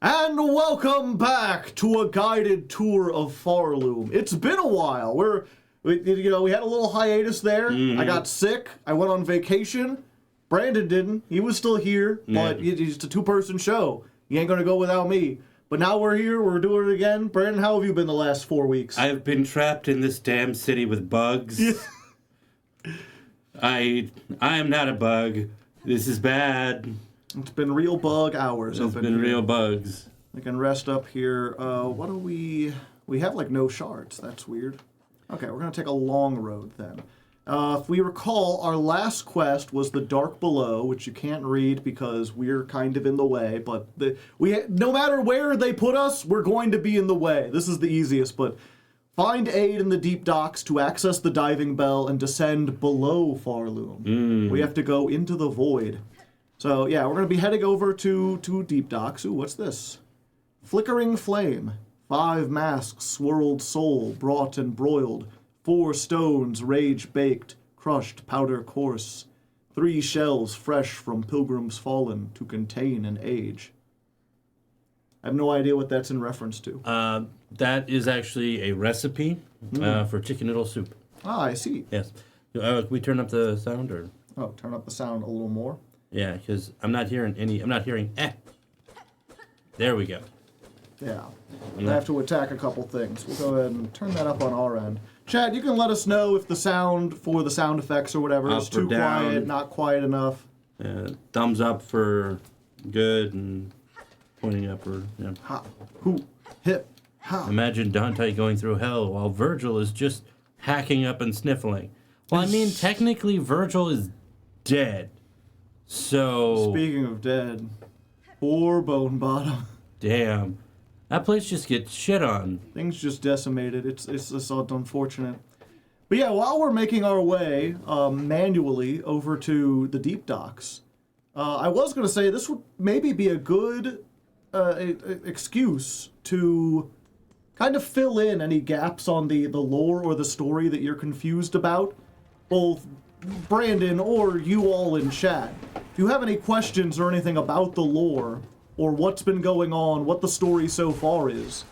And welcome back to a guided tour of Pharloom. It's been a while. We had a little hiatus there. I got sick. I went on vacation. Brandon didn't. He was still here, but it's a two-person show. You ain't gonna go without me. But now we're here. We're doing it again. Brandon, how have you been the last 4 weeks? I've been trapped in this damn city with bugs. I am not a bug. This is bad. It's been real bug hours. It's been real bugs. We can rest up here. What do we have like no shards. That's weird. Okay, we're going to take a long road then. If we recall, our last quest was the Dark Below, which you can't read because we're kind of in the way. But no matter where they put us, we're going to be in the way. This is the easiest, but find aid in the deep docks to access the diving bell and descend below Pharloom. We have to go into the void. So, yeah, we're going to be heading over to deep docks. Ooh, what's this? Flickering flame. 5 masks, swirled soul, brought and broiled. 4 stones, rage baked, crushed powder coarse. 3 shells, fresh from pilgrims fallen, to contain an age. I have no idea what that's in reference to. That is actually a recipe for chicken noodle soup. Ah, I see. Yes. Can we turn up the sound, or? Oh, turn up the sound a little more. Yeah, because I'm not hearing There we go. Yeah. I have to attack a couple things. We'll go ahead and turn that up on our end. Chad, you can let us know if the sound for the sound effects or whatever is too quiet, not quiet enough. Thumbs up for good and pointing up or Ha, hoo, hip, ha. Imagine Dante going through hell while Virgil is just hacking up and sniffling. Well, I mean, technically Virgil is dead. So... Speaking of dead, poor Bone Bottom. Damn. That place just gets shit on. Things just decimated. It's just unfortunate. But yeah, while we're making our way manually over to the deep docks, I was going to say this would maybe be a good excuse to kind of fill in any gaps on the lore or the story that you're confused about. Both Brandon or you all in chat. If you have any questions or anything about the lore, or what's been going on, what the story so far is,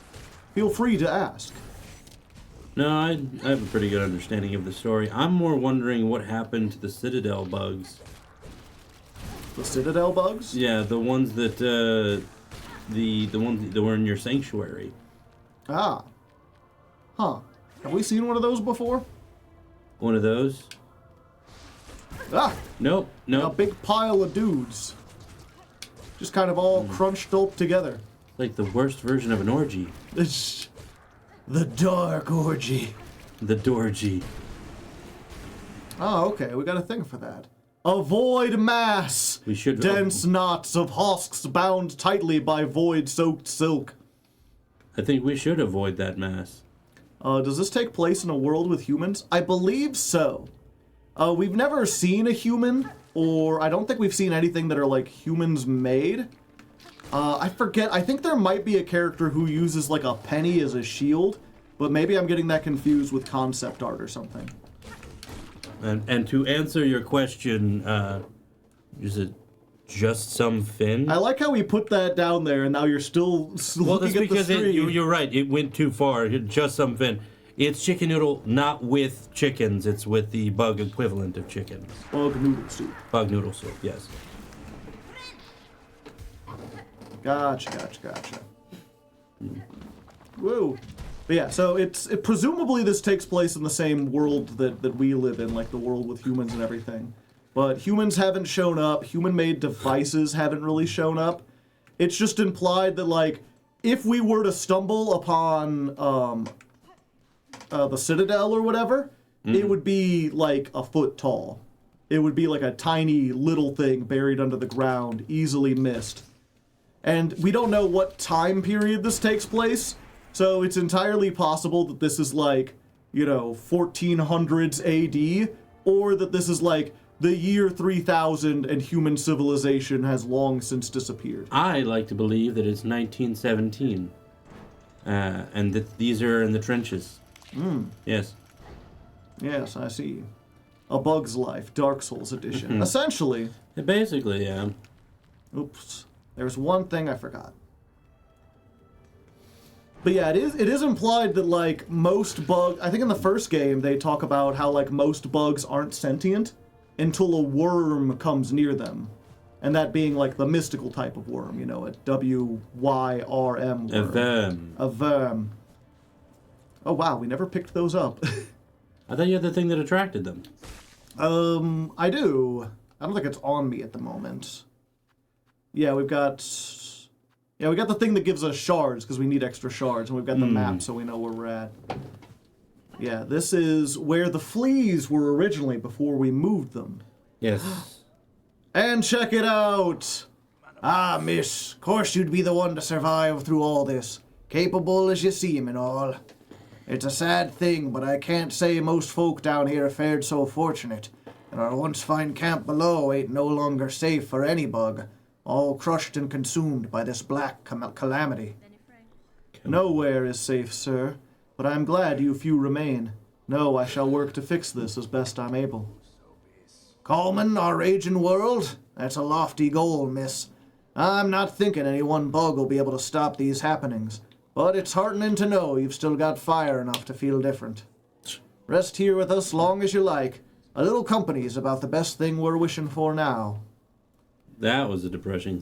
feel free to ask. No, I have a pretty good understanding of the story. I'm more wondering what happened to the Citadel bugs. The Citadel bugs? Yeah, the ones that the ones that were in your sanctuary. Ah. Huh. Have we seen one of those before? One of those? Ah! Nope. A big pile of dudes. Just kind of all crunched up together. Like the worst version of an orgy. It's the dark orgy. The dorgy. Oh, okay. We got a thing for that. Avoid mass. We should. Dense knots of husks bound tightly by void-soaked silk. I think we should avoid that mass. Does this take place in a world with humans? I believe so. We've never seen a human, or I don't think we've seen anything that are like humans made. I forget. I think there might be a character who uses like a penny as a shield, but maybe I'm getting that confused with concept art or something. And to answer your question, is it just some fin? I like how we put that down there, and now you're still looking at the screen. You're right. It went too far. Just some fin. It's chicken noodle, not with chickens. It's with the bug equivalent of chicken. Bug noodle soup. Bug noodle soup, yes. Gotcha. Woo. But yeah, so presumably this takes place in the same world that we live in, like the world with humans and everything. But humans haven't shown up. Human-made devices haven't really shown up. It's just implied that, like, if we were to stumble upon the Citadel or whatever, it would be like a foot tall. It would be like a tiny little thing buried under the ground, easily missed. And we don't know what time period this takes place, so it's entirely possible that this is like, 1400s AD, or that this is like the year 3000 and human civilization has long since disappeared. I like to believe that it's 1917, and that these are in the trenches. Yes. Yes, I see. A Bug's Life, Dark Souls edition. Essentially. Basically, yeah. Oops. There's one thing I forgot. But yeah, it is implied that, like, most bugs... I think in the first game, they talk about how, like, most bugs aren't sentient until a worm comes near them. And that being, like, the mystical type of worm, you know, a W-Y-R-M worm. A verm. Oh, wow, we never picked those up. I thought you had the thing that attracted them. I do. I don't think it's on me at the moment. Yeah, we got the thing that gives us shards, because we need extra shards, and we've got the map so we know where we're at. Yeah, this is where the fleas were originally before we moved them. Yes. And check it out! Ah, miss, course you'd be the one to survive through all this. Capable as you seem and all. It's a sad thing, but I can't say most folk down here fared so fortunate. And our once fine camp below ain't no longer safe for any bug. All crushed and consumed by this black calamity. Nowhere is safe, sir, but I'm glad you few remain. No, I shall work to fix this as best I'm able. Calmin our raging world? That's a lofty goal, miss. I'm not thinking any one bug will be able to stop these happenings, but it's heartening to know you've still got fire enough to feel different. Rest here with us long as you like. A little company's about the best thing we're wishing for now. That was a depressing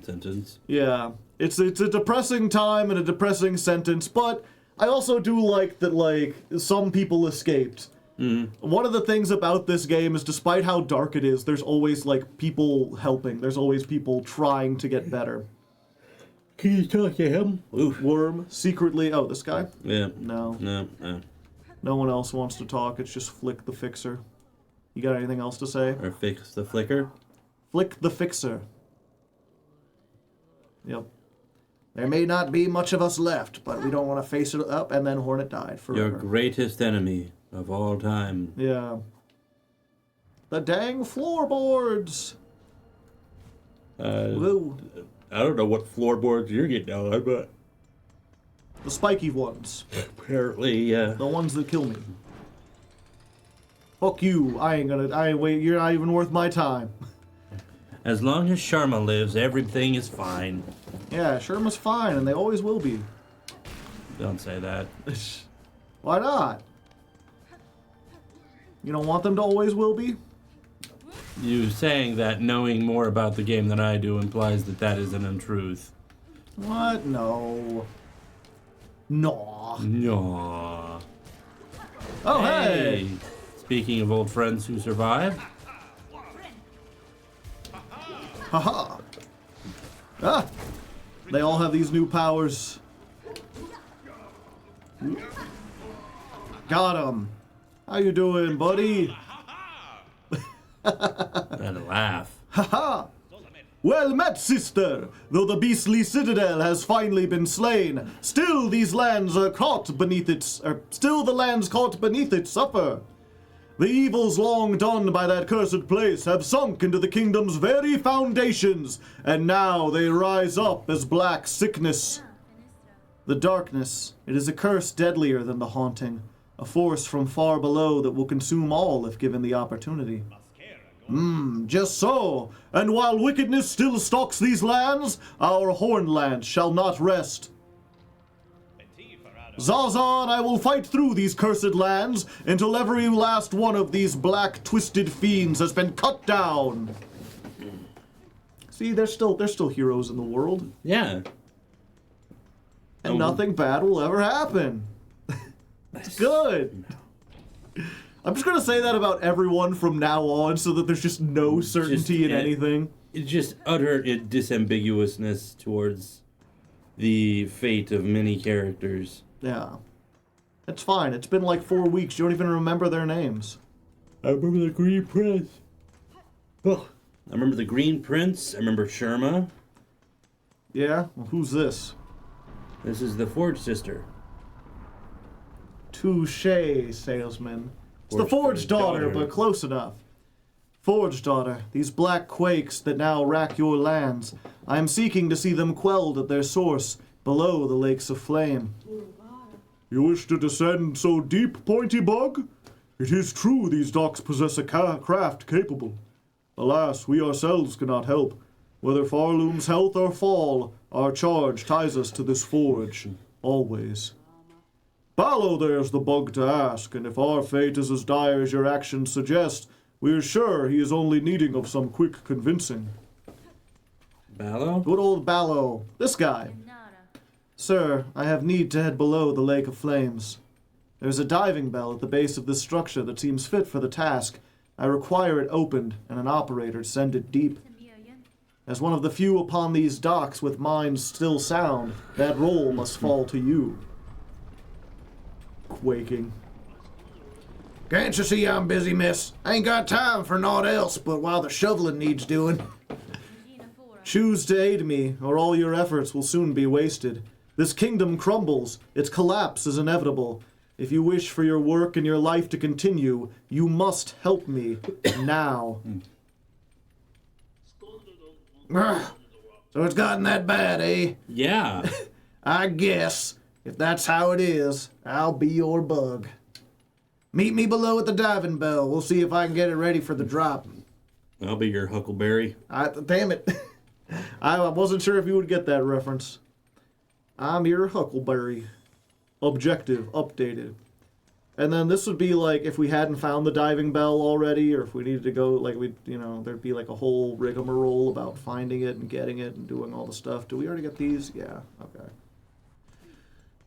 sentence. Yeah, it's a depressing time and a depressing sentence, but I also do like that, like, some people escaped. One of the things about this game is, despite how dark it is, there's always, like, people helping. There's always people trying to get better. Can you talk to him? Oof. Worm, secretly... Oh, this guy? Yeah. No. No. No one else wants to talk. It's just Flick the Fixer. You got anything else to say? Or Fix the Flicker? Flick the Fixer. Yep. There may not be much of us left, but we don't want to face it up, and then Hornet died forever. Your greatest enemy of all time. Yeah. The dang floorboards! Woo. I don't know what floorboards you're getting on, but... The spiky ones. Apparently, yeah. The ones that kill me. Fuck you. Wait, you're not even worth my time. As long as Sharma lives, everything is fine. Yeah, Sherma's fine, and they always will be. Don't say that. Why not? You don't want them to always will be? You saying that knowing more about the game than I do implies that that is an untruth. What? No. No. No. Oh, hey! Speaking of old friends who survived. Haha. Ah! They all have these new powers. Got him. How you doing, buddy? And a laugh. Haha! Well met, sister! Though the beastly citadel has finally been slain, still these lands are caught beneath its... still the lands caught beneath it suffer. The evils long done by that cursed place have sunk into the kingdom's very foundations, and now they rise up as black sickness. The darkness, it is a curse deadlier than the haunting, a force from far below that will consume all if given the opportunity. Just so. And while wickedness still stalks these lands, our Hornland shall not rest. Zazan, I will fight through these cursed lands until every last one of these black twisted fiends has been cut down. See, there's still heroes in the world. Yeah. And nothing bad will ever happen. It's good. I'm just gonna say that about everyone from now on, so that there's just no certainty in anything. It's just utter disambiguousness towards the fate of many characters. Yeah. It's fine. It's been like 4 weeks. You don't even remember their names. I remember the Green Prince. Oh. I remember the Green Prince. I remember Sherma. Yeah? Well, who's this? This is the Forge Sister. Touche, salesman. It's the Forge daughter, but close enough. Forge daughter, these black quakes that now rack your lands, I am seeking to see them quelled at their source, below the lakes of flame. You wish to descend so deep, pointy bug? It is true these docks possess a craft capable. Alas, we ourselves cannot help. Whether Pharloom's health or fall, our charge ties us to this forge. always. Ballo there's the bug to ask, and if our fate is as dire as your actions suggest, we're sure he is only needing of some quick convincing. Ballo? Good old Ballo. This guy. Sir, I have need to head below the Lake of Flames. There's a diving bell at the base of this structure that seems fit for the task. I require it opened and an operator to send it deep. As one of the few upon these docks with minds still sound, that role must fall to you. Quaking. Can't you see I'm busy, miss? I ain't got time for naught else but while the shoveling needs doing. Choose to aid me, or all your efforts will soon be wasted. This kingdom crumbles. Its collapse is inevitable. If you wish for your work and your life to continue, you must help me now. So it's gotten that bad, eh? Yeah. I guess. If that's how it is, I'll be your bug. Meet me below at the diving bell. We'll see if I can get it ready for the drop. I'll be your Huckleberry. Damn it. I wasn't sure if you would get that reference. I'm your Huckleberry. Objective, updated. And then this would be like if we hadn't found the diving bell already, or if we needed to go, like there'd be like a whole rigmarole about finding it and getting it and doing all the stuff. Do we already get these? Yeah, okay.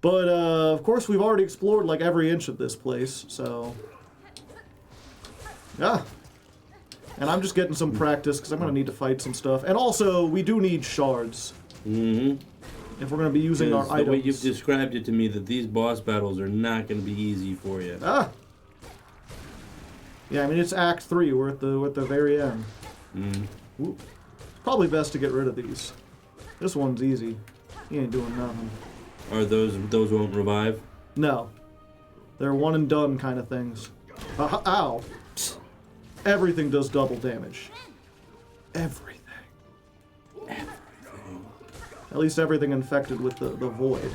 But, of course, we've already explored, like, every inch of this place, so... Yeah. And I'm just getting some practice, because I'm going to need to fight some stuff. And also, we do need shards. Mm-hmm. If we're going to be using our items. The way you've described it to me, that these boss battles are not going to be easy for you. Ah! Yeah, I mean, it's Act 3. We're at the very end. Ooh. Probably best to get rid of these. This one's easy. He ain't doing nothing. Are those won't revive? No. They're one and done kind of things. Ow. Everything does double damage. Everything. At least everything infected with the void.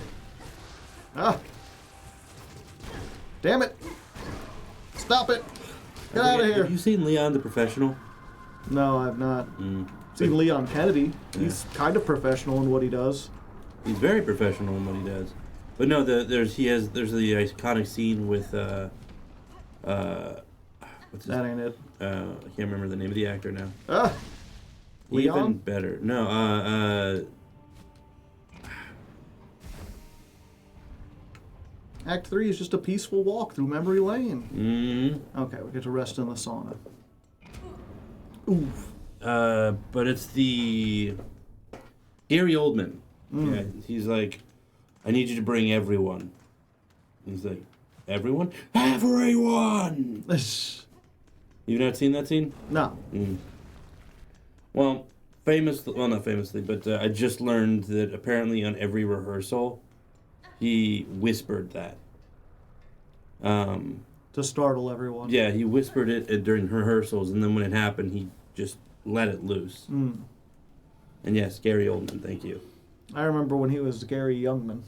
Ah. Damn it. Stop it. Get out of here. Have you seen Leon the Professional? No, I've not. Seen Leon Kennedy. Yeah. He's kind of professional in what he does. He's very professional in what he does. But no, there's the iconic scene with what's his that ain't it. I can't remember the name of the actor now. Leon? Even better. No, Act 3 is just a peaceful walk through memory lane. Mm-hmm. Okay, we get to rest in the sauna. Oof. But it's the Gary Oldman. Yeah, he's like, I need you to bring everyone. He's like, everyone? Everyone! You've not seen that scene? No. Well, not famously, but I just learned that apparently on every rehearsal, he whispered that. To startle everyone. Yeah, he whispered it during rehearsals, and then when it happened, he just let it loose. And yes, Gary Oldman, thank you. I remember when he was Gary Youngman.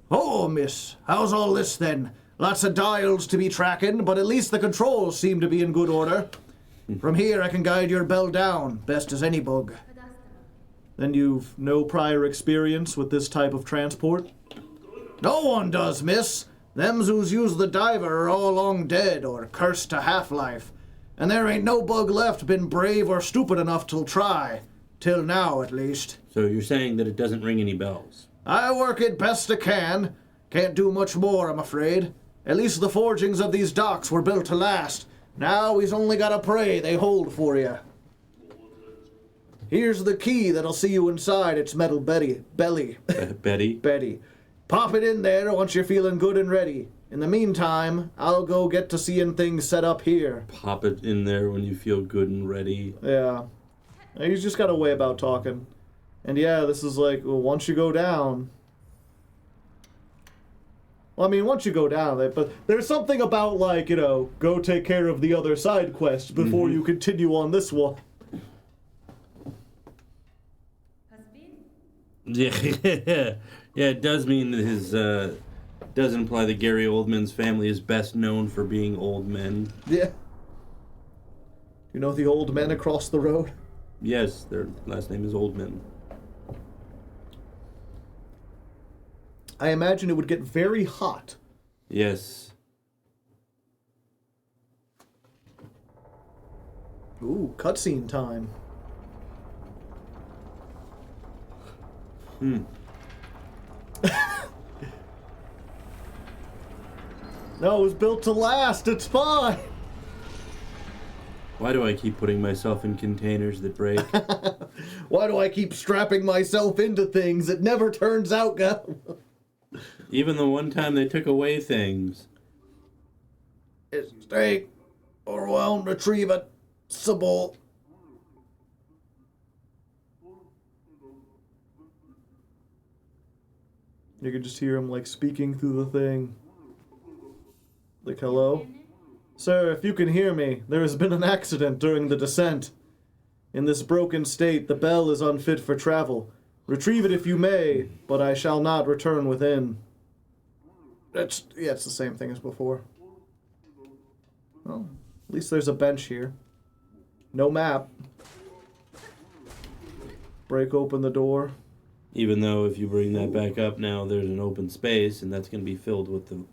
Oh, miss, how's all this then? Lots of dials to be tracking, but at least the controls seem to be in good order. From here I can guide your bell down, best as any bug. Then you've no prior experience with this type of transport? No one does, miss. Them who's used the diver are all long dead or cursed to half-life. And there ain't no bug left been brave or stupid enough to try. Till now, at least. So you're saying that it doesn't ring any bells? I work it best I can. Can't do much more, I'm afraid. At least the forgings of these docks were built to last. Now we's only gotta pray they hold for you. Here's the key that'll see you inside its metal belly. Betty. Pop it in there once you're feeling good and ready. In the meantime, I'll go get to seeing things set up here. Pop it in there when you feel good and ready. Yeah. He's just got a way about talking. And yeah, this is like, well, once you go down... Well, I mean, once you go down, but there's something about, like, go take care of the other side quest before you continue on this one. Yeah, yeah, it does mean that his, does imply that Gary Oldman's family is best known for being old men. Yeah. You know the old men across the road? Yes, their last name is Oldman. I imagine it would get very hot. Yes. Ooh, cutscene time. No, it was built to last. It's fine. Why do I keep putting myself in containers that break? Why do I keep strapping myself into things? It never turns out good. Even the one time they took away things. It's take overwhelmed retrievable. You could just hear him like speaking through the thing. Like, hello? Sir, if you can hear me, there has been an accident during the descent. In this broken state, the bell is unfit for travel. Retrieve it if you may, but I shall not return within. It's the same thing as before. Well, at least there's a bench here. No map. Break open the door. Even though if you bring that back up now, there's an open space, and that's going to be filled with the...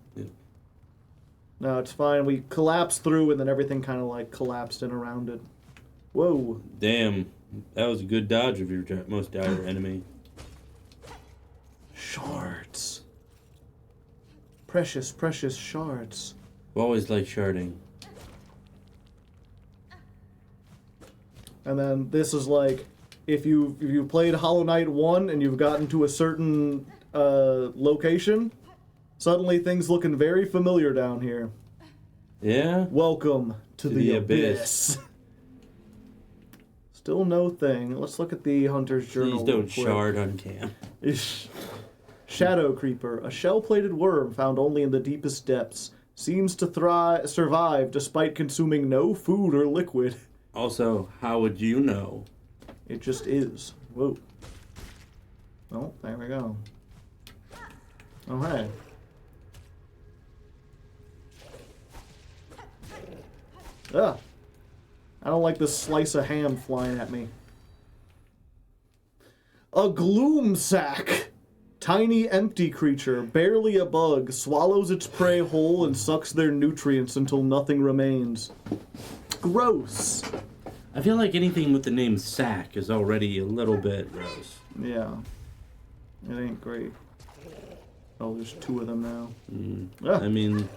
No, it's fine. We collapsed through, and then everything kind of like collapsed in around it. Whoa. Damn. That was a good dodge of your most dire enemy. Shards. Precious, precious shards. I've always liked sharding. And then this is like, if you played Hollow Knight 1 and you've gotten to a certain location, suddenly things looking very familiar down here. Yeah? Welcome to the Abyss. Still no thing. Let's look at the Hunter's Journal. Please don't shard on cam. Shadow Creeper, a shell-plated worm found only in the deepest depths. Seems to survive despite consuming no food or liquid. Also, how would you know? It just is. Whoa. Oh, there we go. Oh, hey. Ugh. I don't like this slice of ham flying at me. A gloom sack. Tiny, empty creature, barely a bug, swallows its prey whole and sucks their nutrients until nothing remains. Gross. I feel like anything with the name Sack is already a little bit gross. Yeah. It ain't great. Oh, there's two of them now. I mean,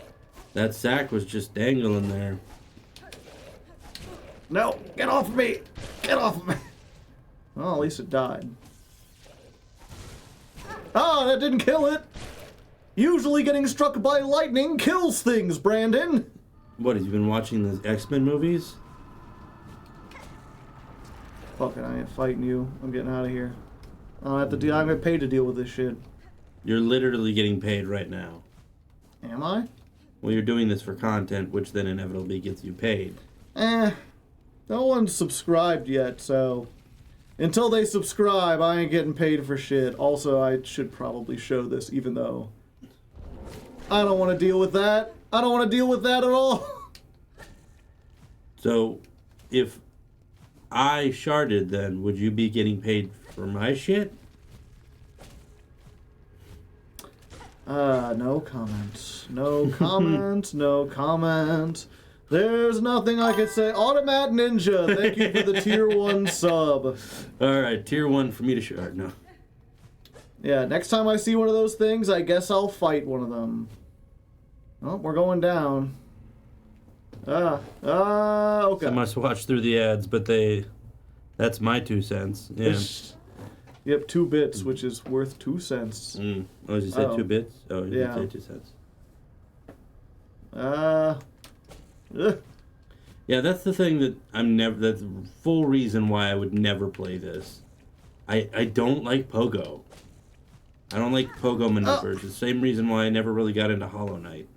that sack was just dangling there. No! Get off of me! Get off of me! Well, at least it died. Ah, that didn't kill it! Usually getting struck by lightning kills things, Brandon! What, have you been watching the X-Men movies? Fuck it, I ain't fighting you. I'm getting out of here. I'm gonna pay to deal with this shit. You're literally getting paid right now. Am I? Well, you're doing this for content, which then inevitably gets you paid. No one's subscribed yet, so... Until they subscribe, I ain't getting paid for shit. Also, I should probably show this, even though... I don't want to deal with that. I don't want to deal with that at all. So, if I sharded, then would you be getting paid for my shit? No comment. No comment. No comment. There's nothing I could say. Automat Ninja, thank you for the tier 1 sub. Alright, tier 1 for me to shard, no. Yeah, next time I see one of those things, I guess I'll fight one of them. Oh, we're going down. Okay. I must watch through the ads, but that's my 2 cents. Yeah. Yep, 2 bits, which is worth 2 cents. Oh, you said 2 bits? Oh, you didn't say 2 cents. Yeah, that's the thing that that's the full reason why I would never play this. I don't like Pogo. I don't like Pogo maneuvers. The same reason why I never really got into Hollow Knight.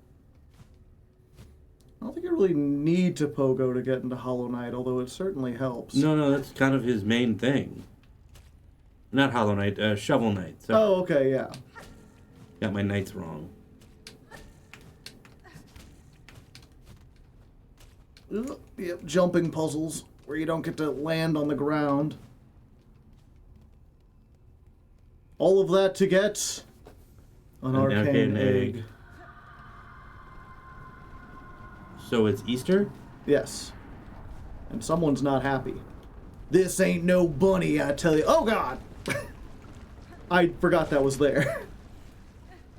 I don't think you really need to Pogo to get into Hollow Knight, although it certainly helps. No, that's kind of his main thing. Not Hollow Knight, Shovel Knight. So oh, okay, yeah. got my knights wrong. Yep, jumping puzzles where you don't get to land on the ground. All of that to get An arcane egg. So it's Easter? Yes. And someone's not happy. This ain't no bunny, I tell you. Oh, God! I forgot that was there.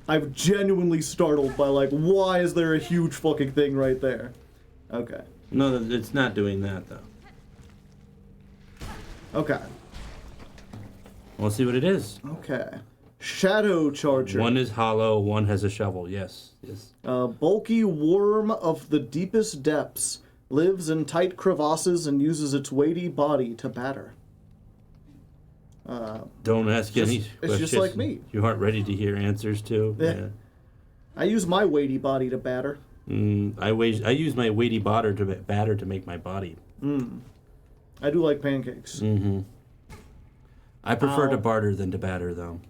I'm genuinely startled by, like, why is there a huge fucking thing right there? Okay. No, it's not doing that, though. Okay. We'll see what it is. Okay. Shadow Charger. One is hollow, one has a shovel. Yes, yes. A bulky worm of the deepest depths lives in tight crevasses and uses its weighty body to batter. Don't ask any questions it's just like me. You aren't ready to hear answers to. Yeah. I use my weighty body to batter. I use my weighty batter to make my body. I do like pancakes. Mm-hmm. I prefer to barter than to batter, though.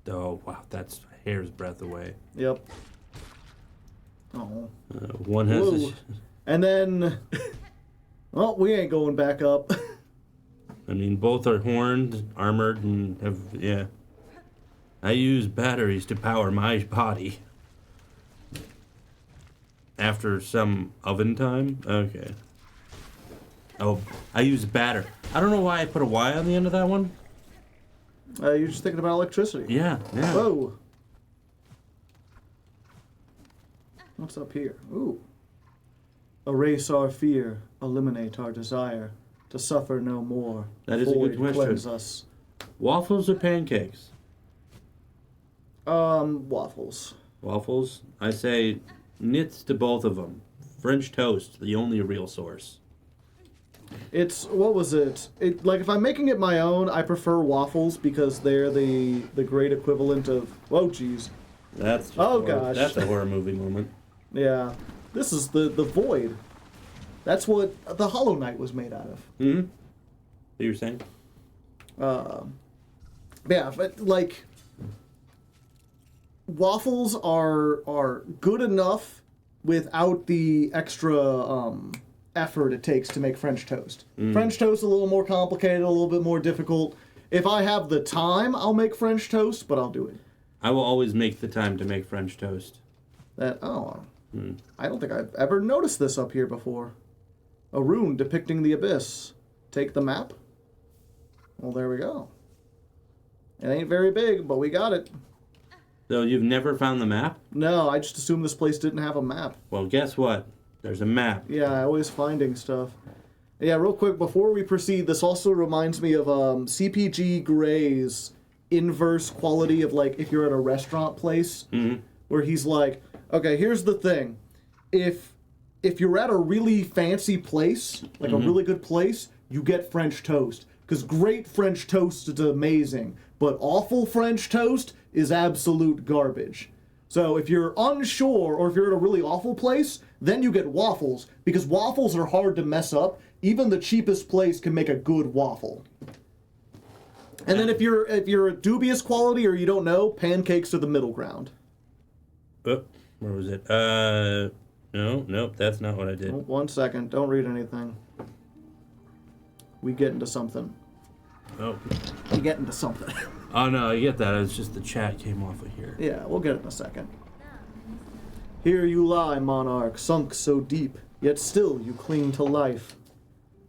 Oh, wow, that's a hair's breadth away. Yep. Oh. One has... And then... well, we ain't going back up. I mean, both are horned, armored, and have... Yeah. I use batteries to power my body. After some oven time? Okay. Oh, I use batter. I don't know why I put a Y on the end of that one. You're just thinking about electricity. Yeah. Whoa. What's up here? Ooh. Erase our fear, eliminate our desire, to suffer no more. That is a good question. Cleanse us. Waffles or pancakes? Waffles. Waffles? I say nits to both of them. French toast, the only real source. It's, what was it? Like, if I'm making it my own, I prefer waffles because they're the great equivalent of, oh, jeez. That's gosh. That's a horror movie moment. Yeah. This is the void. That's what the Hollow Knight was made out of. Mm-hmm. What you were saying? Yeah, but, like, waffles are good enough without the extra, effort it takes to make French toast. French toast is a little more complicated, a little bit more difficult. If I have the time, I'll make French toast, but I'll do it. I will always make the time to make French toast. I don't think I've ever noticed this up here before. A rune depicting the abyss. Take the map. Well, there we go. It ain't very big, but we got it. So you've never found the map? No, I just assumed this place didn't have a map. Well, guess what? There's a map. Yeah, always finding stuff. Yeah, real quick, before we proceed, this also reminds me of CPG Gray's inverse quality of, like, if you're at a restaurant place, where he's like, okay, here's the thing. If you're at a really fancy place, like a really good place, you get French toast. Because great French toast is amazing, but awful French toast is absolute garbage. So if you're unsure, or if you're at a really awful place, then you get waffles, because waffles are hard to mess up. Even the cheapest place can make a good waffle. And then if you're a dubious quality or you don't know, pancakes are the middle ground. Oh, where was it? Nope, that's not what I did. 1 second, don't read anything. We get into something. Oh. We get into something. Oh, no, I get that. It's just the chat came off of here. Yeah, we'll get it in a second. Here you lie, monarch, sunk so deep, yet still you cling to life.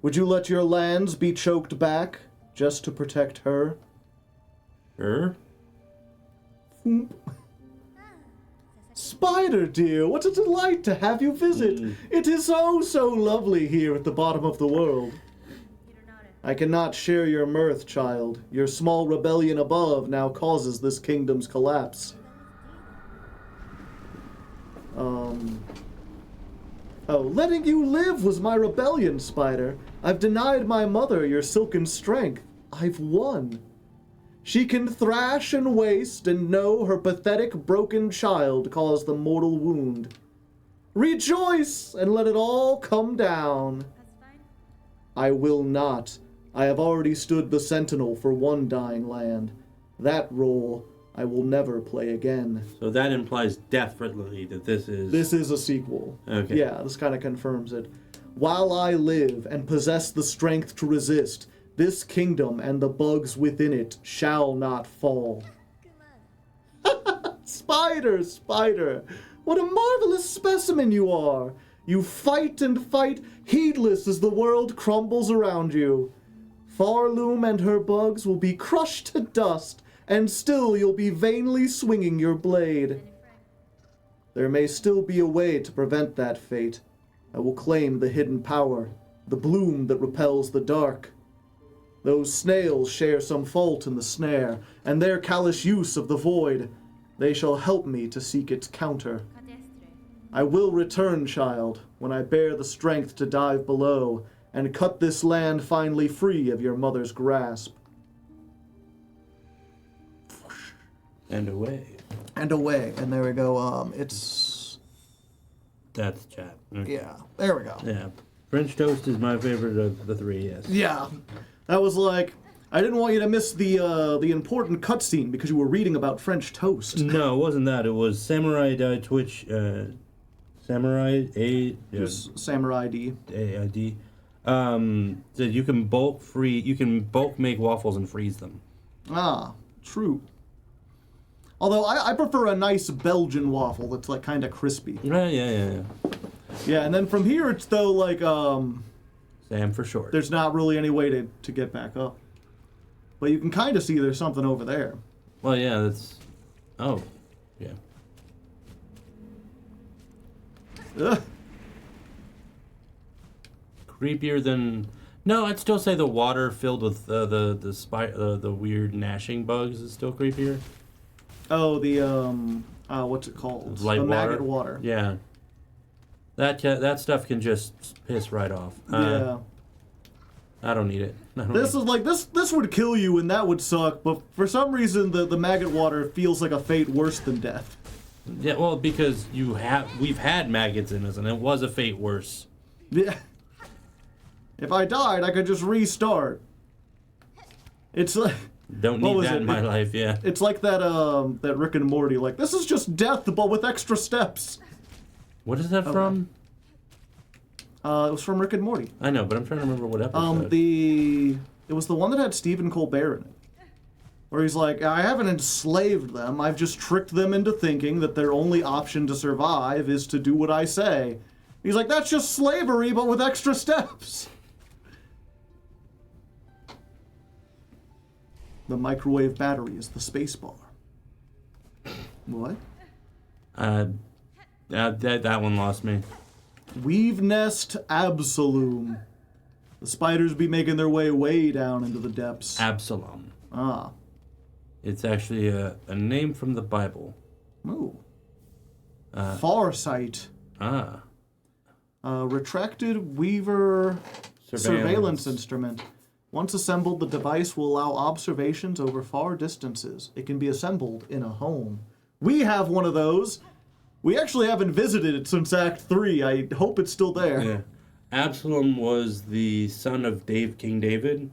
Would you let your lands be choked back, just to protect her? Her? Spider, dear, what a delight to have you visit. It is so lovely here at the bottom of the world. I cannot share your mirth, child. Your small rebellion above now causes this kingdom's collapse. Oh, letting you live was my rebellion, Spider. I've denied my mother your silken strength. I've won. She can thrash and waste and know her pathetic broken child caused the mortal wound. Rejoice and let it all come down. I will not. I have already stood the sentinel for one dying land. That role I will never play again. So that implies definitely that this is... This is a sequel. Okay. Yeah, this kind of confirms it. While I live and possess the strength to resist, this kingdom and the bugs within it shall not fall. Spider, spider, what a marvelous specimen you are. You fight and fight, heedless as the world crumbles around you. Pharloom and her bugs will be crushed to dust, and still you'll be vainly swinging your blade. There may still be a way to prevent that fate. I will claim the hidden power, the bloom that repels the dark. Those snails share some fault in the snare, and their callous use of the void. They shall help me to seek its counter. I will return, child, when I bear the strength to dive below, and cut this land finally free of your mother's grasp. And away. And away. And there we go. It's... That's chat. Okay. Yeah, there we go. Yeah. French toast is my favorite of the three, yes. Yeah. That was like... I didn't want you to miss the important cutscene because you were reading about French toast. No, it wasn't that. It was Samurai Die Twitch... Samurai A... Samurai D. AID. That you can bulk make waffles and freeze them. Ah, true. Although I prefer a nice Belgian waffle that's like kind of crispy. Yeah. Yeah, and then from here it's though like Sam for short. there's not really any way to get back up. But you can kind of see there's something over there. Well, yeah, that's... Oh, yeah. Ugh. Creepier than... No, I'd still say the water filled with the weird gnashing bugs is still creepier. Oh, the what's it called? Light the water. maggot water. Yeah. That stuff can just piss right off. Yeah. I don't need it. This is like this would kill you and that would suck, but for some reason the maggot water feels like a fate worse than death. Yeah, well, because we've had maggots in us, and it was a fate worse. Yeah. If I died, I could just restart. It's like Don't need that in my life, yeah. It's like that Rick and Morty, like this is just death but with extra steps. What is that from? It was from Rick and Morty. I know, but I'm trying to remember what episode. It was the one that had Stephen Colbert in it. Where he's like, I haven't enslaved them, I've just tricked them into thinking that their only option to survive is to do what I say. He's like, that's just slavery, but with extra steps. The microwave battery is the space bar. What? That one lost me. Weave nest Absolum. The spiders be making their way down into the depths. Absalom. Ah. It's actually a name from the Bible. Ooh. Farsight. Ah. Retracted Weaver surveillance instrument. Once assembled, the device will allow observations over far distances. It can be assembled in a home. We have one of those. We actually haven't visited it since Act 3. I hope it's still there. Yeah. Absalom was the son of King David,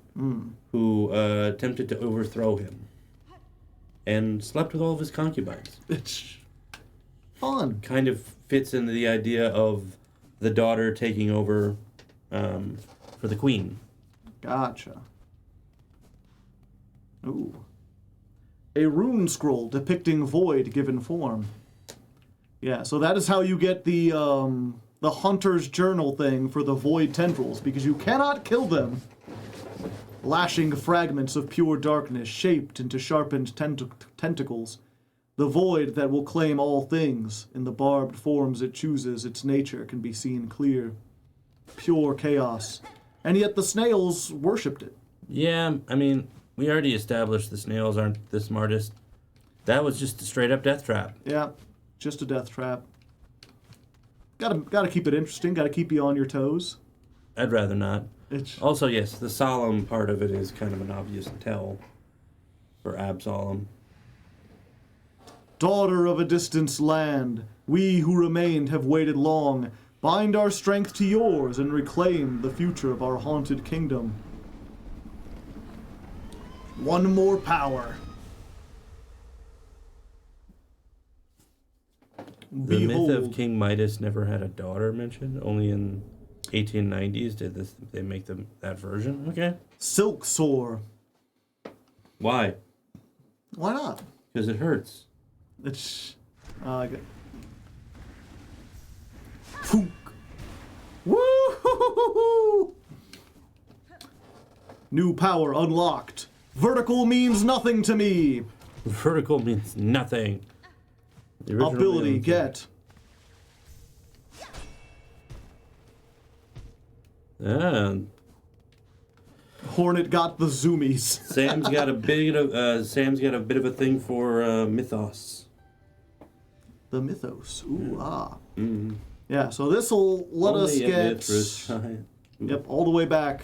who attempted to overthrow him and slept with all of his concubines. It's fun. Kind of fits into the idea of the daughter taking over for the queen. Gotcha. Ooh. A rune scroll depicting void given form. Yeah, so that is how you get the hunter's journal thing for the void tendrils, because you cannot kill them. Lashing fragments of pure darkness shaped into sharpened tentacles. The void that will claim all things, in the barbed forms it chooses, its nature can be seen clear. Pure chaos. And yet the snails worshipped it. Yeah, I mean, we already established the snails aren't the smartest. That was just a straight up death trap. Yeah, just a death trap. Gotta keep it interesting, gotta keep you on your toes. I'd rather not. It's... Also, yes, the solemn part of it is kind of an obvious tell for Absalom. Daughter of a distant land, we who remained have waited long. Bind our strength to yours and reclaim the future of our haunted kingdom. One more power. The myth of King Midas never had a daughter mentioned. Only in 1890s did they make that version. Okay. Silk sore. Why? Why not? Because it hurts. It's good. Fook. Woo! New power unlocked. Vertical means nothing to me. Vertical means nothing. The original Ability means- get. And Hornet got the zoomies. Sam's got a bit of a thing for mythos. The mythos. Ooh, ah. Mm. Yeah, so this'll let us Only a get. Mithras giant. Yep, all the way back.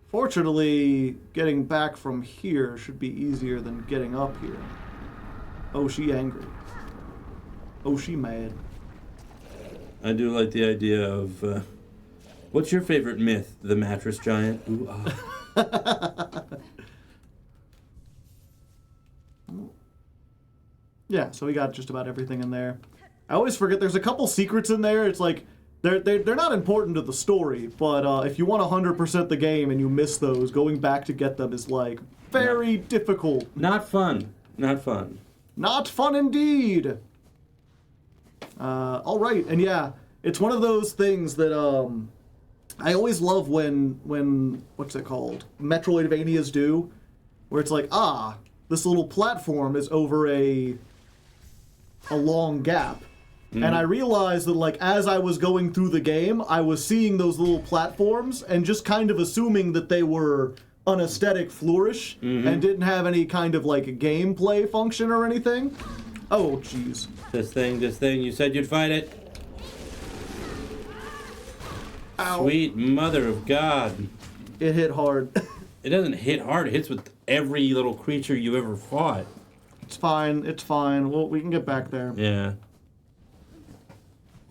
Fortunately, getting back from here should be easier than getting up here. Oh, she angry. Oh, she mad. I do like the idea of. What's your favorite myth? The mattress giant? Ooh, ah. Yeah, so we got just about everything in there. I always forget there's a couple secrets in there. It's like they're not important to the story, but if you want 100% the game and you miss those, going back to get them is like very difficult. Not fun. Not fun. Not fun indeed. All right, and yeah, it's one of those things that I always love when what's it called? Metroidvanias do, where it's like, this little platform is over a long gap. And I realized that, like, as I was going through the game, I was seeing those little platforms and just kind of assuming that they were an aesthetic flourish and didn't have any kind of, like, gameplay function or anything. Oh, jeez. This thing, you said you'd fight it. Ow. Sweet mother of God. It hit hard. It doesn't hit hard, it hits with every little creature you ever fought. It's fine, it's fine. Well, we can get back there. Yeah.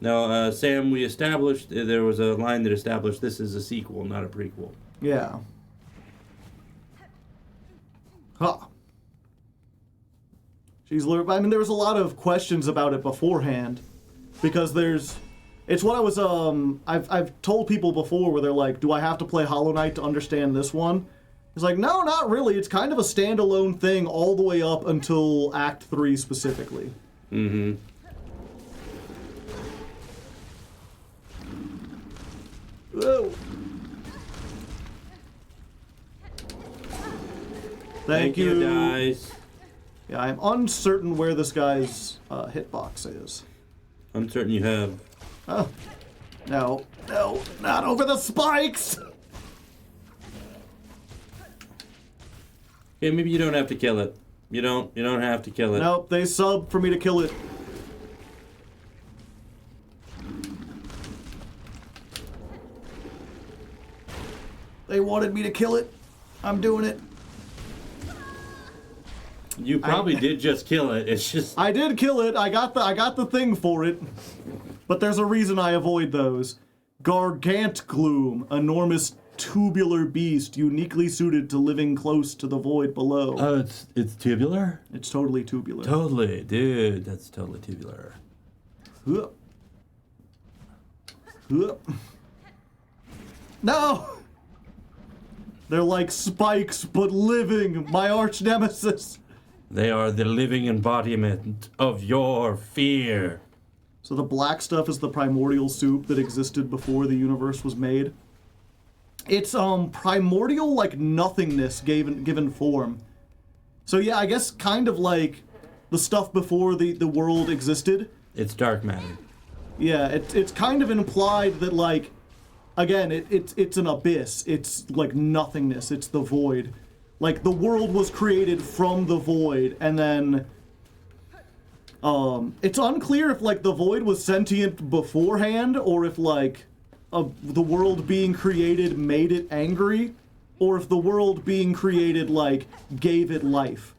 Now, Sam, we established, there was a line that established this is a sequel, not a prequel. Yeah. Huh. I mean, there was a lot of questions about it beforehand, because it's what I was, I've told people before where they're like, do I have to play Hollow Knight to understand this one? It's like, no, not really. It's kind of a standalone thing all the way up until Act 3 specifically. Mm-hmm. Whoa. Thank you. Dice. Yeah, I'm uncertain where this guy's hitbox is. I'm certain you have. Oh. No, not over the spikes! Okay, maybe you don't have to kill it. You don't have to kill it. Nope, they subbed for me to kill it. They wanted me to kill it. I'm doing it. You probably did just kill it. It's just I did kill it. I got the thing for it. But there's a reason I avoid those. Gargant Gloom, enormous tubular beast uniquely suited to living close to the void below. Oh, it's tubular? It's totally tubular. Totally, dude. That's totally tubular. Huh. Huh. No! They're like spikes, but living, my arch nemesis. They are the living embodiment of your fear. So the black stuff is the primordial soup that existed before the universe was made. It's primordial like nothingness given form. So yeah, I guess kind of like the stuff before the world existed. It's dark matter. Yeah, it's kind of implied that, like, again, it's an abyss. It's like nothingness. It's the void. Like, the world was created from the void, and then it's unclear if, like, the void was sentient beforehand, or if, like, the world being created made it angry, or if the world being created, like, gave it life.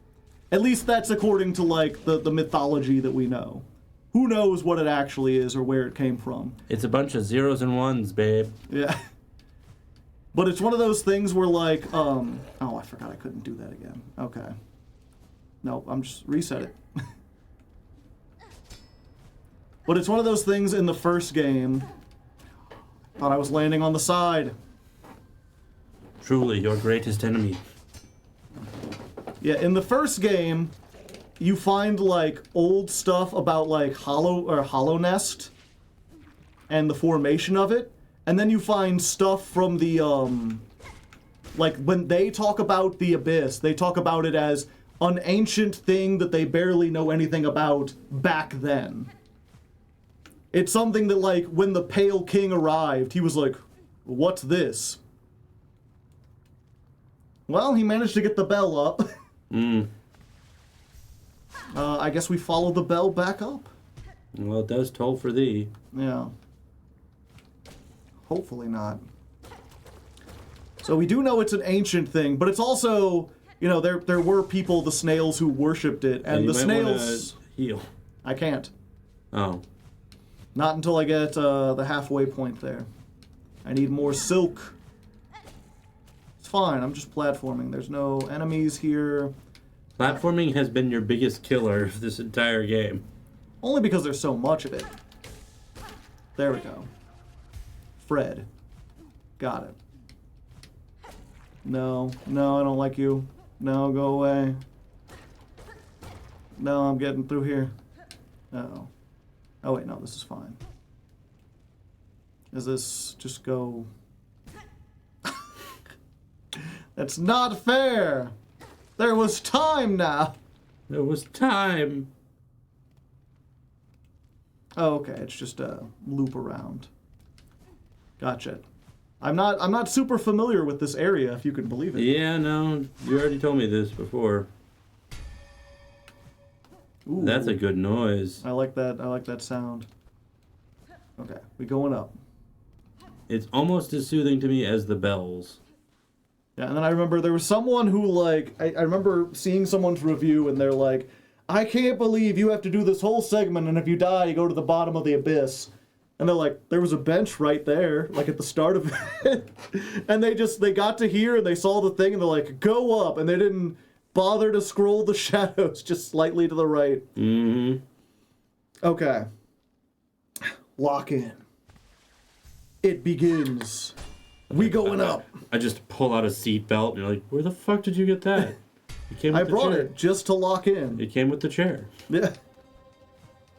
At least that's according to, like, the mythology that we know. Who knows what it actually is or where it came from. It's a bunch of zeros and ones, babe. Yeah. But it's one of those things where, like, oh, I forgot I couldn't do that again. Okay. No, I'm just reset it. But it's one of those things in the first game. Thought I was landing on the side. Truly, your greatest enemy. Yeah, in the first game, you find like old stuff about like Hollow Nest and the formation of it, and then you find stuff from the like when they talk about the Abyss, they talk about it as an ancient thing that they barely know anything about back then. It's something that, like, when the Pale King arrived, he was like, what's this? Well, he managed to get the bell up. I guess we follow the bell back up. Well, it does toll for thee. Yeah. Hopefully not. So we do know it's an ancient thing, but it's also, you know, there were people, the snails, who worshipped it, and the snails... heal. I can't. Oh. Not until I get the halfway point there. I need more silk. It's fine, I'm just platforming. There's no enemies here. Platforming has been your biggest killer of this entire game. Only because there's so much of it. There we go. Fred. Got it. No, no, I don't like you. No, go away. No, I'm getting through here. Uh-oh. Oh wait, no, this is fine. Does this just go... That's not fair! There was time now! There was time! Oh, okay, it's just a loop around. Gotcha. I'm not super familiar with this area, if you can believe it. Yeah, no, you already told me this before. Ooh. That's a good noise. I like that sound. Okay, we going up. It's almost as soothing to me as the bells. Yeah, and then I remember there was someone who, like, I remember seeing someone's review, and they're like, I can't believe you have to do this whole segment, and if you die, you go to the bottom of the abyss. And they're like, there was a bench right there, like at the start of it. And they got to here, and they saw the thing, and they're like, go up, and they didn't bother to scroll the shadows just slightly to the right. Mm-hmm. Okay. Lock in. It begins. We going up. I just pull out a seat belt, and you're like, where the fuck did you get that? It came with I the brought chair. it just to lock in. It came with the chair. Yeah.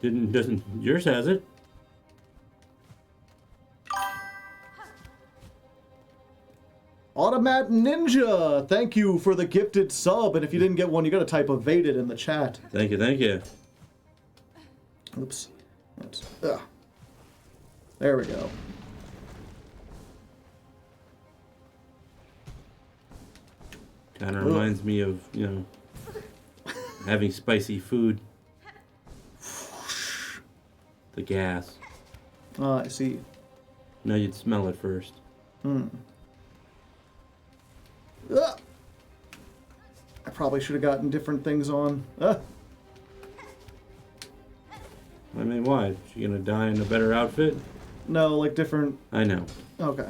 Doesn't yours has it? Automat Ninja, thank you for the gifted sub. And if you didn't get one, you gotta type evaded in the chat. Thank you, thank you. Oops. There we go. Kind of reminds me of, you know, having spicy food. The gas. I see. No, you'd smell it first. I probably should have gotten different things on. I mean, why? Is she gonna die in a better outfit? No, like different... I know. Okay.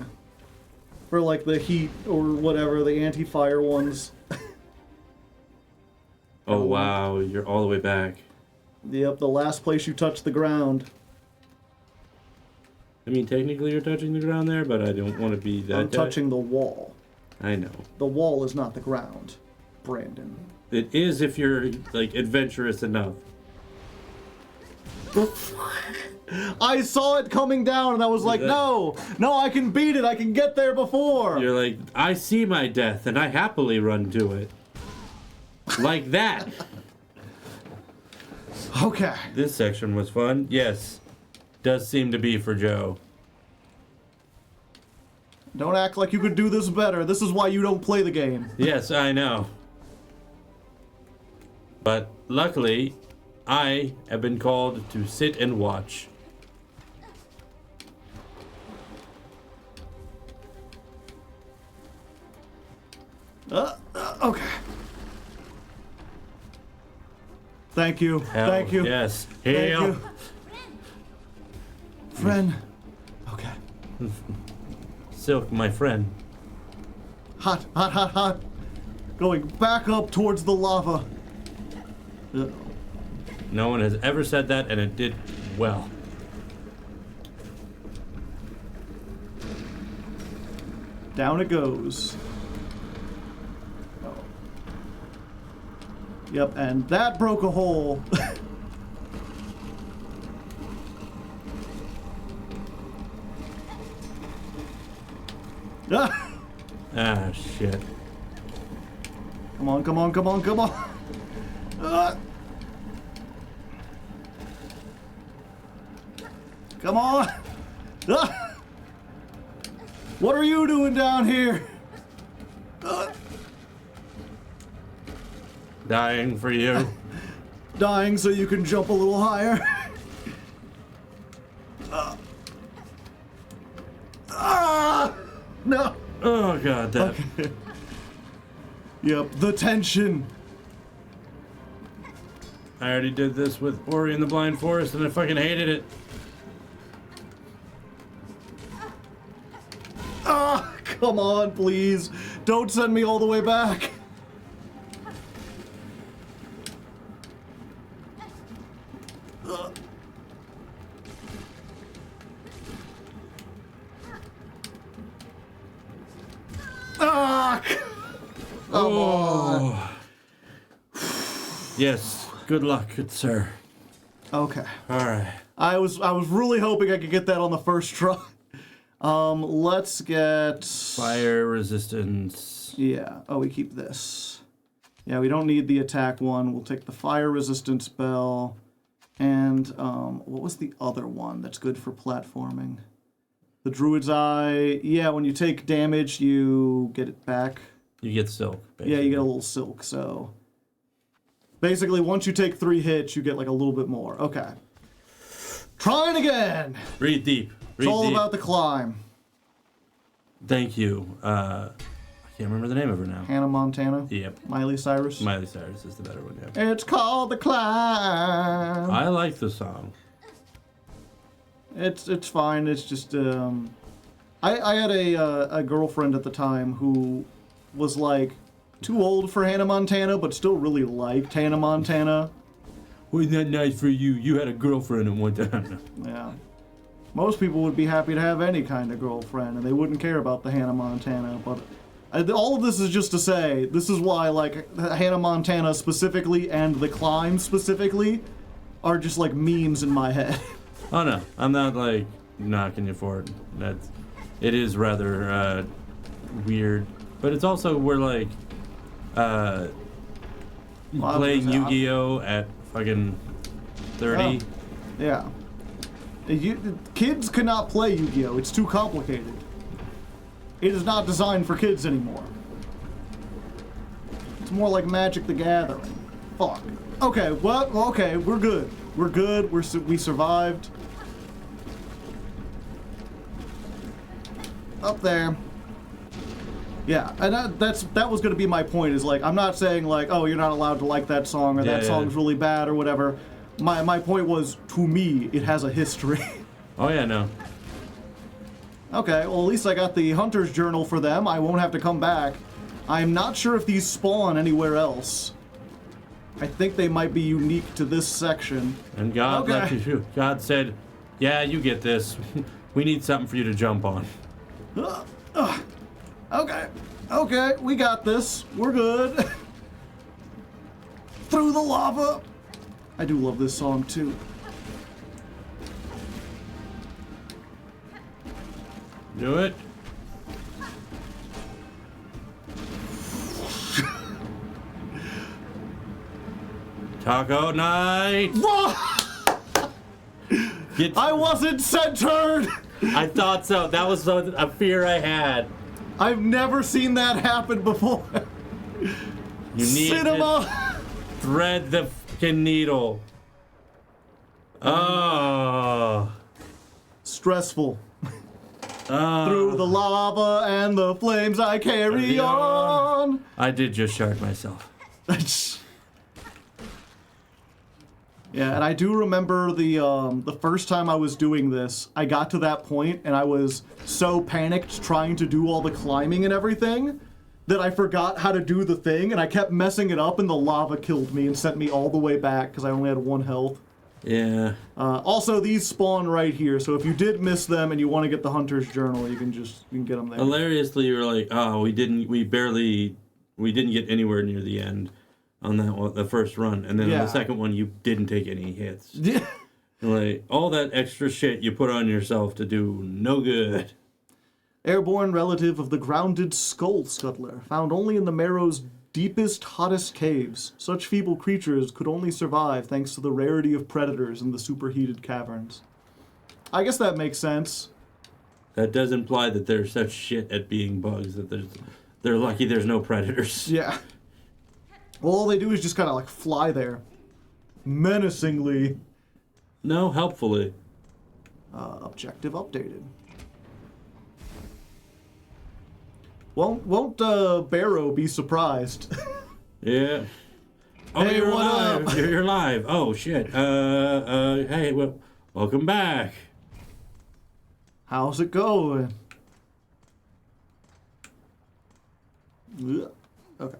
For like the heat or whatever, the anti-fire ones. Oh, wow, you're all the way back. Yep, the last place you touch the ground. I mean, technically you're touching the ground there, but I don't want to be that I'm touching the wall. I know. The wall is not the ground, Brandon. It is if you're, like, adventurous enough. I saw it coming down and I was like, no, I can beat it, I can get there before. You're like, I see my death and I happily run to it. Like that. Okay. This section was fun. Yes. Does seem to be for Joe. Don't act like you could do this better. This is why you don't play the game. Yes, I know. But luckily, I have been called to sit and watch. Okay. Thank you. Hell, Thank you. Yes. Thank Hail. you. Friend. Okay. Silk, my friend. Hot, hot, hot, hot. Going back up towards the lava. Uh-oh. No one has ever said that, and it did well. Down it goes. Oh. Yep, and that broke a hole. Ah, shit. Come on, come on, come on, come on. Come on. What are you doing down here? Dying for you. Dying so you can jump a little higher. No. Oh, God, that... Okay. Yep, the tension. I already did this with Ori and the Blind Forest, and I fucking hated it. Come on, please. Don't send me all the way back. Come on. Yes. Good luck, good sir. Okay. All right. I was really hoping I could get that on the first try. Let's get Fire resistance. Yeah. Oh, we keep this. Yeah, we don't need the attack one. We'll take the fire resistance spell. And what was the other one that's good for platforming? The Druid's Eye. Yeah, when you take damage, you get it back. You get silk. Basically. Yeah, you get a little silk. So basically, once you take 3 hits, you get like a little bit more. Okay. Trying again. Breathe deep. It's all about the climb. Thank you. I can't remember the name of her now. Hannah Montana. Yep. Miley Cyrus. Miley Cyrus is the better one, yeah. It's called The Climb. I like the song. It's fine. It's just I had a girlfriend at the time who was like too old for Hannah Montana, but still really liked Hannah Montana. Wasn't that nice for you? You had a girlfriend at one time. Yeah. Most people would be happy to have any kind of girlfriend, and they wouldn't care about the Hannah Montana. But all of this is just to say, this is why like Hannah Montana specifically and The Climb specifically are just like memes in my head. Oh no, I'm not like knocking you for it. It is rather weird, but it's also we're like playing Yu-Gi-Oh at fucking 30. Oh, yeah. Kids cannot play Yu-Gi-Oh! It's too complicated. It is not designed for kids anymore. It's more like Magic the Gathering. Fuck. Okay, well, okay, we're good. We're good. We survived. Up there. Yeah, and that was going to be my point. Is like I'm not saying like, oh, you're not allowed to like that song or that song's really bad or whatever. My point was, to me, it has a history. Oh yeah, no. Okay, well at least I got the Hunter's Journal for them. I won't have to come back. I'm not sure if these spawn anywhere else. I think they might be unique to this section. And God let you. God said, "Yeah, you get this. We need something for you to jump on." Okay, we got this. We're good. Through the lava. I do love this song too. Do it. Taco night. I wasn't centered. I thought so. That was a fear I had. I've never seen that happen before. You need Cinema. to thread the fucking needle. Oh. Stressful. Through the lava and the flames I carry on. I did just shard myself. Yeah, and I do remember the first time I was doing this, I got to that point and I was so panicked trying to do all the climbing and everything that I forgot how to do the thing, and I kept messing it up, and the lava killed me and sent me all the way back because I only had 1 health. Yeah. Also, these spawn right here, so if you did miss them and you want to get the Hunter's Journal, you can get them there. Hilariously, you were like, oh, we didn't get anywhere near the end. on that one, the first run, and then on Yeah. the second one you didn't take any hits. Yeah. Like all that extra shit you put on yourself to do no good. Airborne relative of the grounded skull scuttler, found only in the Marrow's deepest, hottest caves. Such feeble creatures could only survive thanks to the rarity of predators in the superheated caverns. I guess that makes sense. That does imply that they're such shit at being bugs that they're lucky there's no predators. Yeah. Well, all they do is just kind of like fly there. Menacingly. No, helpfully. Objective updated. Won't Barrow be surprised? Yeah. Oh, Hey, you're what alive. up? You're alive. Oh, shit. Hey, well, welcome back. How's it going? Ugh. Okay.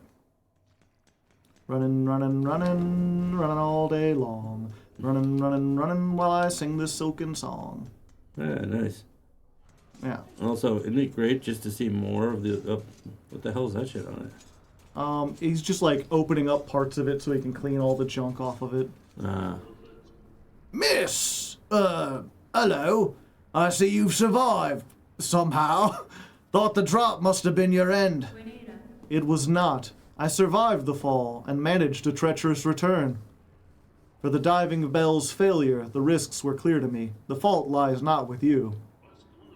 Running all day long. Running while I sing this silken song. Yeah, nice. Yeah. Also, isn't it great just to see more of the... what the hell is that shit on it? He's just like opening up parts of it so he can clean all the junk off of it. Miss! Hello. I see you've survived. Somehow. Thought the drop must have been your end. It was not. I survived the fall and managed a treacherous return. For the diving bell's failure, the risks were clear to me. The fault lies not with you.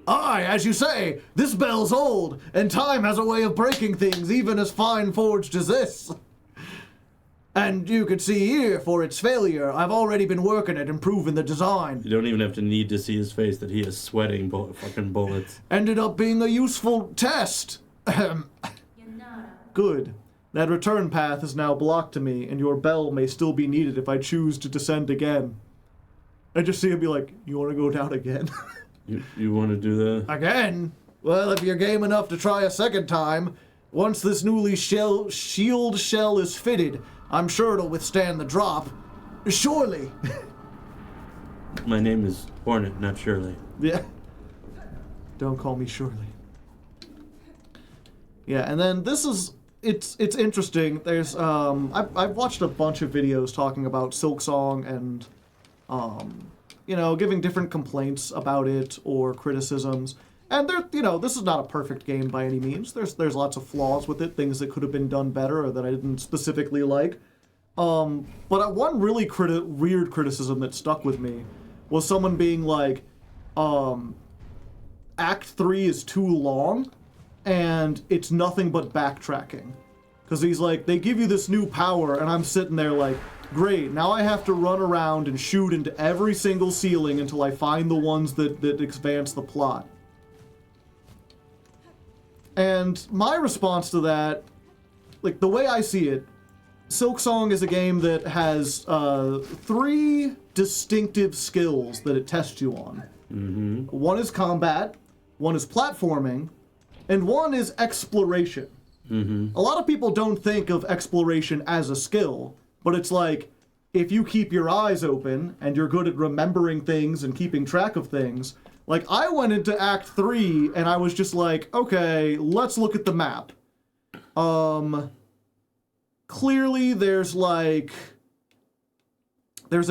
Aye, as you say, this bell's old, and time has a way of breaking things even as fine forged as this. And you can see here, for its failure, I've already been working at improving the design. You don't even have to need to see his face that he is sweating fucking bullets. Ended up being a useful test. Good. That return path is now blocked to me, and your bell may still be needed if I choose to descend again. I just see him be like, you want to go down again? You want to do that? Again? Well, if you're game enough to try a second time, once this newly shield shell is fitted, I'm sure it'll withstand the drop. Surely. My name is Hornet, not Shirley. Yeah. Don't call me Shirley. Yeah, and then this is... It's interesting. There's I've watched a bunch of videos talking about Silksong and giving different complaints about it or criticisms. And this is not a perfect game by any means. There's lots of flaws with it, things that could have been done better or that I didn't specifically like. But one really weird criticism that stuck with me was someone being like, Act 3 is too long, and it's nothing but backtracking. Because he's like, they give you this new power, and I'm sitting there like, great, now I have to run around and shoot into every single ceiling until I find the ones that advance the plot. And my response to that, like the way I see it, Silksong is a game that has 3 distinctive skills that it tests you on. Mm-hmm. One is combat, one is platforming, and one is exploration. Mm-hmm. A lot of people don't think of exploration as a skill, but it's like, if you keep your eyes open and you're good at remembering things and keeping track of things, like I went into Act 3 and I was just like, okay, let's look at the map. Clearly there's a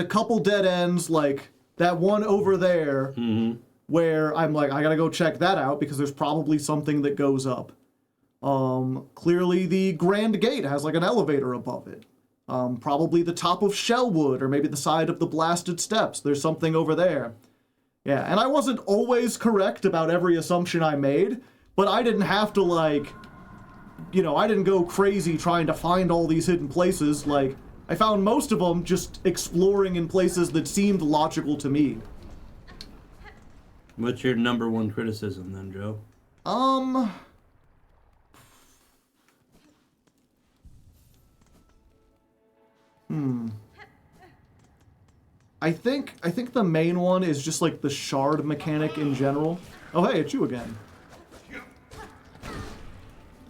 couple dead ends, like that one over there, mm-hmm. where I'm like, I gotta go check that out because there's probably something that goes up. Clearly the Grand Gate has like an elevator above it. Probably the top of Shellwood, or maybe the side of the Blasted Steps. There's something over there. Yeah, and I wasn't always correct about every assumption I made, but I didn't have to I didn't go crazy trying to find all these hidden places. Like, I found most of them just exploring in places that seemed logical to me. What's your number one criticism then, Joe? I think the main one is just like the shard mechanic in general. Oh hey, it's you again.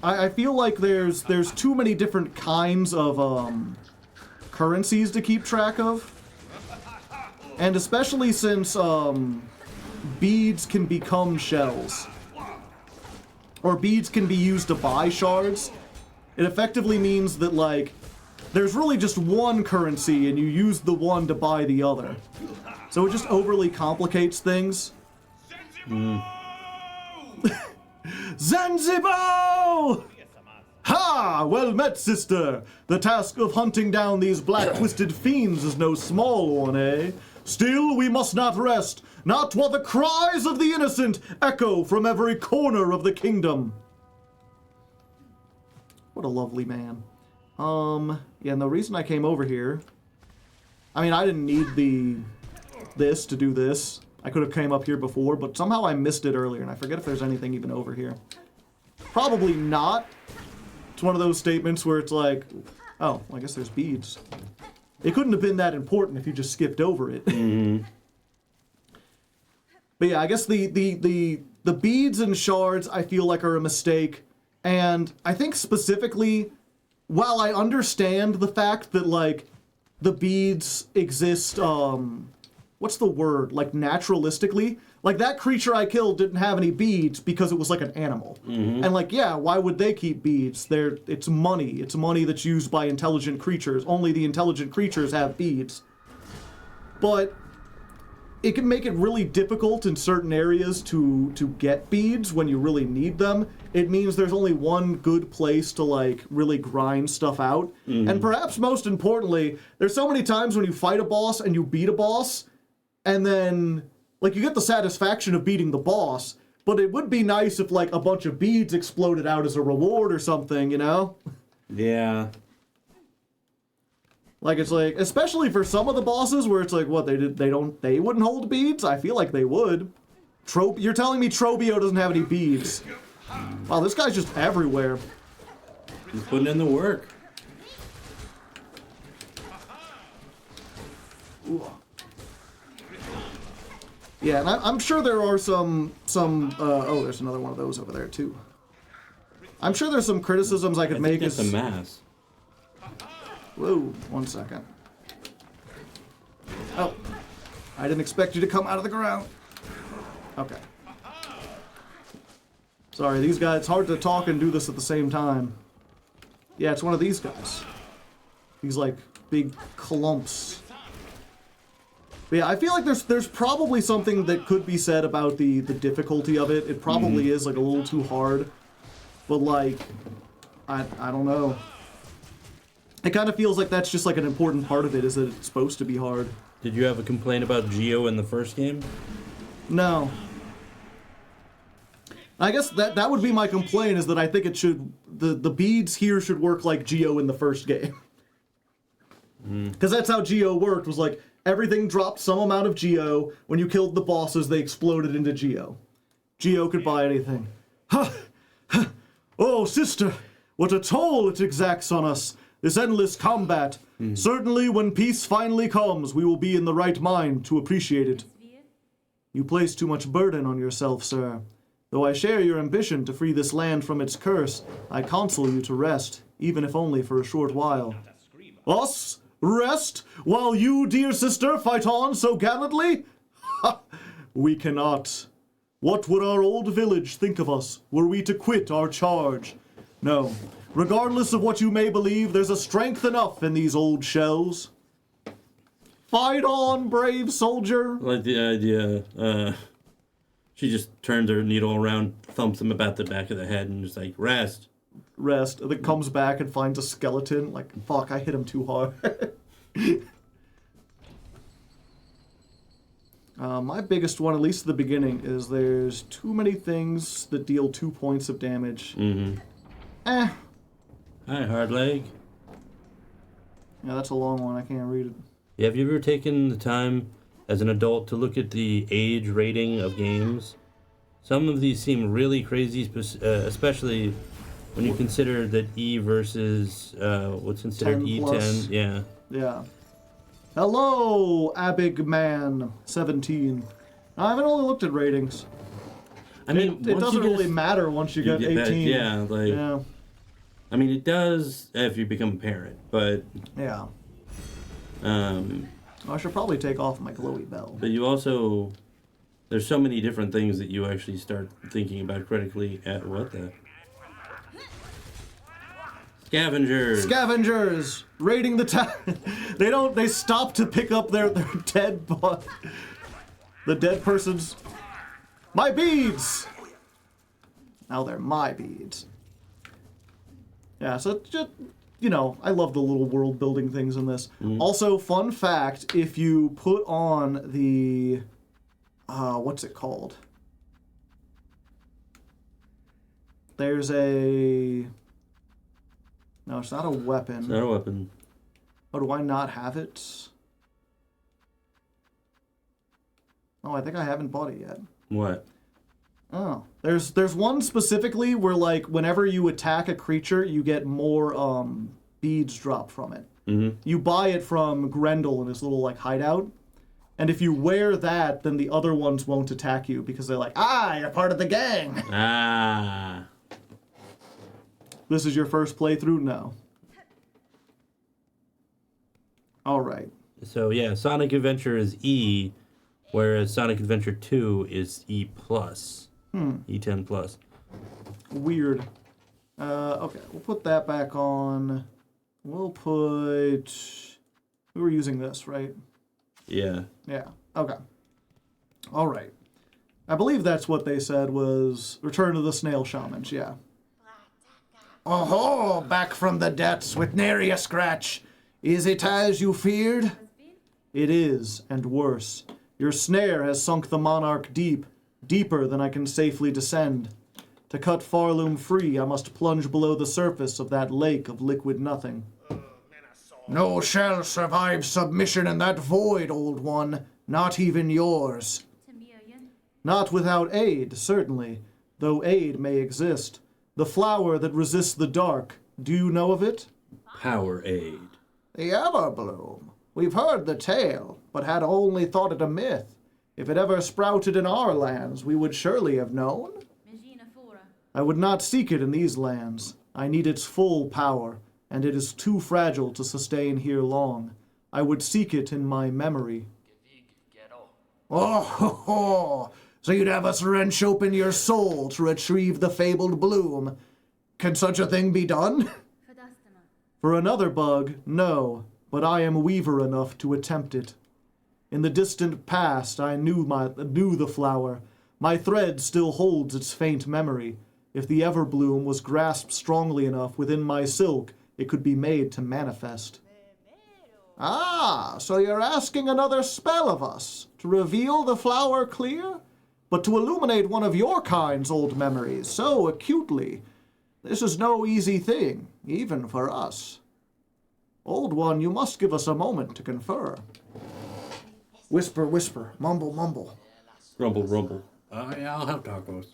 I feel like there's too many different kinds of currencies to keep track of. And especially since beads can become shells. Or beads can be used to buy shards. It effectively means that like there's really just one currency, and you use the one to buy the other. So it just overly complicates things. Zanzibar! Ha! Well met, sister. The task of hunting down these black twisted fiends is no small one, eh? Still, we must not rest, not while the cries of the innocent echo from every corner of the kingdom. What a lovely man. Yeah, and the reason I came over here, I mean, I didn't need this to do this. I could have came up here before, but somehow I missed it earlier, and I forget if there's anything even over here. Probably not. It's one of those statements where it's like, oh, well, I guess there's beads. It couldn't have been that important if you just skipped over it. Mm-hmm. But yeah, I guess the beads and shards I feel like are a mistake. And I think specifically, while I understand the fact that, like, the beads exist, what's the word? Like, naturalistically? Like, that creature I killed didn't have any beads because it was like an animal. Mm-hmm. And, like, yeah, why would they keep beads? It's money. It's money that's used by intelligent creatures. Only the intelligent creatures have beads. But it can make it really difficult in certain areas to get beads when you really need them. It means there's only one good place to, like, really grind stuff out. Mm-hmm. And perhaps most importantly, there's so many times when you fight a boss and you beat a boss, and then, like, you get the satisfaction of beating the boss, but it would be nice if, like, a bunch of beads exploded out as a reward or something, you know? Yeah. Like, it's like, especially for some of the bosses where it's like, what, they wouldn't hold beads? I feel like they would. You're telling me Trobio doesn't have any beads. Wow, this guy's just everywhere. He's putting in the work. Ooh. Yeah, and I'm sure there are some oh, there's another one of those over there, too. I'm sure there's some criticisms I could make. It's a mass. Whoa, 1 second. Oh, I didn't expect you to come out of the ground. Okay. Sorry, these guys, it's hard to talk and do this at the same time. Yeah, it's one of these guys. These, like, big clumps. But yeah, I feel like there's probably something that could be said about the difficulty of it. It probably is, like, a little too hard. But, like, I don't know. It kind of feels like that's just, like, an important part of it, is that it's supposed to be hard. Did you have a complaint about Geo in the first game? No. I guess that would be my complaint, is that I think it should... The beads here should work like Geo in the first game. Because that's how Geo worked, was like, everything dropped some amount of Geo. When you killed the bosses, they exploded into Geo. Geo could buy anything. Ha! Ha! Oh, sister, what a toll it exacts on us. This endless combat. Certainly, when peace finally comes, we will be in the right mind to appreciate it. You place too much burden on yourself, sir. Though I share your ambition to free this land from its curse, I counsel you to rest, even if only for a short while. Us? Rest? While you, dear sister, fight on so gallantly? Ha! We cannot. What would our old village think of us, were we to quit our charge? No. Regardless of what you may believe, there's a strength enough in these old shells. Fight on, brave soldier. I like the idea. She just turns her needle around, thumps him about the back of the head, and just like, rest. Rest. And then comes back and finds a skeleton. Like, fuck, I hit him too hard. My biggest one, at least at the beginning, is there's too many things that deal 2 points of damage. Hi, Hardleg. Yeah, that's a long one. I can't read it. Yeah, have you ever taken the time as an adult to look at the age rating of games? Some of these seem really crazy, especially when you consider that E versus what's considered 10 E10. plus. Yeah. Yeah. Hello, Abigman 17. I haven't only looked at ratings. I mean, it doesn't really matter once you get 18. Yeah, like. Yeah. I mean, it does if you become a parent, but. Yeah. I should probably take off my glowy bell. But you also, there's so many different things that you actually start thinking about critically at what the. Scavengers. Scavengers raiding the town. They stop to pick up their dead the dead person's. My beads. Now they're my beads. Yeah, so just, I love the little world building things in this. Also, fun fact, if you put on the what's it called? There's a... No, it's not a weapon. It's not a weapon. Oh, do I not have it? Oh, I think I haven't bought it yet. What? Oh. There's one specifically where, like, whenever you attack a creature, you get more beads dropped from it. Mm-hmm. You buy it from Grendel in his little, like, hideout. And if you wear that, then the other ones won't attack you because they're like, you're part of the gang. Ah. This is your first playthrough? No. All right. So, yeah, Sonic Adventure is E, whereas Sonic Adventure 2 is E+. E10 plus. Weird. Okay, we'll put that back on. We'll put... We were using this, right? Yeah. Yeah. Okay. All right. I believe that's what they said was Return to the Snail Shamans, yeah. Oh-ho! Back from the depths with nary a scratch. Is it as you feared? It is, and worse. Your snare has sunk the monarch deep, deeper than I can safely descend. To cut Pharloom free, I must plunge below the surface of that lake of liquid nothing. No shall survive submission in that void, old one, not even yours. Not without aid, certainly, though aid may exist. The flower that resists the dark, do you know of it? Power Aid. The Everbloom. We've heard the tale, but had only thought it a myth. If it ever sprouted in our lands, we would surely have known. I would not seek it in these lands. I need its full power, and it is too fragile to sustain here long. I would seek it in my memory. Oh, ho, ho. So you'd have us wrench open your soul to retrieve the fabled bloom. Can such a thing be done? For another bug, no, but I am weaver enough to attempt it. In the distant past, I knew the flower. My thread still holds its faint memory. If the Everbloom was grasped strongly enough within my silk, it could be made to manifest. So you're asking another spell of us, to reveal the flower clear? But to illuminate one of your kind's old memories so acutely, this is no easy thing, even for us. Old one, you must give us a moment to confer. Whisper, whisper, mumble, mumble. Rumble, rumble. Yeah, I'll have tacos.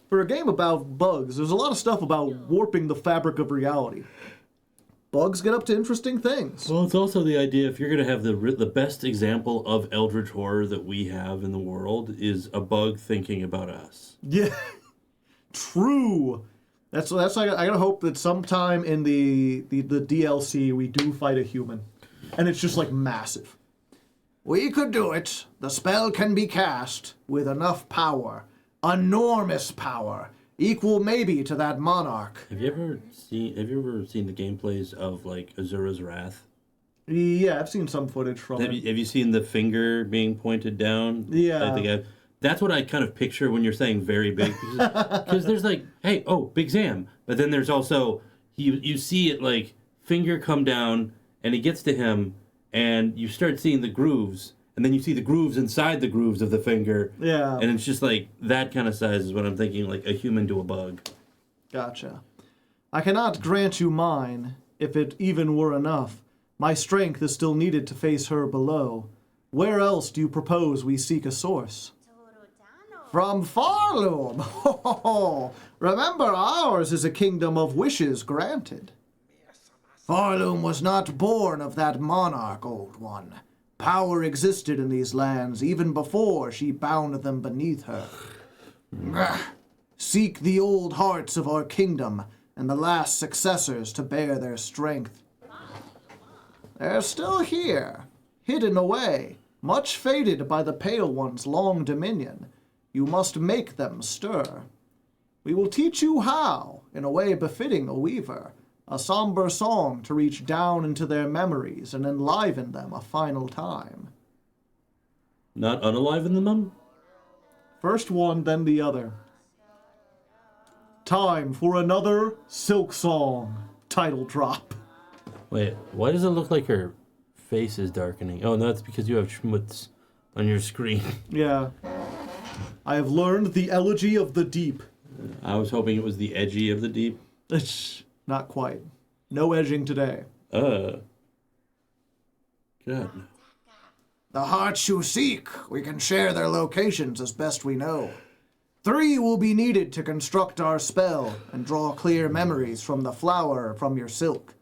For a game about bugs, there's a lot of stuff about warping the fabric of reality. Bugs get up to interesting things. Well, it's also the idea, if you're going to have the best example of eldritch horror that we have in the world is a bug thinking about us. Yeah, true. That's like, I gotta hope that sometime in the DLC we do fight a human, and it's just like massive. We could do it. The spell can be cast with enough power, enormous power, equal maybe to that monarch. Have you ever seen the gameplays of like Azura's Wrath? Yeah, I've seen some footage from it. Have you seen the finger being pointed down? Yeah. That's what I kind of picture when you're saying very big. Because there's like, hey, Big Zam. But then there's also, you see it like, finger come down, and it gets to him, and you start seeing the grooves, and then you see the grooves inside the grooves of the finger. Yeah. And it's just like, that kind of size is what I'm thinking, like a human to a bug. Gotcha. I cannot grant you mine, if it even were enough. My strength is still needed to face her below. Where else do you propose we seek a source? From Pharloom! Ho, ho, ho. Remember, ours is a kingdom of wishes granted. Pharloom was not born of that monarch, old one. Power existed in these lands even before she bound them beneath her. Seek the old hearts of our kingdom and the last successors to bear their strength. They're still here, hidden away, much faded by the Pale One's long dominion. You must make them stir. We will teach you how, in a way befitting a weaver, a somber song to reach down into their memories and enliven them a final time. Not unaliven them? First one, then the other. Time for another silk song. Title drop. Wait, why does it look like her face is darkening? Oh, no, that's because you have schmutz on your screen. Yeah. I have learned the elegy of the deep. I was hoping it was the edgy of the deep. It's not quite. No edging today. God. The hearts you seek, we can share their locations as best we know. 3 will be needed to construct our spell and draw clear memories from the flower from your silk.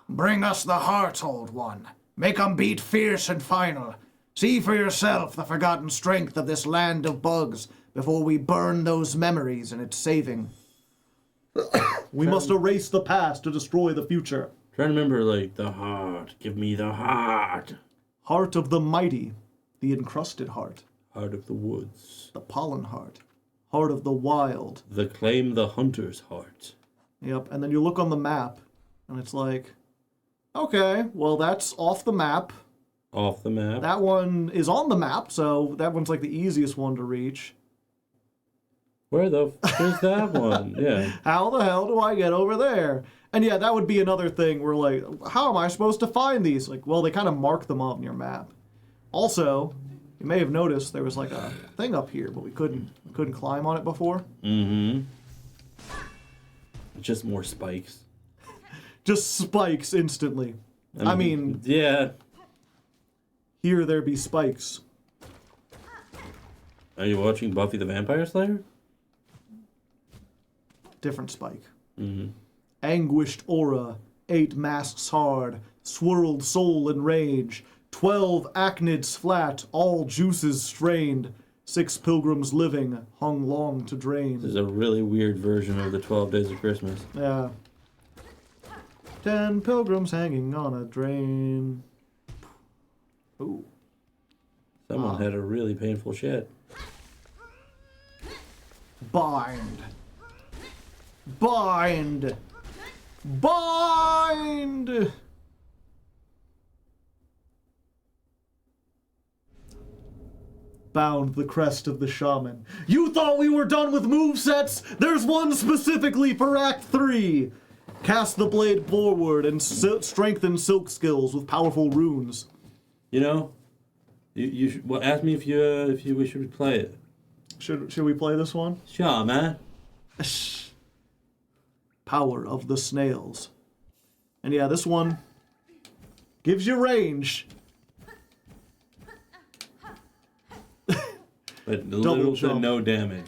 Bring us the hearts, old one. Make 'em beat fierce and final. See for yourself the forgotten strength of this land of bugs before we burn those memories in its saving. We must erase the past to destroy the future. Trying to remember, like, the heart. Give me the heart. Heart of the mighty, the encrusted heart. Heart of the woods. The pollen heart. Heart of the wild. The claim the hunter's heart. Yep, and then you look on the map, and it's like, okay, well, that's off the map. Off the map. That one is on the map, so that one's like the easiest one to reach. Where the f is that one? Yeah. How the hell do I get over there? And yeah, that would be another thing where, like, how am I supposed to find these? Like, well, they kind of mark them on your map. Also, you may have noticed there was like a thing up here, but we couldn't climb on it before. Mm-hmm. Just more spikes. Just spikes instantly. I mean, yeah. Here there be spikes. Are you watching Buffy the Vampire Slayer? Different spike. Mm-hmm. Anguished aura, 8 masks hard, swirled soul in rage, 12 acnids flat, all juices strained, 6 pilgrims living, hung long to drain. This is a really weird version of the 12 Days of Christmas. Yeah. 10 pilgrims hanging on a drain. Ooh. Someone had a really painful shit. Bind. Bind. Bind! Bound the crest of the shaman. You thought we were done with movesets? There's one specifically for Act 3. Cast the blade forward and strengthen silk skills with powerful runes. You know, you should, well, ask me if we should play it. Should we play this one? Sure, man. Power of the snails. And yeah, this one gives you range. But little to no damage.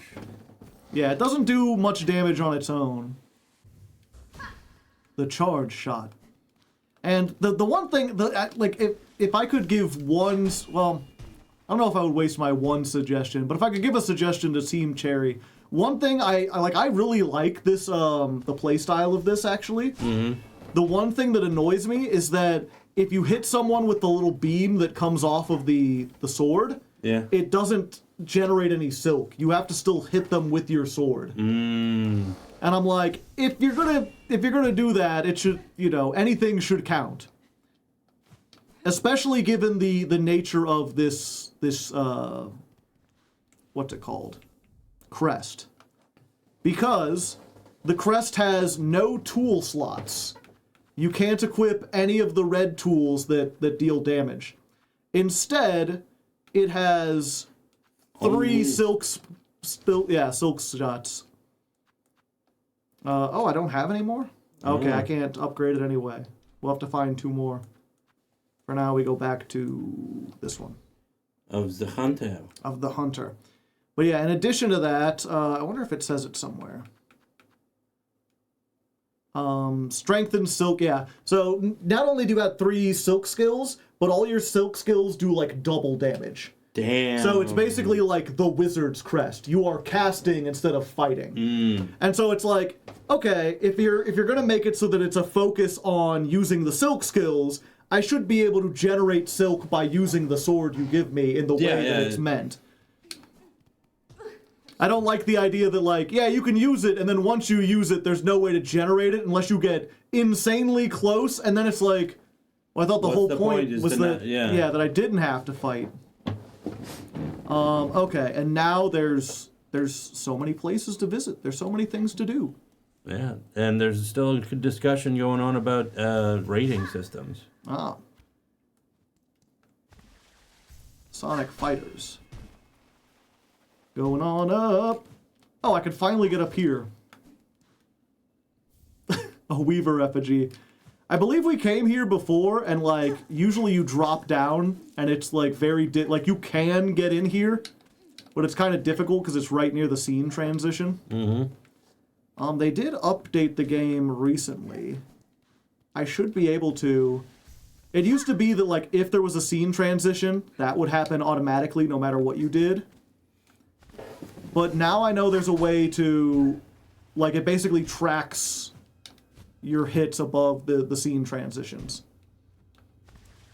Yeah, it doesn't do much damage on its own. The charge shot. And the one thing, like, if I could give one, well, I don't know if I would waste my one suggestion, but if I could give a suggestion to Team Cherry, one thing I really like this, the play style of this, actually. Mm-hmm. The one thing that annoys me is that if you hit someone with the little beam that comes off of the sword, yeah, it doesn't generate any silk. You have to still hit them with your sword. Mm. And I'm like, if you're gonna do that, it should, anything should count. Especially given the nature of this what's it called? Crest. Because the crest has no tool slots. You can't equip any of the red tools that deal damage. Instead, it has 3 silk shots. I don't have any more? Okay, I can't upgrade it anyway. We'll have to find 2 more. For now, we go back to this one. Of the hunter. Of the hunter. But yeah, in addition to that, I wonder if it says it somewhere. Strength and silk, yeah. So not only do you have 3 silk skills, but all your silk skills do like double damage. Damn. So it's basically like the wizard's crest. You are casting instead of fighting. Mm. And so it's like, okay, if you're gonna make it so that it's a focus on using the silk skills, I should be able to generate silk by using the sword you give me in the way that it's meant. I don't like the idea that, like, yeah, you can use it, and then once you use it, there's no way to generate it unless you get insanely close, and then it's like, well, I thought the What's whole the point point is was to that, not- yeah. that I didn't have to fight. Okay, and now there's so many places to visit. There's so many things to do. Yeah, and there's still a discussion going on about rating systems. Ah. Sonic Fighters. Going on up. Oh, I could finally get up here. A Weaver effigy. I believe we came here before, and, like, usually you drop down, and it's, like, very... like, you can get in here, but it's kind of difficult because it's right near the scene transition. Mm-hmm. They did update the game recently. I should be able to... It used to be that, like, if there was a scene transition, that would happen automatically no matter what you did. But now I know there's a way to... Like, it basically tracks your hits above the scene transitions.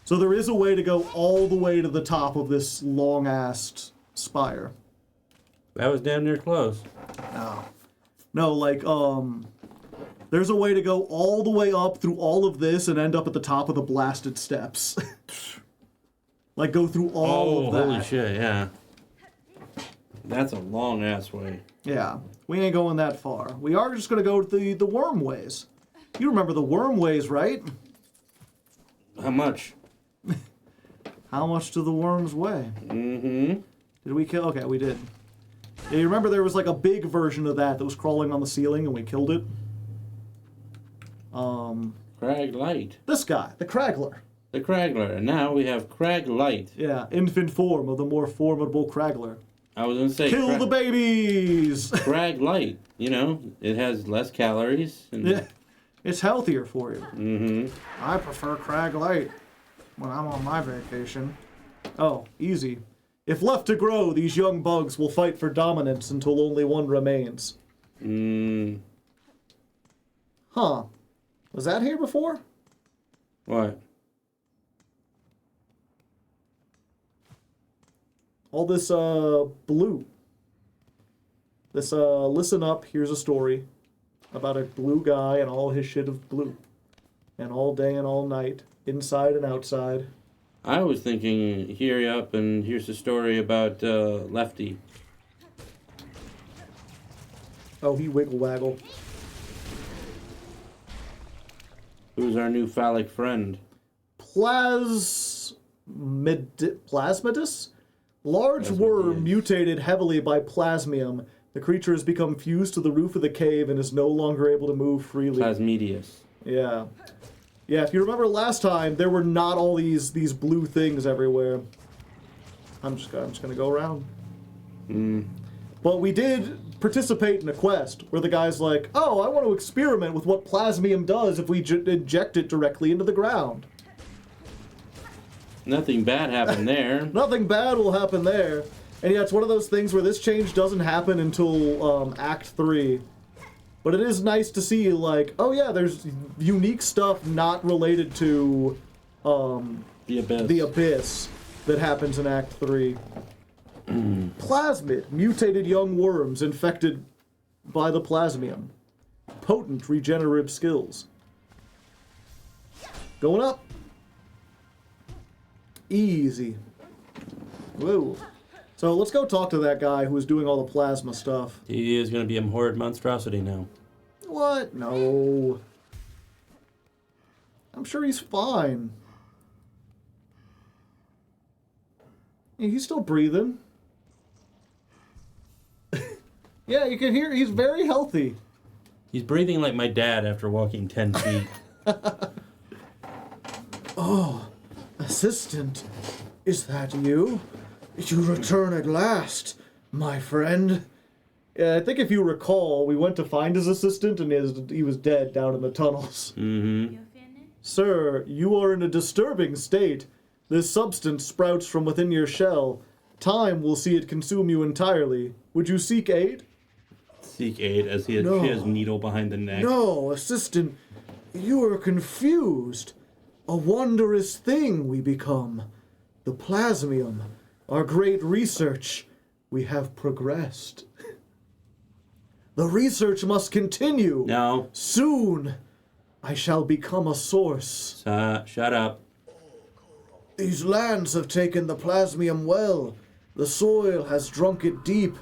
So there is a way to go all the way to the top of this long-assed spire. That was damn near close. No, like, there's a way to go all the way up through all of this and end up at the top of the blasted steps. Like, go through all of that. Holy shit, yeah. That's a long-ass way. Yeah, we ain't going that far. We are just gonna go to the worm ways. You remember the worm ways, right? How much? How much do the worms weigh? Mm-hmm. Did we kill? Okay, we did. Yeah, you remember there was like a big version of that was crawling on the ceiling and we killed it? Crag Light. This guy, the Cragler. The Cragler. And now we have Crag Light. Yeah, infant form of the more formidable Cragler. I was gonna say Kill the babies! Crag Light. You know, it has less calories. And... Yeah, it's healthier for you. Mm-hmm. I prefer Crag Light when I'm on my vacation. Oh, easy. If left to grow, these young bugs will fight for dominance until only one remains. Huh. Was that here before? What? All this, blue. This, listen up, here's a story about a blue guy and all his shit of blue. And all day and all night, inside and outside. I was thinking, here up, and here's a story about Lefty. Oh, he wiggle waggle. Who's our new phallic friend? Plasmidus? Large worm mutated heavily by plasmium. The creature has become fused to the roof of the cave and is no longer able to move freely. Plasmedius. Yeah. Yeah, if you remember last time, there were not all these blue things everywhere. I'm just gonna go around. But we did participate in a quest where the guy's like, oh, I want to experiment with what plasmium does if we inject it directly into the ground. Nothing bad happened there. Nothing bad will happen there. And yeah, it's one of those things where this change doesn't happen until Act 3. But it is nice to see, like, oh yeah, there's unique stuff not related to The Abyss that happens in Act 3. Plasmid, mutated young worms infected by the plasmium. Potent regenerative skills. Going up. Easy. Whoa. So let's go talk to that guy who was doing all the plasma stuff. He is going to be a horrid monstrosity now. What? No. I'm sure he's fine. Yeah, he's still breathing. Yeah, you can hear he's very healthy. He's breathing like my dad after walking 10 feet. Oh, assistant, is that you? You return at last, my friend. Yeah, I think if you recall, we went to find his assistant and he was dead down in the tunnels. Mm-hmm. Sir, you are in a disturbing state. This substance sprouts from within your shell. Time will see it consume you entirely. Would you seek aid? Seek aid as she has needle behind the neck. No, assistant, you are confused. A wondrous thing we become. The plasmium, our great research. We have progressed. The research must continue. No. Soon, I shall become a source. Shut up. These lands have taken the plasmium well. The soil has drunk it deep,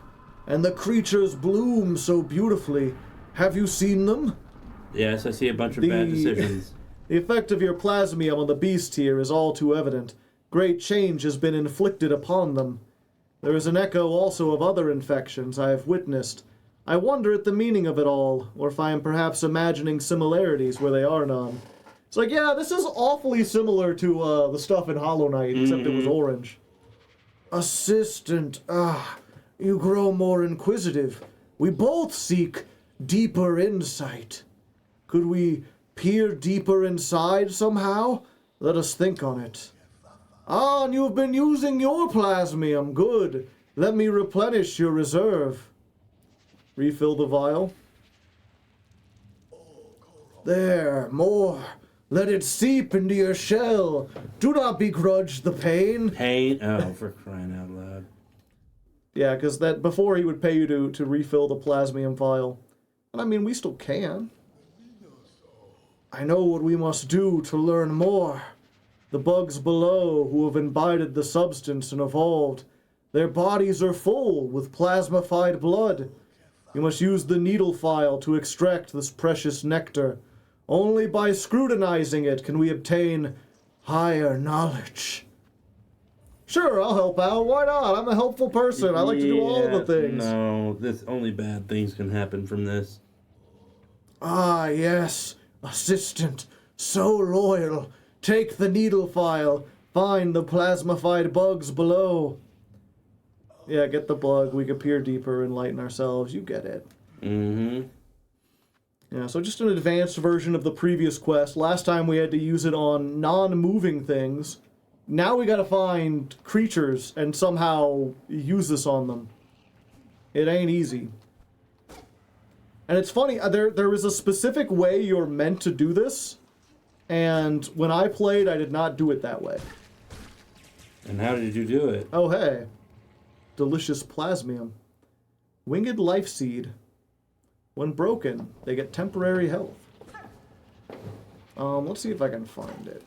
and the creatures bloom so beautifully. Have you seen them? Yes, I see a bunch of bad decisions. The effect of your plasmium on the beast here is all too evident. Great change has been inflicted upon them. There is an echo also of other infections I have witnessed. I wonder at the meaning of it all, or if I am perhaps imagining similarities where they are none. It's like, yeah, this is awfully similar to the stuff in Hollow Knight, except it was orange. Assistant, you grow more inquisitive. We both seek deeper insight. Could we peer deeper inside somehow? Let us think on it. And you have been using your plasmium. Good. Let me replenish your reserve. Refill the vial. There, more. Let it seep into your shell. Do not begrudge the pain. Pain? Oh, for crying out loud. Yeah, because that before he would pay you to refill the plasmium vial. And I mean, we still can. I know what we must do to learn more. The bugs below who have imbibed the substance and evolved, their bodies are full with plasmified blood. You must use the needle file to extract this precious nectar. Only by scrutinizing it can we obtain higher knowledge. Sure, I'll help out. Why not? I'm a helpful person. I like to do all the things. No, only bad things can happen from this. Ah, yes. Assistant. So loyal. Take the needle file. Find the plasmified bugs below. Yeah, get the bug. We can peer deeper, enlighten ourselves. You get it. Mm-hmm. Yeah, so just an advanced version of the previous quest. Last time we had to use it on non-moving things. Now we gotta find creatures and somehow use this on them. It ain't easy. And it's funny, there is a specific way you're meant to do this, and when I played, I did not do it that way. And how did you do it? Oh, hey. Delicious plasmium. Winged life seed. When broken, they get temporary health. Let's see if I can find it.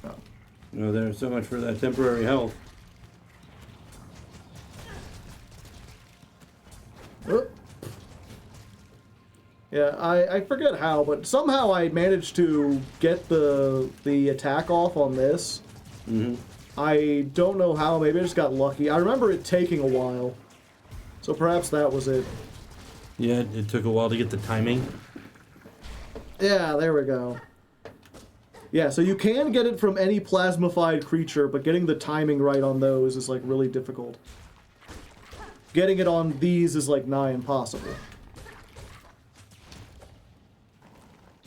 Oh. No, there's so much for that temporary health. Yeah, I forget how, but somehow I managed to get the attack off on this. Mm-hmm. I don't know how, maybe I just got lucky. I remember it taking a while. So perhaps that was it. Yeah, it took a while to get the timing. Yeah, there we go. Yeah, so you can get it from any plasmified creature, but getting the timing right on those is like really difficult. Getting it on these is like nigh impossible.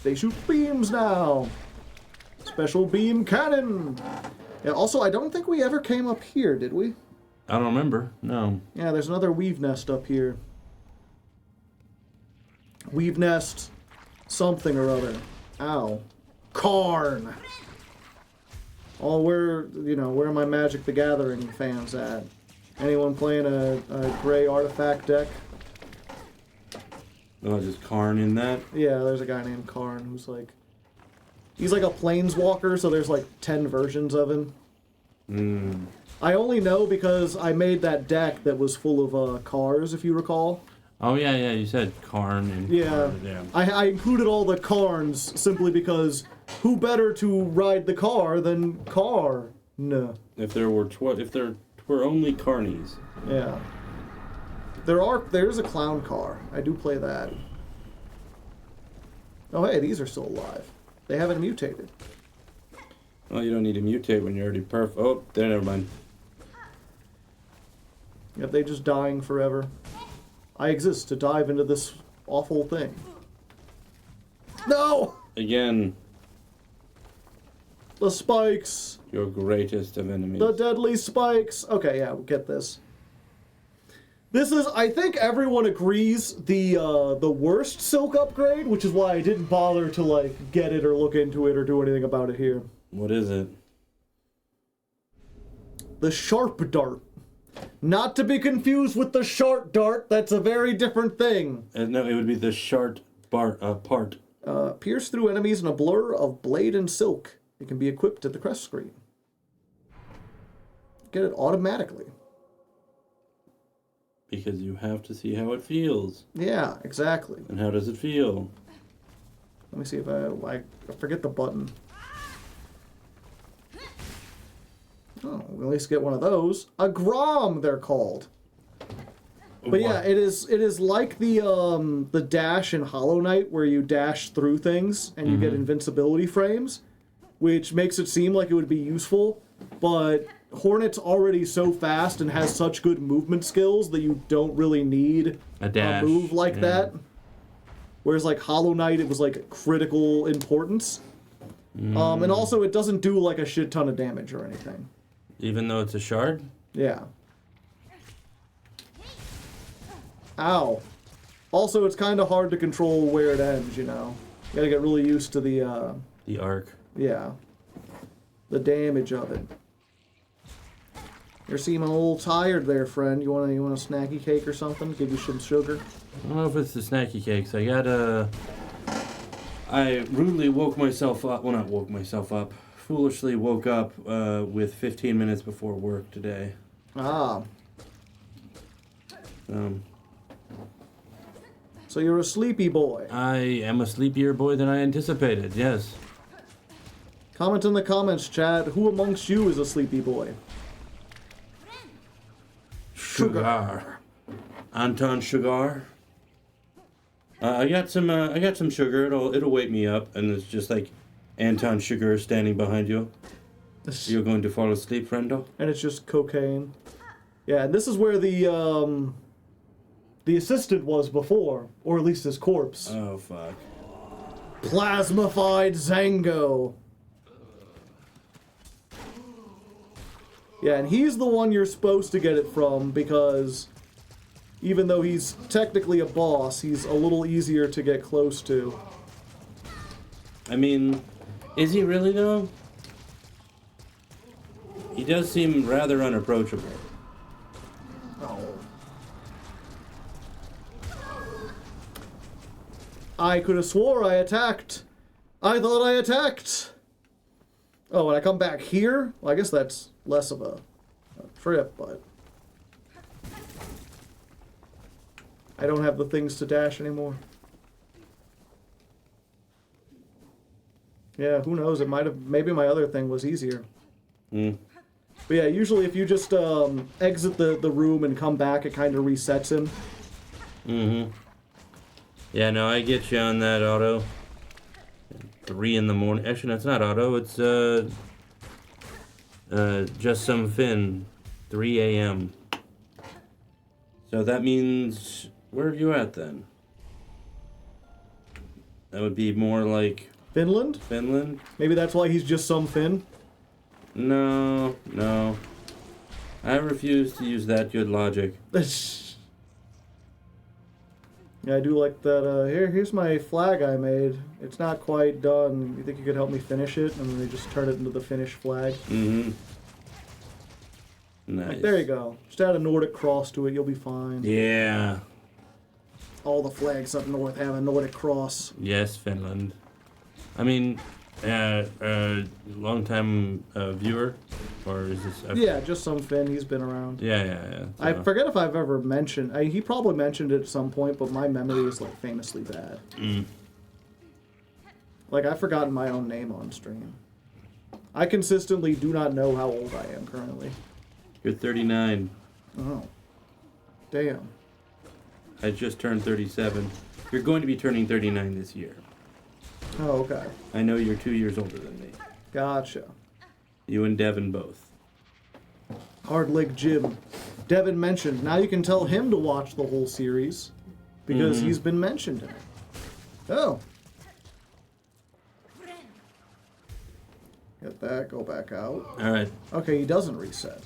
They shoot beams now. Special beam cannon. Yeah, also, I don't think we ever came up here, did we? I don't remember. No. Yeah, there's another weave nest up here. Weave nest something or other. Ow. Karn! Oh, where are my Magic the Gathering fans at? Anyone playing a gray artifact deck? Oh, just Karn in that? Yeah, there's a guy named Karn who's like... He's like a planeswalker, so there's like 10 versions of him. Mm. I only know because I made that deck that was full of cars, if you recall. Oh, yeah, you said Karn and Yeah. Karn, yeah. I included all the Karns simply because who better to ride the car than Karn? If there were only Carnies. Yeah. There's a clown car. I do play that. Oh, hey, these are still alive. They haven't mutated. Well, you don't need to mutate when you're already perfect. Oh, there, never mind. Yep, they just dying forever. I exist to dive into this awful thing. No! Again. The spikes! Your greatest of enemies. The deadly spikes! Okay, yeah, we'll get this. This is, I think everyone agrees, the worst Silk upgrade, which is why I didn't bother to, like, get it or look into it or do anything about it here. What is it? The Sharp Dart. Not to be confused with the short dart. That's a very different thing. No, it would be the short part. Pierce through enemies in a blur of blade and silk. It can be equipped at the crest screen. Get it automatically. Because you have to see how it feels. Yeah, exactly. And how does it feel? Let me see if I forget the button. Oh, we'll at least get one of those. A Grom, they're called. But yeah, it is like the dash in Hollow Knight where you dash through things and you get invincibility frames, which makes it seem like it would be useful, but Hornet's already so fast and has such good movement skills that you don't really need a move like that. Whereas like Hollow Knight, it was like critical importance. And also it doesn't do like a shit ton of damage or anything. Even though it's a shard? Yeah. Ow. Also, it's kind of hard to control where it ends, you know. You gotta get really used to the arc. Yeah. The damage of it. You're seeming a little tired there, friend. You want a snacky cake or something? Give you some sugar? I don't know if it's the snacky cakes. I rudely woke myself up. Well, not woke myself up. Foolishly woke up with 15 minutes before work today. Ah. So you're a sleepy boy. I am a sleepier boy than I anticipated, yes. Comment in the comments, Chad. Who amongst you is a sleepy boy? Sugar. Anton Sugar. I got some sugar. It'll wake me up, and it's just like Anton Sugar standing behind you. You're going to fall asleep, friendo? And it's just cocaine. Yeah, and this is where the assistant was before, or at least his corpse. Oh fuck. Plasmified Zango. Yeah, and he's the one you're supposed to get it from because even though he's technically a boss, he's a little easier to get close to. I mean, is he really though? He does seem rather unapproachable. Oh. I could have swore I attacked. I thought I attacked. Oh, and I come back here? Well, I guess that's less of a trip, but I don't have the things to dash anymore. Yeah, who knows? It might have. Maybe my other thing was easier. But yeah, usually if you just exit the room and come back, it kind of resets him. Yeah, no, I get you on that, Otto. 3 in the morning. Actually, no, it's not Otto. It's just some Finn. 3 a.m. So that means, where are you at then? That would be more like Finland? Finland? Maybe that's why he's just some Finn? No. I refuse to use that good logic. Yeah, I do like that. Here's my flag I made. It's not quite done. You think you could help me finish it? And then they just turn it into the finished flag. Nice. Like, there you go. Just add a Nordic cross to it. You'll be fine. Yeah. All the flags up north have a Nordic cross. Yes, Finland. I mean, long-time viewer, or is this? Yeah, just some Finn. He's been around. Yeah. I forget if I've ever mentioned. He probably mentioned it at some point, but my memory is like famously bad. Like I've forgotten my own name on stream. I consistently do not know how old I am currently. You're 39. Oh, damn. I just turned 37. You're going to be turning 39 this year. Oh, okay. I know you're 2 years older than me. Gotcha. You and Devin both. Hardleg Jim. Devin mentioned. Now you can tell him to watch the whole series because he's been mentioned in it. Oh. Get that. Go back out. All right. Okay, he doesn't reset.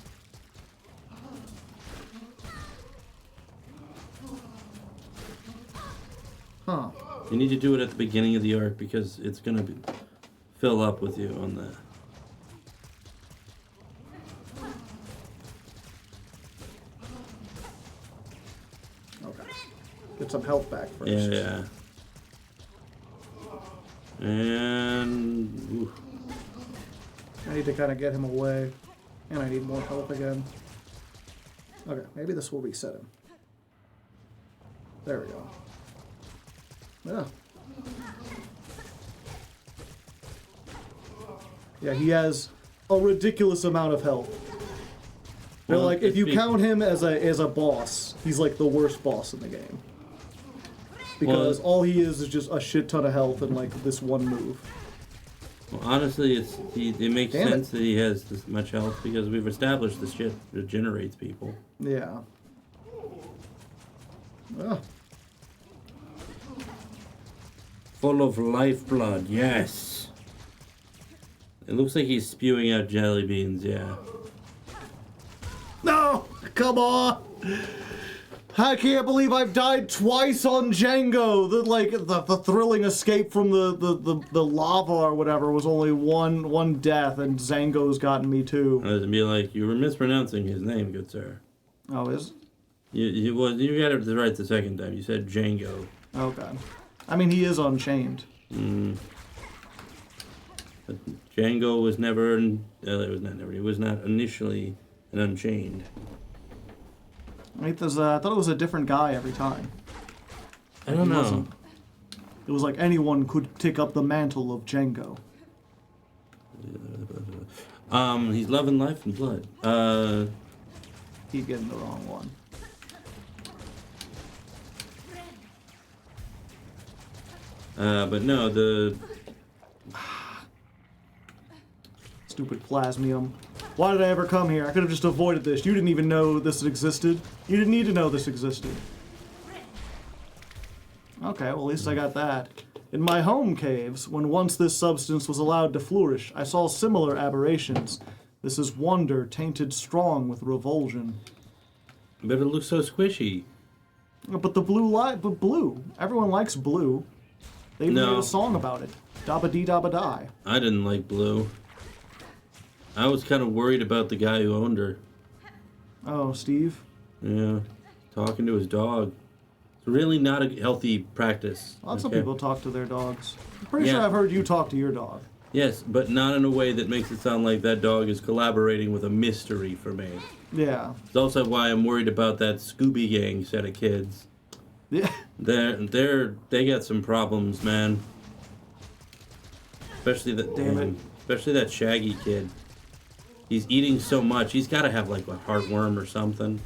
Huh. You need to do it at the beginning of the arc because it's going to fill up with you on that. get some health back first. Yeah. And... Ooh. I need to kind of get him away. And I need more health again. Okay, maybe this will reset him. There we go. Yeah. Yeah, he has a ridiculous amount of health. Well, like, if you count him as a boss, he's like the worst boss in the game. Because all he is just a shit ton of health and like this one move. Well, honestly, it makes sense that he has this much health because we've established this shit regenerates people. Yeah. Oh. Full of lifeblood, yes. It looks like he's spewing out jelly beans, yeah. No! Come on! I can't believe I've died twice on Django. The thrilling escape from the lava or whatever was only one death, and Zango's gotten me too. I was gonna be like, you were mispronouncing his name, good sir. Oh, is? You got it right the second time. You said Django. Okay. I mean, he is unchained. But Django was never. He was not initially an unchained. I thought it was a different guy every time. I don't know. It was like anyone could take up the mantle of Django. He's loving life and blood. Keep getting the wrong one. But no, the stupid plasmium. Why did I ever come here? I could have just avoided this. You didn't even know this existed. You didn't need to know this existed. Okay, well, at least I got that. In my home caves, when once this substance was allowed to flourish, I saw similar aberrations. This is wonder tainted strong with revulsion. But it looks so squishy. But the blue. Everyone likes blue. They even made a song about it. Dabba dee dabba die. I didn't like blue. I was kind of worried about the guy who owned her. Oh, Steve? Yeah, talking to his dog. It's really not a healthy practice. Lots of people talk to their dogs. I'm pretty sure I've heard you talk to your dog. Yes, but not in a way that makes it sound like that dog is collaborating with a mystery for me. Yeah. It's also why I'm worried about that Scooby Gang set of kids. Yeah. They got some problems, man. Especially that Shaggy kid. He's eating so much. He's got to have like a heartworm or something.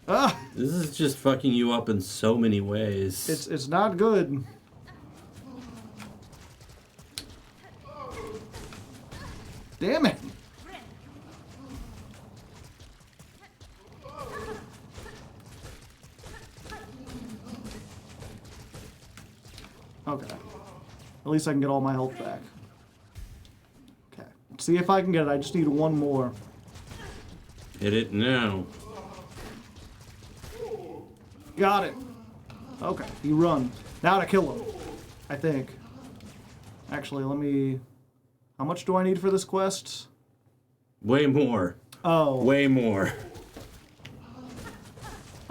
Ah! This is just fucking you up in so many ways. It's not good. Damn it! Okay. At least I can get all my health back. Okay. Let's see if I can get it. I just need one more. Hit it now. Got it. Okay. You run. Now to kill him. I think. Actually, let me... How much do I need for this quest? Way more. Oh. Way more.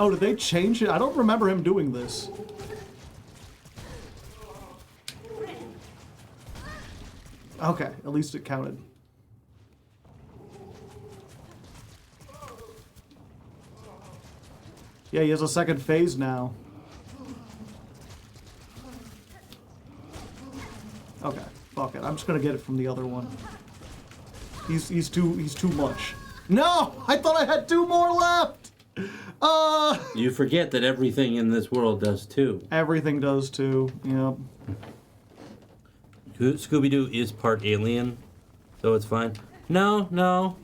Oh, did they change it? I don't remember him doing this. Okay, at least it counted. Yeah, he has a second phase now. Okay, fuck it. I'm just gonna get it from the other one. He's too much. No! I thought I had 2 more left! You forget that everything in this world does too. Everything does too, yep. Scooby-Doo is part alien, so it's fine. No.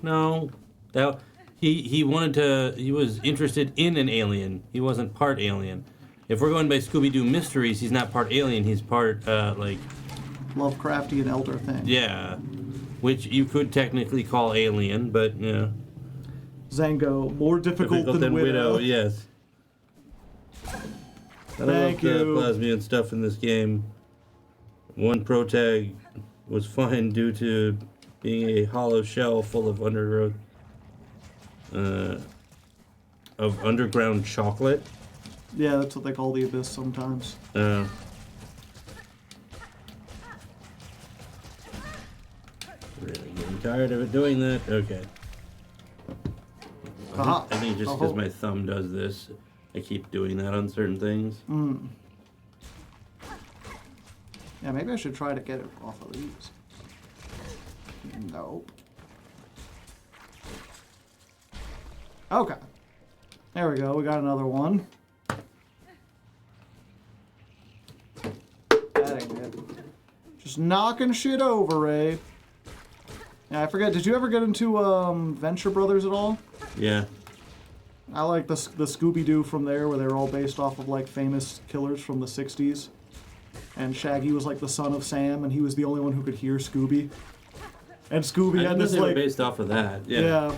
He was interested in an alien. He wasn't part alien. If we're going by Scooby-Doo mysteries, he's not part alien, he's part, Lovecraftian elder thing. Yeah. Which you could technically call alien, but, yeah. Zango, more difficult than Widow. Yes. Thank you. I love the plasmian stuff in this game. One protag was fine due to being a hollow shell full of undergrowth. of underground chocolate. Yeah, that's what they call the abyss sometimes. Really getting tired of it doing that. Okay. Aha. I think just because my thumb does this, I keep doing that on certain things. Yeah, maybe I should try to get it off of these. Nope. Okay. There we go. We got another one. That ain't it. Just knocking shit over, Ray. Yeah, I forget. Did you ever get into Venture Brothers at all? Yeah. I like the Scooby-Doo from there, where they were all based off of like famous killers from the 60s. And Shaggy was like the son of Sam, and he was the only one who could hear Scooby. And Scooby had this they were like based off of that. Yeah.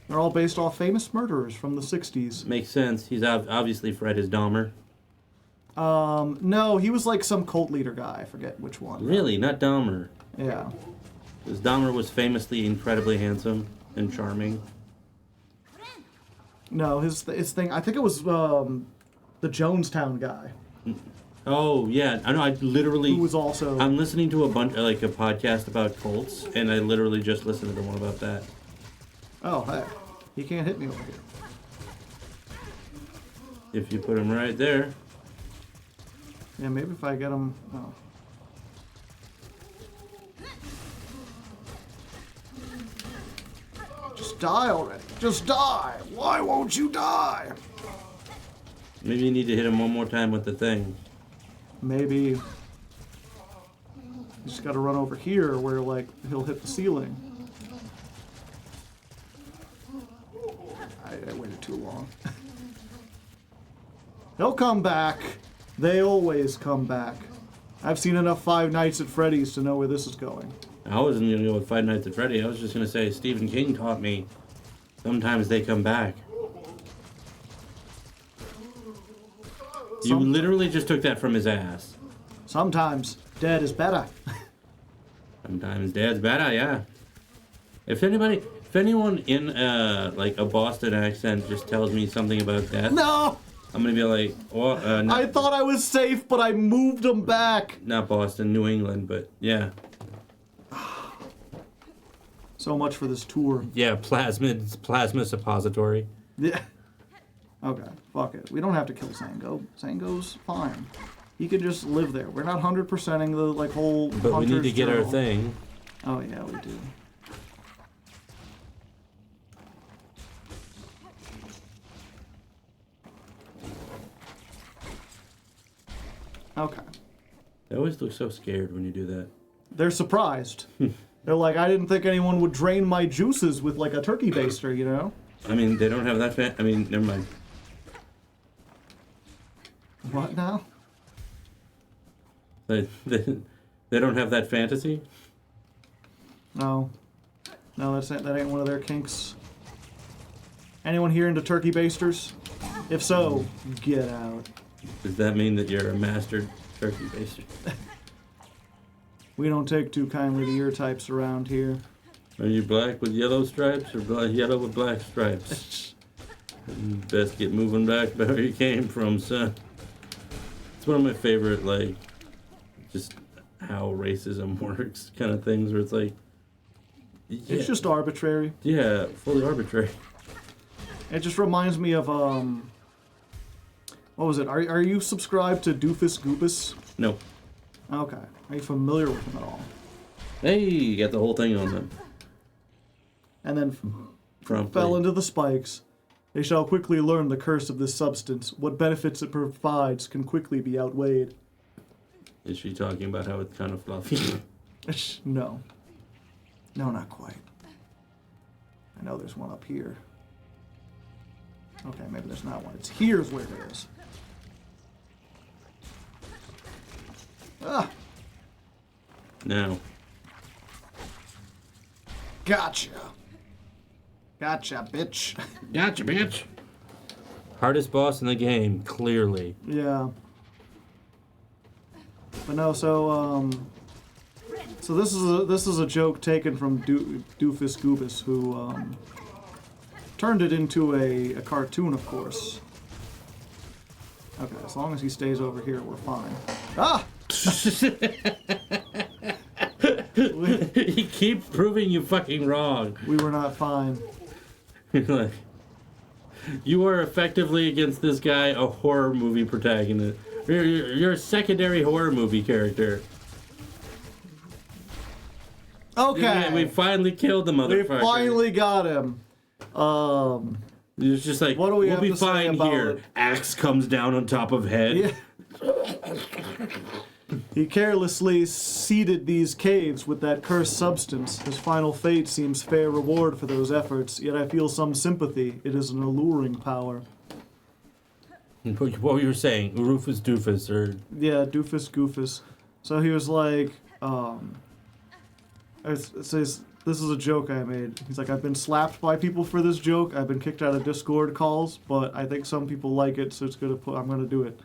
They're all based off famous murderers from the 60s. Makes sense. He's obviously Fred is Dahmer. No, he was like some cult leader guy. I forget which one. Really? Not Dahmer. Yeah. Because Dahmer was famously incredibly handsome and charming. No, his thing. I think it was the Jonestown guy. Oh yeah, I know. I literally. Who was also. I'm listening to a podcast about cults, and I literally just listened to the one about that. Oh heck, he can't hit me over here. If you put him right there. Yeah, maybe if I get him. Oh. Just die already. Just die. Why won't you die? Maybe you need to hit him one more time with the thing. Maybe. You just gotta run over here where, like, he'll hit the ceiling. I waited too long. He'll come back. They always come back. I've seen enough Five Nights at Freddy's to know where this is going. I wasn't going to go with Five Nights at Freddy. I was just going to say Stephen King taught me sometimes they come back. You literally just took that from his ass. Sometimes dead is better. Sometimes dad's better, yeah. If anyone in like a Boston accent just tells me something about death, No! I'm gonna be like, what? I thought I was safe, but I moved them back. Not Boston, New England, but yeah. So much for this tour. Yeah, plasma suppository. Yeah. Okay, fuck it. We don't have to kill Sango. Sango's fine. He can just live there. We're not 100%ing the like whole. But we need to get our journal. thing. Oh yeah, we do. Okay. They always look so scared when you do that. They're surprised. They're like, I didn't think anyone would drain my juices with like a turkey baster, you know? I mean, they don't have that I mean, never mind. What now? They don't have that fantasy? No. No, that ain't one of their kinks. Anyone here into turkey basters? If so, get out. Does that mean that you're a mastered turkey baster? We don't take too kindly to your types around here. Are you black with yellow stripes or yellow with black stripes? You best get moving back to where you came from, son. It's one of my favorite, like, just how racism works kind of things where it's like... Yeah, It's just arbitrary. yeah, fully arbitrary. It just reminds me of, what was it? Are you subscribed to Doofus Goofus? No. Okay. Are you familiar with him at all? Hey, you got the whole thing on them. And then Promptly. fell into the spikes. They shall quickly learn the curse of this substance. What benefits it provides can quickly be outweighed. Is she talking about how it's kind of fluffy? No. No, not quite. I know there's one up here. Okay, maybe there's not one. It's here's where it is. Ah! No. Gotcha. Gotcha, bitch. Gotcha, bitch. Hardest boss in the game, clearly. Yeah. But no, so, So this is a joke taken from Doofus Goobus, who turned it into a cartoon, of course. Okay, as long as he stays over here, we're fine. Ah! He keeps proving you fucking wrong. We were not fine. Like, you are effectively against this guy a horror movie protagonist. You're a secondary horror movie character. Okay. We finally killed the motherfucker. We finally got him. It's just like, what do we we'll have be to say fine about here. it? Axe comes down on top of head. Yeah. He carelessly seeded these caves with that cursed substance. His final fate seems fair reward for those efforts, yet I feel some sympathy. It is an alluring power. What were you saying? Rufus Doofus, or... Yeah, Doofus Goofus. So he was like, it says, this is a joke I made. He's like, I've been slapped by people for this joke. I've been kicked out of Discord calls, but I think some people like it, so I'm gonna do it.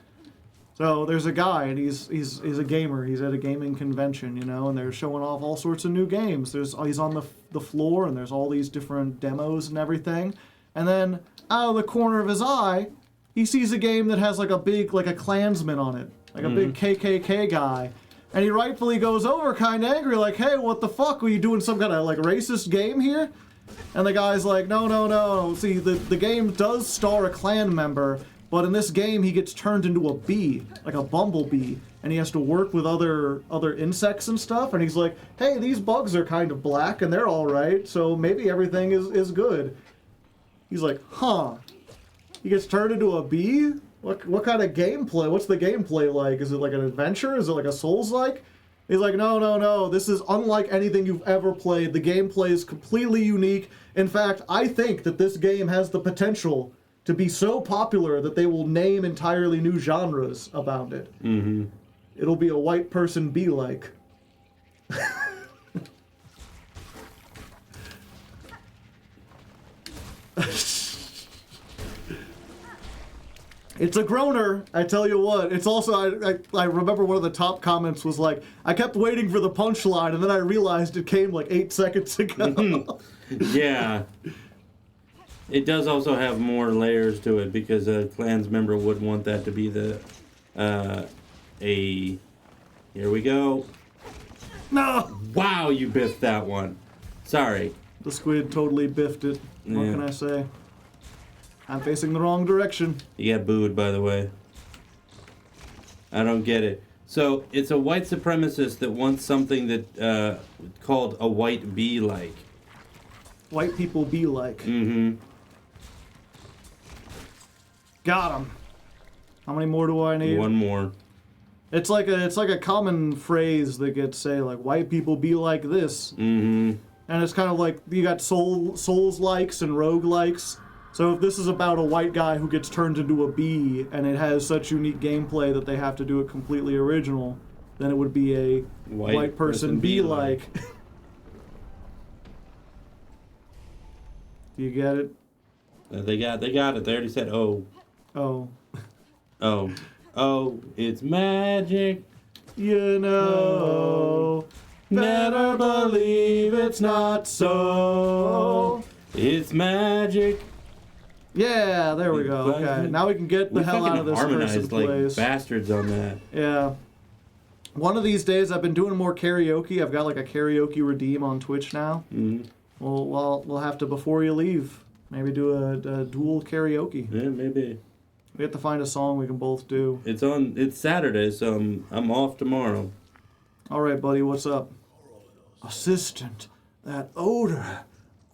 So there's a guy, and he's a gamer. He's at a gaming convention, you know, and they're showing off all sorts of new games. He's on the floor, and there's all these different demos and everything. And then out of the corner of his eye, he sees a game that has like a Klansman on it, like a big KKK guy. And he rightfully goes over kind of angry, like, hey, what the fuck? Were you doing some kind of like racist game here? And the guy's like, no. See, the game does star a Klan member, but in this game he gets turned into a bee, like a bumblebee, and he has to work with other insects and stuff. And he's like, hey, these bugs are kind of black and they're all right, so maybe everything is good. He's like, huh? He gets turned into a bee? What kind of gameplay? What's the gameplay like? Is it like an adventure? Is it like a Souls-like? He's like, no. This is unlike anything you've ever played. The gameplay is completely unique. In fact, I think that this game has the potential to be so popular that they will name entirely new genres about it. Mm-hmm. It'll be a white person bee-like. It's a groaner, I tell you what. It's also, I remember one of the top comments was like, I kept waiting for the punchline, and then I realized it came like 8 seconds ago. Yeah. It does also have more layers to it, because a Klans member would want that to be here we go. No! Wow, you biffed that one. Sorry. The squid totally biffed it. What can I say? I'm facing the wrong direction. You got booed, by the way. I don't get it. So, it's a white supremacist that wants something that, called a white bee-like. White people be like. Mm-hmm. Got him. How many more do I need? One more. It's like a common phrase that gets say like white people be like this. Mm-hmm. And it's kind of like you got Souls likes and rogue likes. So if this is about a white guy who gets turned into a bee and it has such unique gameplay that they have to do it completely original, then it would be a white person bee like. Do you get it? They got it. They already said, oh. Oh. Oh, it's magic. You know, better believe it's not so. It's magic. Yeah, there we go. Okay, now we can get the hell out of this cursed place. Like bastards on that. Yeah. One of these days, I've been doing more karaoke. I've got like a karaoke redeem on Twitch now. Mm-hmm. We'll have to, before you leave, maybe do a dual karaoke. Yeah, maybe. We have to find a song we can both do. It's Saturday, so I'm off tomorrow. All right, buddy, what's up? Assistant, that odor.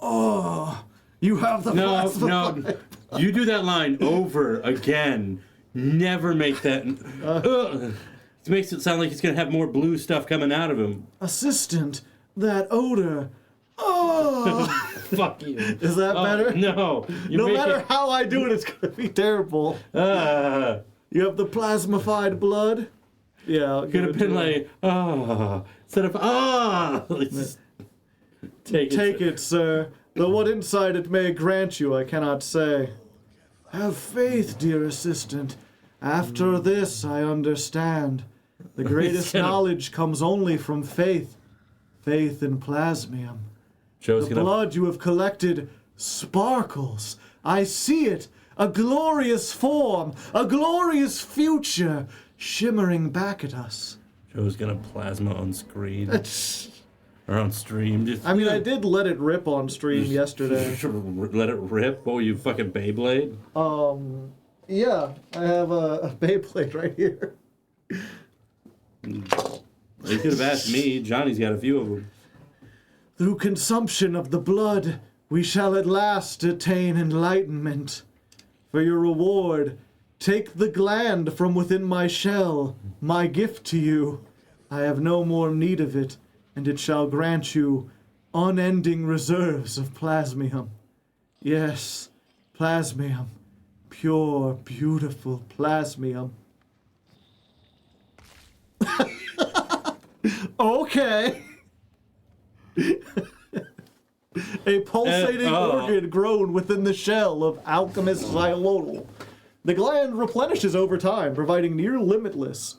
Oh, you have the No. You do that line over again. Never make that. It makes it sound like he's gonna have more blue stuff coming out of him. Assistant, that odor. Oh. Fuck you. Is that better? No. No matter how I do it, it's gonna be terrible. You have the plasmified blood? Yeah. Could have been like, instead of, Take it, sir. Though what insight it may grant you, I cannot say. Have faith, dear assistant. After this, I understand. The greatest knowledge comes only from faith. faith in plasmium. Joe's The gonna. blood you have collected sparkles. I see it. A glorious form, a glorious future shimmering back at us. Joe's gonna plasma on screen or on stream. Just, I mean, I did let it rip on stream yesterday. Let it rip. Oh, you fucking Beyblade. Yeah, I have a Beyblade right here. You could have asked me. Johnny's got a few of them. Through consumption of the blood, we shall at last attain enlightenment. For your reward, take the gland from within my shell, my gift to you. I have no more need of it, and it shall grant you unending reserves of plasmium. Yes, plasmium. Pure, beautiful plasmium. Okay. A pulsating organ grown within the shell of alchemist Xylotl. The gland replenishes over time, providing near limitless.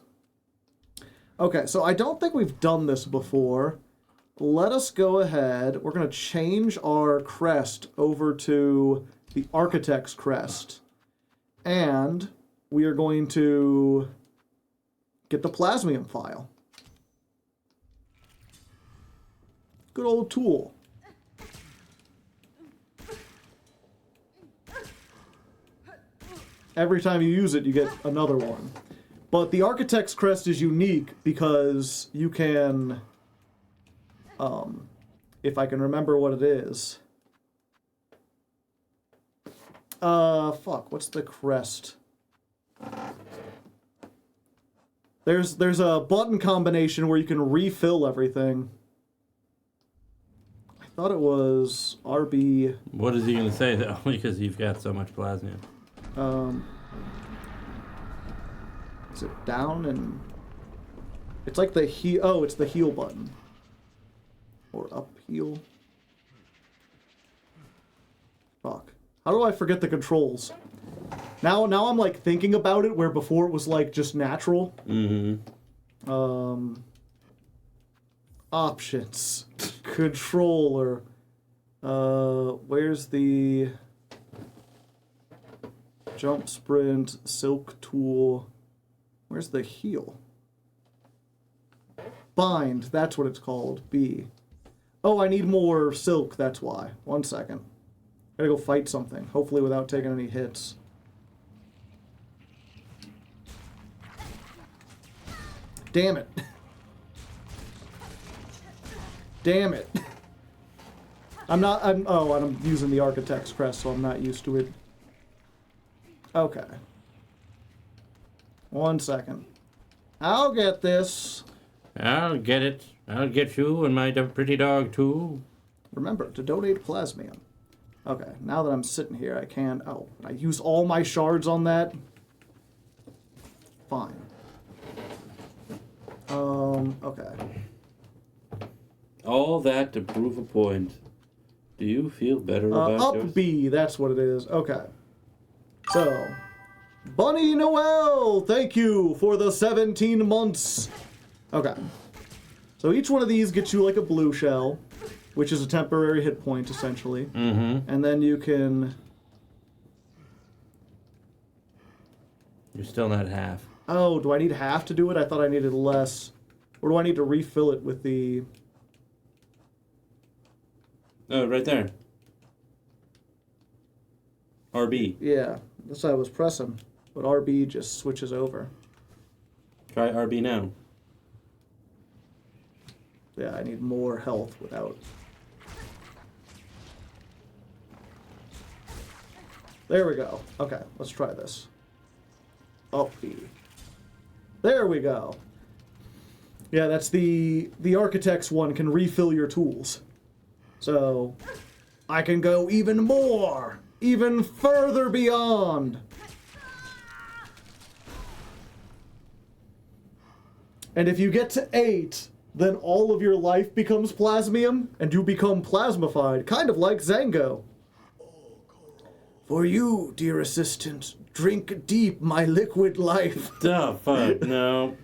Okay, so I don't think we've done this before. Let us go ahead. We're going to change our crest over to the Architect's crest. And we are going to get the plasmium file. Good old tool. Every time you use it, you get another one. But the Architect's crest is unique because you can, if I can remember what it is. Fuck, what's the crest? There's a button combination where you can refill everything. I thought it was RB. What is he gonna say though? Because you've got so much plasma. Is it down and... It's like the heal... Oh, it's the heal button. Or up heal. Fuck. How do I forget the controls? Now I'm like thinking about it where before it was like just natural. Mm-hmm. Options. Controller. Where's the... Jump, sprint, silk tool. Where's the heal? Bind, that's what it's called. B. Oh, I need more silk, that's why. 1 second. Gotta go fight something, hopefully without taking any hits. Damn it. Damn it. I'm using the Architect's crest, so I'm not used to it. Okay. 1 second. I'll get this. I'll get it. I'll get you and my pretty dog too. Remember to donate plasmium. Okay, now that I'm sitting here, I can... Oh, I use all my shards on that? Fine. Okay. All that to prove a point. Do you feel better about Up yours? B, that's what it is. Okay. So, Bunny Noel, thank you for the 17 months. Okay. So each one of these gets you like a blue shell, which is a temporary hit point, essentially. Mm-hmm. And then you can... You're still not half. Oh, do I need half to do it? I thought I needed less. Or do I need to refill it with the... Oh, right there. RB. Yeah, that's what I was pressing. But RB just switches over. Try RB now. Yeah, I need more health without... There we go. Okay, let's try this. Up B. There we go. Yeah, that's the Architect's one can refill your tools. So, I can go even more, even further beyond. And if you get to 8, then all of your life becomes plasmium, and you become plasmified, kind of like Zango. For you, dear assistant, drink deep my liquid life. The fuck, no.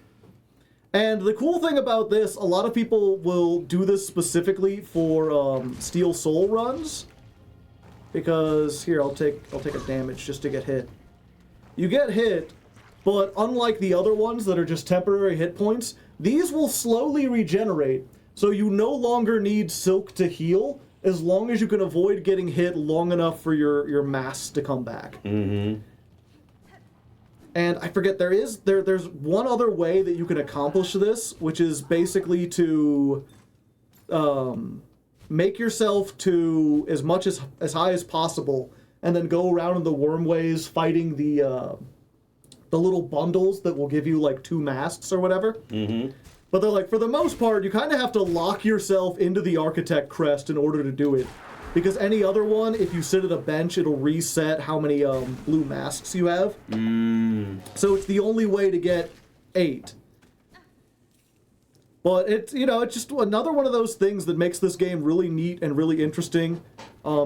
And the cool thing about this, a lot of people will do this specifically for Steel Soul runs. Because here, I'll take a damage just to get hit. You get hit, but unlike the other ones that are just temporary hit points, these will slowly regenerate. So you no longer need Silk to heal, as long as you can avoid getting hit long enough for your mass to come back. Mm-hmm. And I forget, there's one other way that you can accomplish this, which is basically to make yourself to as high as possible, and then go around in the wormways fighting the little bundles that will give you like 2 masks or whatever. Mm-hmm. But they're like, for the most part, you kind of have to lock yourself into the Architect crest in order to do it. Because any other one, if you sit at a bench, it'll reset how many blue masks you have. So it's the only way to get 8. But it's just another one of those things that makes this game really neat and really interesting.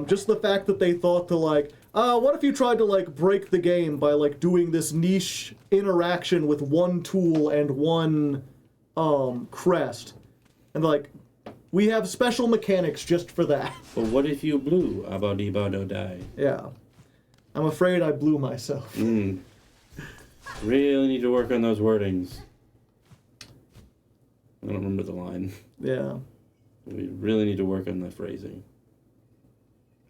Just the fact that they thought to like, what if you tried to like break the game by like doing this niche interaction with one tool and one crest, and like, we have special mechanics just for that. But what if you blew Abadiba die? Yeah. I'm afraid I blew myself. Really need to work on those wordings. I don't remember the line. Yeah. We really need to work on the phrasing.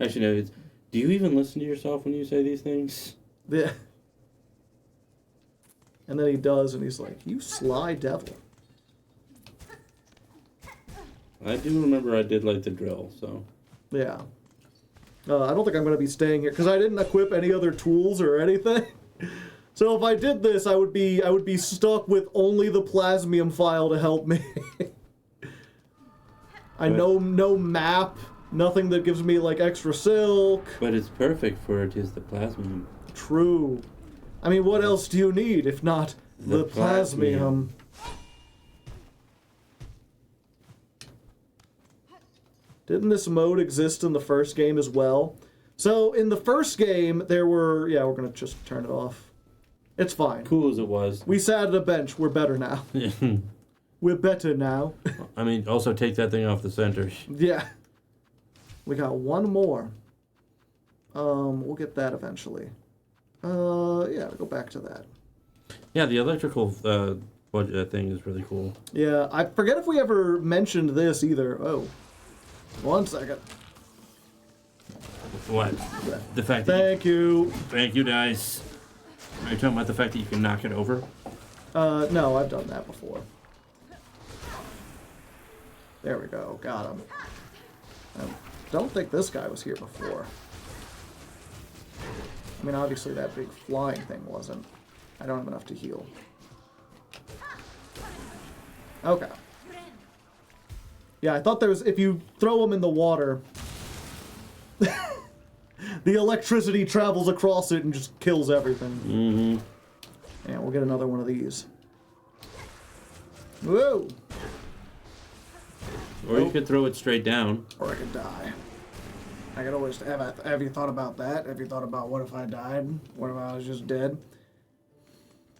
Actually, no, do you even listen to yourself when you say these things? Yeah. And then he does, and he's like, "You sly devil." I do remember I did like the drill, so. Yeah. I don't think I'm going to be staying here, because I didn't equip any other tools or anything. So if I did this, I would be stuck with only the Plasmium file to help me. No map, nothing that gives me like extra silk. But it's perfect for it is the Plasmium. True. I mean, what else do you need if not the Plasmium? Didn't this mode exist in the first game as well? So in the first game, there were... Yeah, we're going to just turn it off. It's fine. Cool as it was. We sat at a bench. We're better now. We're better now. I mean, also take that thing off the center. Yeah. We got one more. We'll get that eventually. Yeah, we'll go back to that. Yeah, the electrical thing is really cool. Yeah, I forget if we ever mentioned this either. Oh. 1 second. What? The fact that Thank you. Thank you, Dice. Are you talking about the fact that you can knock it over? No, I've done that before. There we go. Got him. I don't think this guy was here before. I mean, obviously that big flying thing wasn't. I don't have enough to heal. Okay. Yeah, I thought there was... If you throw them in the water... the electricity travels across it and just kills everything. Mm-hmm. And we'll get another one of these. Whoa! Or you could throw it straight down. Or I could die. I could always... Have you thought about that? Have you thought about what if I died? What if I was just dead?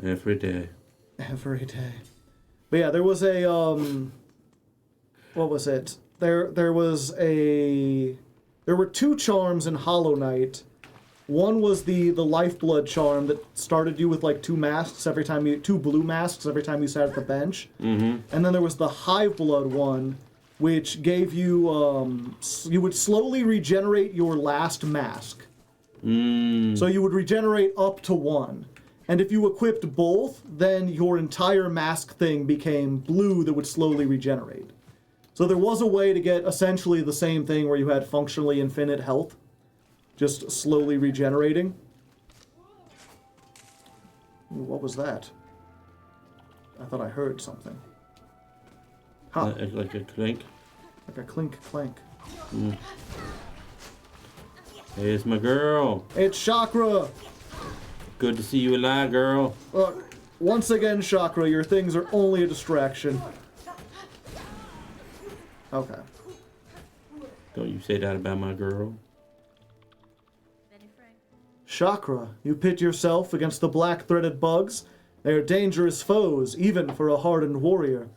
Every day. Every day. But yeah, there was a... What was it? There were 2 charms in Hollow Knight. One was the Lifeblood charm that started you with like 2 masks every time you... 2 blue masks every time you sat at the bench. Mm-hmm. And then there was the Hive Blood one, which gave you... you would slowly regenerate your last mask. So you would regenerate up to 1. And if you equipped both, then your entire mask thing became blue that would slowly regenerate. So there was a way to get essentially the same thing where you had functionally infinite health, just slowly regenerating. Ooh, what was that? I thought I heard something. Huh. Like a clink? Like a clink clank. Mm. Hey, it's my girl. It's Chakra! Good to see you alive, girl. Look, once again, Chakra, your things are only a distraction. Okay. Don't you say that about my girl. Chakra, you pit yourself against the black-threaded bugs, They are dangerous foes, even for a hardened warrior.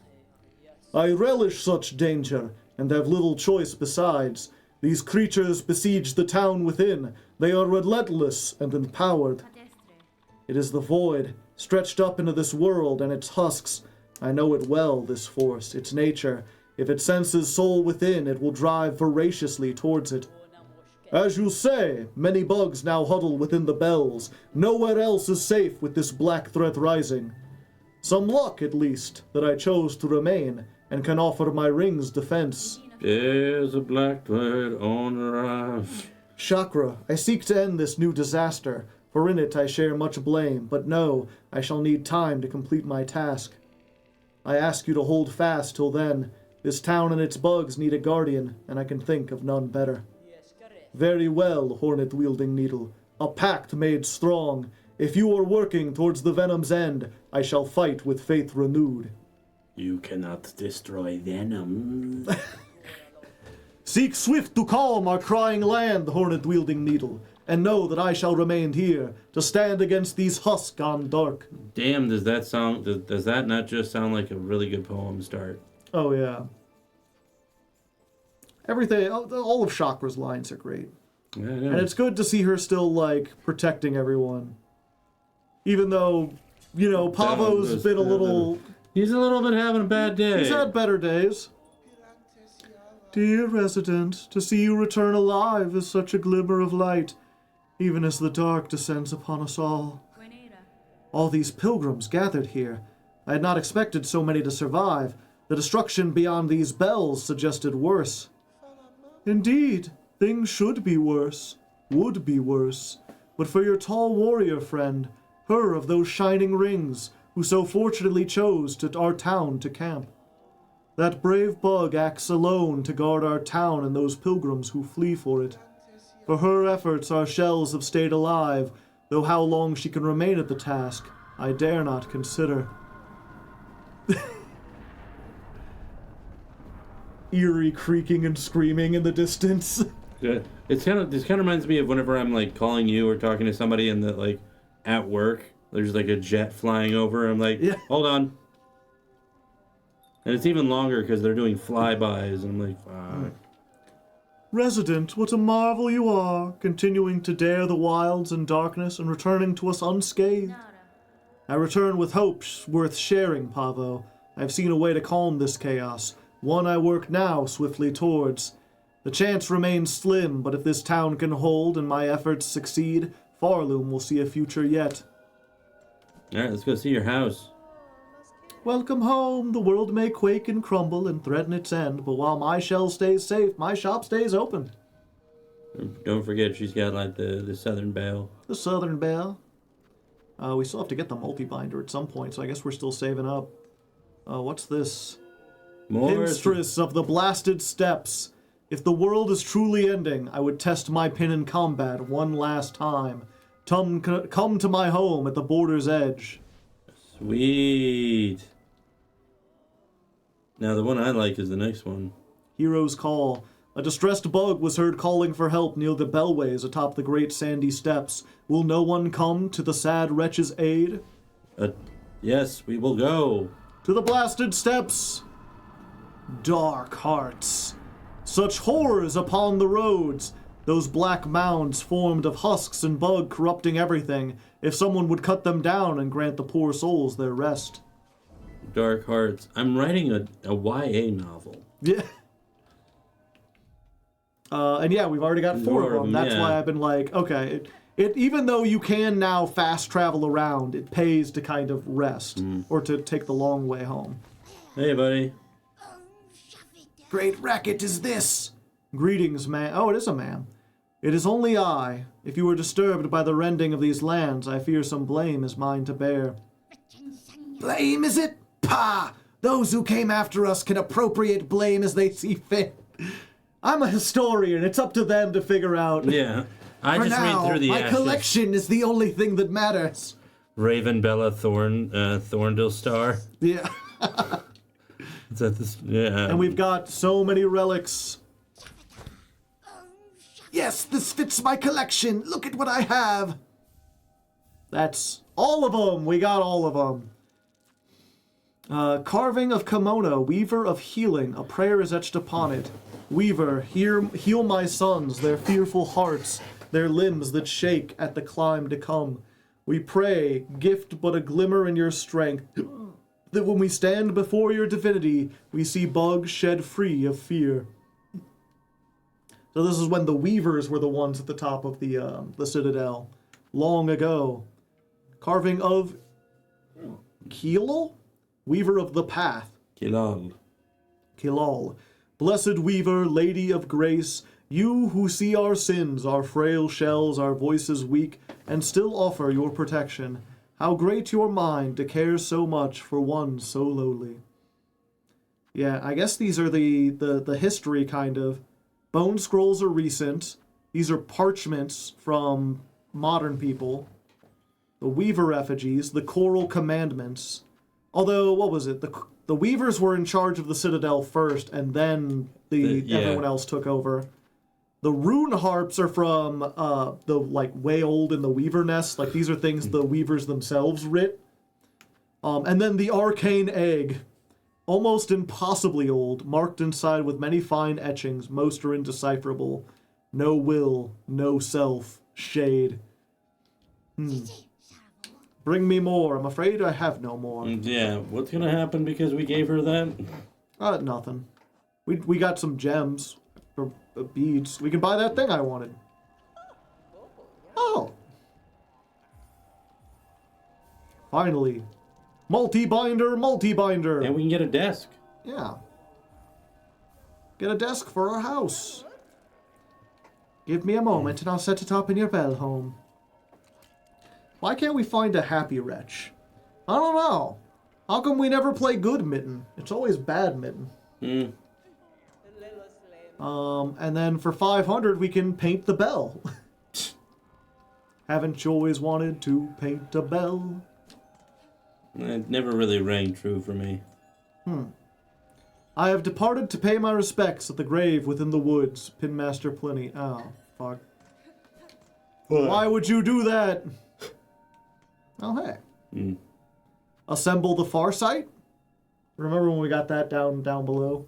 I relish such danger, and have little choice besides. These creatures besiege the town within. They are relentless and empowered. It is the void, stretched up into this world and its husks. I know it well, this force, its nature. If it senses soul within, it will drive voraciously towards it. As you say, many bugs now huddle within the bells. Nowhere else is safe with this black threat rising. Some luck, at least, that I chose to remain, and can offer my ring's defense. There's a black thread on the rise. Chakra, I seek to end this new disaster, for in it I share much blame, but know I shall need time to complete my task. I ask you to hold fast till then. This town and its bugs need a guardian, and I can think of none better. Very well, hornet-wielding needle. A pact made strong. If you are working towards the venom's end, I shall fight with faith renewed. You cannot destroy venom. Seek swift to calm our crying land, hornet-wielding needle, and know that I shall remain here to stand against these husks gone dark. Damn, does that not just sound like a really good poem start? Oh, yeah. Everything, all of Chakra's lines are great. Yeah, I know. And it's good to see her still, like, protecting everyone. Even though, you know, Pavo's been a little... He's a little bit having a bad day. He's had better days. Dear resident, to see you return alive is such a glimmer of light, even as the dark descends upon us all. All these pilgrims gathered here. I had not expected so many to survive. The destruction beyond these bells suggested worse. Indeed, things should be worse, would be worse. But for your tall warrior friend, her of those shining rings, who so fortunately chose our town to camp. That brave bug acts alone to guard our town and those pilgrims who flee for it. For her efforts, our shells have stayed alive, though how long she can remain at the task, I dare not consider. Eerie creaking and screaming in the distance. Yeah, this kind of reminds me of whenever I'm like calling you or talking to somebody and that like at work there's like a jet flying over. I'm like, yeah. Hold on. And it's even longer because they're doing flybys, and I'm like, fuck. Resident, what a marvel you are, continuing to dare the wilds and darkness and returning to us unscathed. I return with hopes worth sharing, Pavo. I've seen a way to calm this chaos, one I work now swiftly towards. The chance remains slim, but if this town can hold and my efforts succeed, Pharloom will see a future yet. Alright, let's go see your house. Welcome home. The world may quake and crumble and threaten its end, but while my shell stays safe, my shop stays open. Don't forget she's got like the southern belle. The southern belle. We still have to get the multi-binder at some point, so I guess we're still saving up. What's this? Pinstress of the blasted steppes. If the world is truly ending, I would test my pin in combat one last time. Come to my home at the border's edge. Sweet. Now the one I like is the next one. Hero's Call. A distressed bug was heard calling for help near the bellways atop the great sandy steps. Will no one come to the sad wretch's aid? Yes, we will go. To the blasted steps. Dark hearts. Such horrors upon the roads. Those black mounds formed of husks and bug corrupting everything. If someone would cut them down and grant the poor souls their rest. Dark Hearts. I'm writing a YA novel. Yeah. And yeah, we've already got 4 of them. That's why I've been like, okay, it even though you can now fast travel around, it pays to kind of rest or to take the long way home. Hey, buddy. Great racket is this. Greetings, man. Oh, it is a man. It is only I. If you were disturbed by the rending of these lands, I fear some blame is mine to bear. Blame, is it? Pah! Those who came after us can appropriate blame as they see fit. I'm a historian. It's up to them to figure out. Yeah. I just read through the my collection is the only thing that matters. Raven Bella Thorndale Star. Yeah. Is that this? Yeah. And we've got so many relics. Yes, this fits my collection. Look at what I have. That's All of them! We got all of them. Carving of kimono, weaver of healing, a prayer is etched upon it. Weaver, heal my sons, their fearful hearts, their limbs that shake at the climb to come. We pray, gift but a glimmer in your strength, that when we stand before your divinity, we see bugs shed free of fear. So this is when the weavers were the ones at the top of the citadel, long ago. Carving of Kilal, weaver of the path. Kilal. Blessed weaver, lady of grace, you who see our sins, our frail shells, our voices weak, and still offer your protection. How great your mind to care so much for one so lowly. Yeah, I guess these are the history, kind of. Bone scrolls are recent. These are parchments from modern people. The Weaver effigies, the Choral Commandments. Although, what was it? The Weavers were in charge of the Citadel first, and then everyone else took over. The rune harps are from the way old in the Weaver nest. Like, these are things the Weavers themselves writ. And then the arcane egg, almost impossibly old, marked inside with many fine etchings. Most are indecipherable. No will, no self, shade. Bring me more. I'm afraid I have no more. Yeah, what's gonna happen because we gave her that? Nothing. We got some gems. Or beads. We can buy that thing I wanted. Oh. Finally. Multi-binder, multi-binder. And we can get a desk. Yeah. Get a desk for our house. Give me a moment and I'll set it up in your bell home. Why can't we find a happy wretch? I don't know. How come we never play good Mitten? It's always bad Mitten. And then for 500 we can paint the bell. Haven't you always wanted to paint a bell? It never really rang true for me. I have departed to pay my respects at the grave within the woods, Pinmaster Pliny. Oh, fuck. What? Why would you do that? Oh, hey. Assemble the Farsight? Remember when we got that down below?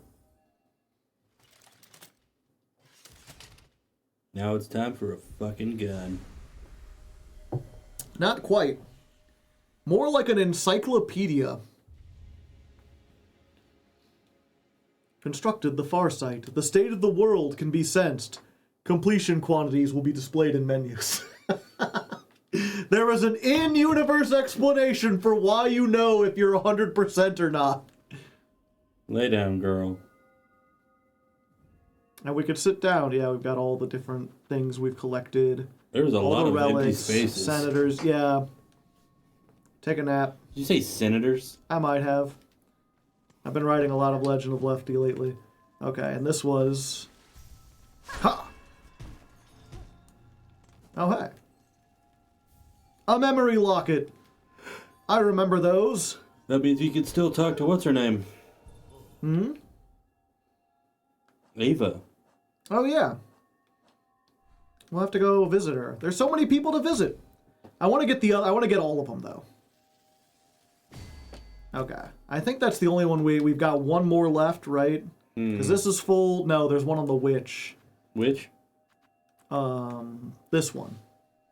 Now it's time for a fucking gun. Not quite. More like an encyclopedia. Constructed the Farsight. The state of the world can be sensed. Completion quantities will be displayed in menus. There is an in-universe explanation for why you know if you're 100% or not. Lay down, girl. And we could sit down. Yeah, we've got all the different things we've collected. There's a lot of empty relics, spaces. Senators, yeah. Take a nap. Did you say senators? I might have. I've been writing a lot of Legend of Lefty lately. Okay, and this was... Ha! Oh, hey. A memory locket. I remember those. That means you could still talk to what's-her-name. Ava. Oh, yeah. We'll have to go visit her. There's so many people to visit. I want to get all of them, though. Okay. I think that's the only one we've got one more left, right? Because this is full. No, there's one on the witch. Which? This one.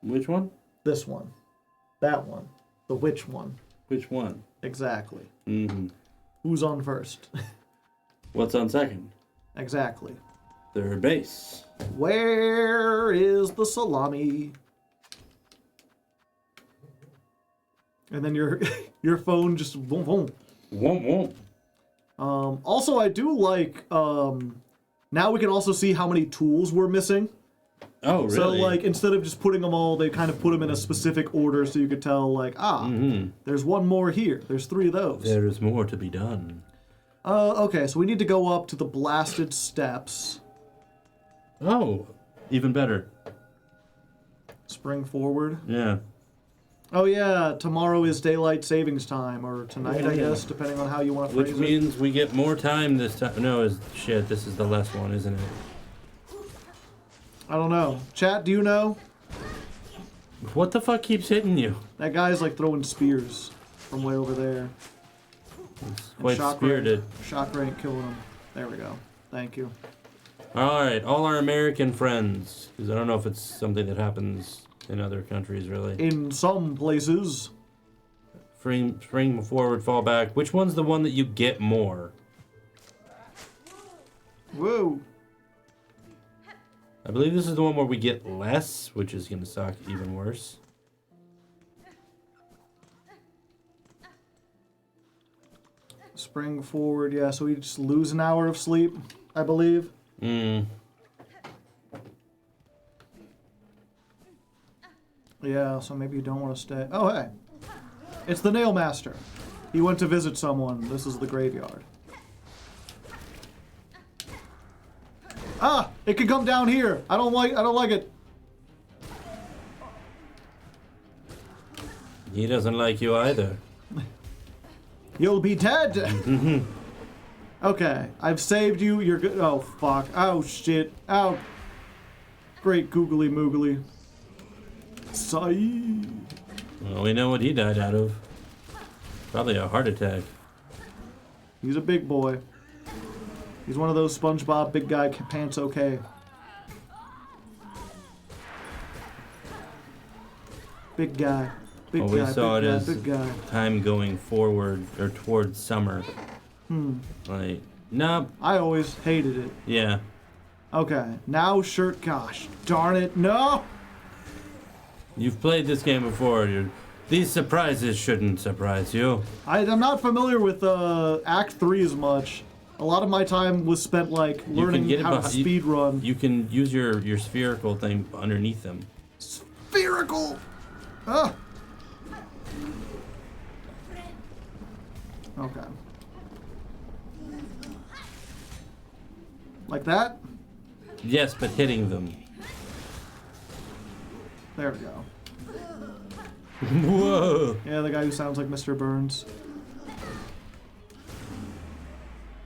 Which one? This one. That one. The witch one. Which one? Exactly. Mm-hmm. Who's on first? What's on second? Exactly. Third base. Where is the salami? And then your phone just boom boom. Womp womp. Also, I do like now we can also see how many tools we're missing. Oh, really? So, like, instead of just putting them all, they kind of put them in a specific order so you could tell, like, there's one more here. There's 3 of those. There is more to be done. Okay, so we need to go up to the blasted steps. Oh, even better. Spring forward. Yeah. Oh, yeah, tomorrow is daylight savings time, or tonight, I guess, depending on how you want to phrase it. Which means we get more time this time. No, shit, this is the last one, isn't it? I don't know. Chat, do you know? What the fuck keeps hitting you? That guy's like throwing spears from way over there. It's quite spirited. Shock ray ain't killing him. There we go. Thank you. Alright, all our American friends. Because I don't know if it's something that happens in other countries, really. In some places. Spring forward, fall back. Which one's the one that you get more? Whoa. I believe this is the one where we get less, which is going to suck even worse. Spring forward, yeah, so we just lose an hour of sleep, I believe. Yeah, so maybe you don't want to stay. Oh, hey. It's the Nail Master. He went to visit someone. This is the graveyard. Ah! It can come down here. I don't like it. He doesn't like you either. You'll be dead. Okay, I've saved you. You're good. Oh, fuck. Oh, shit. Oh. Great googly moogly. Sigh. Well, we know what he died out of. Probably a heart attack. He's a big boy. He's one of those SpongeBob big guy pants okay. Big guy. Big What we guy, saw big it guy, as big guy. time going forward or towards summer. Like, nope. I always hated it. Yeah. Okay, now shirt. Gosh, darn it, no! You've played this game before. These surprises shouldn't surprise you. I'm not familiar with Act 3 as much. A lot of my time was spent like learning how to speed run. You can use your spherical thing underneath them. Spherical! Ah! Okay. Like that? Yes, but hitting them. There we go. Whoa! Yeah, the guy who sounds like Mr. Burns.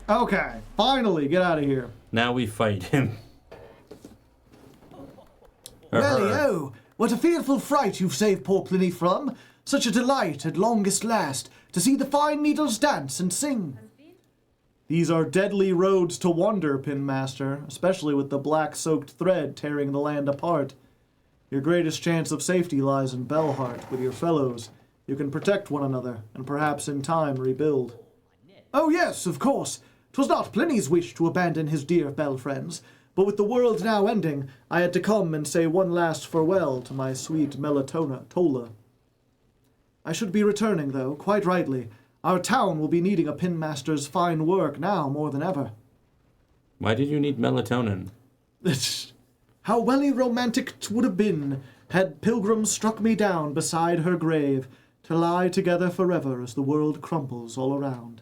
Okay, finally, get out of here. Now we fight him. Well, what a fearful fright you've saved poor Pliny from. Such a delight at longest last, to see the fine needles dance and sing. These are deadly roads to wander, Pin Master, especially with the black-soaked thread tearing the land apart. Your greatest chance of safety lies in Bellheart with your fellows. You can protect one another, and perhaps in time rebuild. Oh yes, of course. 'Twas not Pliny's wish to abandon his dear Bell friends, but with the world now ending, I had to come and say one last farewell to my sweet Tola. I should be returning, though, quite rightly. Our town will be needing a Pin Master's fine work now more than ever. Why did you need melatonin? How welly romantic 'twould have been had pilgrims struck me down beside her grave to lie together forever as the world crumples all around.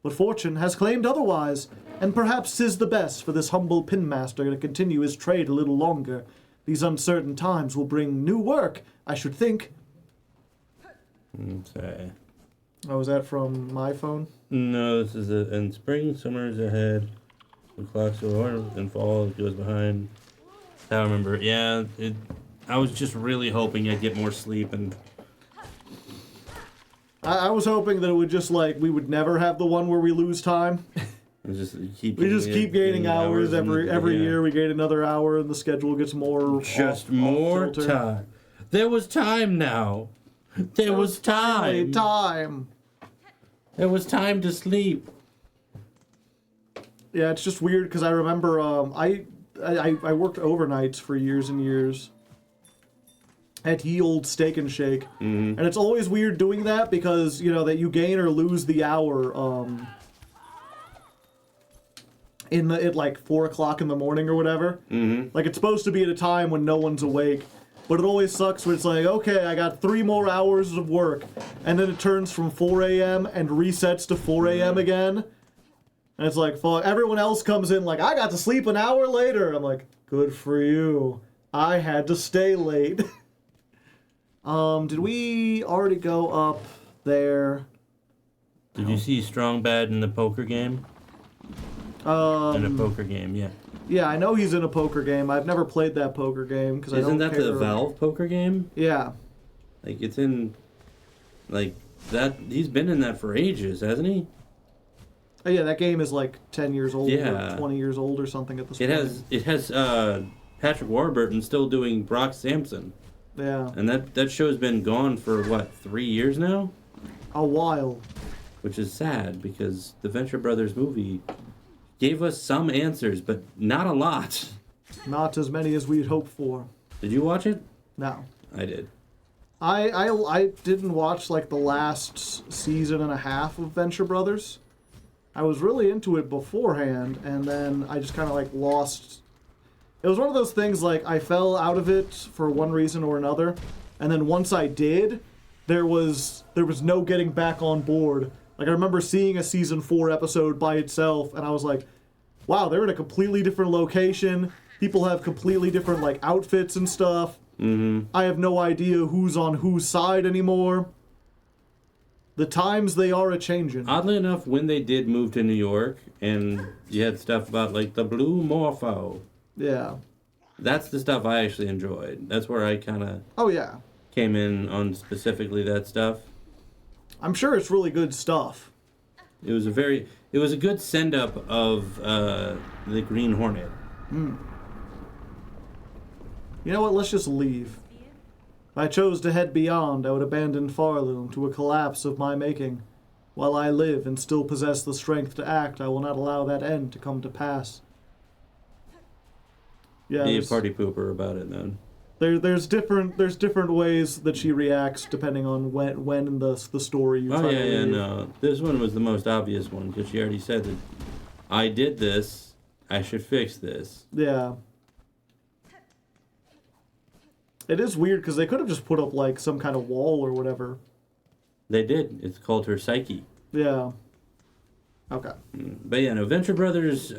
But fortune has claimed otherwise, and perhaps 'tis the best for this humble Pin Master to continue his trade a little longer. These uncertain times will bring new work, I should think. Okay. Oh, is that from my phone? No, this is in spring, summer is ahead. The clock's over, in fall it goes behind. I remember. Yeah, I was just really hoping I'd get more sleep and. I was hoping that it would just we would never have the one where we lose time. We just keep gaining hours every year. We gain another hour, and the schedule gets more. Just more time. There was time now. There was time. There was time to sleep. Yeah, it's just weird because I remember I worked overnights for years and years at Ye Old Steak and Shake, and it's always weird doing that because that you gain or lose the hour at 4 o'clock in the morning or whatever. Like it's supposed to be at a time when no one's awake. But it always sucks when it's like, okay, I got 3 more hours of work, and then it turns from 4 a.m. and resets to 4 a.m. again. And it's like, fuck, everyone else comes in like, I got to sleep an hour later. I'm like, good for you. I had to stay late. Did we already go up there? Did you see Strong Bad in the poker game? In a poker game, yeah. Yeah, I know he's in a poker game. I've never played that poker game because I don't Isn't that care. the Valve poker game? Yeah. Like, it's in... Like, that... He's been in that for ages, hasn't he? Oh, yeah, that game is like 10 years old Yeah. or 20 years old or something at this It point. has Patrick Warburton still doing Brock Sampson. Yeah. And that show's been gone for, what, 3 years now? A while. Which is sad, because the Venture Brothers movie gave us some answers, but not a lot. Not as many as we'd hoped for. Did you watch it? No. I did. I didn't watch like the last season and a half of Venture Brothers. I was really into it beforehand, and then I just kind of like lost. It was one of those things like I fell out of it for one reason or another, and then once I did, there was no getting back on board. Like I remember seeing a season 4 episode by itself, and I was like, wow, they're in a completely different location. People have completely different like outfits and stuff. Mm-hmm. I have no idea who's on whose side anymore. The times they are a-changin'. Oddly enough, when they did move to New York, and you had stuff about, like, the Blue Morpho. Yeah. That's the stuff I actually enjoyed. That's where I kind of Oh, yeah. came in on specifically that stuff. I'm sure it's really good stuff. It was a good send-up of the Green Hornet. You know what? Let's just leave. If I chose to head beyond, I would abandon Pharloom to a collapse of my making. While I live and still possess the strength to act, I will not allow that end to come to pass. Yeah, Be a party pooper about it, then. there's different ways that she reacts depending on when in the story you try to read. No. This one was the most obvious one, because she already said that I did this, I should fix this. Yeah. It is weird because they could have just put up like some kind of wall or whatever. They did. It's called her psyche. Yeah. Okay. But yeah, no, Venture Brothers,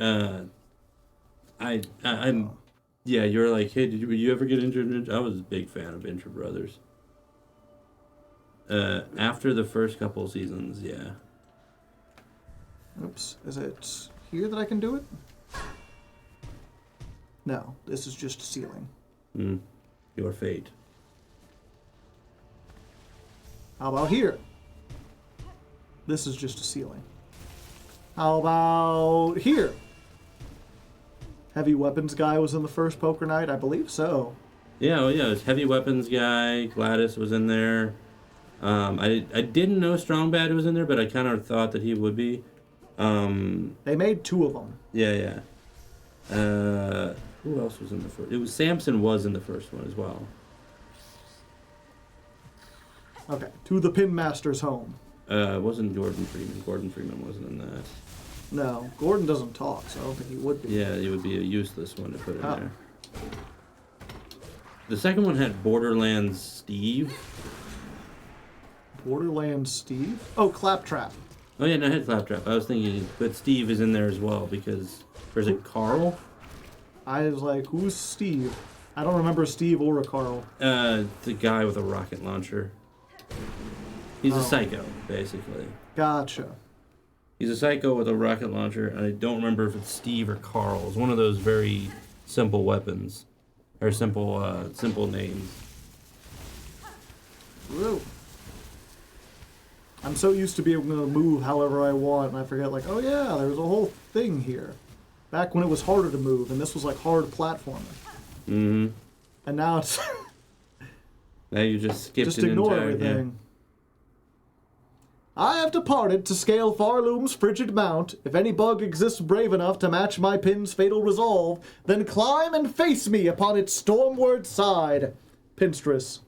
I'm... Yeah, you were like, hey, did you ever get into it? I was a big fan of Venture Brothers. After the first couple seasons, yeah. Oops. Is it here that I can do it? No, this is just ceiling. Your fate. How about here? This is just a ceiling. How about here? Heavy weapons guy was in the first poker night? I believe so. Yeah, well, yeah, it was Heavy Weapons guy. Gladys was in there. I didn't know Strong Bad was in there, but I kind of thought that he would be. They made 2 of them. Yeah. Who else was in the first? It was Samson was in the first one as well. Okay, to the Pin Master's home. It wasn't Gordon Freeman. Gordon Freeman wasn't in that. No, Gordon doesn't talk, so I don't think he would be. Yeah, it would be a useless one to put in Oh. there. The second one had Borderlands Steve. Borderlands Steve? Oh, Claptrap. Oh yeah, no, I had Claptrap. I was thinking, but Steve is in there as well because, or is it Carl? I was like, who's Steve? I don't remember Steve or a Carl. The guy with a rocket launcher. He's Oh. a psycho, basically. Gotcha. He's a psycho with a rocket launcher, and I don't remember if it's Steve or Carl. It's one of those very simple weapons, or simple names. Whoa. I'm so used to being able to move however I want, and I forget, like, oh yeah, there was a whole thing here. Back when it was harder to move, and this was like hard platforming. Mm-hmm. And now it's Now you just skipped just an ignore entire, everything. I have departed to scale Pharloom's frigid mount. If any bug exists brave enough to match my pin's fatal resolve, then climb and face me upon its stormward side. Pinstress.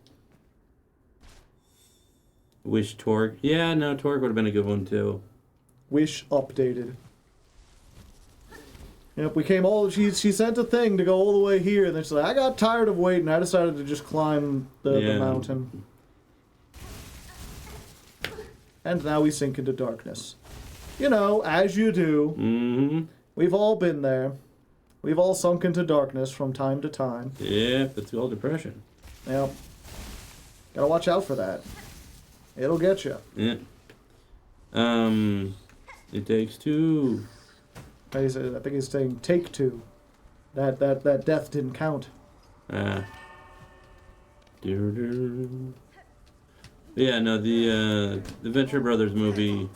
Wish Torque. Yeah, no, Torque would have been a good one too. Wish updated. Yep, we came all. She sent a thing to go all the way here, and then she's like, I got tired of waiting. I decided to just climb the mountain. And now we sink into darkness. You know, as you do. Mm-hmm. We've all been there. We've all sunk into darkness from time to time. Yeah, that's called depression. Yep. Gotta watch out for that. It'll get you. Yeah. It takes 2. I think he's saying take 2. That death didn't count. Yeah, no, the Venture Brothers movie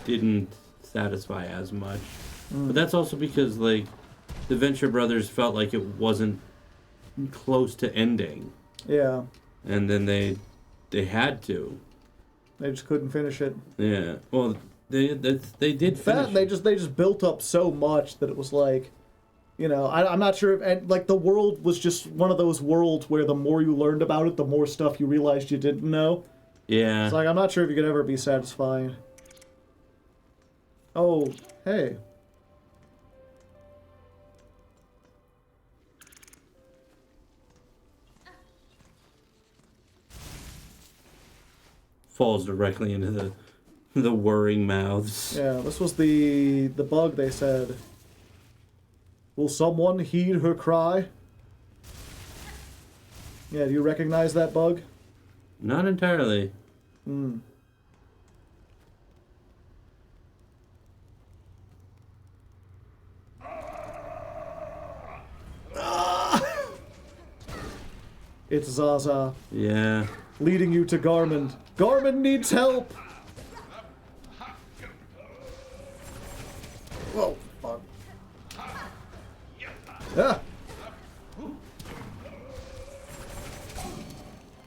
didn't satisfy as much. But that's also because, like, the Venture Brothers felt like it wasn't close to ending. Yeah. And then they had to. They just couldn't finish it. Yeah. Well, they did finish They just built up so much that it was like, you know, I'm not sure if, and like the world was just one of those worlds where the more you learned about it, the more stuff you realized you didn't know. Yeah. It's like, I'm not sure if you could ever be satisfying. Oh, hey. Falls directly into the whirring mouths. Yeah, this was the bug they said. Will someone heed her cry? Yeah, do you recognize that bug? Not entirely. It's Zaza. Yeah. Leading you to Garmin. Garmin needs help! Whoa, fuck. Ah!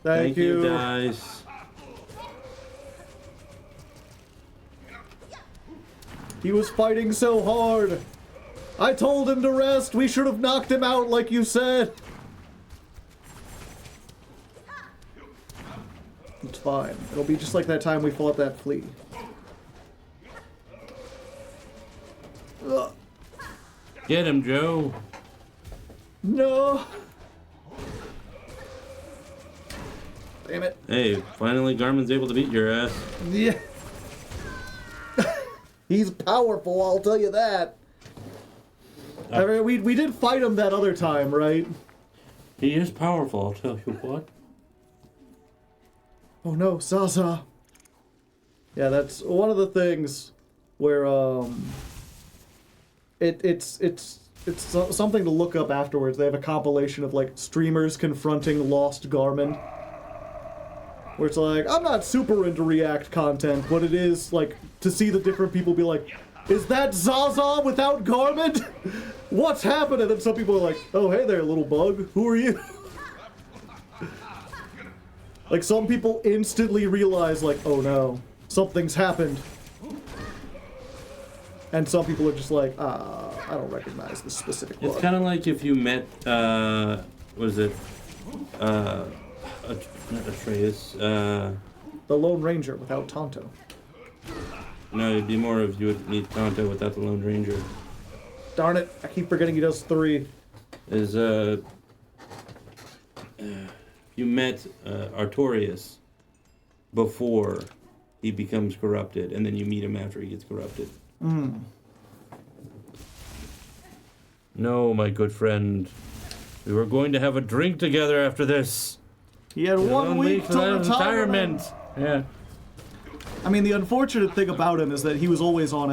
Thank you. Dice. He was fighting so hard. I told him to rest. We should have knocked him out like you said. It's fine. It'll be just like that time we fought that flea. Ugh. Get him, Joe. No. Damn it. Hey, finally Garmin's able to beat your ass. Yeah. He's powerful, I'll tell you that. I mean, we did fight him that other time, right? He is powerful, I'll tell you what. Oh no, Zaza. Yeah, that's one of the things where it's something to look up afterwards. They have a compilation of like streamers confronting lost Garmin. Where it's like, I'm not super into React content, but it is like to see the different people be like, is that Zaza without Garmin? What's happening? And some people are like, oh hey there, little bug. Who are you? Like, some people instantly realize, like, oh no, something's happened. And some people are just like, I don't recognize this specific bug. It's kind of like if you met, was it, not Atreus, The Lone Ranger without Tonto. no, it'd be more if you would meet Tonto without the Lone Ranger. Darn it, I keep forgetting he does 3. Is, you met Artorias before he becomes corrupted, and then you meet him after he gets corrupted. No, my good friend. We were going to have a drink together after this. He had 1 week till retirement. Yeah. I mean, the unfortunate thing about him is that he was always on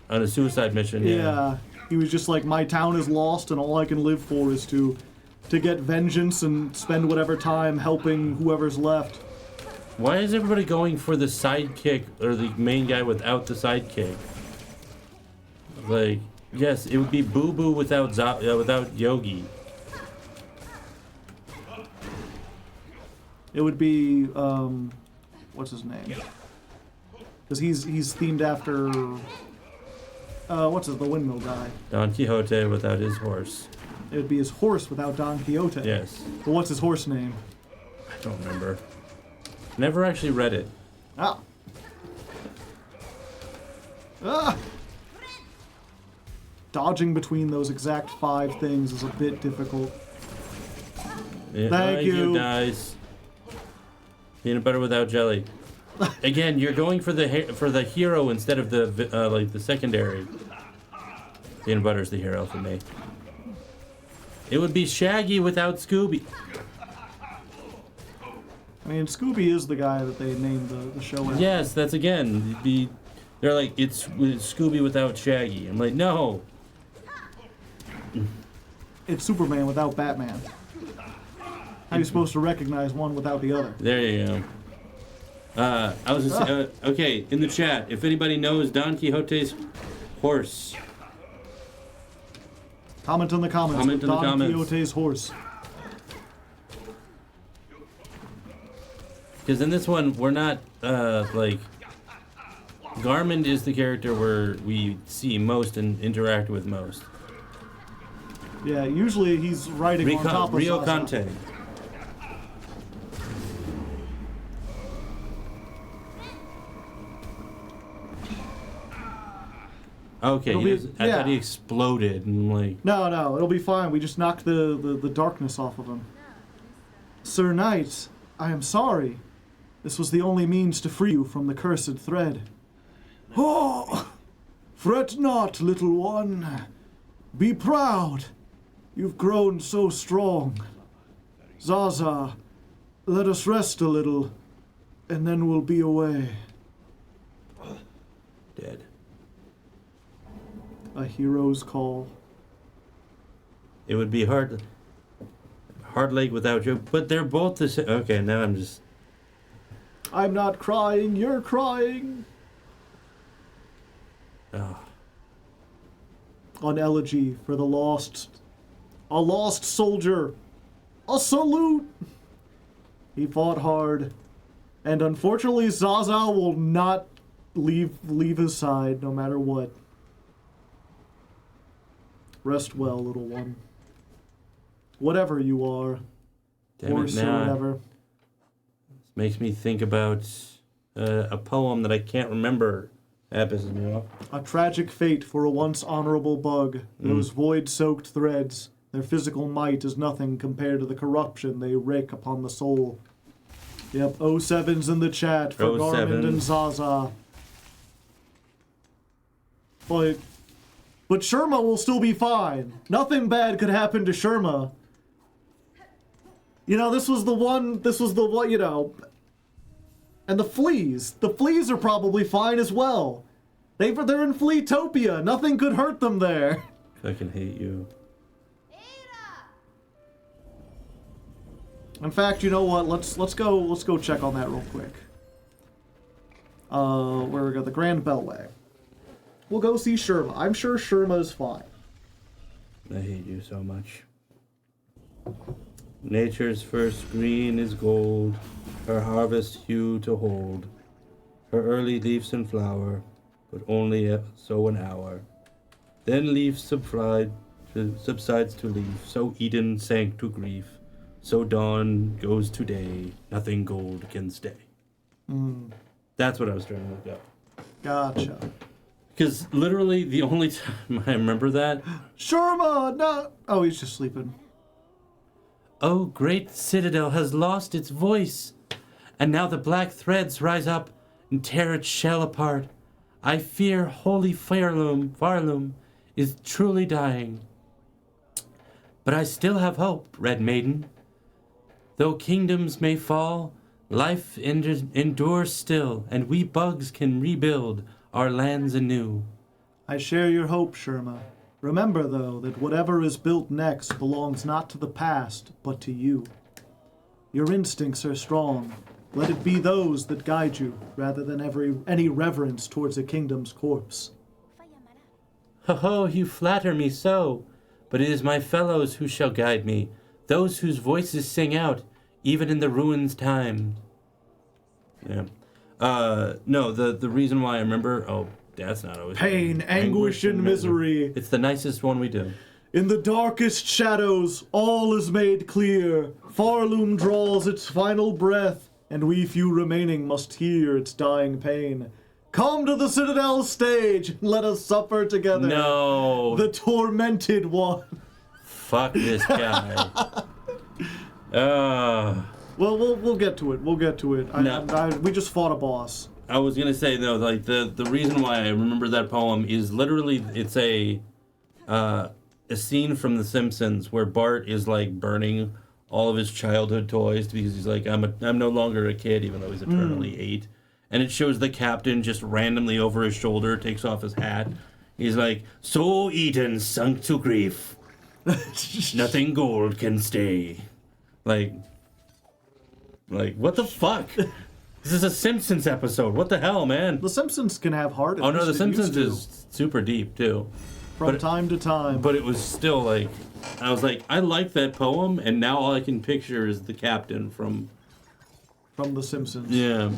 a suicide mission, yeah. He was just like, my town is lost, and all I can live for is to get vengeance and spend whatever time helping whoever's left. Why is everybody going for the sidekick or the main guy without the sidekick? Like, yes, it would be Boo Boo without without Yogi. It would be what's his name? Because he's themed after the windmill guy? Don Quixote without his horse. It would be his horse without Don Quixote. Yes. But what's his horse name? I don't remember. Never actually read it. Ah. Ah. Dodging between those exact 5 things is a bit difficult. Yeah, Thank you. Guys. Peanut butter without jelly. Again, you're going for the hero instead of the like the secondary. Peanut butter's the hero for me. It would be Shaggy without Scooby. I mean, Scooby is the guy that they named the show after. Yes, that's again. They're like, it's Scooby without Shaggy. I'm like, no. it's Superman without Batman. How are you supposed to recognize one without the other? There you go. I was just okay, in the chat, if anybody knows Don Quixote's horse. Comment in the comments. Comment in the Don comments. Quixote's horse. Because in this one, we're not, like... Garmin is the character where we see most and interact with most. Yeah, usually he's riding on top of Rio Zaza. Conte. Okay, I thought he exploded and like... No, it'll be fine. We just knocked the darkness off of him. Sir Knight, I am sorry. This was the only means to free you from the cursed thread. Oh! Fret not, little one. Be proud. You've grown so strong. Zaza, let us rest a little, and then we'll be away. Dead. A hero's call. It would be Hardleg without you, but they're both the same. Okay, now I'm just... I'm not crying, you're crying. Oh. An elegy for the lost. A lost soldier. A salute. He fought hard. And unfortunately, Zaza will not leave his side no matter what. Rest well, little one. Whatever you are. Horse or whatever. This makes me think about a poem that I can't remember. That pisses me off. A tragic fate for a once honorable bug. Those void-soaked threads. Their physical might is nothing compared to the corruption they rake upon the soul. Yep, 07's in the chat for Garmin and Zaza. But Sherma will still be fine. Nothing bad could happen to Sherma. You know, this was the one, you know. And the fleas are probably fine as well. They're in Fleetopia. Nothing could hurt them there. Fucking hate you. In fact, you know what? Let's go check on that real quick. Where we got the Grand Beltway. We'll go see Sherma. I'm sure Sherma is fine. I hate you so much. Nature's first green is gold, her harvest hue to hold. Her early leaves in flower, but only so an hour. Then leaf subsides to leaf, so Eden sank to grief. So dawn goes to day, nothing gold can stay. That's what I was trying to look up. Gotcha. Because literally the only time I remember that... Sherma, no! Oh, he's just sleeping. Oh, great citadel has lost its voice, and now the black threads rise up and tear its shell apart. I fear holy Pharloom is truly dying. But I still have hope, Red Maiden. Though kingdoms may fall, life endures still, and we bugs can rebuild our lands anew. I share your hope, Sherma. Remember, though, that whatever is built next belongs not to the past, but to you. Your instincts are strong. Let it be those that guide you, rather than any reverence towards a kingdom's corpse. Ho, you flatter me so, but it is my fellows who shall guide me, those whose voices sing out, even in the ruins' time. Yeah. No, the reason why I remember... Oh, that's not always... Pain, anguish, and misery. It's the nicest one we do. In the darkest shadows, all is made clear. Pharloom draws its final breath, and we few remaining must hear its dying pain. Come to the Citadel stage, and let us suffer together. No. The tormented one. Fuck this guy. Well, we'll get to it. We'll get to it. We just fought a boss. I was gonna say though, like the reason why I remember that poem is literally it's a scene from The Simpsons where Bart is like burning all of his childhood toys because he's like I'm no longer a kid even though he's eternally 8, and it shows the captain just randomly over his shoulder takes off his hat. He's like, so Eden sunk to grief. Nothing gold can stay. Like, what the fuck? This is a Simpsons episode. What the hell, man? The Simpsons can have heart. Oh no, The Simpsons is super deep too. From time to time. But it was still like, I was like, I like that poem, and now all I can picture is the captain from The Simpsons. Yeah.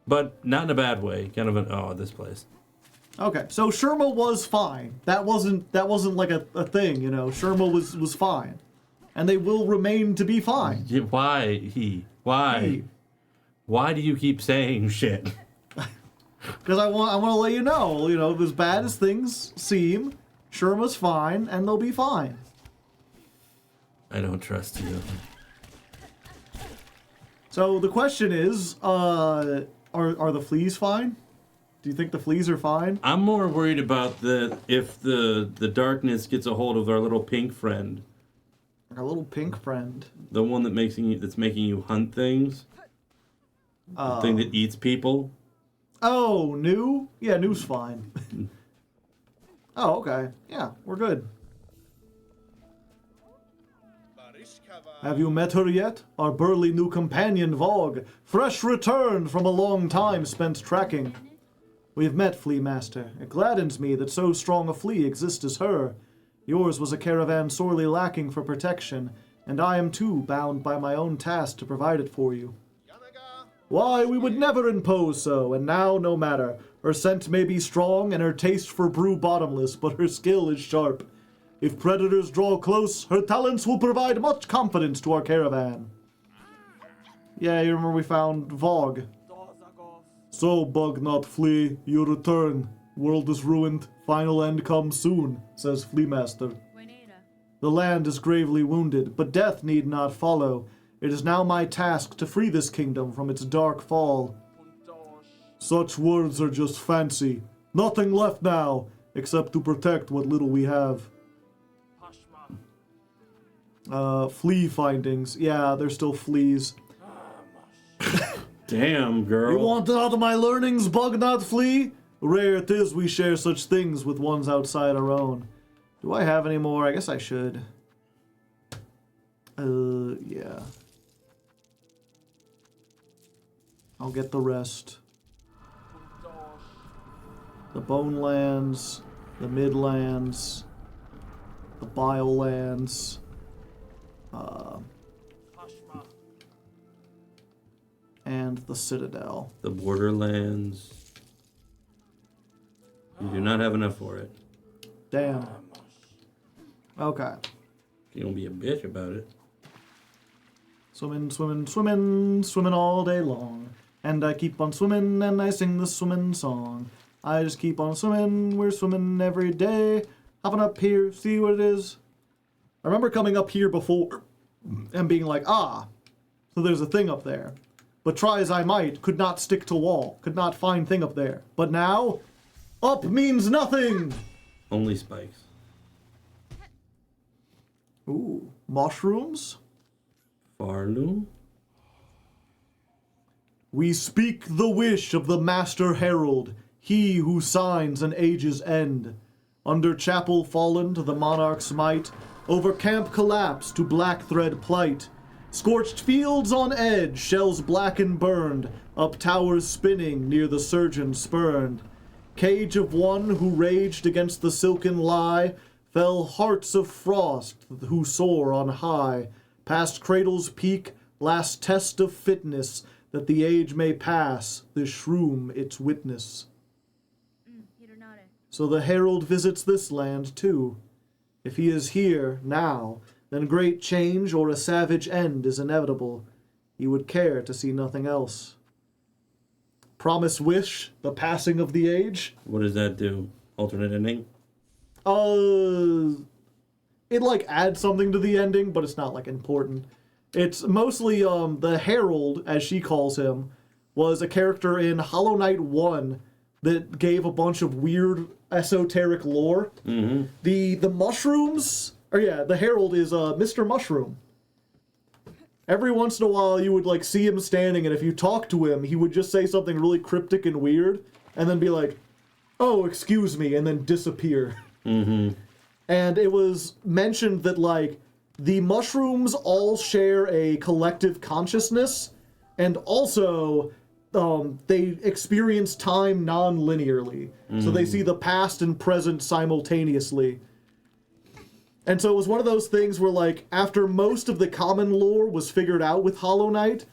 But not in a bad way. Kind of this place. Okay, so Sherma was fine. That wasn't like a thing, you know. Sherma was fine. And they will remain to be fine. Yeah, why? Why? Why do you keep saying shit? Because I want to let you know, as bad as things seem, Sherma's fine, and they'll be fine. I don't trust you. So the question is, are the fleas fine? Do you think the fleas are fine? I'm more worried about if the darkness gets a hold of our little pink friend. Our little pink friend. The one that's making you hunt things. The thing that eats people. Oh, New? Yeah, New's fine. Oh, okay. Yeah, we're good. Have you met her yet? Our burly new companion, Vogue, fresh returned from a long time spent tracking. We have met, Flea Master. It gladdens me that so strong a flea exists as her. Yours was a caravan sorely lacking for protection, and I am too bound by my own task to provide it for you. Why, we would never impose so, and now no matter. Her scent may be strong, and her taste for brew bottomless, but her skill is sharp. If predators draw close, her talents will provide much confidence to our caravan. Yeah, you remember we found Vogue. So, bug not flea, you return. World is ruined, final end comes soon, says Flea Master. The land is gravely wounded, but death need not follow. It is now my task to free this kingdom from its dark fall. Such words are just fancy. Nothing left now, except to protect what little we have. Flea findings. Yeah, they're still fleas. Damn, girl. You want out of my learnings, bug not flea? Rare it is we share such things with ones outside our own. Do I have any more? I guess I should. Yeah. I'll get the rest. The Bonelands, the Midlands, the Biolands, and the Citadel. The Borderlands. You do not have enough for it. Damn. Okay. You don't be a bitch about it. Swimming, swimming, swimming, swimming all day long. And I keep on swimming and I sing the swimming song. I just keep on swimming, we're swimming every day. Hopping up here, see what it is. I remember coming up here before and being like, so there's a thing up there. But try as I might, could not stick to wall, could not find thing up there. But now, up means nothing! Only spikes. Ooh, mushrooms? Pharloom? We speak the wish of the Master Herald, he who signs an age's end. Under chapel fallen to the monarch's might, over camp collapse to black thread plight. Scorched fields on edge, shells black and burned, up towers spinning near the surgeon spurned. Cage of one who raged against the silken lie, fell hearts of frost who soar on high. Past cradle's peak, last test of fitness, that the age may pass, the shroom its witness. So the herald visits this land too. If he is here, now, then great change or a savage end is inevitable. He would care to see nothing else. Promise wish, the passing of the age? What does that do? Alternate ending? It adds something to the ending, but it's not important. It's mostly the Herald, as she calls him, was a character in Hollow Knight 1 that gave a bunch of weird esoteric lore. Mm-hmm. The mushrooms, the Herald is Mr. Mushroom. Every once in a while you would see him standing, and if you talk to him, he would just say something really cryptic and weird, and then be like, "Oh, excuse me," and then disappear. Mm-hmm. And it was mentioned that, like, the mushrooms all share a collective consciousness, and also they experience time non-linearly. So they see the past and present simultaneously. And so it was one of those things where, like, after most of the common lore was figured out with Hollow Knight,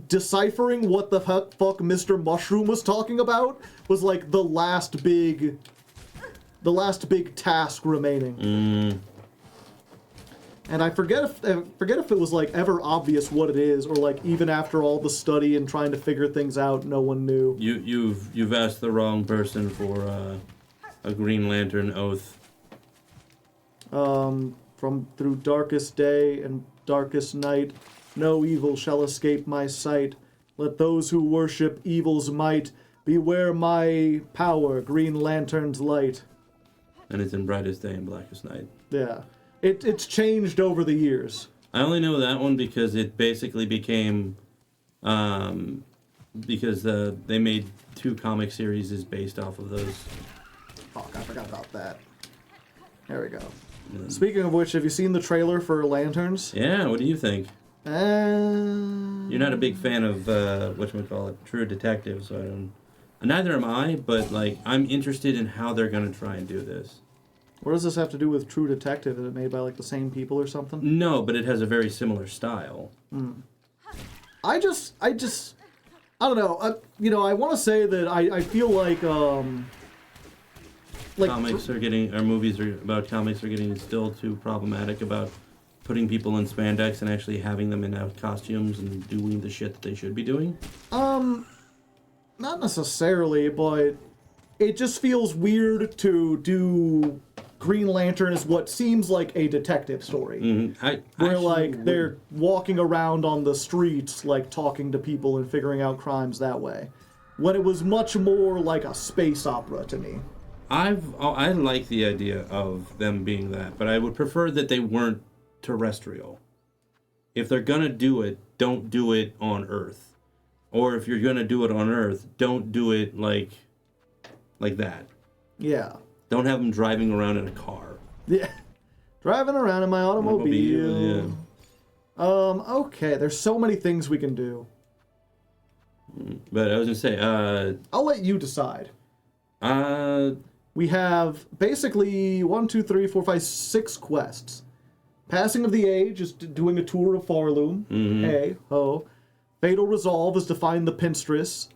deciphering what the fuck Mr. Mushroom was talking about was, like, the last big task remaining. And I forget if it was, like, ever obvious what it is, or, like, even after all the study and trying to figure things out, no one knew. You've asked the wrong person for a Green Lantern oath. From through darkest day and darkest night, no evil shall escape my sight. Let those who worship evil's might beware my power, Green Lantern's light. And it's in brightest day and blackest night. Yeah. It's changed over the years. I only know that one because it basically became, because they made 2 comic series based off of those. Fuck, I forgot about that. There we go. Speaking of which, have you seen the trailer for Lanterns? Yeah, what do you think? You're not a big fan of whatchamacallit, True Detective, so I don't. Neither am I, but like I'm interested in how they're gonna try and do this. What does this have to do with True Detective? Is it made by like the same people or something? No, but it has a very similar style. I don't know. I want to say that I feel like movies about comics are getting still too problematic about putting people in spandex and actually having them in costumes and doing the shit that they should be doing. Not necessarily, but it just feels weird to do Green Lantern as what seems like a detective story. Where, like, they're walking around on the streets, like, talking to people and figuring out crimes that way. When it was much more like a space opera to me. I like the idea of them being that, but I would prefer that they weren't terrestrial. If they're gonna do it, don't do it on Earth. Or if you're gonna do it on Earth, don't do it like that. Yeah. Don't have them driving around in a car. Yeah. Driving around in my automobile. Yeah. Okay, there's so many things we can do. But I was gonna say, I'll let you decide. We have basically 6 quests. Passing of the Age is doing a tour of Pharloom. Hey, ho. Fatal Resolve is to find the Pinstress.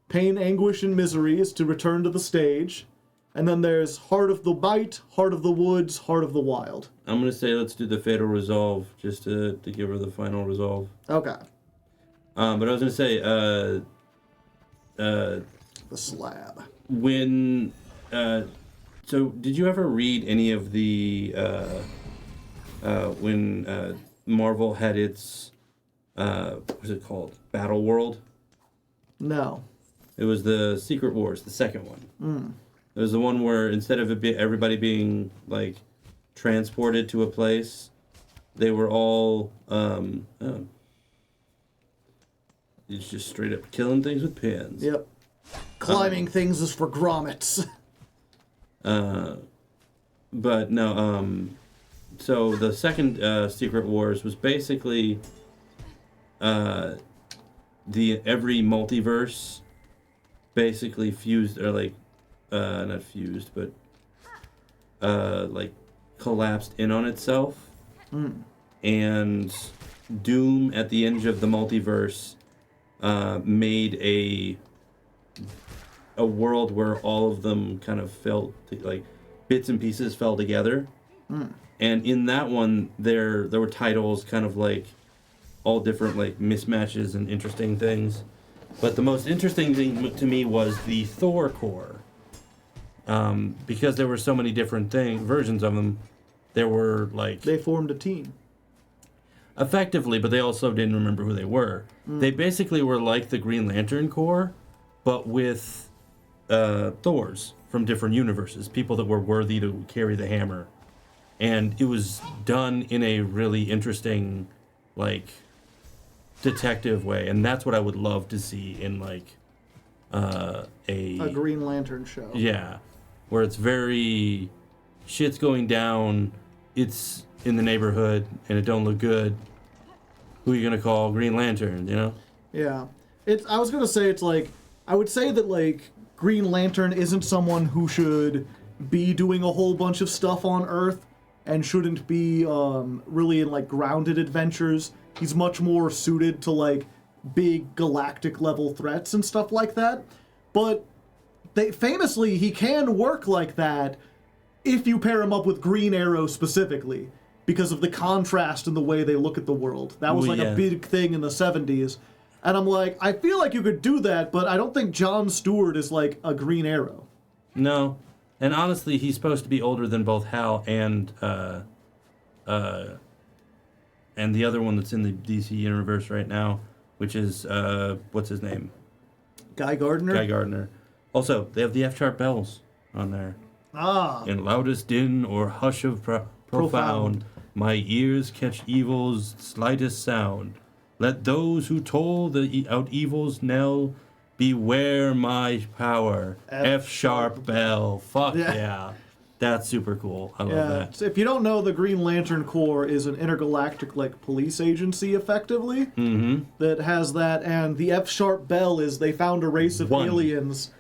Pain, Anguish, and Misery is to return to the stage. And then there's Heart of the Bite, Heart of the Woods, Heart of the Wild. I'm going to say let's do the Fatal Resolve, just to give her the final resolve. Okay. But I was going to say, the slab. When, so did you ever read any of the, when Marvel had its, what was it called? Battle World? No. It was the Secret Wars, the second one. It was the one where instead of everybody being like transported to a place, they were all it's just straight up killing things with pins. Yep. Climbing things is for grommets. But no, so the second Secret Wars was basically every multiverse basically fused, or like not fused, but like collapsed in on itself. And Doom at the end of the multiverse made a world where all of them kind of fell, like bits and pieces fell together. And in that one, there were titles kind of like all different like mismatches and interesting things. But the most interesting thing to me was the Thor core. Because there were so many different versions of them, there were like... They formed a team. Effectively, but they also didn't remember who they were. They basically were like the Green Lantern Corps, but with Thors from different universes, people that were worthy to carry the hammer. And it was done in a really interesting, like, detective way, and that's what I would love to see in, like, a Green Lantern show. Yeah, where it's very shit's going down, it's in the neighborhood, and it don't look good, who are you gonna call? Green Lantern, you know? Yeah. I was gonna say, it's like, I would say that, like, Green Lantern isn't someone who should be doing a whole bunch of stuff on Earth and shouldn't be really in, like, grounded adventures. He's much more suited to, like, big galactic level threats and stuff like that. But famously, he can work like that if you pair him up with Green Arrow specifically, because of the contrast in the way they look at the world. That was a big thing in the 70s. And I'm like, I feel like you could do that, but I don't think John Stewart is like a Green Arrow. No. And honestly, he's supposed to be older than both Hal and the other one that's in the DC universe right now, which is, what's his name? Guy Gardner? Guy Gardner. Also, they have the F-sharp bells on there. Ah. In loudest din or hush of profound, my ears catch evil's slightest sound. Let those who toll out evil's knell beware my power. F-sharp bell. Fuck yeah. That's super cool. I love that. So if you don't know, the Green Lantern Corps is an intergalactic like police agency, effectively, that has that. And the F-sharp bell is they found a race of aliens.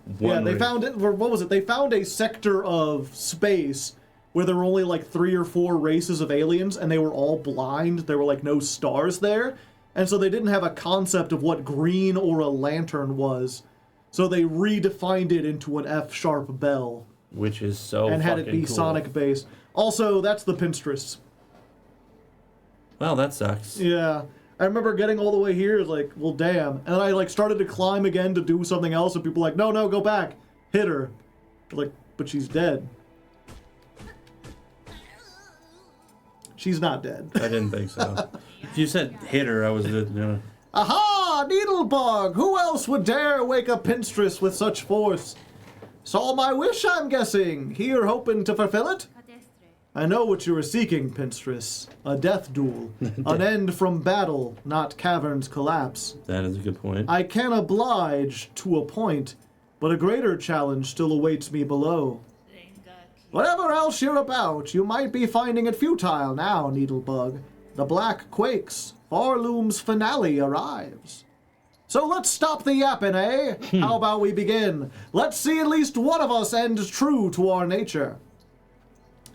They found it. What was it? They found a sector of space where there were only like 3 or 4 races of aliens, and they were all blind. There were like no stars there, and so they didn't have a concept of what green or a lantern was. So they redefined it into an F-sharp bell, which is so and had it be cool. sonic based. Also, that's the Pinstress. Well, that sucks. Yeah. I remember getting all the way here, like, well, damn. And then I, like, started to climb again to do something else, and people were like, no, go back. Hit her. Like, but she's dead. She's not dead. I didn't think so. If you said hit her, I was, Aha! Needlebug! Who else would dare wake a Pinstress with such force? Saw my wish, I'm guessing. Here hoping to fulfill it? I know what you are seeking, Pinstress. A death duel. An end from battle, not cavern's collapse. That is a good point. I can oblige to a point, but a greater challenge still awaits me below. Whatever else you're about, you might be finding it futile now, Needlebug. The black quakes. Pharloom's finale arrives. So let's stop the yapping, eh? How about we begin? Let's see at least one of us end true to our nature.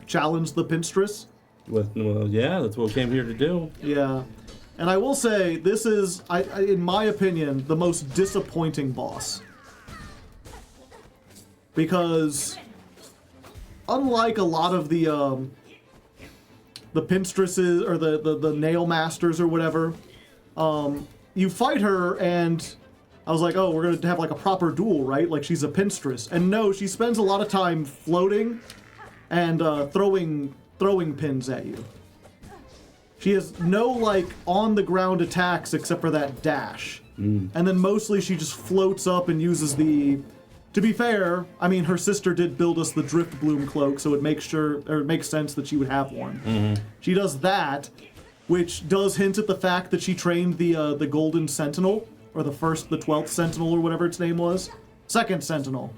Challenge the Pinstress. Well, yeah, that's what we came here to do. Yeah. And I will say, this is, in my opinion, the most disappointing boss. Because, unlike a lot of the Pinstresses, or the Nail Masters or whatever, you fight her and I was like, oh, we're going to have like a proper duel, right? Like she's a Pinstress. And no, she spends a lot of time floating and throwing pins at you. She has no, like, on-the-ground attacks except for that dash. And then mostly she just floats up and uses the... To be fair, I mean, her sister did build us the Drift Bloom cloak, so it makes sense that she would have one. She does that, which does hint at the fact that she trained the Golden Sentinel, or the 12th Sentinel, or whatever its name was. Second Sentinel.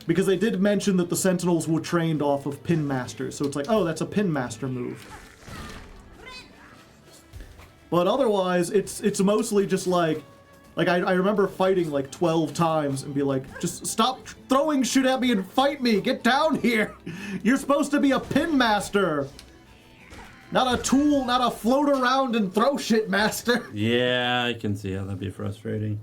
Because they did mention that the Sentinels were trained off of Pin Masters, so it's like, oh, that's a Pin Master move. But otherwise, it's mostly just like I remember fighting like 12 times and be like, just stop throwing shit at me and fight me, get down here! You're supposed to be a Pin Master! Not a tool, not a float around and throw shit master! Yeah, I can see how that'd be frustrating.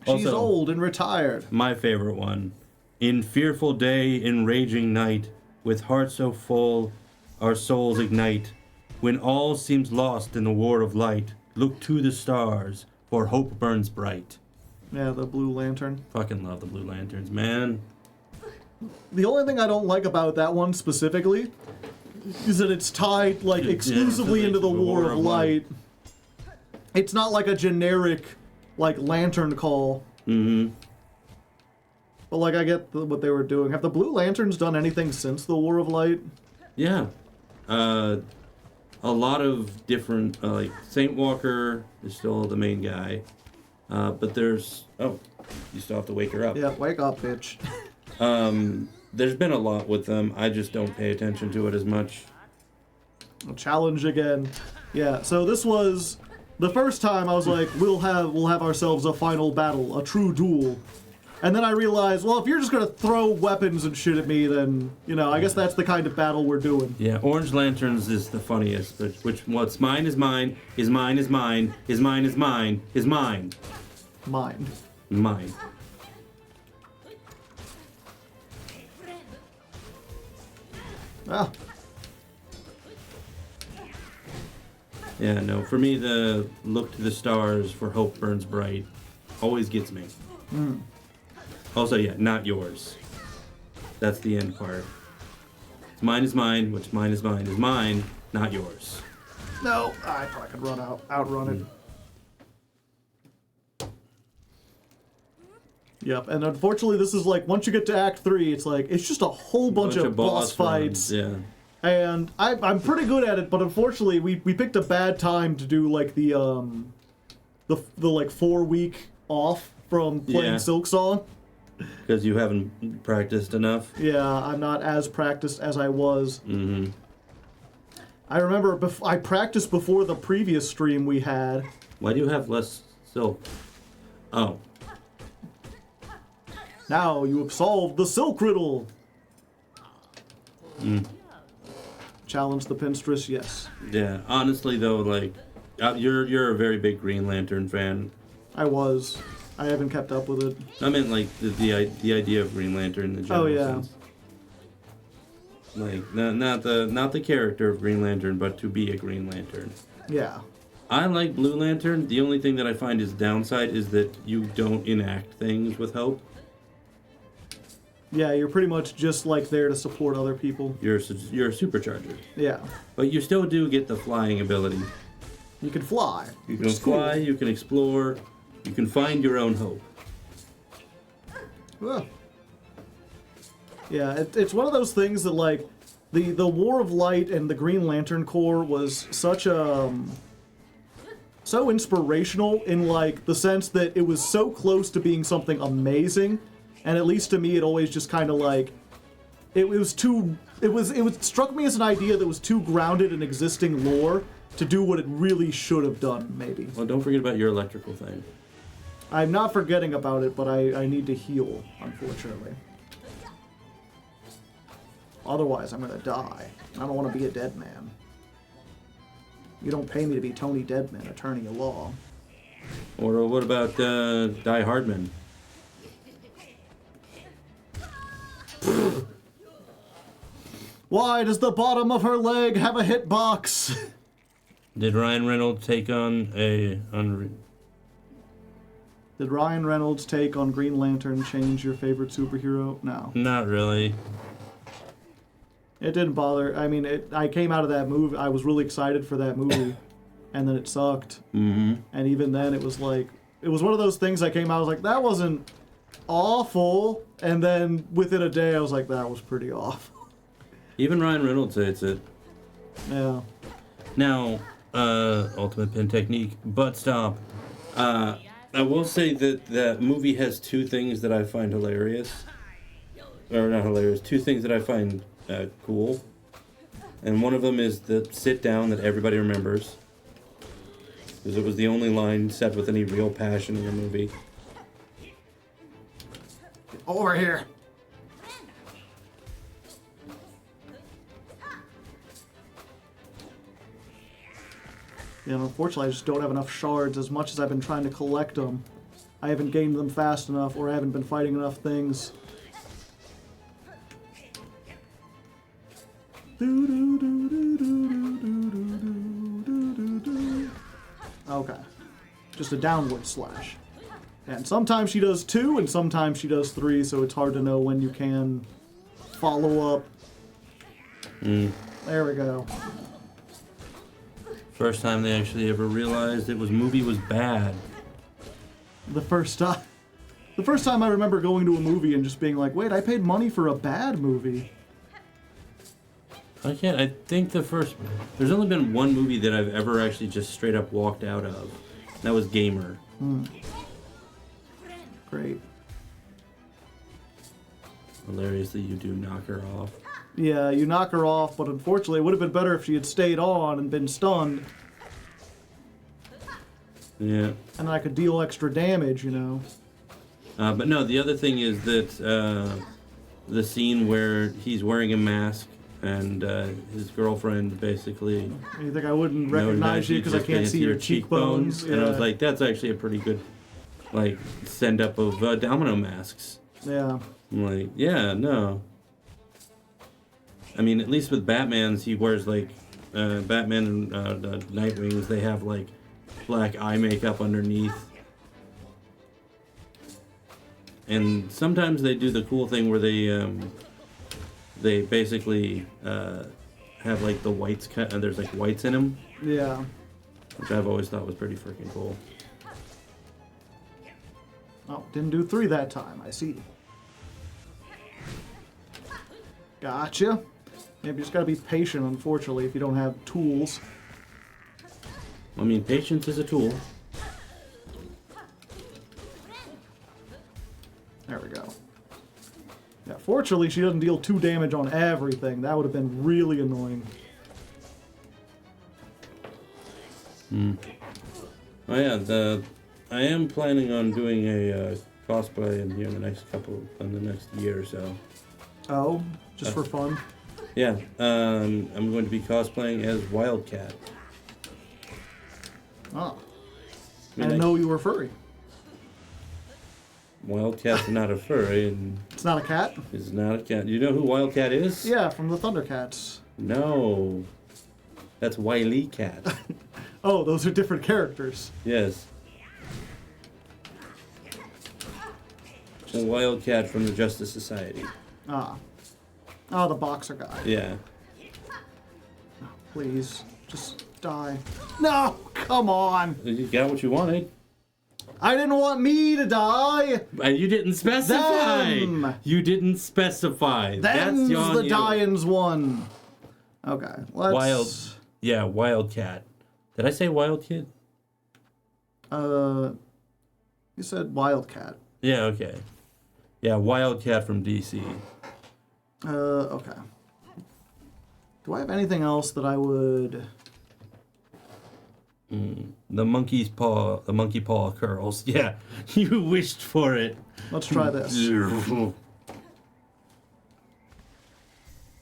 She's old and retired. My favorite one. In fearful day, in raging night, with heart so full, our souls ignite. When all seems lost in the war of light, look to the stars, for hope burns bright. Yeah, the Blue Lantern. Fucking love the Blue Lanterns, man. The only thing I don't like about that one specifically is that it's tied, like, exclusively into the War of Light. It's not like a generic, like, lantern call. But, like, I get what they were doing. Have the Blue Lanterns done anything since the War of Light? Yeah. A lot of different, like, Saint Walker is still the main guy. But there's... Oh, you still have to wake her up. Yeah, wake up, bitch. there's been a lot with them. I just don't pay attention to it as much. A challenge again. Yeah, so this was the first time I was like, we'll have ourselves a final battle, a true duel. And then I realized, well, if you're just gonna throw weapons and shit at me, then, you know, I guess that's the kind of battle we're doing. Yeah, Orange Lanterns is the funniest, but what's mine is mine, is mine is mine, is mine is mine, is mine. Mine. Mine. Ah. Yeah, no, for me, the look to the stars for hope burns bright always gets me. Also, yeah, not yours. That's the end part. Mine is mine, which mine is mine, not yours. No, I probably could outrun it. Yep, and unfortunately this is like, once you get to Act 3, it's like, it's just a whole bunch of boss fights. Yeah. And I'm pretty good at it, but unfortunately we picked a bad time to do like the like 4-week off from playing Silksong. Because you haven't practiced enough? Yeah, I'm not as practiced as I was. Mm-hmm. I remember I practiced before the previous stream we had. Why do you have less silk? Oh. Now you have solved the silk riddle. Challenge the Pinstress, yes. Yeah, honestly though, like, you're a very big Green Lantern fan. I was. I haven't kept up with it. I meant like the idea of Green Lantern in the general sense. Like not the character of Green Lantern, but to be a Green Lantern. Yeah. I like Blue Lantern. The only thing that I find is downside is that you don't enact things with hope. Yeah, you're pretty much just like there to support other people. You're a supercharger. Yeah. But you still do get the flying ability. You can fly. You can fly. Cool. You can explore. You can find your own hope. Well, yeah, it's one of those things that, like, the War of Light and the Green Lantern Corps was such a... so inspirational in, like, the sense that it was so close to being something amazing, and at least to me it always just kind of, like... It struck me as an idea that was too grounded in existing lore to do what it really should have done, maybe. Well, don't forget about your electrical thing. I'm not forgetting about it, but I need to heal, unfortunately. Otherwise, I'm gonna die. I don't want to be a dead man. You don't pay me to be Tony Deadman, attorney of law. Or what about Die Hardman? Why does the bottom of her leg have a hitbox? Did Ryan Reynolds take on a... Did Ryan Reynolds' take on Green Lantern change your favorite superhero? No. Not really. It didn't bother. I mean, I came out of that movie, I was really excited for that movie, and then it sucked. Mm-hmm. And even then, it was like, it was one of those things I came out, I was like, that wasn't awful, and then within a day, I was like, that was pretty awful. Even Ryan Reynolds hates it. Yeah. Now, ultimate pin technique, butt stomp. I will say that that movie has two things that I find hilarious. Or not hilarious, two things that I find cool. And one of them is the sit down that everybody remembers. Because it was the only line said with any real passion in the movie. Over here. Yeah, unfortunately, I just don't have enough shards. As much as I've been trying to collect them, I haven't gained them fast enough, or I haven't been fighting enough things. Okay. Just a downward slash. And sometimes she does 2, and sometimes she does 3, so it's hard to know when you can follow up. There we go. First time they actually ever realized movie was bad. The first time I remember going to a movie and just being like, wait, I paid money for a bad movie. I think there's only been one movie that I've ever actually just straight up walked out of. That was Gamer. Great. Hilariously, you do knock her off. Yeah, you knock her off, but unfortunately, it would have been better if she had stayed on and been stunned. Yeah. And I could deal extra damage, you know. But no, the other thing is that the scene where he's wearing a mask and his girlfriend basically You think I wouldn't recognize you because I can't see your cheekbones? And I was like, that's actually a pretty good, like, send up of domino masks. Yeah. I'm like, yeah, no. I mean, at least with Batman's, he wears like Batman and the Nightwings. They have like black eye makeup underneath, and sometimes they do the cool thing where they basically have like the whites cut and there's like whites in them. Yeah. Which I've always thought was pretty freaking cool. Oh, didn't do 3 that time. I see. Gotcha. Maybe you just gotta be patient, unfortunately, if you don't have tools. I mean, patience is a tool. There we go. Yeah, fortunately, she doesn't deal 2 damage on everything. That would have been really annoying. Oh yeah, I am planning on doing a cosplay in here in the next year or so. Oh, just for fun? Yeah, I'm going to be cosplaying as Wildcat. Oh. I mean, didn't know you were furry. Wildcat's not a furry, and It's not a cat? it's not a cat. You know who Wildcat is? Yeah, from the Thundercats. No, that's Wily Cat. Oh, those are different characters. Yes. A Wildcat from the Justice Society. Ah. Oh, the boxer guy. Yeah. Please, just die. No! Come on! You got what you wanted. I didn't want me to die! And you didn't specify. Them. You didn't specify. Them's That's on the you. dying's one. Okay, let's... Wildcat. Did I say Wildcat? You said Wildcat. Yeah, okay. Yeah, Wildcat from DC. Okay. Do I have anything else that I would... The monkey paw curls. Yeah, you wished for it. Let's try this.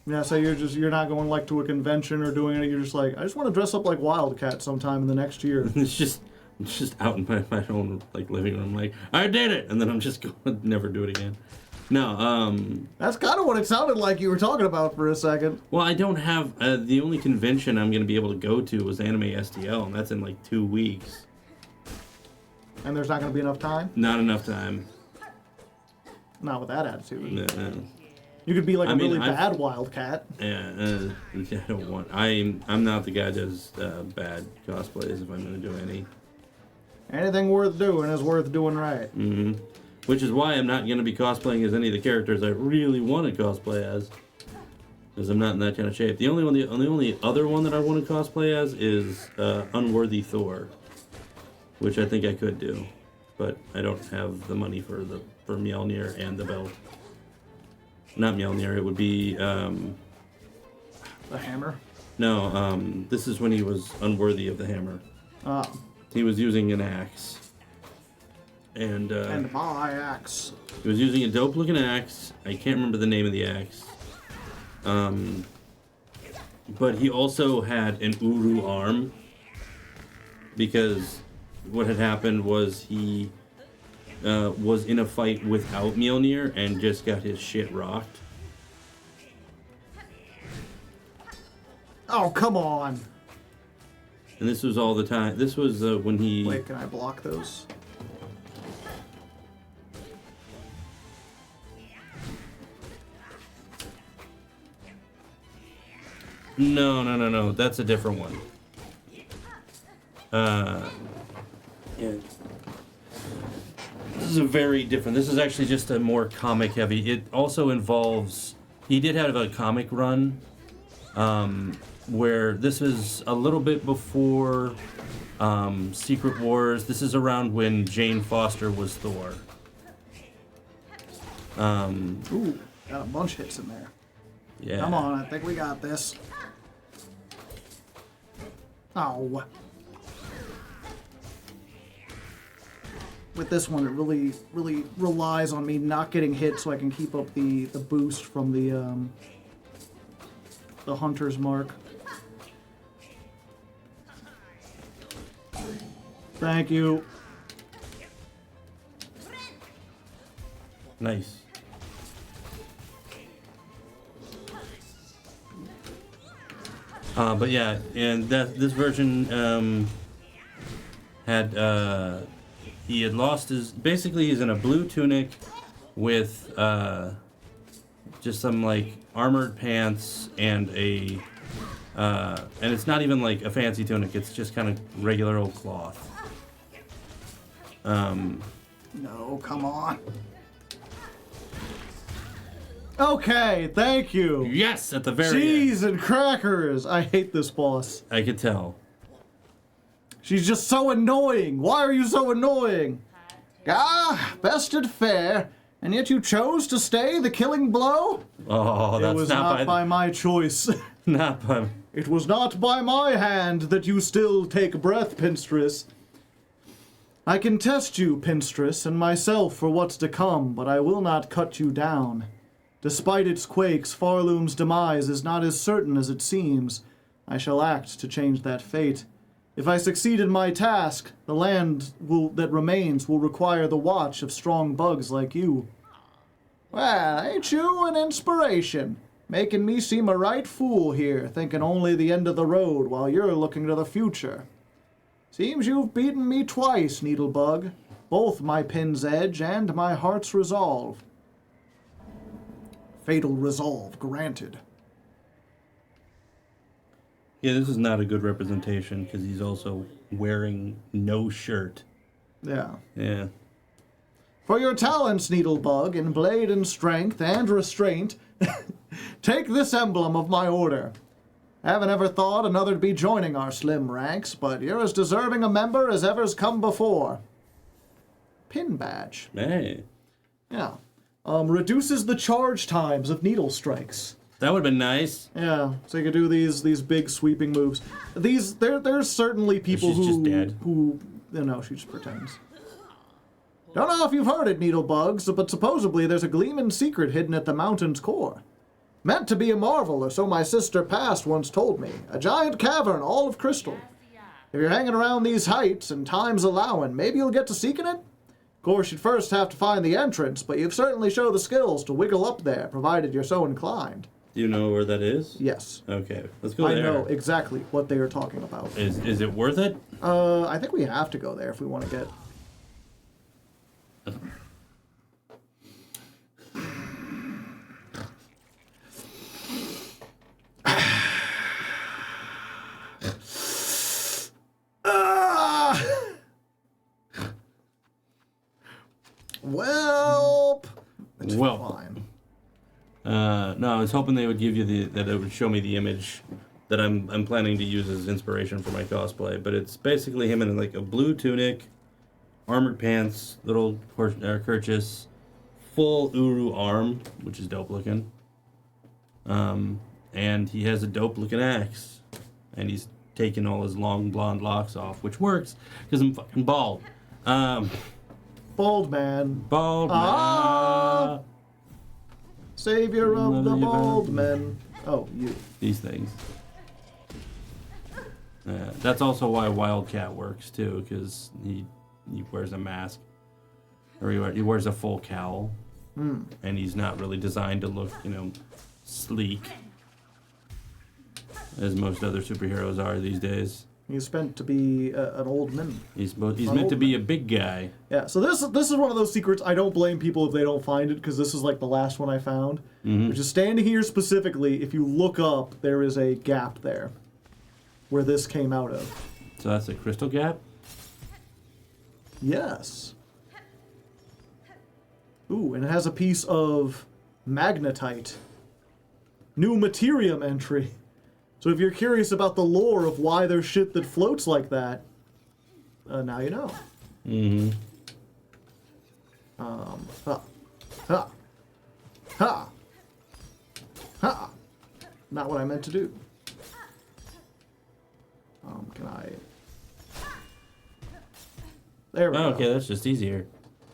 Yeah, so you're not going like to a convention or doing it. You're just like, I just want to dress up like Wildcat sometime in the next year. It's just out in my own like living room, like I did it, and then I'm just going to never do it again. No, That's kind of what it sounded like you were talking about for a second. well, I don't have the only convention I'm going to be able to go to was Anime STL, and that's in like 2 weeks. And there's not going to be enough time? Not enough time. Not with that attitude. No. You could be like I a mean, really I've- bad Wildcat. Yeah, I don't want. I'm not the guy that does bad cosplays if I'm going to do any. Anything worth doing is worth doing right. Mm-hmm. Which is why I'm not going to be cosplaying as any of the characters I really want to cosplay as, because I'm not in that kind of shape. The only other one that I want to cosplay as is Unworthy Thor, which I think I could do, but I don't have the money for Mjolnir and the belt. Not Mjolnir. It would be The hammer? no. This is when he was unworthy of the hammer. He was using an axe. And my axe. he was using a dope looking axe. I can't remember the name of the axe. But he also had an Uru arm. Because what had happened was he was in a fight without Mjolnir and just got his shit rocked. Oh, come on. And this was all the time. This was when he... Wait, can I block those? No. That's a different one. Yeah. This is a very different. This is actually just a more comic heavy. It also involves. He did have a comic run, where this is a little bit before Secret Wars. This is around when Jane Foster was Thor. Ooh. Got a bunch of hits in there. Yeah. Come on, I think we got this. Oh. With this one, it really relies on me not getting hit so I can keep up the boost from the hunter's mark. Thank you. Nice. But yeah, and this version had he had lost his. Basically, he's in a blue tunic with just some like armored pants and a and it's not even like a fancy tunic. It's just kind of regular old cloth. No, come on. Okay, thank you. Yes, at the very Cheese end. and crackers. I hate this boss. I could tell. She's just so annoying. Why are you so annoying? Ah, bested fair, and yet you chose to stay the killing blow? Oh, that's It was not by my choice. Not by. It was not by my hand that you still take breath, Pinstress. I can test you, Pinstress, and myself for what's to come, but I will not cut you down. Despite its quakes, Pharloom's demise is not as certain as it seems. I shall act to change that fate. If I succeed in my task, the land that remains will require the watch of strong bugs like you. Well, ain't you an inspiration? Making me seem a right fool here, thinking only the end of the road while you're looking to the future. Seems you've beaten me twice, Needlebug. Both my pin's edge and my heart's resolve. Fatal resolve granted. Yeah, this is not a good representation because he's also wearing no shirt. Yeah. Yeah. For your talents, Needlebug, in blade and strength and restraint, take this emblem of my order. Haven't ever thought another'd be joining our slim ranks, but you're as deserving a member as ever's come before. Pin badge. Hey. Yeah. Reduces the charge times of needle strikes. That would have been nice. Yeah, so you could do these big sweeping moves. There's certainly people she's just dead. who she just pretends. Don't know if you've heard it, Needlebugs, but supposedly there's a gleaming secret hidden at the mountain's core. Meant to be a marvel, or so my sister past once told me. A giant cavern, all of crystal. If you're hanging around these heights and time's allowing, maybe you'll get to seeking it? Of course, you'd first have to find the entrance, but you've certainly shown the skills to wiggle up there, provided you're so inclined. Do you know where that is? Yes. Okay, let's go there. I know exactly what they are talking about. Is it worth it? I think we have to go there if we want to get... Welp. It's fine. No, I was hoping they would give you that it would show me the image that I'm planning to use as inspiration for my cosplay. But it's basically him in like a blue tunic, armored pants, little kerchief, full Uru arm, which is dope looking. And he has a dope looking axe, and he's taking all his long blonde locks off, which works because I'm fucking bald. Bald man. Bald man. Savior of the bald men. Oh, you. These things. That's also why Wildcat works too, because he wears a mask, or he wears a full cowl, and he's not really designed to look, sleek, as most other superheroes are these days. He's meant to be an old man. He's meant to be a big guy. Yeah, so this is one of those secrets. I don't blame people if they don't find it, because this is like the last one I found. Which is standing here specifically, if you look up, there is a gap there where this came out of. So that's a crystal gap? Yes. Ooh, and it has a piece of magnetite. New materium entry. So if you're curious about the lore of why there's shit that floats like that, now you know. Ha. Ha. Ha. not what I meant to do. Can I... There we go. Okay, that's just easier.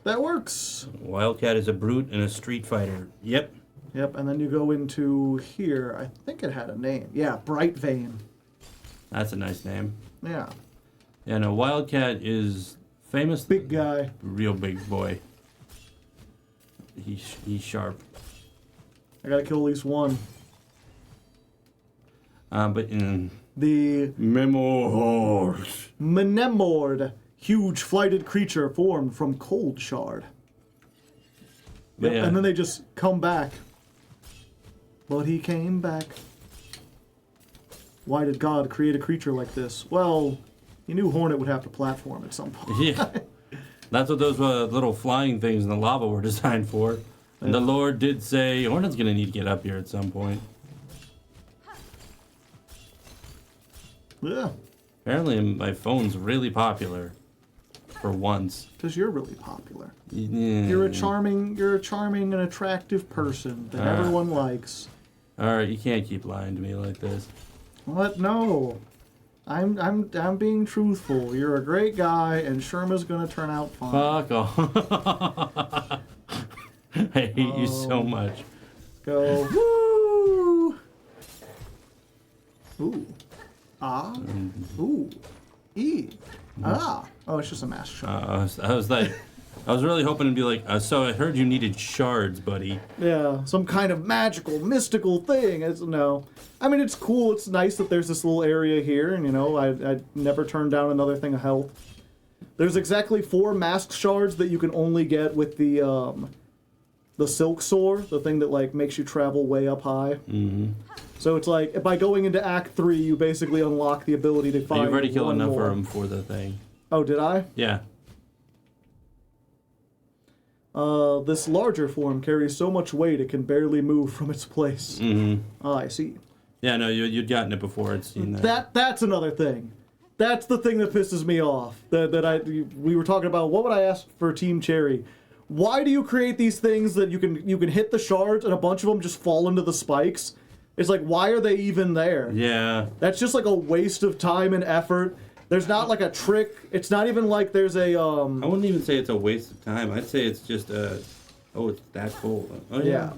That works. Wildcat is a brute and a street fighter. Yep. Yep, and then you go into here. I think it had a name. Yeah, Bright Vein. That's a nice name. Yeah. And a Wildcat is famous. Big guy. Real big boy. He's sharp. I gotta kill at least one. But in The Memoirs. Mnemord, huge flighted creature formed from cold shard. Yep, Yeah. and then they just come back. But he came back. Why did God create a creature like this? Well, he knew Hornet would have to platform at some point. Yeah. That's what those little flying things in the lava were designed for. And the Lord did say, Hornet's going to need to get up here at some point. Yeah, Apparently my phone's really popular. For once. because you're really popular. Yeah. You're a charming and attractive person that everyone likes. Alright, you can't keep lying to me like this. What? No. I'm being truthful. You're a great guy, and Sherma's gonna turn out fine. Fuck off. I hate you so much. Go. Woo! Ooh. Ah. Ooh. E. Ah. Oh, it's just a mask shot. I was like, I was really hoping to be like, so I heard you needed shards, buddy. Yeah, some kind of magical, mystical thing. No. I mean, it's cool. It's nice that there's this little area here, and, I never turned down another thing of health. There's exactly 4 mask shards that you can only get with the silk soar, the thing that, like, makes you travel way up high. Mm-hmm. So it's like, by going into Act 3, you basically unlock the ability to find You've already killed enough more. for him for the thing. Oh, did I? Yeah. This larger form carries so much weight it can barely move from its place. Mm-hmm. Ah, I see. Yeah, no, you'd gotten it before. I'd seen that. That's another thing. That's the thing that pisses me off. We were talking about, what would I ask for Team Cherry? Why do you create these things that you can hit the shards and a bunch of them just fall into the spikes? It's like, why are they even there? Yeah. That's just like a waste of time and effort. There's not like a trick. It's not even like there's a I wouldn't even say it's a waste of time. I'd say it's just oh, it's that cold. Oh, Yeah.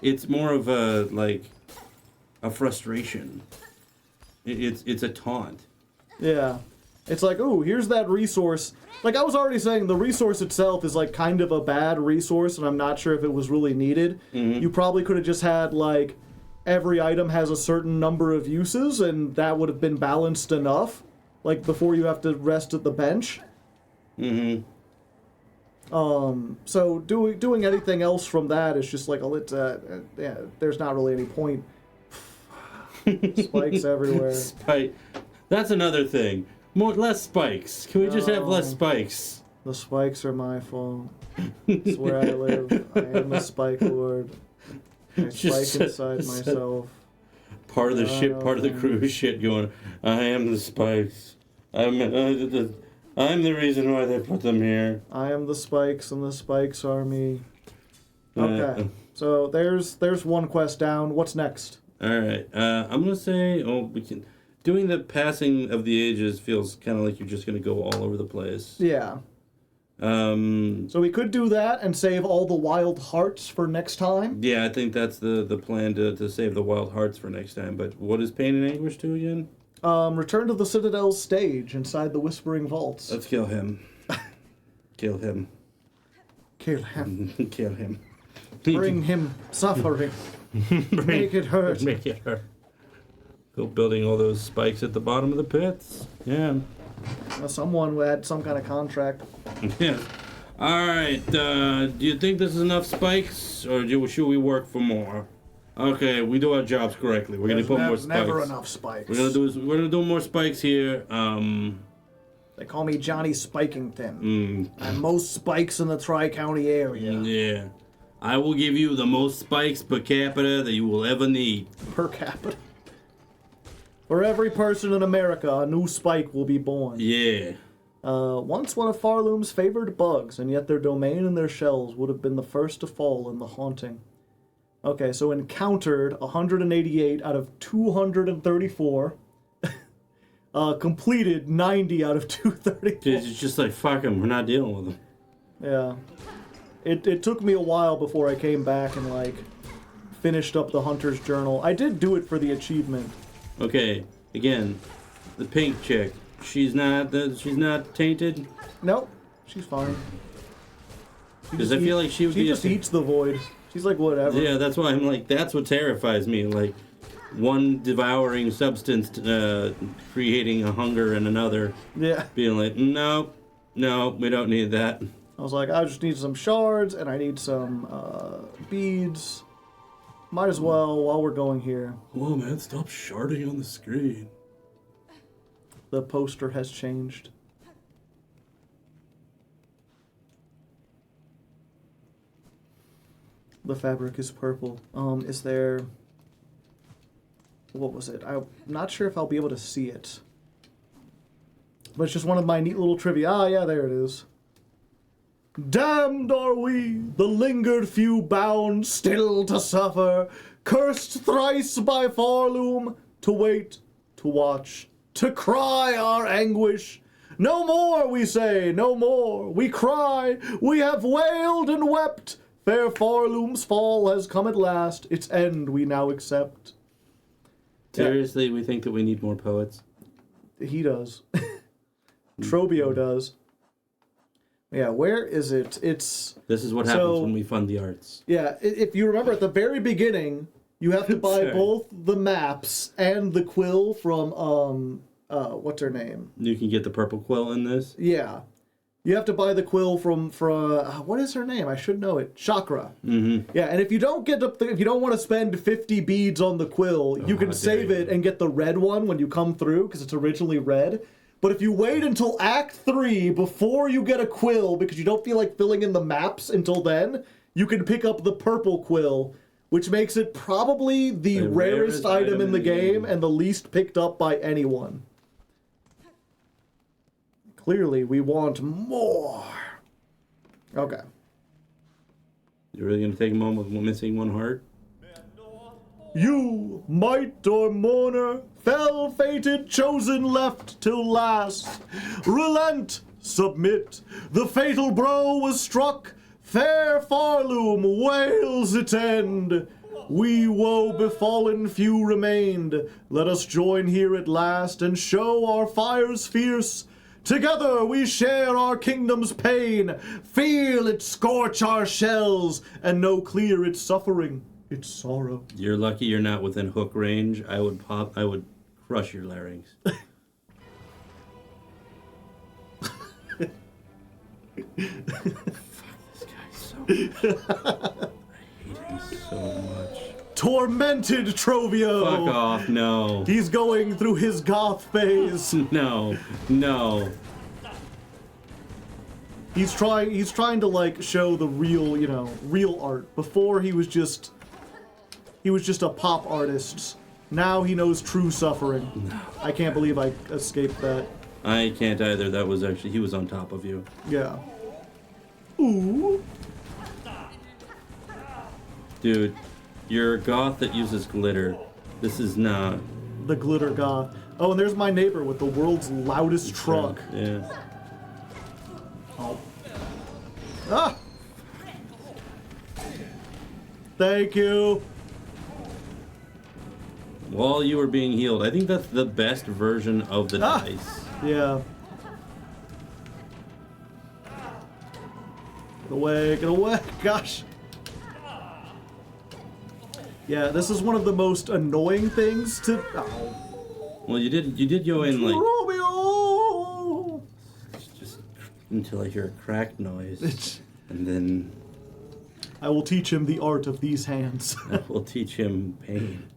It's more of a frustration. It's a taunt. Yeah. It's like, ooh, here's that resource. Like, I was already saying, the resource itself is, like, kind of a bad resource, and I'm not sure if it was really needed. Mm-hmm. You probably could have just had, like, every item has a certain number of uses, and that would have been balanced enough, like, before you have to rest at the bench. Mm-hmm. So doing anything else from that is just like, yeah, there's not really any point. Spikes everywhere. Spike. That's another thing. Less spikes. Can we just have less spikes? The spikes are my fault. It's where I live. I am a spike lord. I spike inside myself. Part of the ship, part of the crew shit going, I am the spikes. I'm the reason why they put them here. I am the spikes and the spikes are me. Okay. So there's one quest down. What's next? Alright. I'm gonna say doing the passing of the ages feels kinda like you're just gonna go all over the place. Yeah. So we could do that and save all the wild hearts for next time. Yeah, I think that's the plan to save the wild hearts for next time. But what is Pain and Anguish to again? Return to the Citadel's stage inside the Whispering Vaults. Let's kill him. Kill him. Kill him. Kill him. Bring him suffering. Make it hurt. Make it hurt. Go building all those spikes at the bottom of the pits. Yeah. Someone had some kind of contract. Yeah. Alright, do you think this is enough spikes? Or should we work for more? Okay, we do our jobs correctly. We're gonna put more spikes. Never enough spikes. We're gonna do more spikes here. They call me Johnny Spikington. I'm most spikes in the Tri-County area. Yeah. I will give you the most spikes per capita that you will ever need. Per capita. For every person in America, a new spike will be born. Yeah. Once one of Pharloom's favored bugs, and yet their domain and their shells would have been the first to fall in the haunting. Okay, so encountered 188 out of 234. Completed 90 out of 234. It's just like, fuck them, we're not dealing with them. Yeah. It took me a while before I came back and, like, finished up the Hunter's Journal. I did do it for the achievement. Okay, again, the pink chick. She's not tainted? Nope, she's fine. Because I feel like she would be... She just eats the void. She's like, whatever. Yeah, that's why I'm like, that's what terrifies me. Like, one devouring substance creating a hunger in another. Yeah. Being like, no, we don't need that. I was like, I just need some shards, and I need some beads. Might as well, while we're going here. Whoa, man, stop sharding on the screen. The poster has changed. The fabric is purple. Is there... What was it? I'm not sure if I'll be able to see it. But it's just one of my neat little trivia. Ah, yeah, there it is. Damned are we, the lingered few bound still to suffer, cursed thrice by Pharloom, to wait, to watch, to cry our anguish. No more, we say, no more, we cry, we have wailed and wept. Fair Pharloom's fall has come at last, its end we now accept. Seriously, we think that we need more poets? He does. Trobio does. Yeah, where is it? It's... This is what happens when we fund the arts. Yeah, if you remember at the very beginning, you have to buy both the maps and the quill from, what's her name? You can get the purple quill in this? Yeah. You have to buy the quill from what is her name? I should know it. Chakra. Mm-hmm. Yeah, and if you don't if you don't want to spend 50 beads on the quill, you can save it and get the red one when you come through, because it's originally red. But if you wait until Act 3 before you get a quill, because you don't feel like filling in the maps until then, you can pick up the purple quill, which makes it probably the rarest item in the game and the least picked up by anyone. Clearly, we want more. Okay. You're really going to take a moment with missing one heart? You, might or mourner, fell fated, chosen, left till last. Relent, submit. The fatal blow was struck. Fair Pharloom wails its end. We woe befallen few remained. Let us join here at last and show our fires fierce. Together we share our kingdom's pain. Feel it scorch our shells and know clear its suffering. It's sorrow. You're lucky you're not within hook range. I would crush your larynx. Fuck this guy so much. I hate him so much. Tormented Trovio! Fuck off, no. He's going through his goth phase. No. He's trying to like show the real, real art. Before he was just a pop artist. Now he knows true suffering. No. I can't believe I escaped that. I can't either. That was actually, he was on top of you. Yeah. Ooh. Dude, you're a goth that uses glitter. This is not. The glitter goth. Oh, and there's my neighbor with the world's loudest truck. Yeah. Oh. Ah! Thank you. While you were being healed, I think that's the best version of the dice. Yeah. Get away, gosh. Yeah, this is one of the most annoying things to... Oh. Well, you did go in like... Romeo! Just until I hear a crack noise. And then... I will teach him the art of these hands. I will teach him pain.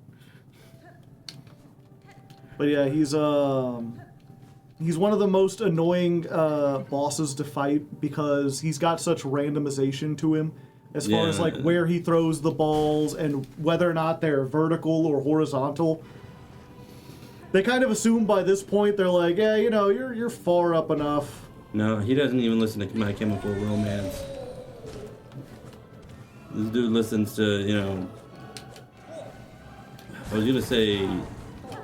But yeah, he's one of the most annoying bosses to fight because he's got such randomization to him as far as like where he throws the balls and whether or not they're vertical or horizontal. They kind of assume by this point they're like, yeah, you're far up enough. No, he doesn't even listen to My Chemical Romance. This dude listens to, I was gonna say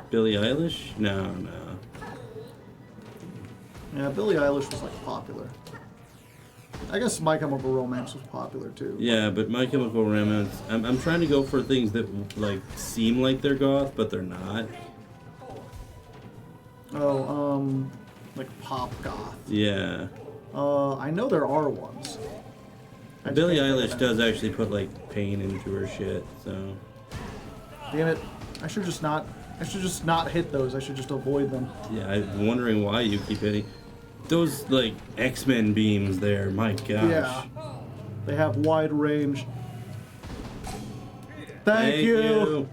Billie Eilish. No. Yeah, Billie Eilish was like popular. I guess My Chemical Romance was popular too. Yeah, but My Chemical Romance. I'm trying to go for things that like seem like they're goth, but they're not. Oh, like pop goth. Yeah. I know there are ones. Billie Eilish does actually put like pain into her shit, so. Damn it! I should just not hit those. I should just avoid them. Yeah, I'm wondering why you keep hitting those like X-Men beams there. My gosh. Yeah, they have wide range. Thank you.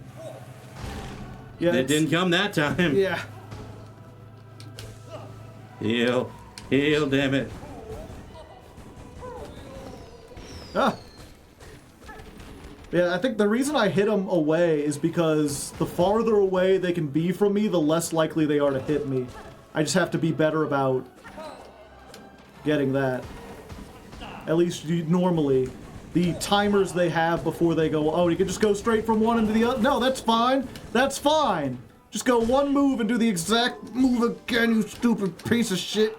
Yeah, it didn't come that time. Yeah. Heal, damn it. Ah. Yeah, I think the reason I hit them away is because the farther away they can be from me, the less likely they are to hit me. I just have to be better about getting that. At least normally. The timers they have before they go, oh, you can just go straight from one into the other. No, that's fine. That's fine. Just go one move and do the exact move again, you stupid piece of shit.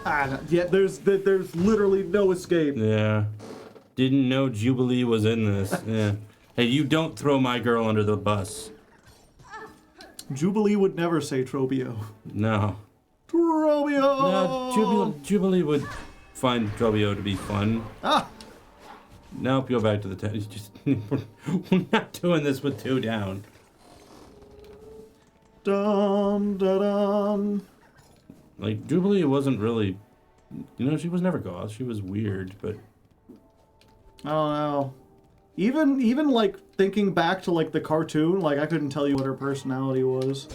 Yeah, there's literally no escape. Yeah. Didn't know Jubilee was in this. Yeah. Hey, you don't throw my girl under the bus. Jubilee would never say Trobio. No. Trobio! No, Jubilee would find Trobio to be fun. Ah! Nope, go back to the town. We're not doing this with 2 down. Dum da dum. Like, Jubilee wasn't really... You know, she was never goth. She was weird, but... I don't know. Even like thinking back to like the cartoon, like I couldn't tell you what her personality was.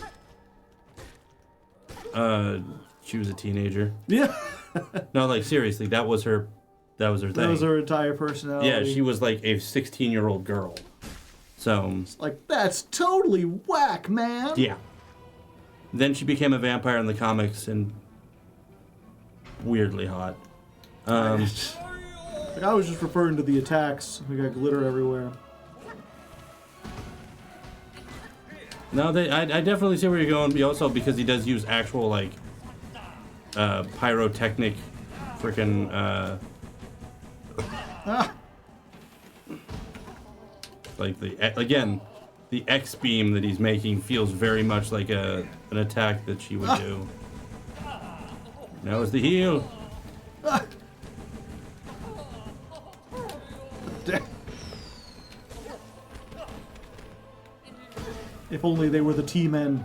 She was a teenager. Yeah. No, like seriously, that was her thing. That was her entire personality. Yeah, she was like a 16-year-old girl. So it's like, that's totally whack, man. Yeah. Then she became a vampire in the comics and weirdly hot. Like I was just referring to the attacks. We got glitter everywhere. No, I definitely see where you're going. Also, because he does use actual like pyrotechnic, freaking. Like the X beam that he's making feels very much like an attack that she would do. Now is the heal. If only they were the T-men.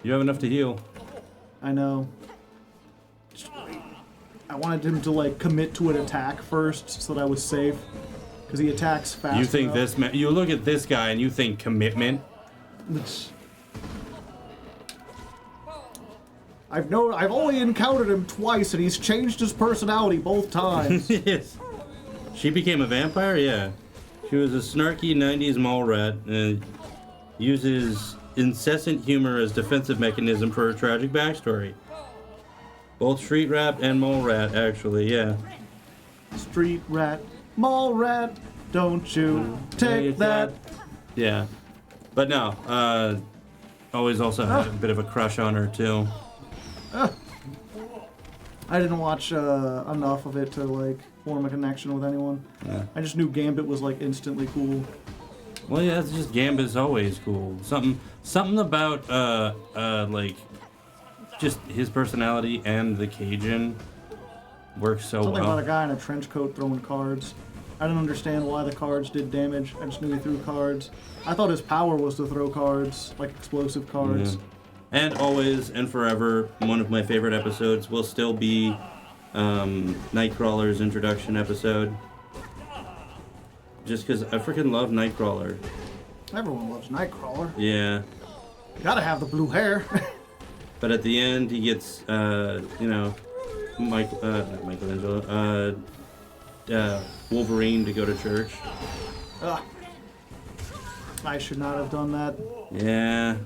You have enough to heal. I know. I wanted him to like commit to an attack first so that I was safe. Because he attacks fast. You think enough. you look at this guy and you think commitment? I've only encountered him twice and he's changed his personality both times. Yes. She became a vampire? Yeah. She was a snarky 90s mall rat and uses incessant humor as defensive mechanism for her tragic backstory. Both street rat and mall rat, actually, yeah. Street rat, mall rat, don't you take that. Yeah. But no, always also had a bit of a crush on her, too. I didn't watch enough of it to like form a connection with anyone. Yeah. I just knew Gambit was like instantly cool. Well, yeah, it's just Gambit's always cool. Something about like just his personality and the Cajun works so Something well. about a guy in a trench coat throwing cards. I didn't understand why the cards did damage. I just knew he threw cards. I thought his power was to throw cards, like explosive cards. Yeah. And always and forever, one of my favorite episodes will still be Nightcrawler's introduction episode. Just because I freaking love Nightcrawler. Everyone loves Nightcrawler. Yeah. You gotta have the blue hair. But at the end, he gets, you know, not Michelangelo, Wolverine to go to church. Ugh. I should not have done that. Yeah.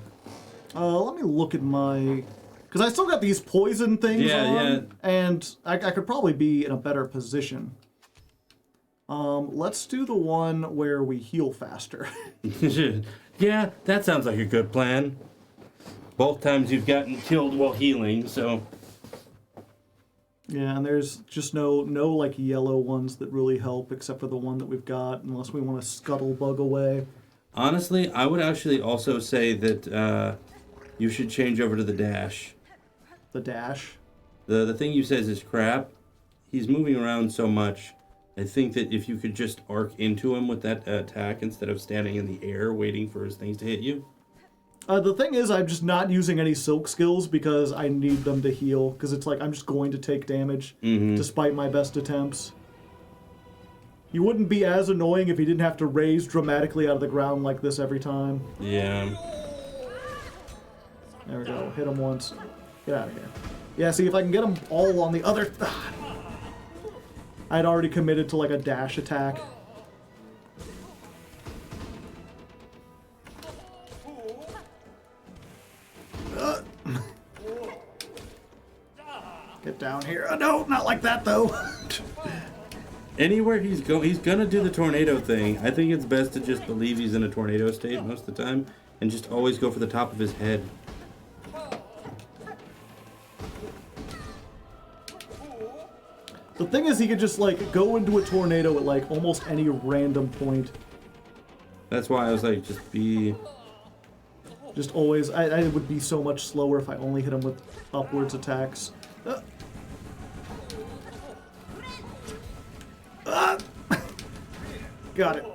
Let me look at my... Because I still got these poison things on, yeah. and I could probably be in a better position. Let's do the one where we heal faster. Yeah, that sounds like a good plan. Both times you've gotten killed while healing, so... Yeah, and there's just no like yellow ones that really help except for the one that we've got, unless we want to scuttlebug away. Honestly, I would actually also say that you should change over to the dash. The dash? The thing you says is crap. He's moving around so much. I think that if you could just arc into him with that attack instead of standing in the air waiting for his things to hit you. The thing is, I'm just not using any silk skills because I need them to heal. Because it's like I'm just going to take damage despite my best attempts. He wouldn't be as annoying if he didn't have to raise dramatically out of the ground like this every time. Yeah. There we go. Hit him once. Get out of here. Yeah, see, if I can get them all on the other... I'd already committed to like a dash attack. Get down here. No, not like that though. Anywhere he's gonna do the tornado thing. I think it's best to just believe he's in a tornado state most of the time and just always go for the top of his head. The thing is, he could just like go into a tornado at like almost any random point. That's why I was like, Just always, I would be so much slower if I only hit him with upwards attacks. Got it.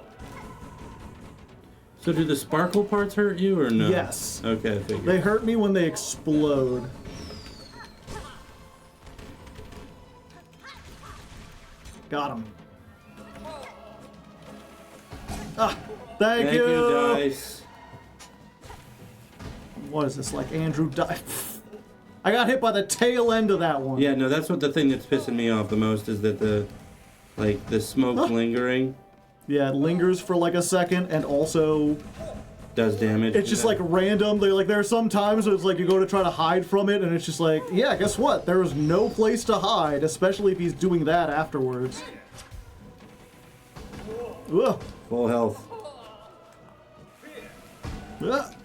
So do the sparkle parts hurt you or no? Yes. Okay, I figured. They hurt me when they explode. Got him. Ah, thank you. Dice. What is this, like Andrew Dice? I got hit by the tail end of that one. Yeah, no, that's what the thing that's pissing me off the most is that the smoke lingering. Yeah, it lingers for like a second and also does damage. It's just like random. There are some times it's like you go to try to hide from it and it's just like, yeah, guess what? There is no place to hide, especially if he's doing that afterwards. Ugh. Full health. Ugh.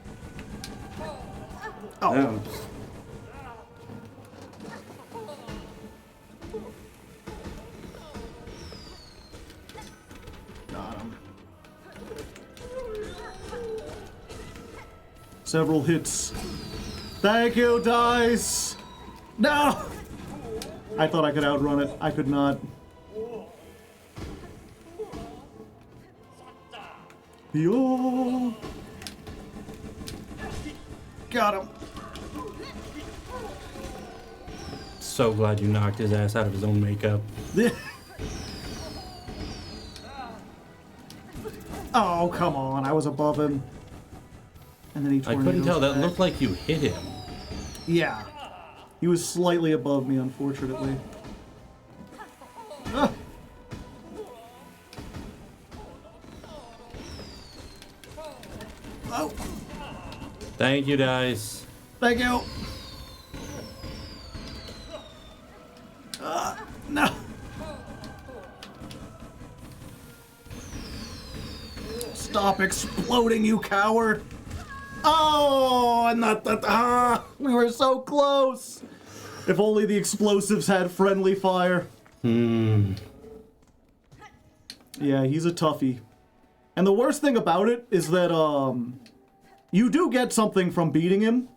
Oh. No. Got him. Several hits. Thank you, dice! No! I thought I could outrun it. I could not. Yo! Got him. So glad you knocked his ass out of his own makeup. Oh, come on. I was above him. And then he I couldn't tell. back. That looked like you hit him. Yeah. He was slightly above me, unfortunately. Ah. Oh. Thank you, Dice. Thank you. No. Stop exploding, you coward. Oh, and not that. We were so close. If only the explosives had friendly fire. Yeah, he's a toughie. And the worst thing about it is that, you do get something from beating him,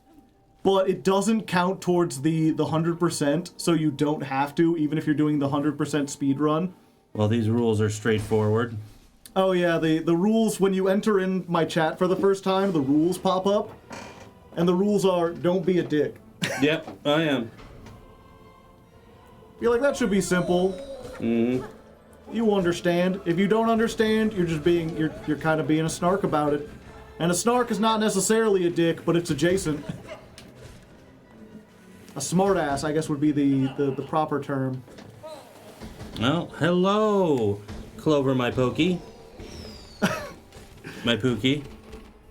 but it doesn't count towards the 100%, so you don't have to, even if you're doing the 100% speed run. Well, these rules are straightforward. Oh yeah, the rules, when you enter in my chat for the first time, the rules pop up. And the rules are, don't be a dick. Yep, I am. You're like, that should be simple. Mm-hmm. You understand. If you don't understand, you're just being, you're kind of being a snark about it. And a snark is not necessarily a dick, but it's adjacent. A smartass, I guess, would be the proper term. Well, hello, Clover, my pokey. My pookie.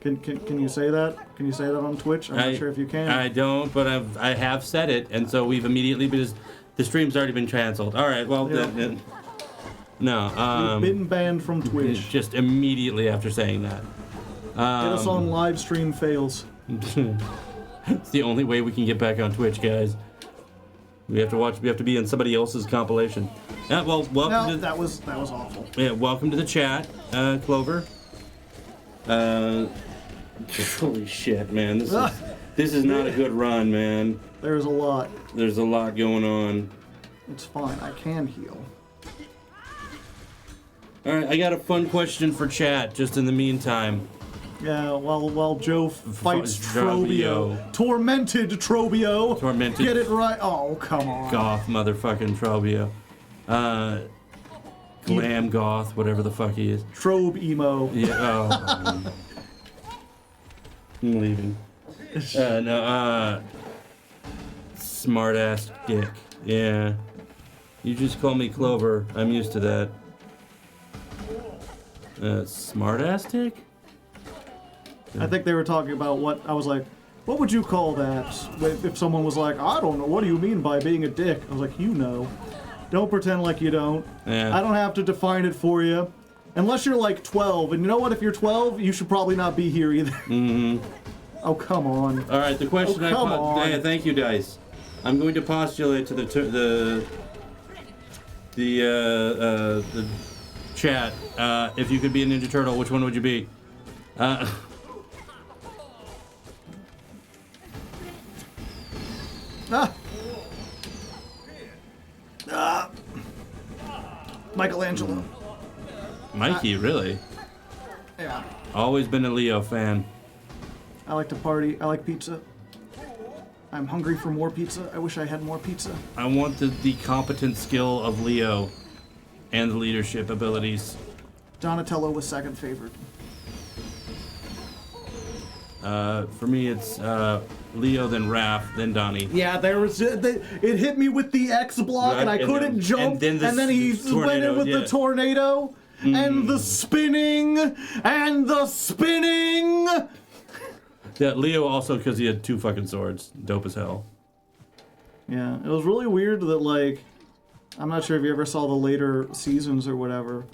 Can you say that? Can you say that on Twitch? I'm not sure if you can. I don't, but I have said it, and so we've immediately, because the stream's already been canceled. All right, well, Yeah. No. You've been banned from Twitch. Just immediately after saying that. Get us on live stream fails. It's the only way we can get back on Twitch, guys. We have to be in somebody else's compilation. Yeah, well, welcome to that was awful. Yeah, welcome to the chat, Clover. Holy shit, man. This is not a good run, man. There's a lot. There's a lot going on. It's fine. I can heal. All right, I got a fun question for chat just in the meantime. Yeah, while Joe fights Trobio. Tormented Trobio. Tormented. Get it right. Oh, come on. Goth motherfucking Trobio. Glam goth, whatever the fuck he is. Trobe emo. Yeah, oh. I'm leaving. Smart ass dick. Yeah. You just call me Clover. I'm used to that. Smart ass dick? I think they were talking about what I was like. What would you call that? If someone was like, I don't know. What do you mean by being a dick? I was like, you know. Don't pretend like you don't. Yeah. I don't have to define it for you. Unless you're like 12. And you know what? If you're 12, you should probably not be here either. Mm-hmm. Oh, come on. All right, the question on. Thank you, Dice. I'm going to postulate to the chat. If you could be a Ninja Turtle, which one would you be? Michelangelo. Mikey, really? Yeah. Always been a Leo fan. I like to party. I like pizza. I'm hungry for more pizza. I wish I had more pizza. I want the competent skill of Leo and the leadership abilities. Donatello was second favorite. For me, it's Leo, then Raph, then Donnie. Yeah, it hit me with the X block, and I couldn't jump, and then he went in with the tornado, and the spinning, and the spinning! Yeah, Leo also because he had two fucking swords. Dope as hell. Yeah, it was really weird that, like, I'm not sure if you ever saw the later seasons or whatever,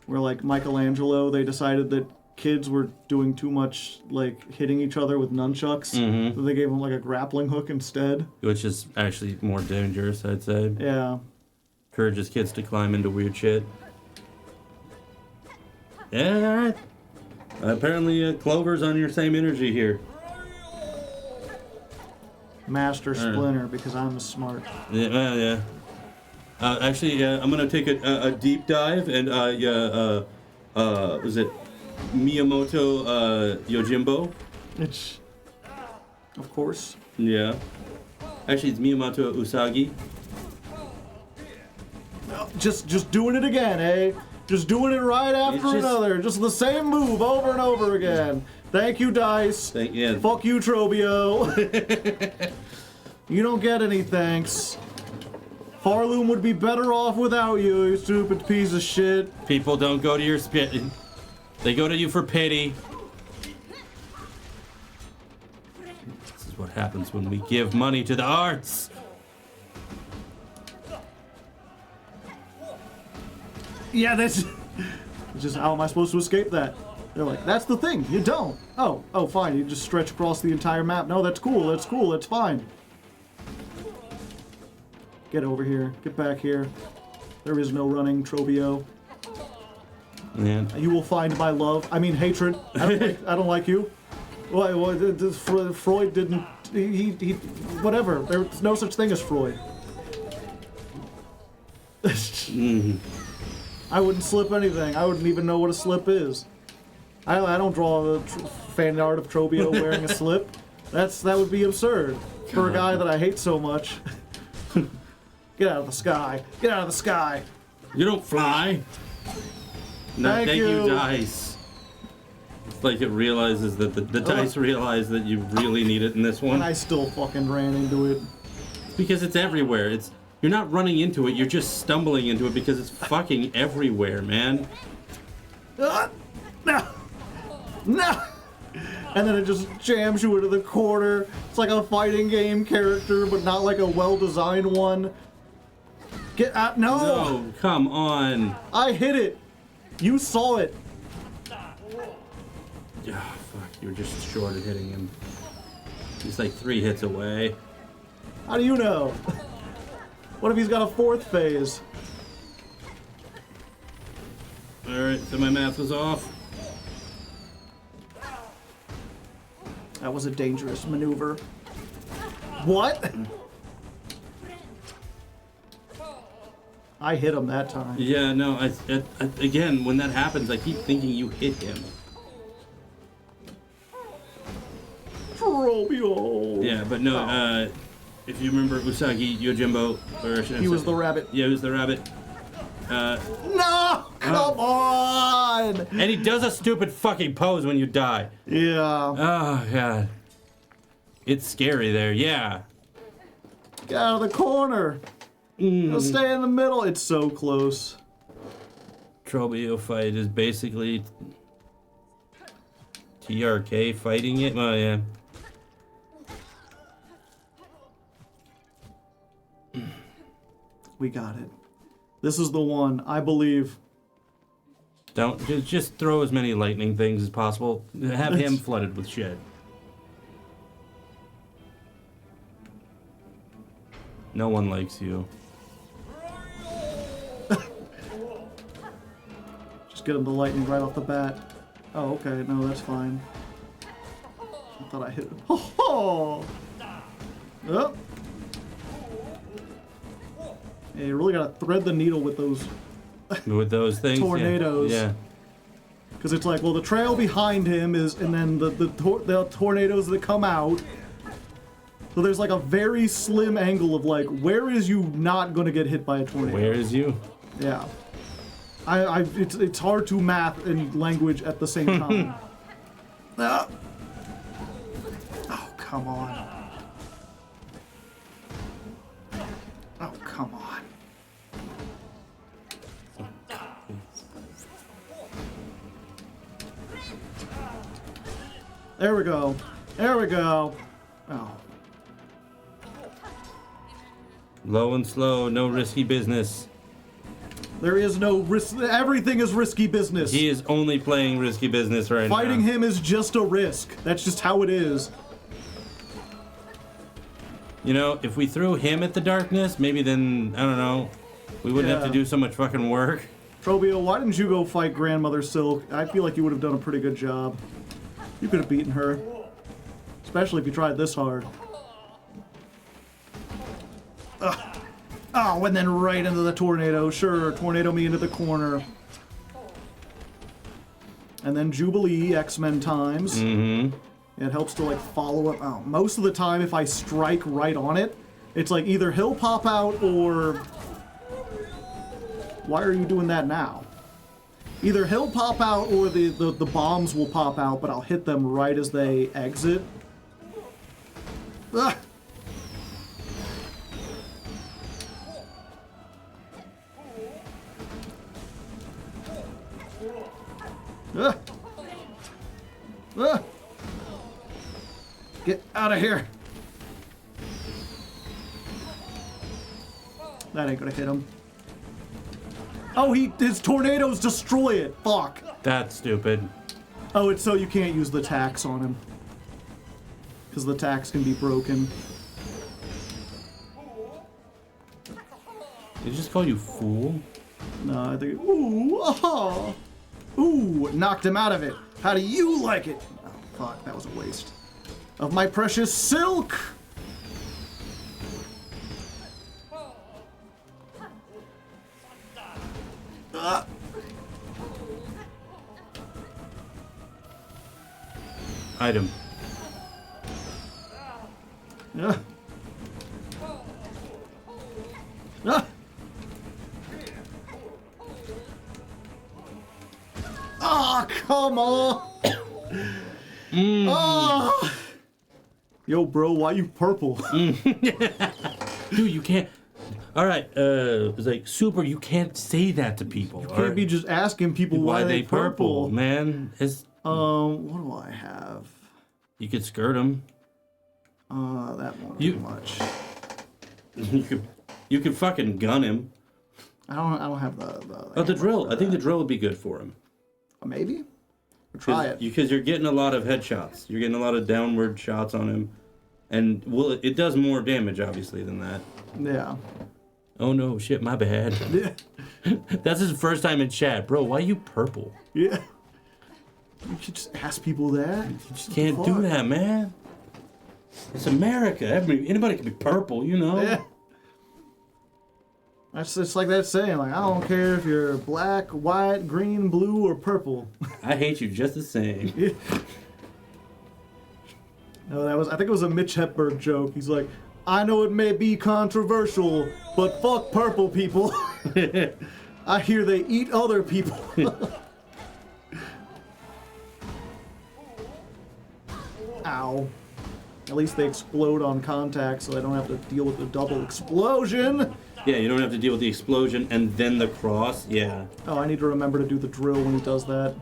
where, like, Michelangelo, they decided that kids were doing too much, like, hitting each other with nunchucks, so they gave them, like, a grappling hook instead. Which is actually more dangerous, I'd say. Yeah. Encourages kids to climb into weird shit. Yeah, alright. Apparently, Clover's on your same energy here. Master Splinter, because I'm smart. Yeah, yeah. Actually, I'm gonna take a deep dive, and was it Miyamoto Yojimbo? It's, of course. Yeah. Actually, it's Miyamoto Usagi. Just doing it again, eh? Just doing it right after another. Just the same move over and over again. Thank you, Dice. Fuck you, Trobio. You don't get any thanks. Pharloom would be better off without you, you stupid piece of shit. People don't go to your spit. They go to you for pity. This is what happens when we give money to the arts. Yeah, that's just how am I supposed to escape that? They're like, that's the thing, you don't. Oh, fine, you just stretch across the entire map. No, that's cool, that's fine. Get over here, get back here. There is no running, Trobio. Man. You will find my love. I mean, hatred. I don't like you. Freud didn't. He. Whatever. There's no such thing as Freud. I wouldn't slip anything. I wouldn't even know what a slip is. I don't draw a fan art of Trobio wearing a slip. That would be absurd for a guy that I hate so much. Get out of the sky. Get out of the sky. You don't fly. No, thank you, Dice. It's like it realizes that the Dice realize that you really need it in this one. And I still fucking ran into it. Because it's everywhere. You're not running into it, you're just stumbling into it because it's fucking everywhere, man. No! No! And then it just jams you into the corner. It's like a fighting game character, but not like a well-designed one. Get out. No! No, come on. I hit it. You saw it. Oh, fuck, you're just short of hitting him. He's like 3 hits away. How do you know? What if he's got a 4th phase? Alright, so my math was off. That was a dangerous maneuver. What? I hit him that time. Yeah, no, I again, when that happens, I keep thinking you hit him. Romeo. Yeah, but no, if you remember Usagi Yojimbo, or He was the rabbit. Yeah, he was the rabbit. No! Come on! And he does a stupid fucking pose when you die. Yeah. Oh, God. It's scary there, yeah. Get out of the corner. You'll stay in the middle. It's so close. Trobio fight is basically TRK fighting it. Oh, yeah. We got it. This is the one, I believe. Don't just throw as many lightning things as possible. Have him flooded with shit. No one likes you. Just get him the lightning right off the bat. Oh, okay. No, that's fine. I thought I hit him. Oh! Oh! Yeah, you really gotta thread the needle with those With those things? tornadoes. Yeah. Because it's like, well, the trail behind him is, and then the tornadoes that come out. So there's like a very slim angle of like, where is you not gonna get hit by a tornado? Where is you? Yeah. It's hard to math and language at the same time. Ah. Oh, come on. Oh, come on. There we go. There we go. Oh. Low and slow, no risky business. There is no risk. Everything is risky business. He is only playing risky business right now. Fighting him is just a risk. That's just how it is. You know, if we threw him at the darkness, maybe then, I don't know, we wouldn't have to do so much fucking work. Trobio, why didn't you go fight Grandmother Silk? I feel like you would have done a pretty good job. You could have beaten her. Especially if you tried this hard. Ugh. Oh, and then right into the tornado. Sure, tornado me into the corner. And then Jubilee, X-Men times. Mm-hmm. It helps to like follow up. Oh, most of the time, if I strike right on it, it's like either he'll pop out or... Why are you doing that now? Either he'll pop out or the bombs will pop out, but I'll hit them right as they exit. Ugh. Ugh. Ugh. Get out of here. That ain't gonna hit him. Oh, his tornadoes destroy it. Fuck. That's stupid. Oh, it's so you can't use the tax on him. Because the tax can be broken. Did he just call you fool? No, I think... Ooh, aha! Ooh, knocked him out of it. How do you like it? Oh, fuck, that was a waste. Of my precious silk! Item. Ah. Ah. Ah, come on! Ah. Yo, bro, why you purple? Dude, you can't... Alright, it's like, Super, you can't say that to people. You Can't be just asking people why they purple. Man. It's... What do I have? You could skirt them. That won't do much. You could fucking gun him. I don't have the Oh, the drill. I think the drill would be good for him. Maybe. We'll try it. Because you're getting a lot of headshots. You're getting a lot of downward shots on him. And, well, it does more damage, obviously, than that. Yeah. Oh, no, shit, my bad. Yeah. That's his first time in chat. Bro, why are you purple? Yeah. You should just ask people that. You just can't do that, man. It's America. Anybody can be purple, you know? Yeah. That's just like that saying, like, I don't care if you're black, white, green, blue, or purple. I hate you just the same. Yeah. No, I think it was a Mitch Hepburn joke. He's like, I know it may be controversial, but fuck purple people. I hear they eat other people. Ow. At least they explode on contact, so I don't have to deal with the double explosion. Yeah, you don't have to deal with the explosion and then the cross. Yeah. Oh, I need to remember to do the drill when he does that.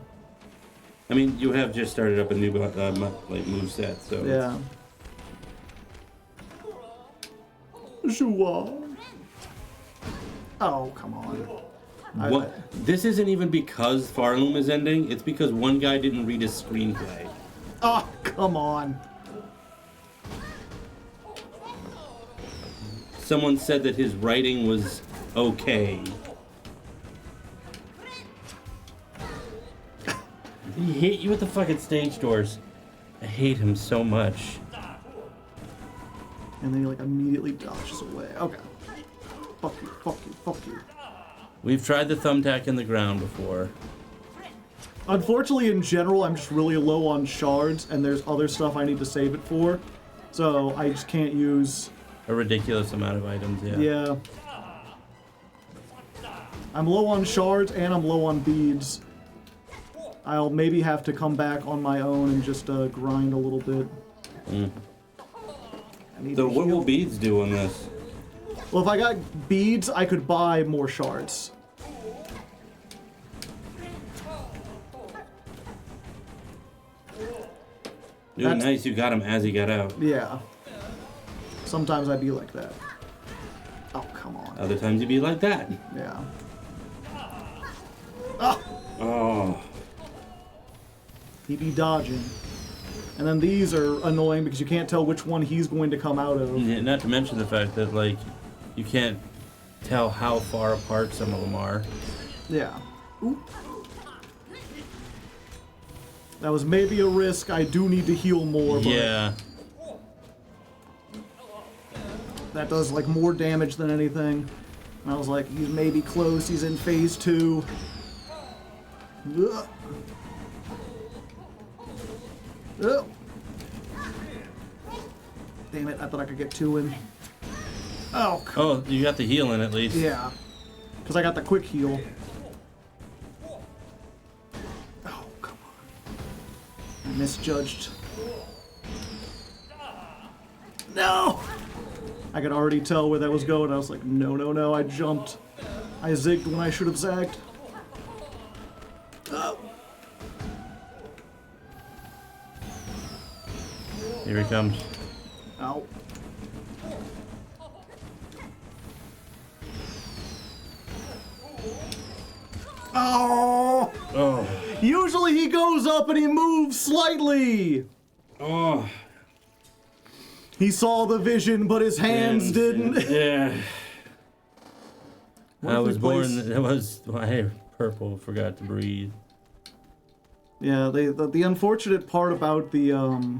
I mean, you have just started up a new move set, so. Yeah. Shua. Oh, come on. What? This isn't even because Pharloom is ending. It's because one guy didn't read his screenplay. Oh, come on. Someone said that his writing was okay. He hit you with the fucking stage doors. I hate him so much. And then he like immediately dodges away. Okay. Fuck you, fuck you, fuck you. We've tried the thumbtack in the ground before. Unfortunately, in general, I'm just really low on shards, and there's other stuff I need to save it for. So I just can't use... A ridiculous amount of items, yeah. Yeah. I'm low on shards, and I'm low on beads. I'll maybe have to come back on my own and just grind a little bit. Mm. So what will beads do on this? Well, if I got beads, I could buy more shards. Dude, nice, you got him as he got out. Yeah. Sometimes I'd be like that. Oh, come on. Other times you'd be like that. Yeah. Ah! Oh. He'd be dodging. And then these are annoying because you can't tell which one he's going to come out of. Yeah, not to mention the fact that, like, you can't tell how far apart some of them are. Yeah. Oop. That was maybe a risk. I do need to heal more. But Yeah. that does, like, more damage than anything. And I was like, he's maybe close. He's in phase 2. Ugh. Oh. Damn it, I thought I could get 2 in. Oh, Oh, you got the heal in at least. yeah. Because I got the quick heal. Oh, come on. I misjudged. No! I could already tell where that was going. I was like, no, no, no. I jumped. I zigged when I should have zagged. Oh. Here he comes. Ow. Oh! Oh. Usually he goes up and he moves slightly. Oh. He saw the vision, but his hands didn't. Yeah. What I if we was born. place- It was why purple forgot to breathe. Yeah, the unfortunate part about the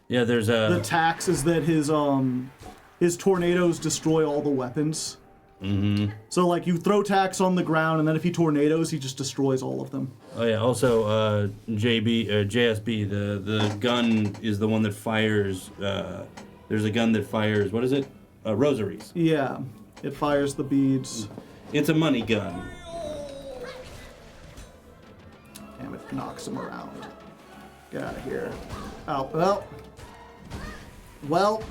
Yeah, there's a. tax is that his tornadoes destroy all the weapons. Mm-hmm. So like you throw tax on the ground, and then if he tornadoes, he just destroys all of them. Oh yeah. Also, JSB. The gun is the one that fires. There's a gun that fires. What is it? Rosaries. Yeah, it fires the beads. It's a money gun. Damn it, knocks him around. Get out of here. Oh, well. Well.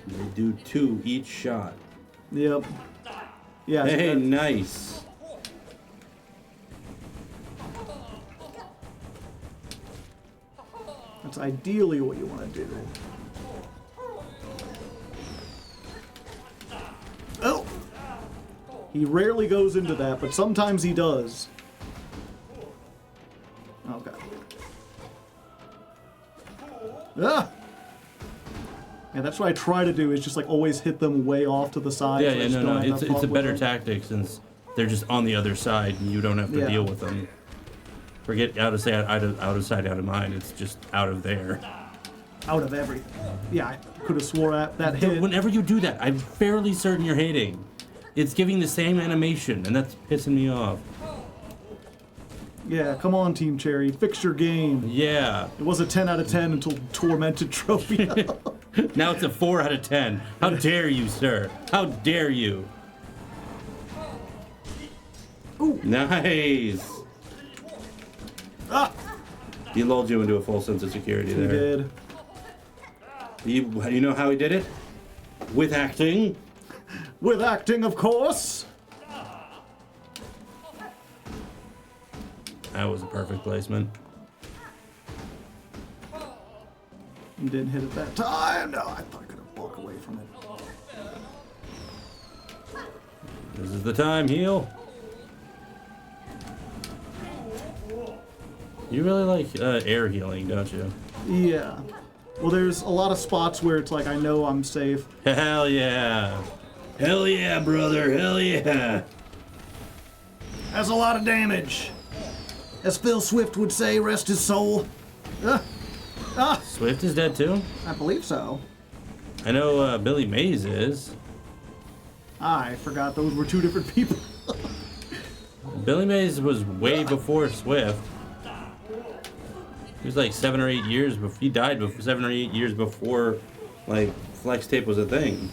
They do 2 each shot. Yep. Yeah. so Hey, that- nice. That's ideally what you want to do. Oh! He rarely goes into that, but sometimes he does. Okay. Ah! Yeah, that's what I try to do, is just like always hit them way off to the side. Yeah, so no. It's a better them. tactic since they're just on the other side and you don't have to deal with them. Forget out of sight, out of mind. It's just out of there. Out of everything. Yeah, I could have swore at that hit. Whenever you do that, I'm fairly certain you're hating. It's giving the same animation, and that's pissing me off. Yeah, come on, Team Cherry, fix your game. Yeah. It was a 10 out of 10 until Tormented Trophy. Now it's a 4 out of 10. How dare you, sir? How dare you? Ooh. Nice. Ah! He lulled you into a full sense of security there. He did. You know how he did it? With acting. With acting, of course. That was a perfect placement. You didn't hit it that time. No, I thought I could have walked away from it. This is the time, heal. You really like air healing, don't you? Yeah. Well, there's a lot of spots where it's like, I know I'm safe. Hell yeah. Hell yeah, brother. Hell yeah. That's a lot of damage. As Phil Swift would say, rest his soul. Swift is dead too? I believe so. I know Billy Mays is. I forgot those were two different people. Billy Mays was way before Swift. He was like 7 or 8 years before. He died 7 or 8 years before, like, flex tape was a thing.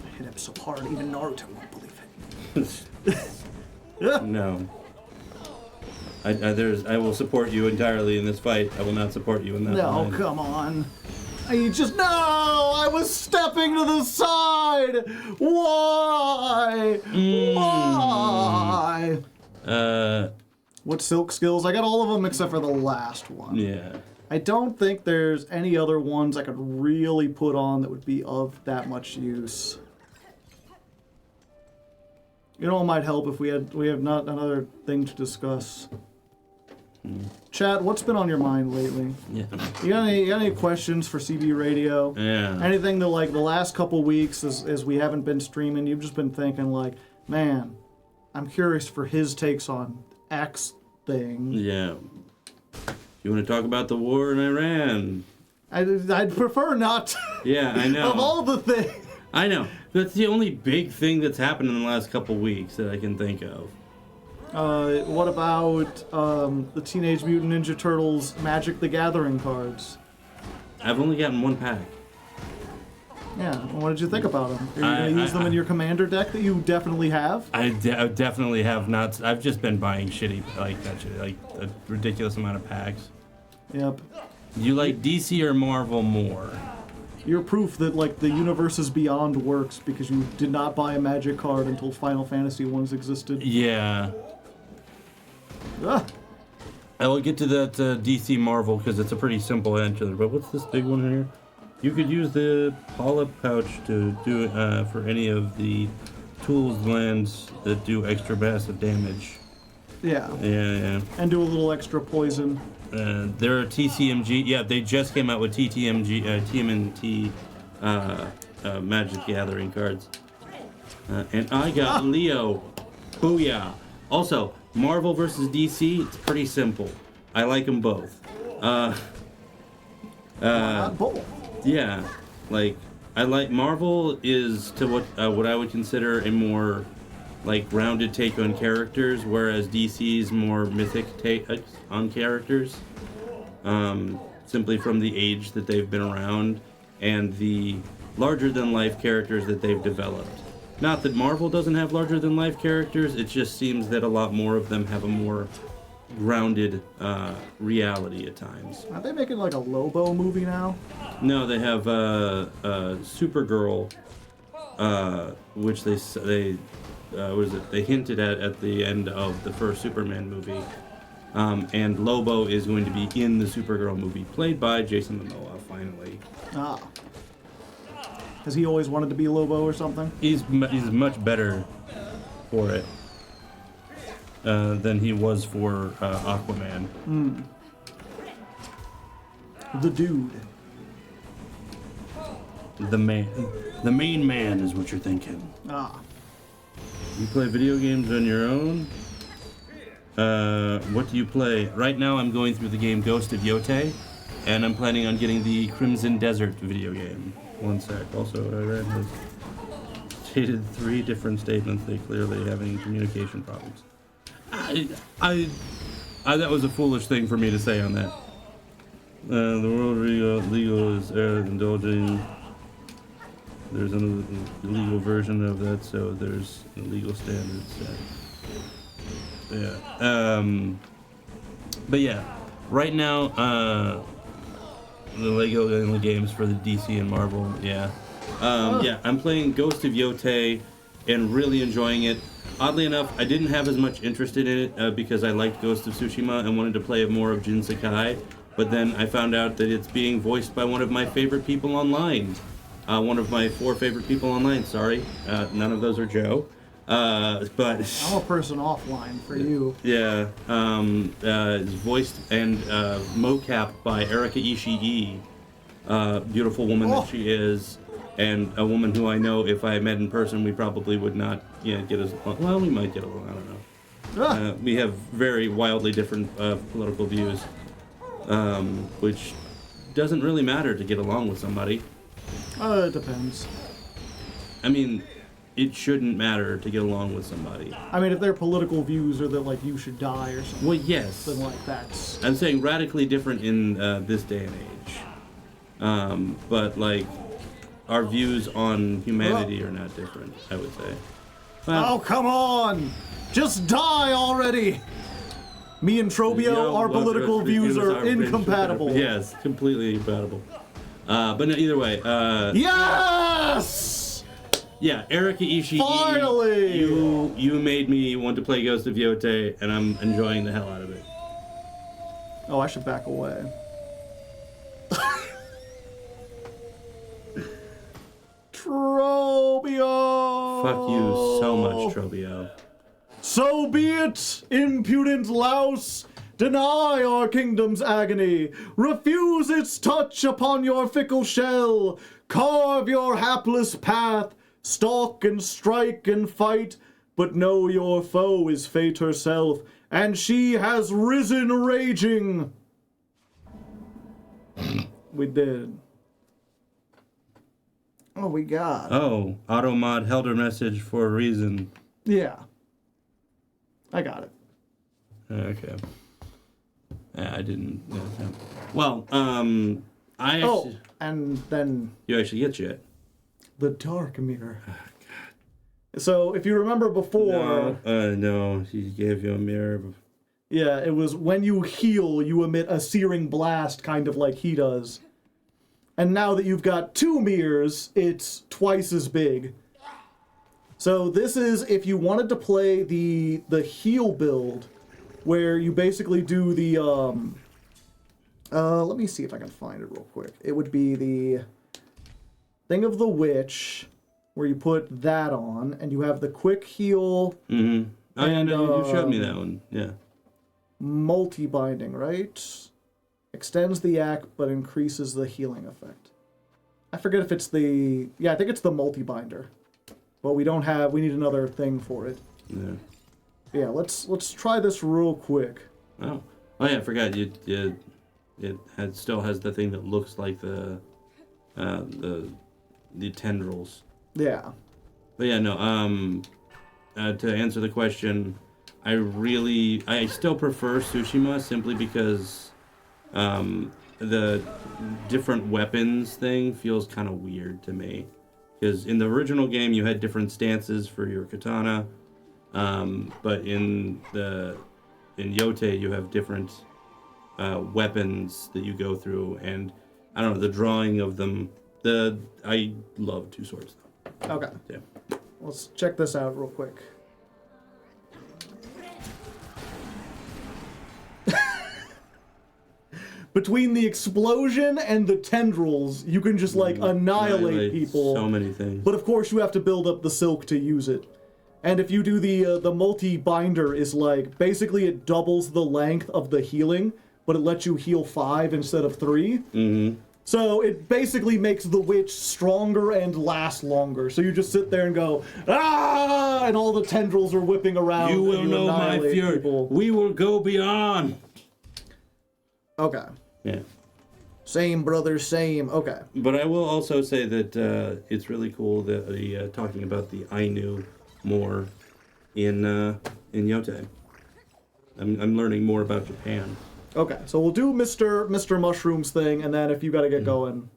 I hit him so hard, even Naruto won't believe it. No. I will support you entirely in this fight. I will not support you in that. No, line. come on. No! I was stepping to the side! Why? Why? What silk skills? I got all of them except for the last one. Yeah. I don't think there's any other ones I could really put on that would be of that much use. You know, it might help if we have not another thing to discuss. Chad, what's been on your mind lately? Yeah. You got any questions for CB Radio? Yeah. Anything that, like, the last couple weeks as we haven't been streaming, you've just been thinking like, man, I'm curious for his takes on X thing. Yeah. You want to talk about the war in Iran? I'd prefer not to. Yeah, I know. Of all the things. I know. That's the only big thing that's happened in the last couple weeks that I can think of. What about the Teenage Mutant Ninja Turtles Magic the Gathering cards? I've only gotten one pack. Yeah, what did you think about them? Are you going to use them in your commander deck that you definitely have? I definitely have not. I've just been buying shitty, like that shit, like a ridiculous amount of packs. Yep. You like DC or Marvel more? You're proof that, like, the universes beyond works because you did not buy a Magic card until Final Fantasy ones existed. Yeah. Ah. I will get to that DC Marvel because it's a pretty simple answer. But what's this big one here? You could use the polyp pouch to do for any of the tools lands that do extra massive damage. Yeah. Yeah. And do a little extra poison. There are TCMG. Yeah, they just came out with TMNT Magic Gathering cards. And I got Leo. Booyah. Also, Marvel versus DC, it's pretty simple. I like them both. Not both. Yeah, like I like Marvel is to what I would consider a more like rounded take on characters, whereas DC's more mythic take on characters. Simply from the age that they've been around and the larger than life characters that they've developed. Not that Marvel doesn't have larger than life characters, it just seems that a lot more of them have a more grounded reality at times. Aren't they making like a Lobo movie now? No, they have Supergirl, which they what is it? They hinted at the end of the first Superman movie, and Lobo is going to be in the Supergirl movie, played by Jason Momoa. Finally. Ah. Has he always wanted to be Lobo or something? He's much better for it than he was for Aquaman. The dude. The main man is what you're thinking. Ah. You play video games on your own? What do you play? Right now I'm going through the game Ghost of Yotei, and I'm planning on getting the Crimson Desert video game. One sec. Also, I read has stated 3 different statements. They clearly having communication problems. I that was a foolish thing for me to say on that. The world legal is indulging. There's an illegal version of that, so there's illegal standards. Yeah. But yeah, right now, the Lego games for the DC and Marvel. Yeah. Yeah, I'm playing Ghost of Yotei and really enjoying it. Oddly enough, I didn't have as much interest in it because I liked Ghost of Tsushima and wanted to play more of Jin Sakai. But then I found out that it's being voiced by one of my favorite people online. One of my 4 favorite people online, sorry. None of those are Joe. But I'm a person offline for you. yeah, it's voiced and mocap by Erika Ishii, beautiful woman that she is, and a woman who I know if I met in person we probably would not get as well. We might get along. I don't know. We have very wildly different political views, which doesn't really matter to get along with somebody. It depends. I mean, it shouldn't matter to get along with somebody. I mean, if their political views are that, like, you should die or something. Well, yes. Then, like, that's... I'm saying radically different in this day and age. But, like, our views on humanity are not different, I would say. Oh, come on! Just die already! Me and Trobio, our political views are incompatible. Yes, completely incompatible. But no, either way. Yes! Yeah, Erika Ishii. Finally! You made me want to play Ghost of Yotei, and I'm enjoying the hell out of it. Oh, I should back away. Trobio! Fuck you so much, Trobio. So be it, impudent louse! Deny our kingdom's agony! Refuse its touch upon your fickle shell! Carve your hapless path! Stalk and strike and fight! But know your foe is fate herself, and she has risen raging! We did. Oh, we got. Oh, Automod held her message for a reason. Yeah. I got it. Okay. I didn't. Well, I actually. Oh, and then. You actually get it. The Dark Mirror. Oh, God. So, if you remember before. No, he gave you a mirror. Yeah, it was when you heal, you emit a searing blast, kind of like he does. And now that you've got 2 mirrors, it's twice as big. So this is if you wanted to play the heal build, where you basically do the let me see if I can find it real quick. It would be the Thing of the Witch, where you put that on, and you have the quick heal. Mm-hmm. Oh, yeah, no, you showed me that one. Yeah. Multi-binding, right? Extends the act, but increases the healing effect. I forget if it's the... Yeah, I think it's the multi-binder. But we don't have... We need another thing for it. Yeah. Yeah, let's try this real quick. Oh yeah, I forgot. It still has the thing that looks like the tendrils. Yeah. But yeah, no. To answer the question, I still prefer Tsushima simply because the different weapons thing feels kind of weird to me. Because in the original game you had different stances for your katana, but in Yotei you have different weapons that you go through, and I don't know, the drawing of them. I love two swords though. Okay. Yeah. Let's check this out real quick. between the explosion and the tendrils, you can just like annihilate people. So many things. But of course, you have to build up the silk to use it. And if you do the multi-binder, is like basically it doubles the length of the healing, but it lets you heal 5 instead of 3. Mm-hmm. So it basically makes the witch stronger and last longer. So you just sit there and go, ah, and all the tendrils are whipping around. You will know my fury. People. We will go beyond. Okay. Yeah. Same, brother, same. Okay. But I will also say that it's really cool that the talking about the Ainu more in Yote. I'm learning more about Japan. Okay, so we'll do Mr. Mushroom's thing, and then if you gotta get going,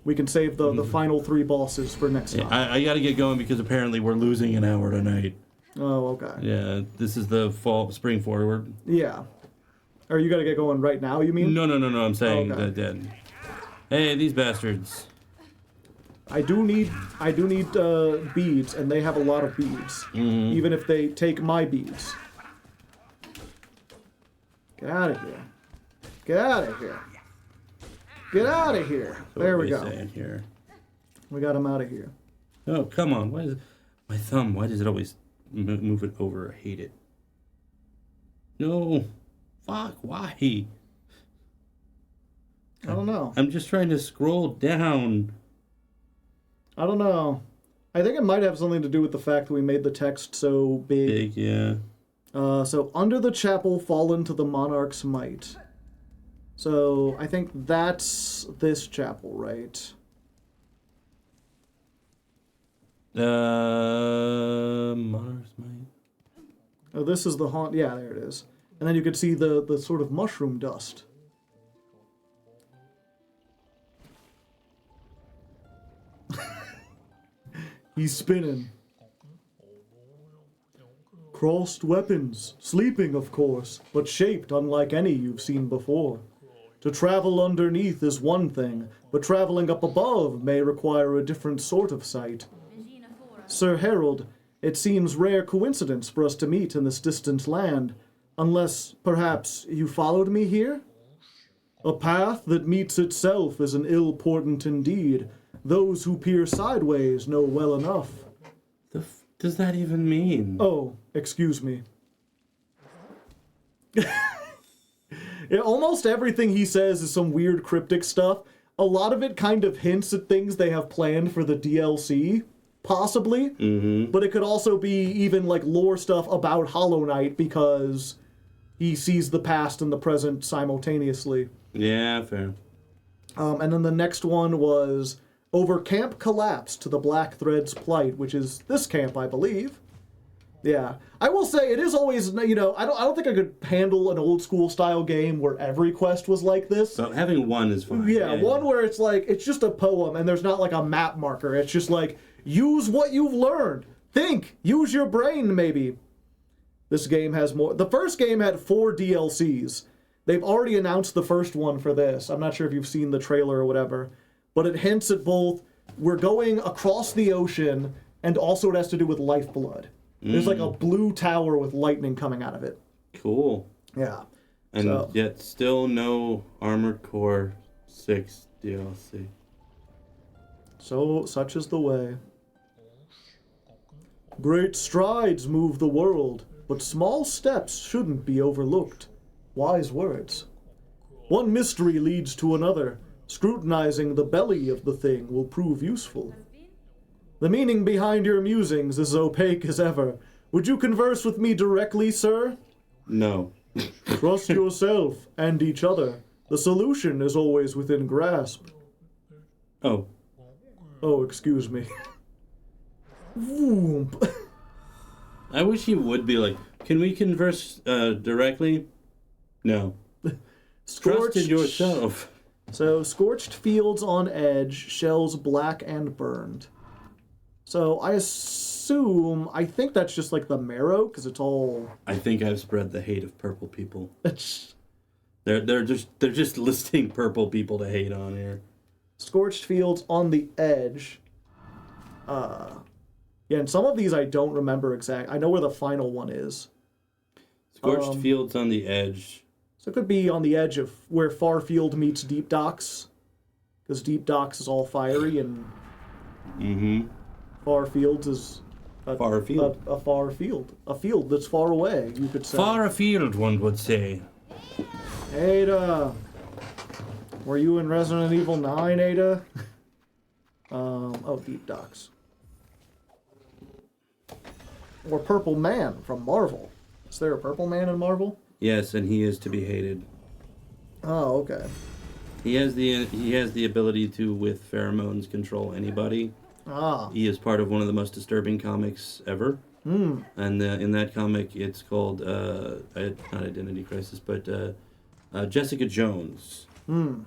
we can save the final 3 bosses for next time. I gotta get going because apparently we're losing an hour tonight. Oh, okay. Yeah, this is the spring forward. Yeah. Or you gotta get going right now, you mean? No, I'm saying Okay. that. Hey, these bastards. I do need beads, and they have a lot of beads. Mm-hmm. Even if they take my beads. Get out of here. Get out of here. Get out of here. There we go. Here. We got him out of here. Oh, come on. Why is my thumb, why does it always move it over? I hate it. No. Fuck, why? I don't know. I'm just trying to scroll down. I don't know. I think it might have something to do with the fact that we made the text so big. Yeah. So, under the chapel fallen to the monarch's might. So, I think that's this chapel, right? Monarch's Might. Oh, this is the haunt. Yeah, there it is. And then you could see the sort of mushroom dust. He's spinning. Crossed weapons, sleeping of course, but shaped unlike any you've seen before. To travel underneath is one thing, but traveling up above may require a different sort of sight. Sir Harold, it seems rare coincidence for us to meet in this distant land, unless, perhaps, you followed me here? A path that meets itself is an ill portent indeed. Those who peer sideways know well enough. Does that even mean? Oh, excuse me. Yeah, almost everything he says is some weird cryptic stuff. A lot of it kind of hints at things they have planned for the DLC, possibly. Mm-hmm. But it could also be even like lore stuff about Hollow Knight because he sees the past and the present simultaneously. Yeah, fair. And then the next one was over camp collapse to the Black Thread's plight, which is this camp, I believe. Yeah, I will say it is always, you know, I don't think I could handle an old school style game where every quest was like this. So having one is fine. Yeah, one where it's like it's just a poem and there's not like a map marker. It's just like use what you've learned. Think, use your brain maybe. This game has more. The first game had 4 DLCs. They've already announced the first one for this. I'm not sure if you've seen the trailer or whatever, but it hints at both we're going across the ocean and also it has to do with lifeblood. There's like a blue tower with lightning coming out of it. Cool. Yeah. And yet still no Armored Core 6 DLC. So, such is the way. Great strides move the world, but small steps shouldn't be overlooked. Wise words. One mystery leads to another. Scrutinizing the belly of the thing will prove useful. The meaning behind your musings is opaque as ever. Would you converse with me directly, sir? No. Trust yourself and each other. The solution is always within grasp. Oh. Oh, excuse me. Voomp. I wish he would be like, can we converse directly? No. Trust in yourself. So, scorched fields on edge, shells black and burned. So, I think that's just like the marrow, because it's all... I think I've spread the hate of purple people. They're just listing purple people to hate on here. Scorched fields on the edge. Yeah, and some of these I don't remember exact. I know where the final one is. Scorched fields on the edge. So it could be on the edge of where Farfield meets Deep Docks. Because Deep Docks is all fiery and Farfield is a far field. A field that's far away, you could say. Far afield, one would say. Ada. Were you in Resident Evil 9, Ada? Deep Docks. Or Purple Man from Marvel. Is there a Purple Man in Marvel? Yes, and he is to be hated. Oh, okay. He has the ability to, with pheromones, control anybody. Ah. He is part of one of the most disturbing comics ever. And in that comic, it's called not Identity Crisis, but Jessica Jones. Do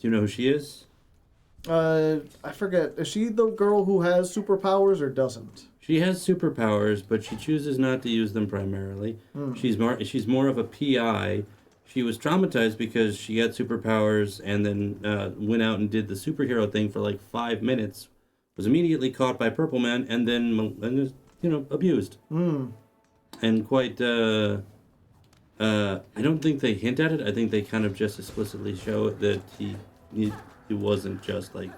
you know who she is? I forget. Is she the girl who has superpowers or doesn't? She has superpowers, but she chooses not to use them primarily. She's more of a PI. She was traumatized because she had superpowers and then went out and did the superhero thing for like 5 minutes. Was immediately caught by Purple Man and then abused. And quite. I don't think they hint at it. I think they kind of just explicitly show it that he wasn't just like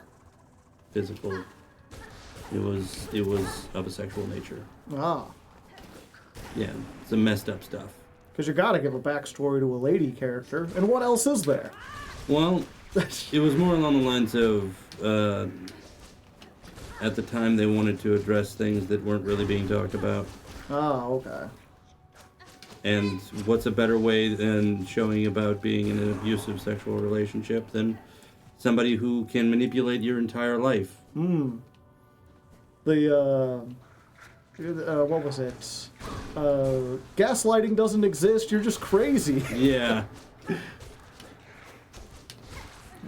physical. It was of a sexual nature. Ah. Yeah, some messed up stuff. Because you gotta give a backstory to a lady character. And what else is there? Well, it was more along the lines of, at the time they wanted to address things that weren't really being talked about. Oh, okay. And what's a better way than showing about being in an abusive sexual relationship than somebody who can manipulate your entire life? What was it? Gaslighting doesn't exist, you're just crazy. Yeah.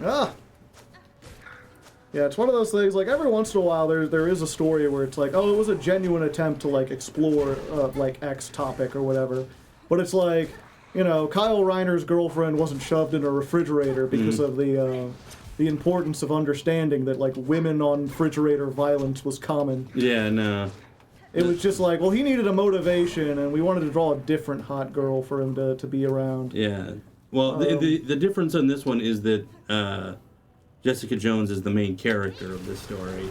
Ah. Yeah, it's one of those things, like, every once in a while there is a story where it's like, oh, it was a genuine attempt to, like, explore, like, X topic or whatever. But it's like, Kyle Reiner's girlfriend wasn't shoved in a refrigerator because of the importance of understanding that, like, women on refrigerator violence was common. Yeah, no. It was just like, well, he needed a motivation, and we wanted to draw a different hot girl for him to be around. Yeah. Well, the difference on this one is that Jessica Jones is the main character of this story,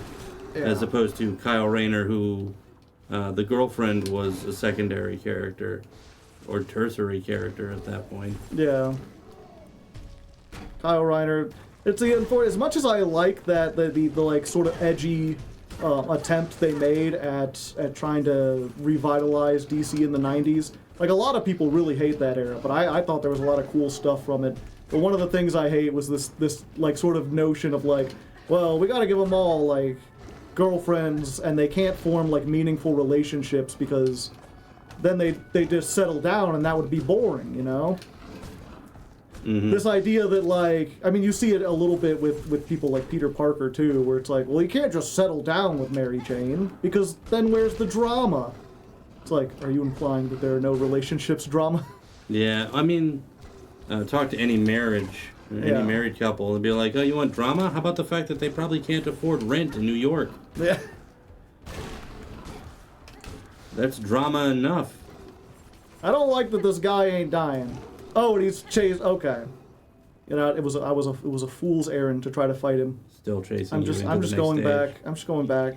as opposed to Kyle Rayner, who the girlfriend was a secondary character, or tertiary character at that point. Yeah. Kyle Reiner. It's as much as I like that the like sort of edgy attempt they made at trying to revitalize DC in the 90s. Like, a lot of people really hate that era, but I thought there was a lot of cool stuff from it. But one of the things I hate was this like sort of notion of like, well, we gotta give them all like girlfriends and they can't form like meaningful relationships because then they just settle down and that would be boring, This idea that, like, I mean, you see it a little bit with people like Peter Parker, too, where it's like, well, you can't just settle down with Mary Jane, because then where's the drama? It's like, are you implying that there are no relationships drama? Yeah, I mean, talk to any married couple, and be like, oh, you want drama? How about the fact that they probably can't afford rent in New York? Yeah. That's drama enough. I don't like that this guy ain't dying. Oh, and he's chased. Okay, it was a fool's errand to try to fight him. Still chasing. I'm just going back.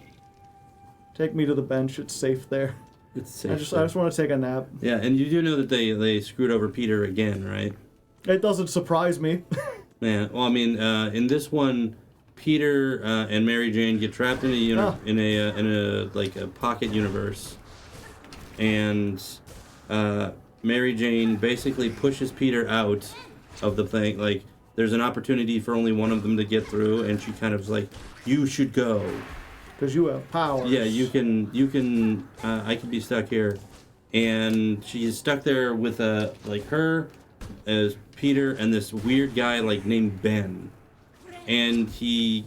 Take me to the bench. It's safe there. It's safe. I just want to take a nap. Yeah, and you do know that they screwed over Peter again, right? It doesn't surprise me. Yeah. Well, I mean, in this one, Peter and Mary Jane get trapped in a pocket universe, and Mary Jane basically pushes Peter out of the thing. Like, there's an opportunity for only one of them to get through, and she kind of like, you should go. Because you have powers. Yeah, you can, I can be stuck here. And she's stuck there with, her as Peter and this weird guy, like, named Ben. And he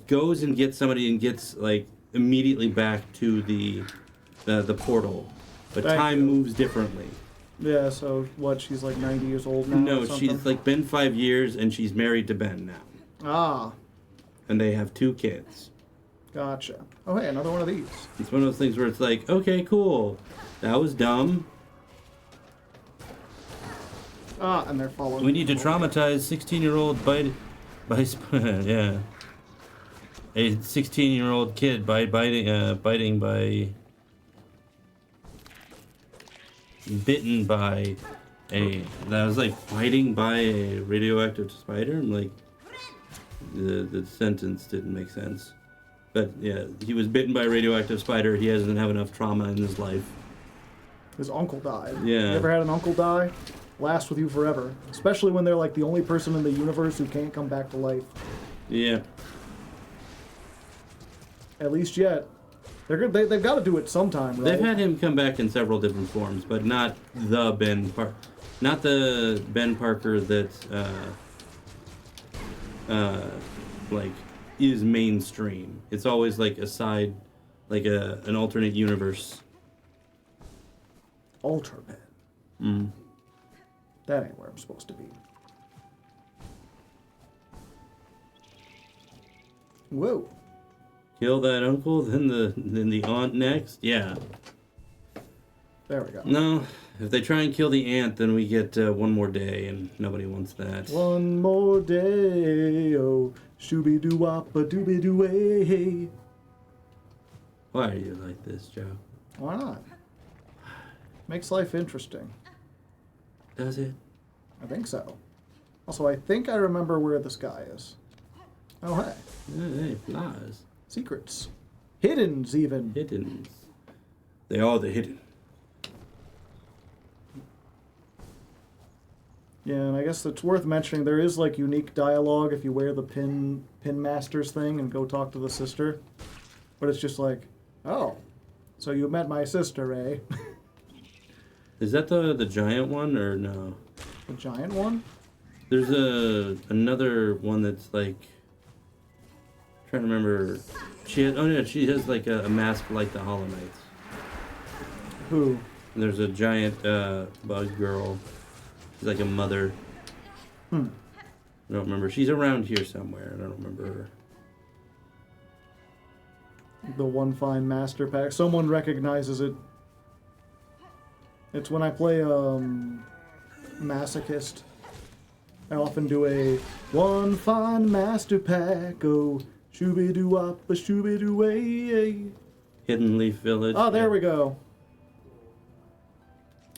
goes and gets somebody and gets, like, immediately back to the portal. But time moves differently. Yeah, so what, she's like 90 years old now? No, she's like been 5 years and she's married to Ben now. Ah. And they have 2 kids. Gotcha. Oh, hey, another one of these. It's one of those things where it's like, okay, cool. That was dumb. Ah, and they're following. We need to traumatize 16-year-old yeah. A 16-year-old kid by bitten by that was like biting by a radioactive spider. I'm like, the sentence didn't make sense. But yeah, he was bitten by a radioactive spider. He doesn't have enough trauma in his life. His uncle died. Yeah. You ever had an uncle die? Last with you forever. Especially when they're like the only person in the universe who can't come back to life. Yeah. At least yet. They've got to do it sometime, right? They've had him come back in several different forms, but not the not the Ben Parker that like is mainstream. It's always like a side, like an alternate universe. Alternate. That ain't where I'm supposed to be. Whoa. Kill that uncle, then the aunt next? Yeah. There we go. No, if they try and kill the aunt, then we get one more day, and nobody wants that. One more day, oh, shooby-doo-wop-a-dooby-doo-way. Why are you like this, Joe? Why not? Makes life interesting. Does it? I think so. Also, I think I remember where this guy is. Oh, hey. Hey, flies. Secrets. Hiddens, even. Hiddens. They are the hidden. Yeah, and I guess it's worth mentioning there is like unique dialogue if you wear the pin master's thing and go talk to the sister. But it's just like, oh, so you met my sister, eh? Is that the giant one or no? The giant one? There's another one that's like, I'm trying to remember. She has like a mask like the Hollow Knights. Who? There's a giant bug girl. She's like a mother. I don't remember. She's around here somewhere. I don't remember her. The One Fine Master Pack. Someone recognizes it. It's when I play Masochist. I often do a One Fine Master Pack. Oh, shooby-doo-wop, a shooby-doo-way. Hidden Leaf Village. Oh, there we go.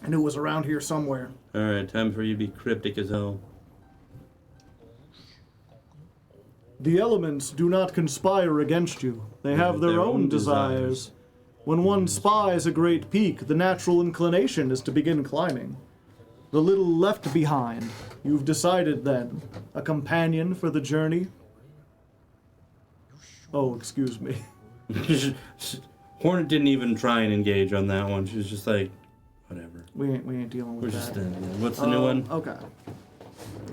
I knew it was around here somewhere. Alright, time for you to be cryptic as hell. The elements do not conspire against you. They have their own desires. When one spies a great peak, the natural inclination is to begin climbing. The little left behind. You've decided then. A companion for the journey? Oh, excuse me. Hornet didn't even try and engage on that one. She was just like, whatever. We ain't dealing with We're that. just what's the new one? Okay.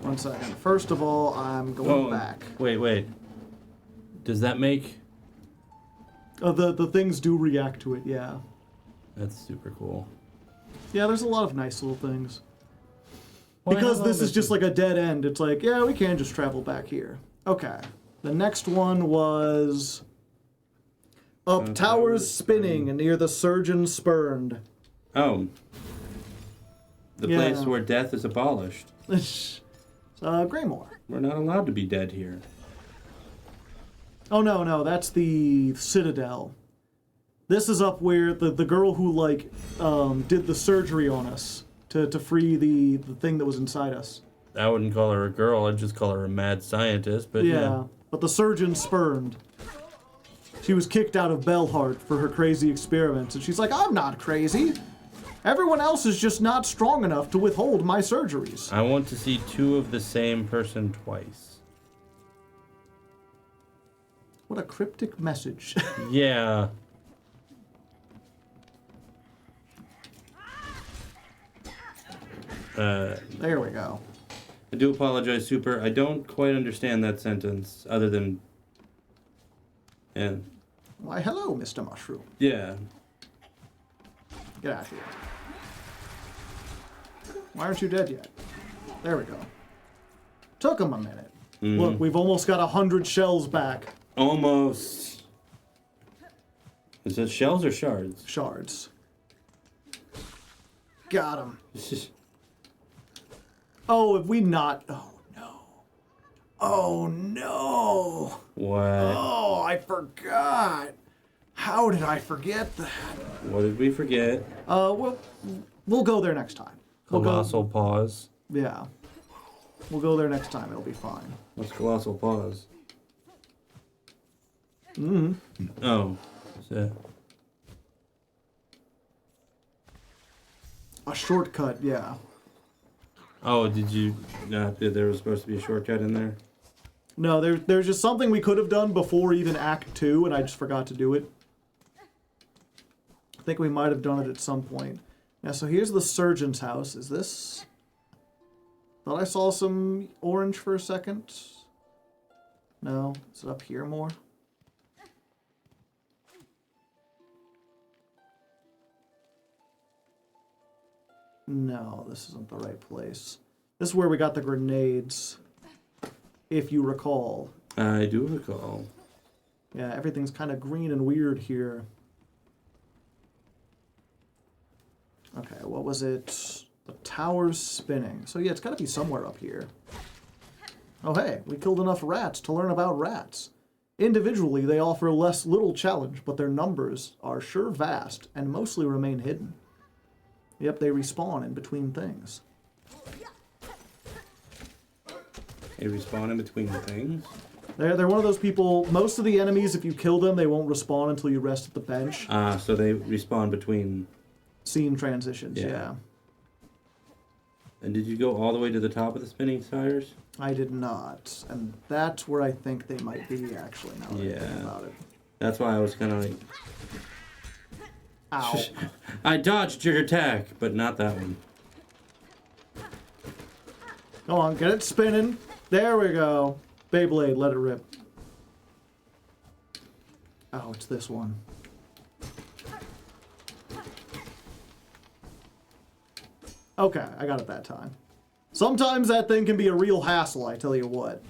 1 second. First of all, I'm going back. Wait. Does that make... The things do react to it, yeah. That's super cool. Yeah, there's a lot of nice little things. Well, Because this is just like a dead end, it's like, yeah, we can just travel back here. Okay. The next one was... Up towers spinning near the surgeon spurned. Oh. The Yeah. place where death is abolished. Greymore. We're not allowed to be dead here. Oh, no, that's the Citadel. This is up where the girl who, like, did the surgery on us to free the thing that was inside us. I wouldn't call her a girl, I'd just call her a mad scientist, but yeah. But the surgeon spurned. She was kicked out of Bellheart for her crazy experiments, and she's like, I'm not crazy. Everyone else is just not strong enough to withhold my surgeries. I want to see two of the same person twice. What a cryptic message. Yeah. There we go. I do apologize, Super. I don't quite understand that sentence, other than... And... Why, hello, Mr. Mushroom. Yeah. Get out of here. Why aren't you dead yet? There we go. Took him a minute. Look, we've almost got 100 shells back. Almost. Is it shells or shards? Shards. Got him. Oh, have we not? Oh, no. Oh, no. What? Oh, I forgot. How did I forget that? What did we forget? We'll go there next time. Colossal Pause. Yeah. We'll go there next time. It'll be fine. What's Colossal Pause? Oh. So. A shortcut, yeah. Oh, did you not? There was supposed to be a shortcut in there? No, there's just something we could have done before even Act 2, and I just forgot to do it. I think we might have done it at some point. Yeah, so here's the surgeon's house. Is this... Thought I saw some orange for a second. No, is it up here more? No, this isn't the right place. This is where we got the grenades, if you recall. I do recall. Yeah, everything's kind of green and weird here. Okay, what was it? The tower's spinning. So yeah, it's got to be somewhere up here. Oh hey, we killed enough rats to learn about rats. Individually, they offer little challenge, but their numbers are sure vast and mostly remain hidden. Yep, they respawn in between things. They respawn in between things? They're one of those people, most of the enemies, if you kill them, they won't respawn until you rest at the bench. So they respawn between... Scene transitions, yeah. And did you go all the way to the top of the spinning tires? I did not. And that's where I think they might be, actually, now that I think about it. That's why I was kind of like... Ow. I dodged your attack, but not that one. Go on, get it spinning. There we go. Beyblade, let it rip. Oh, it's this one. Okay, I got it that time. Sometimes that thing can be a real hassle, I tell you what.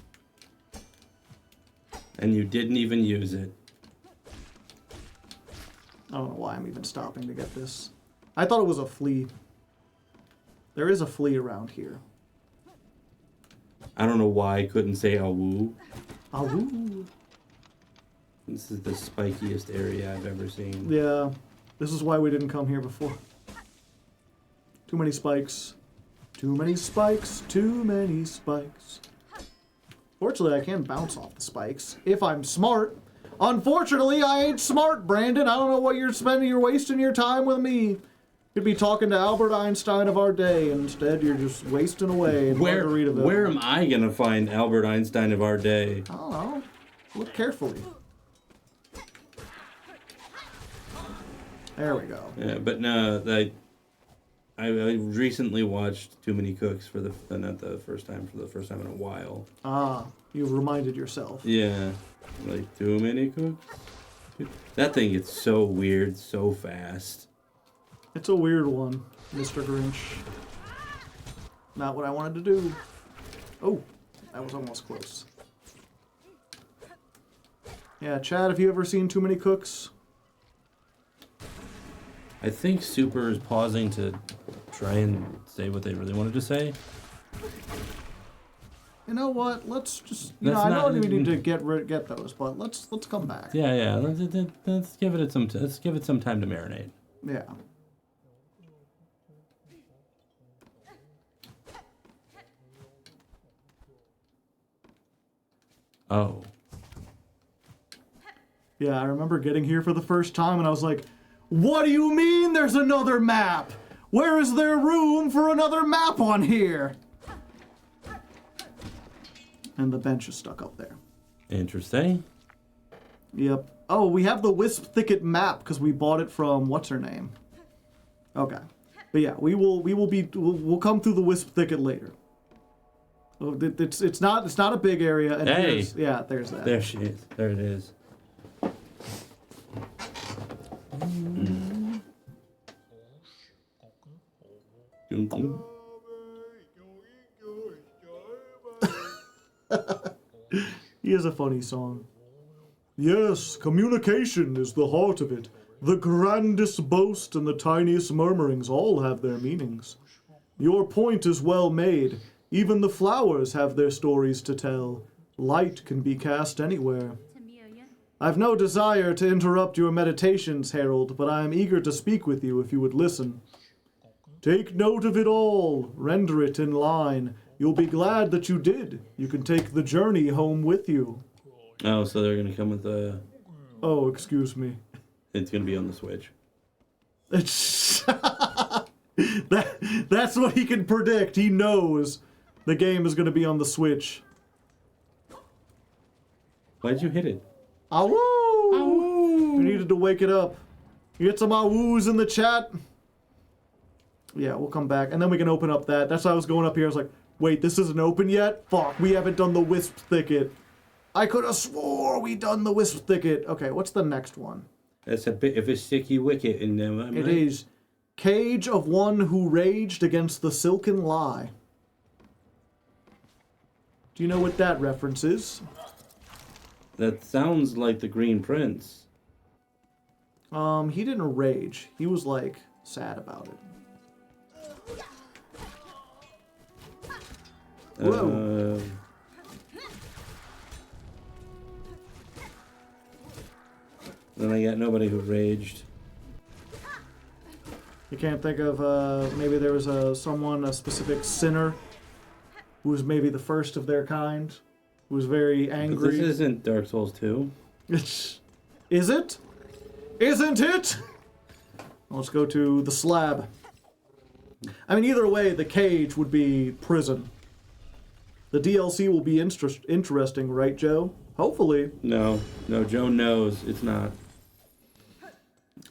And you didn't even use it. I don't know why I'm even stopping to get this. I thought it was a flea. There is a flea around here. I don't know why I couldn't say awoo. Awoo. This is the spikiest area I've ever seen. Yeah, this is why we didn't come here before. Too many spikes. Too many spikes. Too many spikes. Fortunately, I can bounce off the spikes if I'm smart. Unfortunately, I ain't smart, Brandon. I don't know what you're spending. You're wasting your time with me. You'd be talking to Albert Einstein of our day. Instead, you're just wasting away in Margaritaville. Where am I going to find Albert Einstein of our day? I don't know. Look carefully. There we go. Yeah, but no, I recently watched Too Many Cooks for the first time in a while. Ah, you reminded yourself. Yeah, like Too Many Cooks. That thing gets so weird so fast. It's a weird one, Mr. Grinch. Not what I wanted to do. Oh, that was almost close. Yeah, Chad, have you ever seen Too Many Cooks? I think Super is pausing to try and say what they really wanted to say. You know what? Let's just... I know we need to get those, but let's come back. Yeah. Let's give it some time to marinate. Yeah. Oh. Yeah, I remember getting here for the first time and I was like, what do you mean there's another map? Where is there room for another map on here? And the bench is stuck up there. Interesting. Yep. Oh, we have the Wisp Thicket map because we bought it from what's her name. Okay. But yeah, we'll come through the Wisp Thicket later. It's not a big area. And hey. There's that. There she is. There it is. He has a funny song. Yes, communication is the heart of it. The grandest boast and the tiniest murmurings all have their meanings. Your point is well made. Even the flowers have their stories to tell. Light can be cast anywhere. I've no desire to interrupt your meditations, Herald, but I am eager to speak with you if you would listen. Take note of it all. Render it in line. You'll be glad that you did. You can take the journey home with you. Oh, so they're gonna come with the... Oh, excuse me. It's gonna be on the Switch. It's that's what he can predict. He knows the game is gonna be on the Switch. Why'd you hit it? Awoo! Awoo! We needed to wake it up. You get some awoos in the chat? Yeah, we'll come back. And then we can open up that. That's why I was going up here. I was like, wait, this isn't open yet? Fuck, we haven't done the Wisp Thicket. I could have swore we done the Wisp Thicket. Okay, what's the next one? That's a bit of a sticky wicket in there, right? It is Cage of One Who Raged Against the Silken Lie. Do you know what that reference is? That sounds like the Green Prince. He didn't rage. He was, like, sad about it. Whoa. Then I got nobody who raged. You can't think of, maybe there was a specific sinner, who was maybe the first of their kind, who was very angry. But this isn't Dark Souls 2. Is it? Isn't it? Let's go to the slab. I mean, either way, the cage would be prison. The DLC will be interesting, right, Joe? Hopefully. No, Joe knows it's not.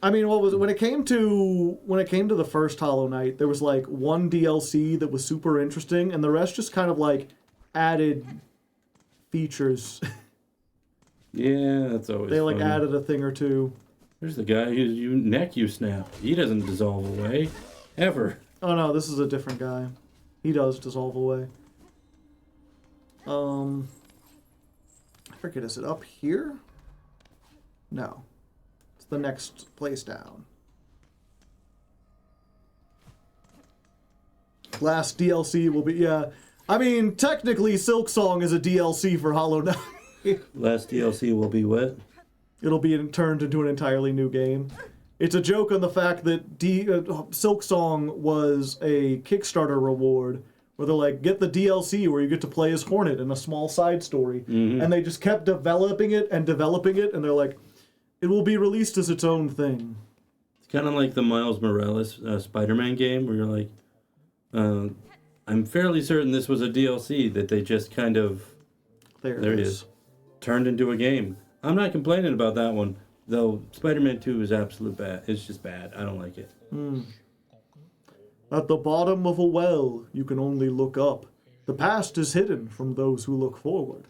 I mean, what was it? When it came to the first Hollow Knight, there was like one DLC that was super interesting, and the rest just kind of like added features. Yeah, that's always. They like funny. added a thing or two. There's the guy whose neck you snapped. He doesn't dissolve away, ever. Oh no, this is a different guy. He does dissolve away. I forget, is it up here? No. It's the next place down. Last DLC will be, yeah. I mean, technically, Silk Song is a DLC for Hollow Knight. Last DLC will be what? It'll be turned into an entirely new game. It's a joke on the fact that Silk Song was a Kickstarter reward where they're like, get the DLC where you get to play as Hornet in a small side story. Mm-hmm. And they just kept developing it, and they're like, it will be released as its own thing. It's kind of like the Miles Morales Spider-Man game where you're like, I'm fairly certain this was a DLC that they just kind of... There it is. Turned into a game. I'm not complaining about that one, though Spider-Man 2 is absolute bad. It's just bad. I don't like it. At the bottom of a well, you can only look up. The past is hidden from those who look forward.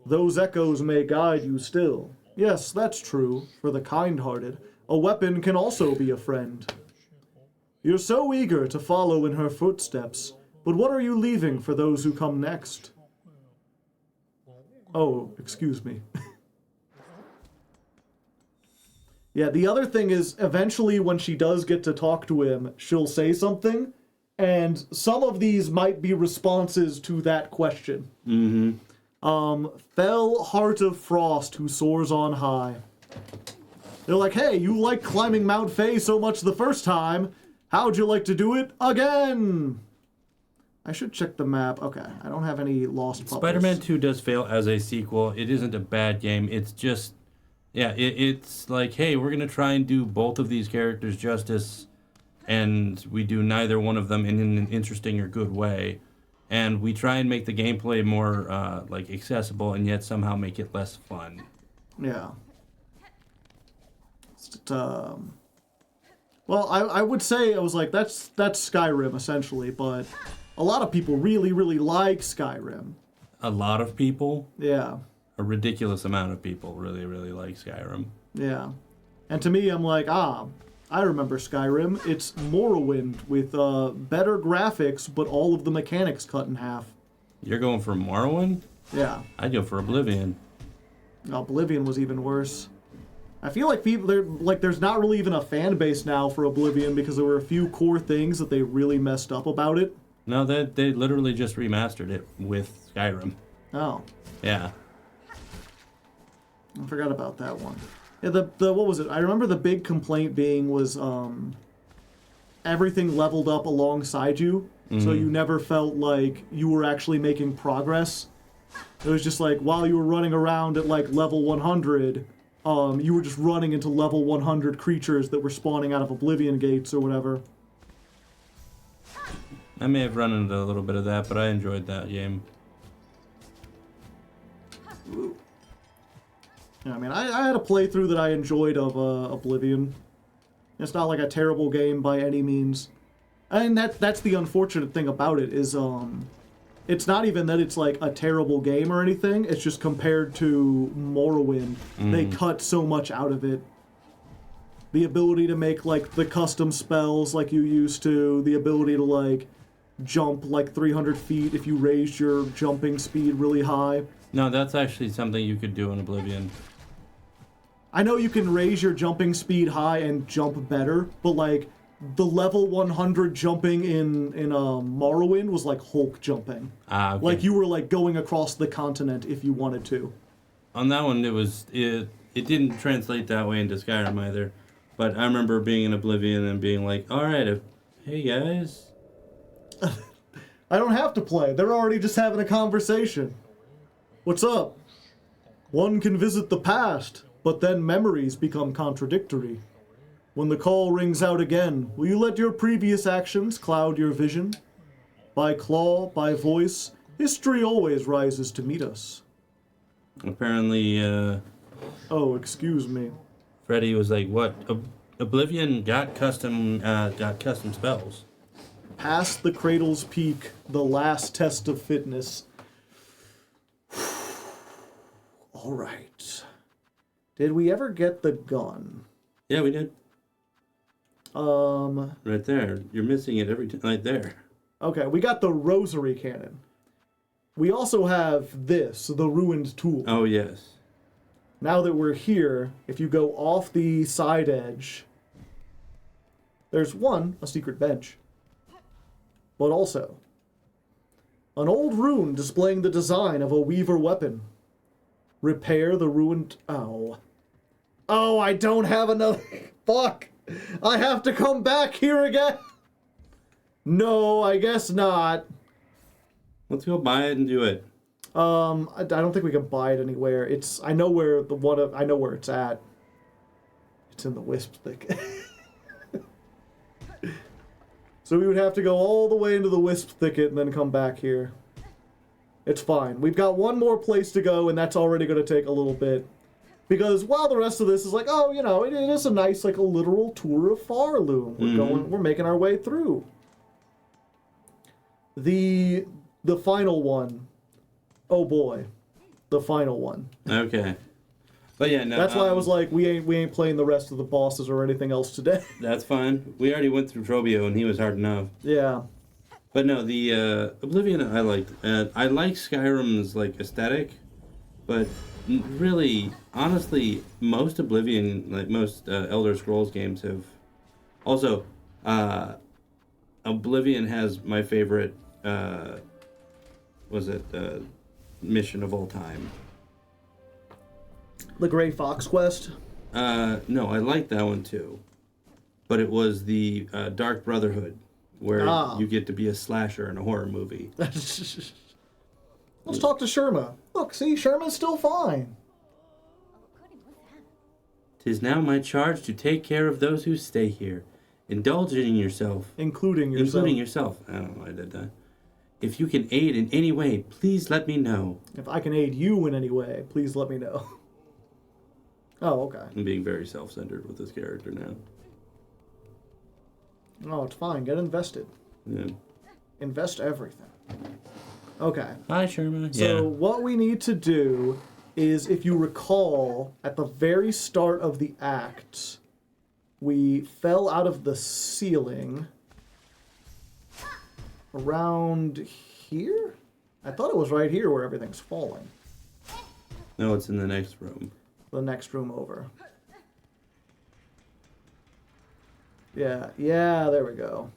Those echoes may guide you still. Yes, that's true. For the kind-hearted, a weapon can also be a friend. You're so eager to follow in her footsteps, but what are you leaving for those who come next? Oh, excuse me. Yeah, the other thing is, eventually when she does get to talk to him, she'll say something, and some of these might be responses to that question. Fell heart of frost who soars on high. They're like, hey, you liked climbing Mount Faye so much the first time, how'd you like to do it again? I should check the map. Okay, I don't have any lost puppets. Spider-Man 2 does fail as a sequel. It isn't a bad game. It's just... Yeah, it's like, hey, we're going to try and do both of these characters justice, and we do neither one of them in an interesting or good way. And we try and make the gameplay more, like, accessible, and yet somehow make it less fun. Yeah. Well, I would say, I was like, that's Skyrim, essentially, but a lot of people really, really like Skyrim. A lot of people? Yeah. A ridiculous amount of people really, really like Skyrim. Yeah. And to me, I'm like, I remember Skyrim. It's Morrowind with better graphics, but all of the mechanics cut in half. You're going for Morrowind? Yeah. I'd go for Oblivion. Oblivion was even worse. I feel like there's not really even a fan base now for Oblivion because there were a few core things that they really messed up about it. No, they literally just remastered it with Skyrim. Oh, Yeah. I forgot about that one. Yeah, the what was it? I remember the big complaint being was everything leveled up alongside you, so you never felt like you were actually making progress. It was just like while you were running around at like level 100, you were just running into level 100 creatures that were spawning out of Oblivion gates or whatever. I may have run into a little bit of that, but I enjoyed that game. Ooh. Yeah, I mean, I had a playthrough that I enjoyed of Oblivion. It's not like a terrible game by any means. And that's the unfortunate thing about it is it's not even that it's like a terrible game or anything. It's just compared to Morrowind, they cut so much out of it. The ability to make like the custom spells like you used to, the ability to like jump like 300 feet if you raised your jumping speed really high. No, that's actually something you could do in Oblivion. I know you can raise your jumping speed high and jump better, but like the level 100 jumping in Morrowind was like Hulk jumping. Ah, okay. Like you were like going across the continent if you wanted to. On that one, it didn't translate that way into Skyrim either. But I remember being in Oblivion and being like, all right, hey guys. I don't have to play. They're already just having a conversation. What's up? One can visit the past, but then memories become contradictory. When the call rings out again, will you let your previous actions cloud your vision? By claw, by voice, history always rises to meet us. Apparently, Oh, excuse me. Freddy was like, what? Oblivion got custom spells. Past the cradle's peak, the last test of fitness. All right. Did we ever get the gun? Yeah, we did. Right there. You're missing it every time. Right there. Okay, we got the rosary cannon. We also have this, the ruined tool. Oh, yes. Now that we're here, if you go off the side edge, there's a secret bench. But also, an old rune displaying the design of a weaver weapon. Repair the ruined... Oh, I don't have another... Fuck! I have to come back here again! No, I guess not. Let's go buy it and do it. I don't think we can buy it anywhere. I know where it's at. It's in the wisp thicket. So we would have to go all the way into the wisp thicket and then come back here. It's fine. We've got one more place to go, and that's already going to take a little bit. Because while the rest of this is like, oh, you know, it is a nice, like, a literal tour of Pharloom. We're making our way through. The final one. Oh boy, the final one. Okay. But yeah, no. That's why I was like, we ain't playing the rest of the bosses or anything else today. That's fine. We already went through Trobio, and he was hard enough. Yeah. But no, the Oblivion I liked. I like Skyrim's like aesthetic, but really, honestly, most Oblivion, like most Elder Scrolls games have. Also, Oblivion has my favorite. Mission of all time. The Gray Fox Quest? No, I like that one too. But it was the Dark Brotherhood, where you get to be a slasher in a horror movie. Let's talk to Sherma. Look, see, Sherma's still fine. 'Tis now my charge to take care of those who stay here. Indulge in yourself. Including yourself. I don't know why I did that. If you can aid in any way, please let me know. If I can aid you in any way, please let me know. Oh, okay. I'm being very self-centered with this character now. Oh, it's fine. Get invested. Yeah. Invest everything. Okay. Hi, Sherma. So what we need to do is, if you recall, at the very start of the act, we fell out of the ceiling around here? I thought it was right here where everything's falling. No, it's in the next room. The next room over. Yeah, there we go.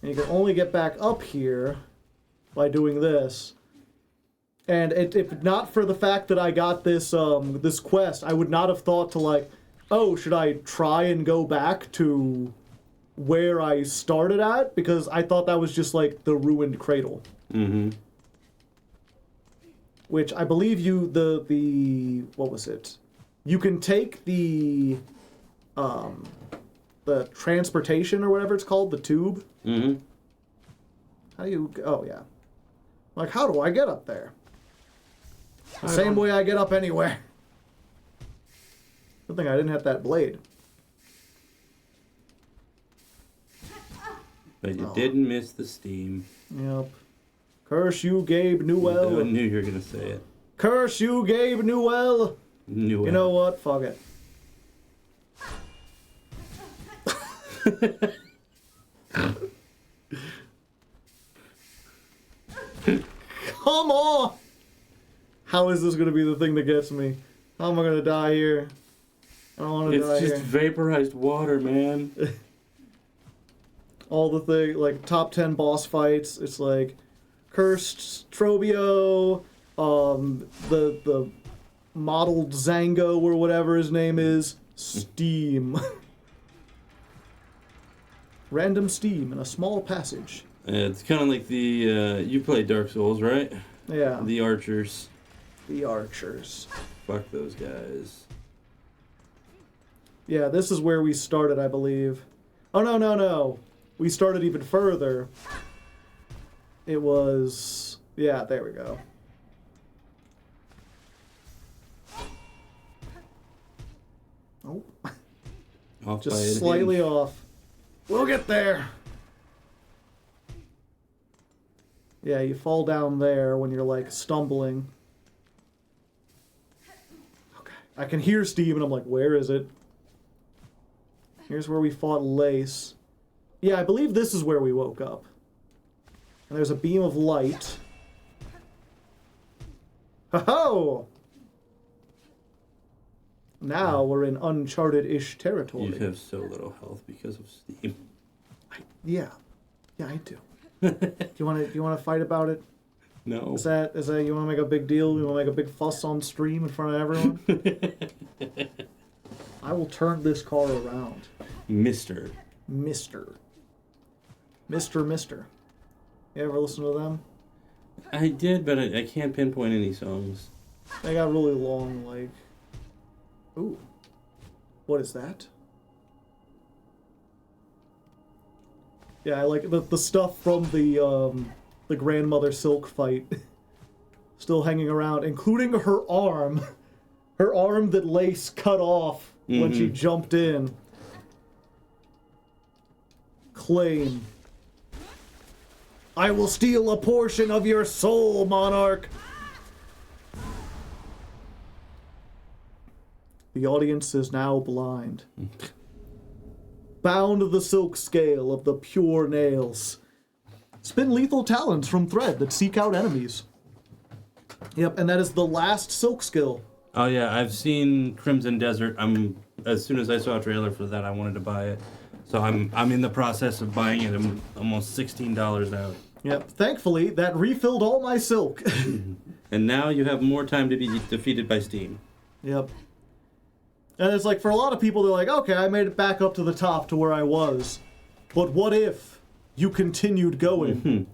And you can only get back up here by doing this. And if not for the fact that I got this this quest, I would not have thought to like, oh, should I try and go back to where I started at? Because I thought that was just like the ruined cradle. Mm-hmm. Which I believe you the what was it? You can take the transportation or whatever it's called, the tube. Mm-hmm. How do you? Oh yeah. Like, how do I get up there? The same way I get up anywhere. Good thing I didn't have that blade. But you didn't miss the steam. Yep. Curse you, Gabe Newell. I knew you were gonna say it. Curse you, Gabe Newell. Newell. You know what? Fuck it. Come on! How is this gonna be the thing that gets me? How am I gonna die here? I don't want to die here. It's just vaporized water, man. All the thing, like top 10 boss fights. It's like Cursed Strobio, the modeled Zango or whatever his name is, Steam. Random steam in a small passage. It's kind of like the you play Dark Souls, right? Yeah. The archers. The archers. Fuck those guys. Yeah, this is where we started, I believe. Oh, no. We started even further. It was... Yeah, there we go. Oh. Off Just by an slightly inch. off. We'll get there. Yeah, you fall down there when you're, like, stumbling. Okay. I can hear Steve, and I'm like, where is it? Here's where we fought Lace. Yeah, I believe this is where we woke up. And there's a beam of light. Ho-ho! Now we're in uncharted-ish territory. You have so little health because of steam. Yeah, I do. Do you want to fight about it? No. Is that you want to make a big deal? You want to make a big fuss on stream in front of everyone? I will turn this car around. Mister. You ever listen to them? I did, but I can't pinpoint any songs. They got really long, like... Ooh. What is that? Yeah, I like the stuff from the Grandmother Silk fight. Still hanging around, including her arm. Her arm that Lace cut off when she jumped in. Claim. I will steal a portion of your soul, Monarch. The audience is now blind. Bound the silk scale of the pure nails. Spin lethal talons from thread that seek out enemies. Yep, and that is the last silk skill. Oh yeah, I've seen Crimson Desert. As soon as I saw a trailer for that, I wanted to buy it. So I'm in the process of buying it. I'm almost $16 out. Yep, thankfully that refilled all my silk. And now you have more time to be defeated by Steam. Yep. And it's like, for a lot of people, they're like, okay, I made it back up to the top to where I was. But what if you continued going?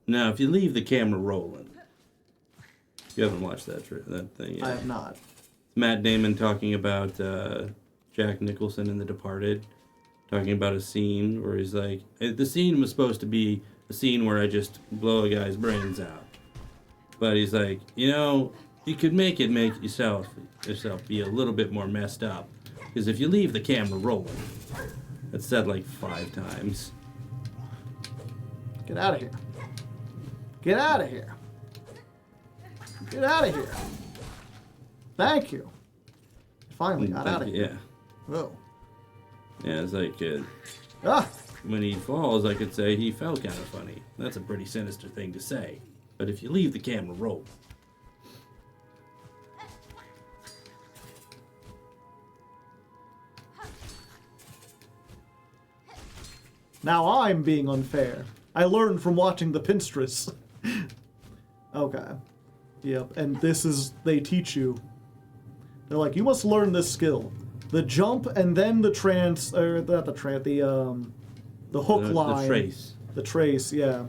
Now, if you leave the camera rolling, you haven't watched that thing yet. I have not. Matt Damon talking about Jack Nicholson in The Departed, talking about a scene where he's like, the scene was supposed to be a scene where I just blow a guy's brains out. But he's like, you could make yourself be a little bit more messed up. Because if you leave the camera rolling, it's said like 5 times. Get out of here. Get out of here. Get out of here. Thank you. Finally got out of here. Yeah. Oh. Yeah, it's like Ah! when he falls, I could say he fell kind of funny. That's a pretty sinister thing to say. But if you leave the camera rolling, Now I'm being unfair. I learned from watching the Pinstress. Okay. Yep, and this is, they teach you. They're like, you must learn this skill. The jump and then the the hook line. The trace. The trace, yeah.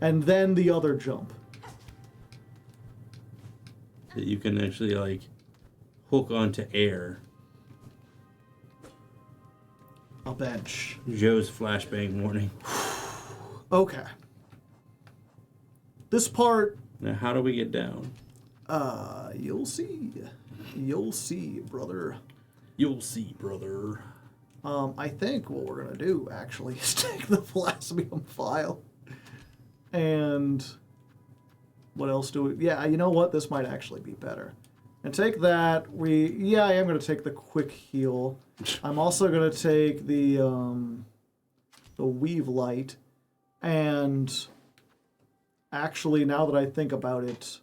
And then the other jump. That you can actually, like, hook onto air. A bench. Joe's flashbang warning. Okay. This part... Now, how do we get down? You'll see. You'll see, brother. You'll see, brother. I think what we're gonna do, actually, is take the Plasmium file. And... what else do we... yeah, you know what? This might actually be better. And take that. Yeah, I am gonna take the quick heal. I'm also gonna take the Weave Light. And... actually, now that I think about it,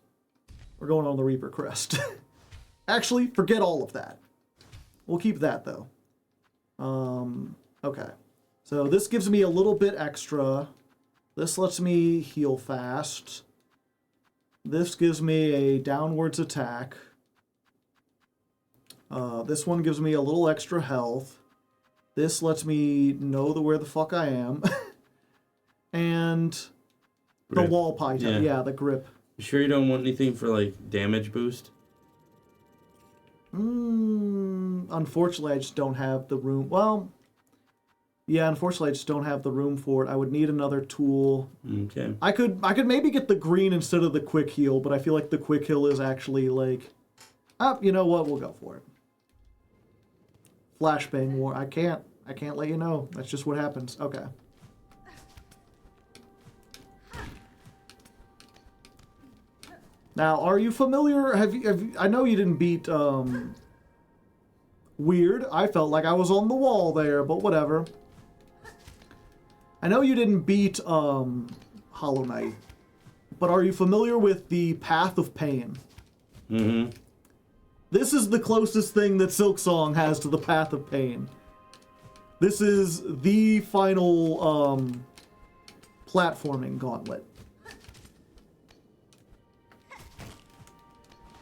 we're going on the Reaper Crest. Actually, forget all of that. We'll keep that, though. Okay. So this gives me a little bit extra. This lets me heal fast. This gives me a downwards attack. This one gives me a little extra health. This lets me know where the fuck I am. And... the wall pie type, yeah, the grip. You sure you don't want anything for, like, damage boost? Unfortunately, I just don't have the room. Well, yeah, unfortunately, I just don't have the room for it. I would need another tool. Okay. I could maybe get the green instead of the quick heal, but I feel like the quick heal is actually, like... you know what? We'll go for it. Flashbang war. I can't let you know. That's just what happens. Okay. Now, are you familiar? Have you? I know you didn't beat Weird. I felt like I was on the wall there, but whatever. I know you didn't beat Hollow Knight, but are you familiar with the Path of Pain? Mm-hmm. This is the closest thing that Silksong has to the Path of Pain. This is the final platforming gauntlet.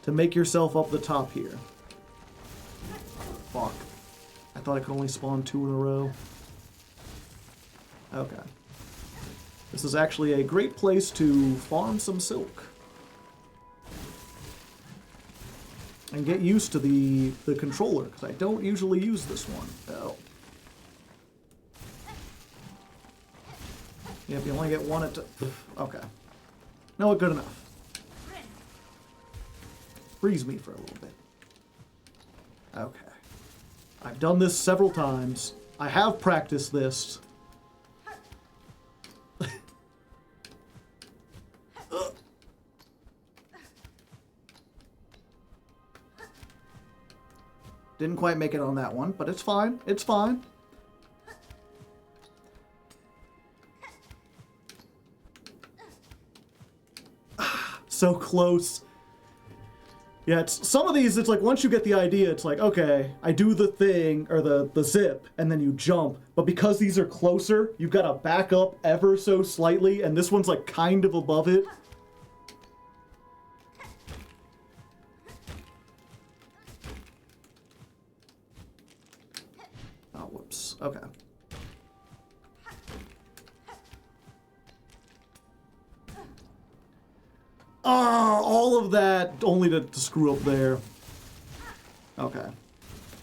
To make yourself up the top here. Fuck. I thought I could only spawn 2 in a row. Okay. This is actually a great place to farm some silk. And get used to the controller, because I don't usually use this one. Oh. Yep, you only get one at okay. No, good enough. Freeze me for a little bit. Okay. I've done this several times. I have practiced this. Didn't quite make it on that one, but it's fine. It's fine. So close. Yeah, some of these, it's like, once you get the idea, it's like, okay, I do the thing, or the zip, and then you jump. But because these are closer, you've got to back up ever so slightly, and this one's, like, kind of above it. Oh, whoops. Okay. All of that only to screw up there. Okay.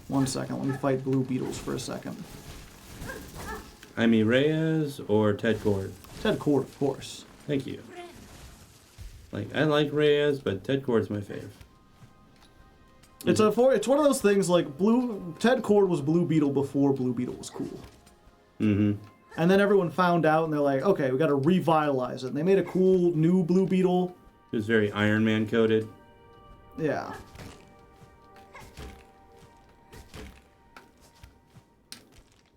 1 second. Let me fight blue beetles for a second. Jaime Reyes or Ted Cord? Ted Cord, of course. Thank you. Like, I like Reyes, but Ted Cord's my fave. It's one of those things like Ted Cord was Blue Beetle before Blue Beetle was cool. Mm-hmm. And then everyone found out and they're like, okay, we got to revitalize it. And they made a cool new Blue Beetle. It was very Iron Man coded. Yeah.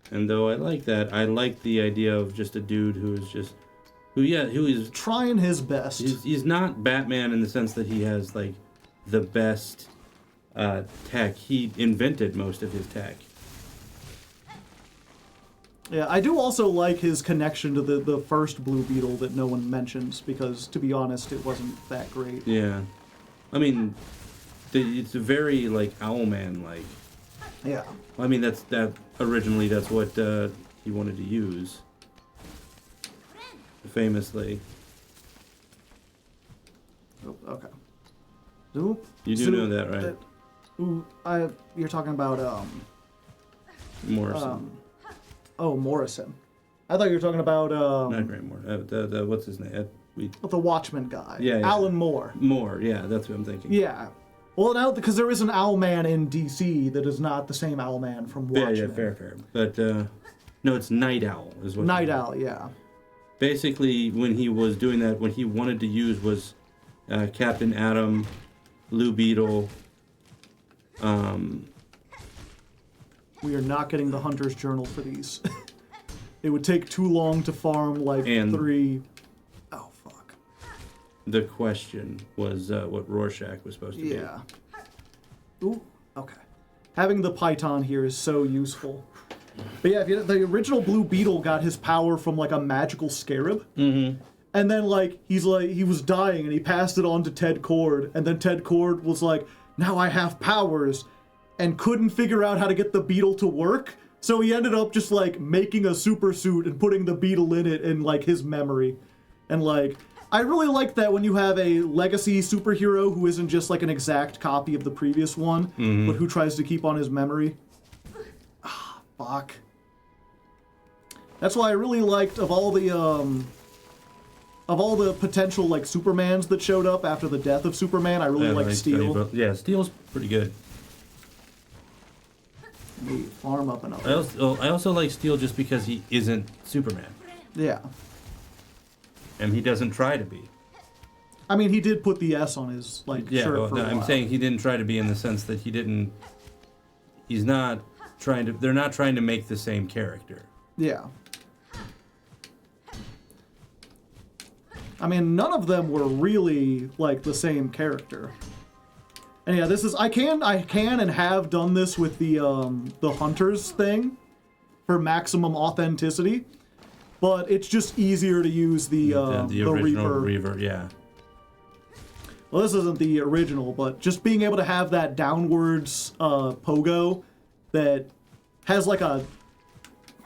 And though I like that, I like the idea of just a dude who is trying his best. He's not Batman in the sense that he has like the best tech. He invented most of his tech. Yeah, I do also like his connection to the first Blue Beetle that no one mentions, because, to be honest, it wasn't that great. Yeah. I mean, it's a very, like, Owlman-like. Yeah. I mean, originally that's what he wanted to use. Famously. Oh, okay. Ooh, You do know that, right? You're talking about, Morrison. Morrison. I thought you were talking about, Not Grant Moore. What's his name? the Watchmen guy. Yeah, yeah. Alan Moore. Moore, yeah, that's what I'm thinking. Yeah. Well, now, because there is an Owlman in DC that is not the same Owlman from Watchmen. Yeah, fair. But, no, it's Night Owl is what. Night Owl, yeah. Basically, when he was doing that, what he wanted to use was Captain Atom, Blue Beetle. We are not getting the Hunter's Journal for these. It would take too long to farm, like, 3... Oh, fuck. The question was what Rorschach was supposed to be. Yeah. Ooh, okay. Having the Python here is so useful. But yeah, the original Blue Beetle got his power from, like, a magical scarab. Mm-hmm. And then, like, he was dying, and he passed it on to Ted Cord, and then Ted Cord was like, now I have powers, and couldn't figure out how to get the beetle to work, so he ended up just, like, making a super suit and putting the beetle in it in, like, his memory. And, like, I really like that when you have a legacy superhero who isn't just, like, an exact copy of the previous one, but who tries to keep on his memory. Ah, fuck. That's why I really liked, of all the potential, like, Supermans that showed up after the death of Superman, I really liked Steel. Yeah, Steel's pretty good. Maybe farm up another. I also like Steel just because he isn't Superman. Yeah. And he doesn't try to be. I mean, he did put the S on his, like, shirt for a while. I'm saying he didn't try to be in the sense that he's not trying to, they're not trying to make the same character. Yeah. I mean, none of them were really, like, the same character. And yeah, this is, I can and have done this with the Hunters thing for maximum authenticity, but it's just easier to use the original Reaper. Yeah. Well, this isn't the original, but just being able to have that downwards pogo that has like a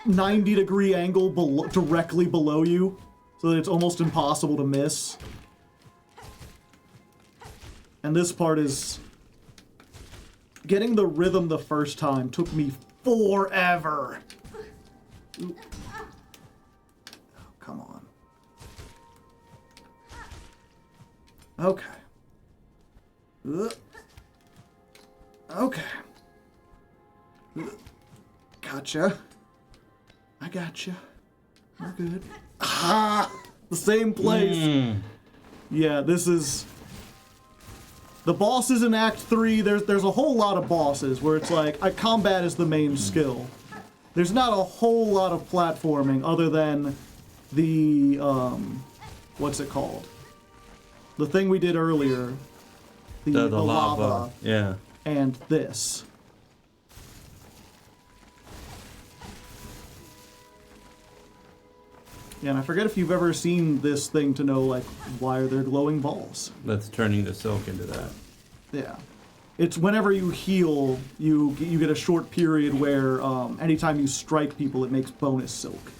90-degree angle directly below you, so that it's almost impossible to miss. And this part is... Getting the rhythm the first time took me forever. Ooh. Oh, come on. Okay. Okay. Gotcha. I gotcha. We're good. Ah! The same place. Yeah, this is... The bosses in Act 3, there's a whole lot of bosses where it's like, combat is the main skill. There's not a whole lot of platforming other than the, what's it called? The thing we did earlier. The lava. Yeah. And this. Yeah, and I forget if you've ever seen this thing to know, like, why are there glowing balls? That's turning the silk into that. Yeah. It's whenever you heal, you get a short period where anytime you strike people, it makes bonus silk.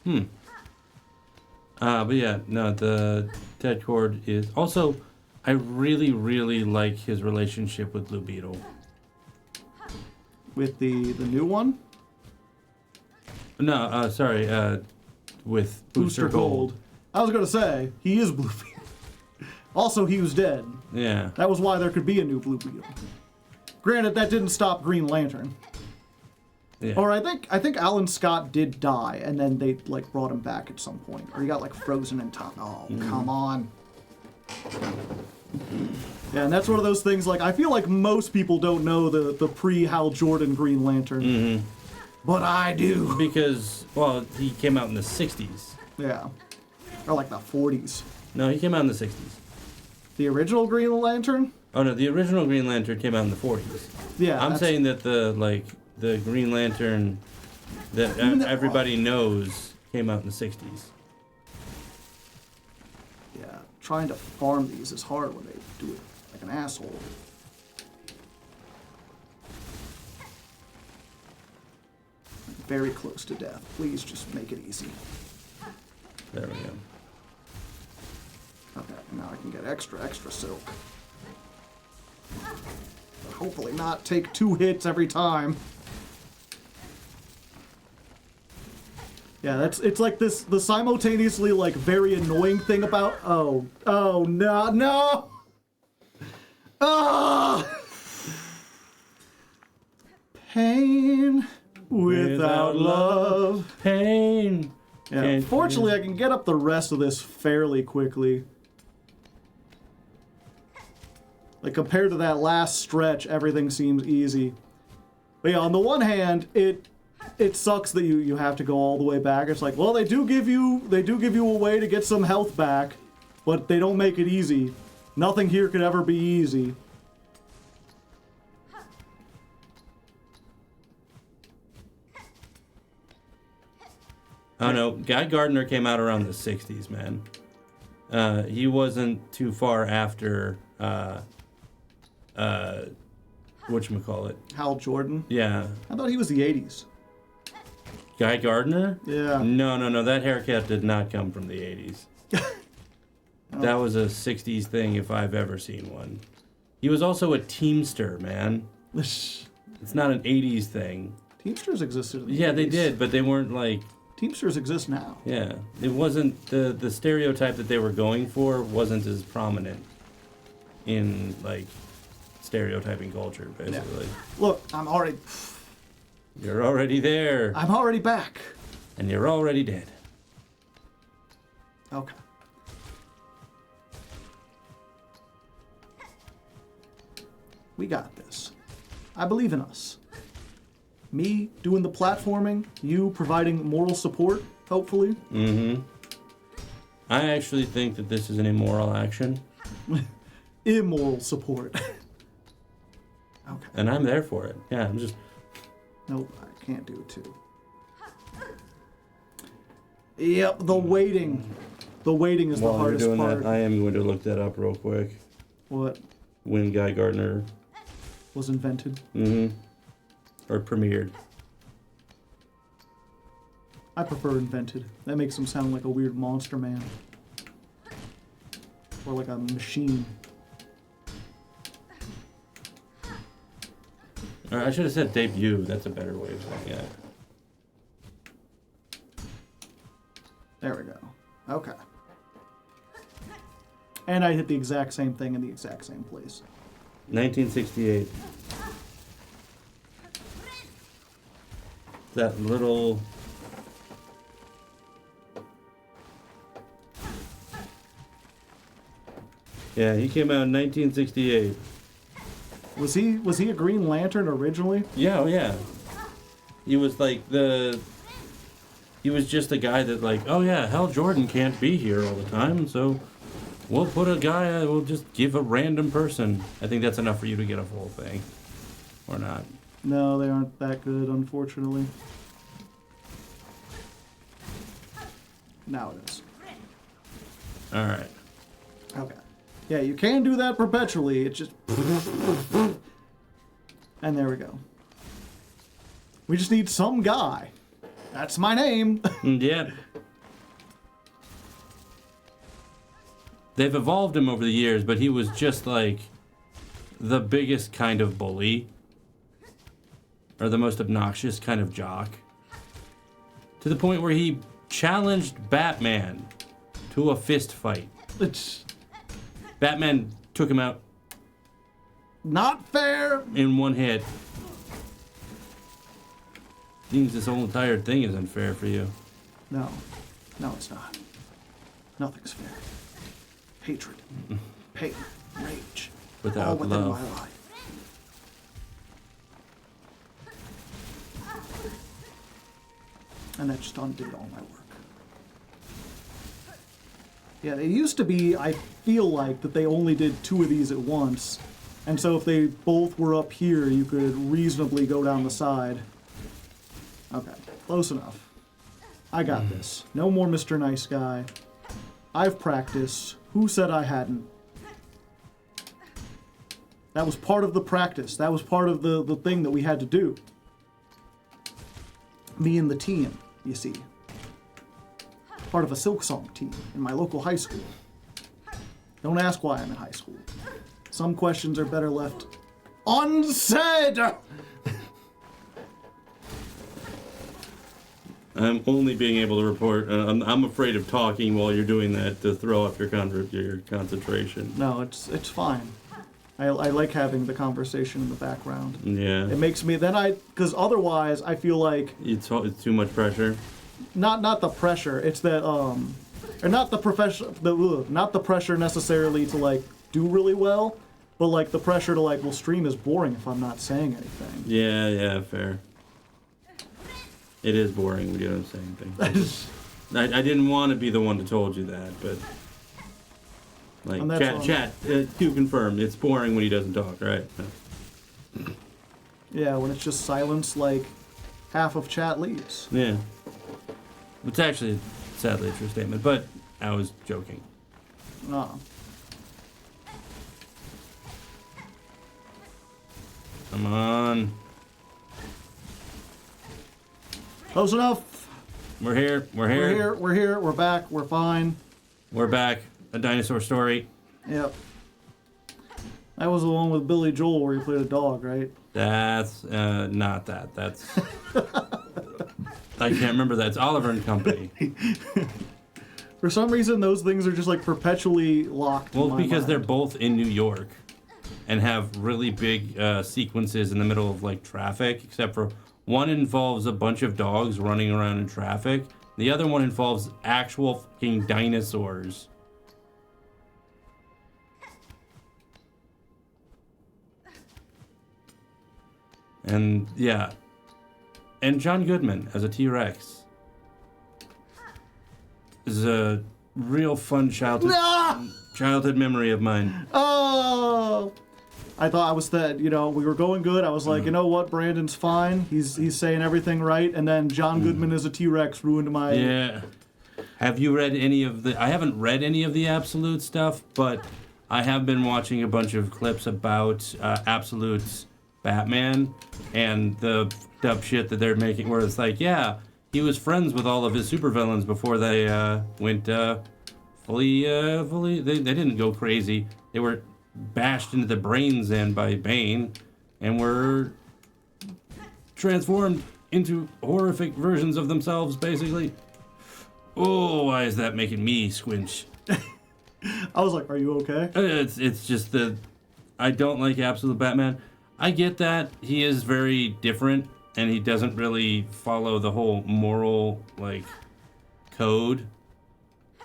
But yeah, no, the Ted Cord is... Also, I really, really like his relationship with Blue Beetle. With the new one? No, sorry, with Booster Gold. I was going to say, he is Blue Beetle. Also, he was dead. Yeah. That was why there could be a new Blue Beetle. Granted, that didn't stop Green Lantern. Yeah. Or I think Alan Scott did die, and then they, like, brought him back at some point. Or he got, like, frozen in time. Oh, come on. Yeah, and that's one of those things, like, I feel like most people don't know the pre-Hal Jordan Green Lantern. But I do. Because, well, he came out in the 60s. Yeah. Or, like, the 40s. No, he came out in the 60s. The original Green Lantern? Oh, no, the original Green Lantern came out in the 40s. Yeah. I'm saying that the Green Lantern that everybody knows came out in the 60s. Yeah, trying to farm these is hard when they do it like an asshole. Very close to death. Please just make it easy. There we go. Okay, now I can get extra silk. But hopefully not take 2 hits every time. Yeah, it's like the simultaneously like very annoying thing about oh no. Ah! Pain without love. Pain. Yeah, fortunately I can get up the rest of this fairly quickly. Like, compared to that last stretch, everything seems easy. But yeah, on the one hand, it sucks that you have to go all the way back. It's like, well, they do give you a way to get some health back, but they don't make it easy. Nothing here could ever be easy. Oh no, Guy Gardner came out around the 60s, man. He wasn't too far after whatchamacallit? Hal Jordan? Yeah. I thought he was the 80s. Guy Gardner? Yeah. No, that haircut did not come from the 80s. That was a 60s thing if I've ever seen one. He was also a Teamster, man. It's not an 80s thing. Teamsters existed in the 80s. Yeah, they did, but they weren't like... Teamsters exist now. Yeah. It wasn't... The stereotype that they were going for wasn't as prominent in, like, stereotyping culture, basically. Yeah. Look, I'm already... You're already there. I'm already back. And you're already dead. Okay. We got this. I believe in us. Me doing the platforming, you providing moral support, hopefully. Mm-hmm. I actually think that this is an immoral action. Immoral support. Okay. And I'm there for it. Yeah, I'm just... Nope, I can't do it too. Yep, the waiting. The waiting is the hardest part. While you're doing that, I am going to look that up real quick. What? When Guy Gardner... was invented. Mm-hmm. Or premiered. I prefer invented. That makes him sound like a weird monster man. Or like a machine. Or I should have said debut. That's a better way of saying it. There we go. Okay. And I hit the exact same thing in the exact same place. 1968. That little... Yeah, he came out in 1968. Was he a Green Lantern originally? Yeah, oh yeah. He was like he was just a guy that like, oh yeah, Hal Jordan can't be here all the time, so we'll put a guy, we'll just give a random person. I think that's enough for you to get a full thing. Or not. No, they aren't that good, unfortunately. Now it is. Alright. Okay. Yeah, you can do that perpetually, it's just... And there we go. We just need some guy. That's my name. Yeah. They've evolved him over the years, but he was just like the biggest kind of bully. Or the most obnoxious kind of jock. To the point where he challenged Batman to a fist fight. Batman took him out. Not fair. In one hit. Seems this whole entire thing is unfair for you. No. No, it's not. Nothing's fair. Hatred. Pain. Rage. Without all within love. my life. And that just undid all my work. Yeah, it used to be, I feel like, that they only did 2 of these at once. And so if they both were up here, you could reasonably go down the side. Okay, close enough. I got this. No more Mr. Nice Guy. I've practiced. Who said I hadn't? That was part of the practice. That was part of the thing that we had to do. Me and the team, you see. Part of a Silk Song team in my local high school. Don't ask why I'm in high school. Some questions are better left unsaid! I'm only being able to report. I'm afraid of talking while you're doing that to throw off your concentration. No, it's fine. I like having the conversation in the background. Yeah. It makes me because otherwise I feel like It's too much pressure. not the pressure. It's that or not the pressure necessarily to like do really well, but like the pressure to like, well, stream is boring if I'm not saying anything. Yeah, fair. It is boring when you don't say anything. I didn't want to be the one that told you that, but like chat to confirm, it's boring when he doesn't talk, right? Yeah, when it's just silence, like half of chat leaves. Yeah. It's actually sadly a true statement, but I was joking. Oh. Come on. Close enough. We're here. We're here. We're back. We're fine. We're back. A dinosaur story. Yep. That was the one with Billy Joel where he played a dog, right? That's not that. That's I can't remember that. It's Oliver and Company. For some reason, those things are just like perpetually locked. Well, in my because mind. they're both in New York and have really big sequences in the middle of like traffic, except for one involves a bunch of dogs running around in traffic. The other one involves actual fucking dinosaurs. And yeah. And John Goodman as a T-Rex is a real fun childhood memory of mine. Oh! I thought I was that, we were going good. I was like, you know what, Brandon's fine. He's saying everything right. And then John Goodman as a T-Rex ruined my... Yeah. Have you read any of the... I haven't read any of the Absolute stuff, but I have been watching a bunch of clips about Absolute's Batman and the dub shit that they're making, where it's like, yeah, he was friends with all of his supervillains before they went fully... They didn't go crazy. They were bashed into the brains in by Bane and were transformed into horrific versions of themselves, basically. Oh, why is that making me squinch? I was like, are you okay? It's just I don't like Absolute Batman. I get that he is very different and he doesn't really follow the whole moral like code.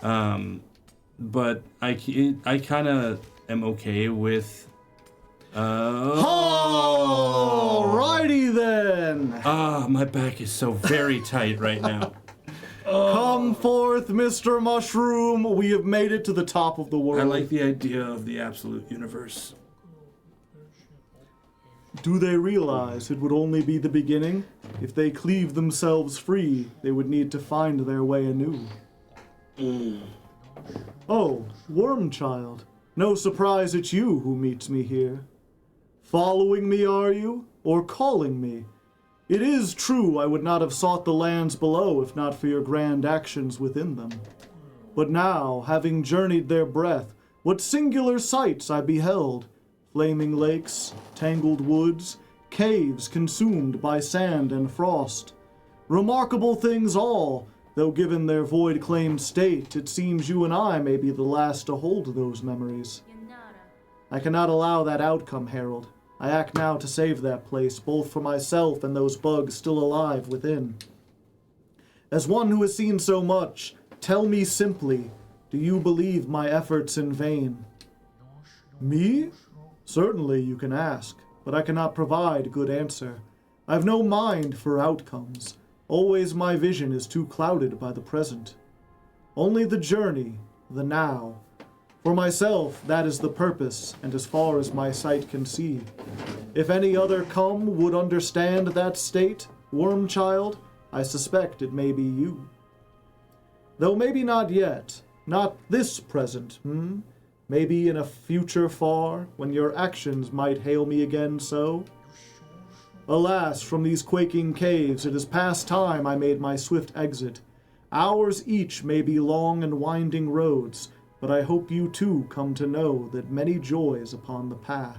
But I kind of am okay with. Alrighty then. My back is so very tight right now. Come forth, Mr. Mushroom. We have made it to the top of the world. I like the idea of the absolute universe. Do they realize it would only be the beginning? If they cleave themselves free, they would need to find their way anew. Oh, Worm Child. No surprise it's you who meets me here. Following me, are you? Or calling me? It is true I would not have sought the lands below if not for your grand actions within them. But now, having journeyed their breath, what singular sights I beheld. Flaming lakes, tangled woods, caves consumed by sand and frost. Remarkable things all, though given their void-claimed state, it seems you and I may be the last to hold those memories. I cannot allow that outcome, Harold. I act now to save that place, both for myself and those bugs still alive within. As one who has seen so much, tell me simply, do you believe my efforts in vain? Me? Certainly you can ask, but I cannot provide good answer. I have no mind for outcomes. Always my vision is too clouded by the present. Only the journey, the now. For myself, that is the purpose, and as far as my sight can see. If any other come would understand that state, Worm Child, I suspect it may be you. Though maybe not yet. Not this present, Maybe in a future far, when your actions might hail me again so. Alas, from these quaking caves, it is past time I made my swift exit. Hours each may be long and winding roads, but I hope you too come to know that many joys upon the path.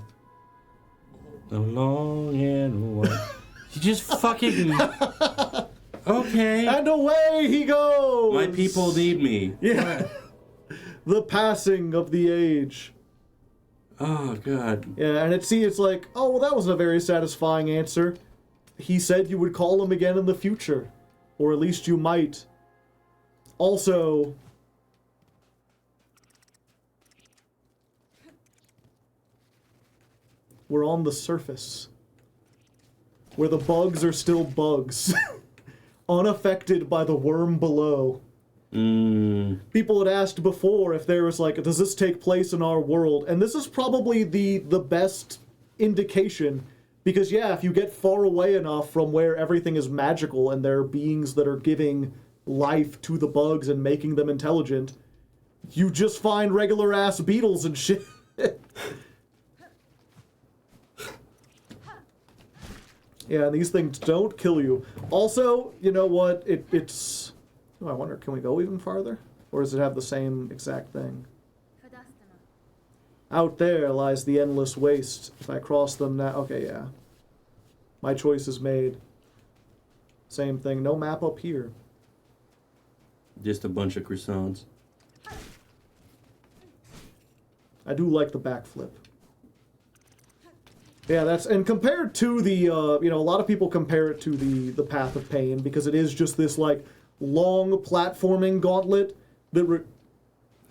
A long and wide. You just fucking. Okay. And away he goes! My people need me. Yeah. The passing of the age. Oh, God. Yeah, and it's like, oh, well, that was a very satisfying answer. He said you would call him again in the future. Or at least you might. Also, we're on the surface. Where the bugs are still bugs. Unaffected by the worm below. People had asked before if there was like, does this take place in our world? And this is probably the best indication. Because yeah, if you get far away enough from where everything is magical and there are beings that are giving life to the bugs and making them intelligent, you just find regular ass beetles and shit. Yeah, these things don't kill you. Also, you know what? It's... Oh, I wonder, can we go even farther? Or does it have the same exact thing? Out there lies the endless waste. If I cross them now... Okay, yeah. My choice is made. Same thing. No map up here. Just a bunch of croissants. I do like the backflip. Yeah, that's... And compared to the, you know, a lot of people compare it to the Path of Pain, because it is just this, like, long platforming gauntlet that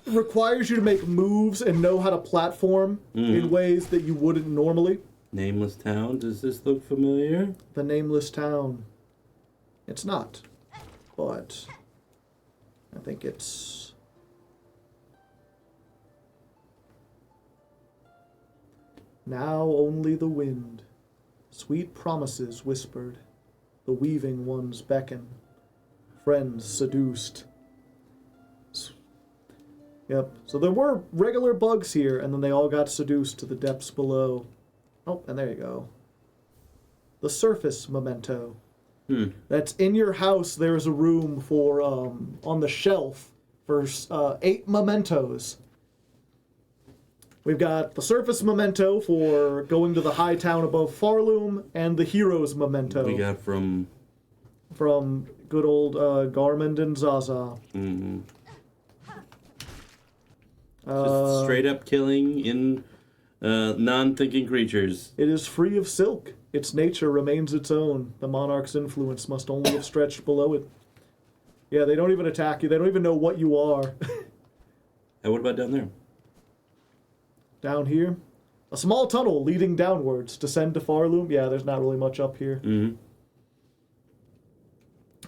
requires you to make moves and know how to platform in ways that you wouldn't normally. Nameless Town, does this look familiar? The Nameless Town. It's not. But I think it's... Now only the wind. Sweet promises whispered. The weaving ones beckon. Friends seduced. Yep. So there were regular bugs here, and then they all got seduced to the depths below. Oh, and there you go. The surface memento. That's in your house. There's a room for, on the shelf, for 8 mementos. We've got the surface memento for going to the high town above Pharloom, and the hero's memento. We got from good old Garmund and Zaza. Just straight up killing in non-thinking creatures. It is free of silk. Its nature remains its own. The monarch's influence must only have stretched below it. Yeah, they don't even attack you. They don't even know what you are. And what about down there? Down here? A small tunnel leading downwards. Descend to Pharloom. Yeah, there's not really much up here.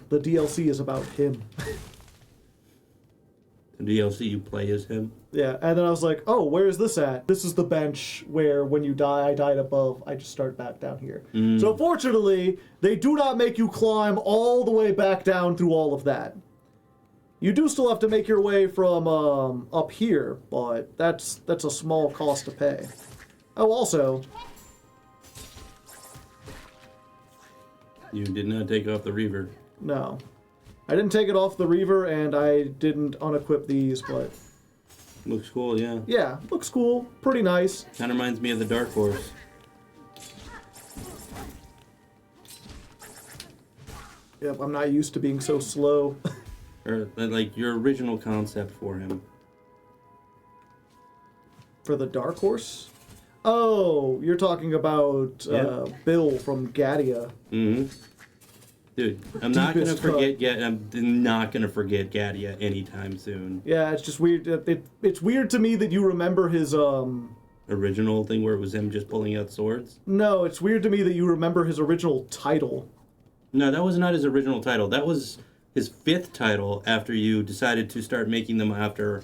The DLC is about him. The DLC, you play as him? Yeah, and then I was like, oh, where is this at? This is the bench where when you die, I died above. I just start back down here. So fortunately, they do not make you climb all the way back down through all of that. You do still have to make your way from up here, but that's a small cost to pay. Oh, also... You did not take off the Reaver. No. I didn't take it off the Reaver, and I didn't unequip these, but... Looks cool, yeah. Yeah, looks cool. Pretty nice. Kind of reminds me of the Dark Horse. Yep, I'm not used to being so slow. Or, like, your original concept for him. For the Dark Horse? Oh, you're talking about Bill from Gadia. Dude, I'm not gonna forget Gadia anytime soon. Yeah, it's just weird. It's weird to me that you remember his original thing where it was him just pulling out swords. No, it's weird to me that you remember his original title. No, that was not his original title. That was his 5th title after you decided to start making them after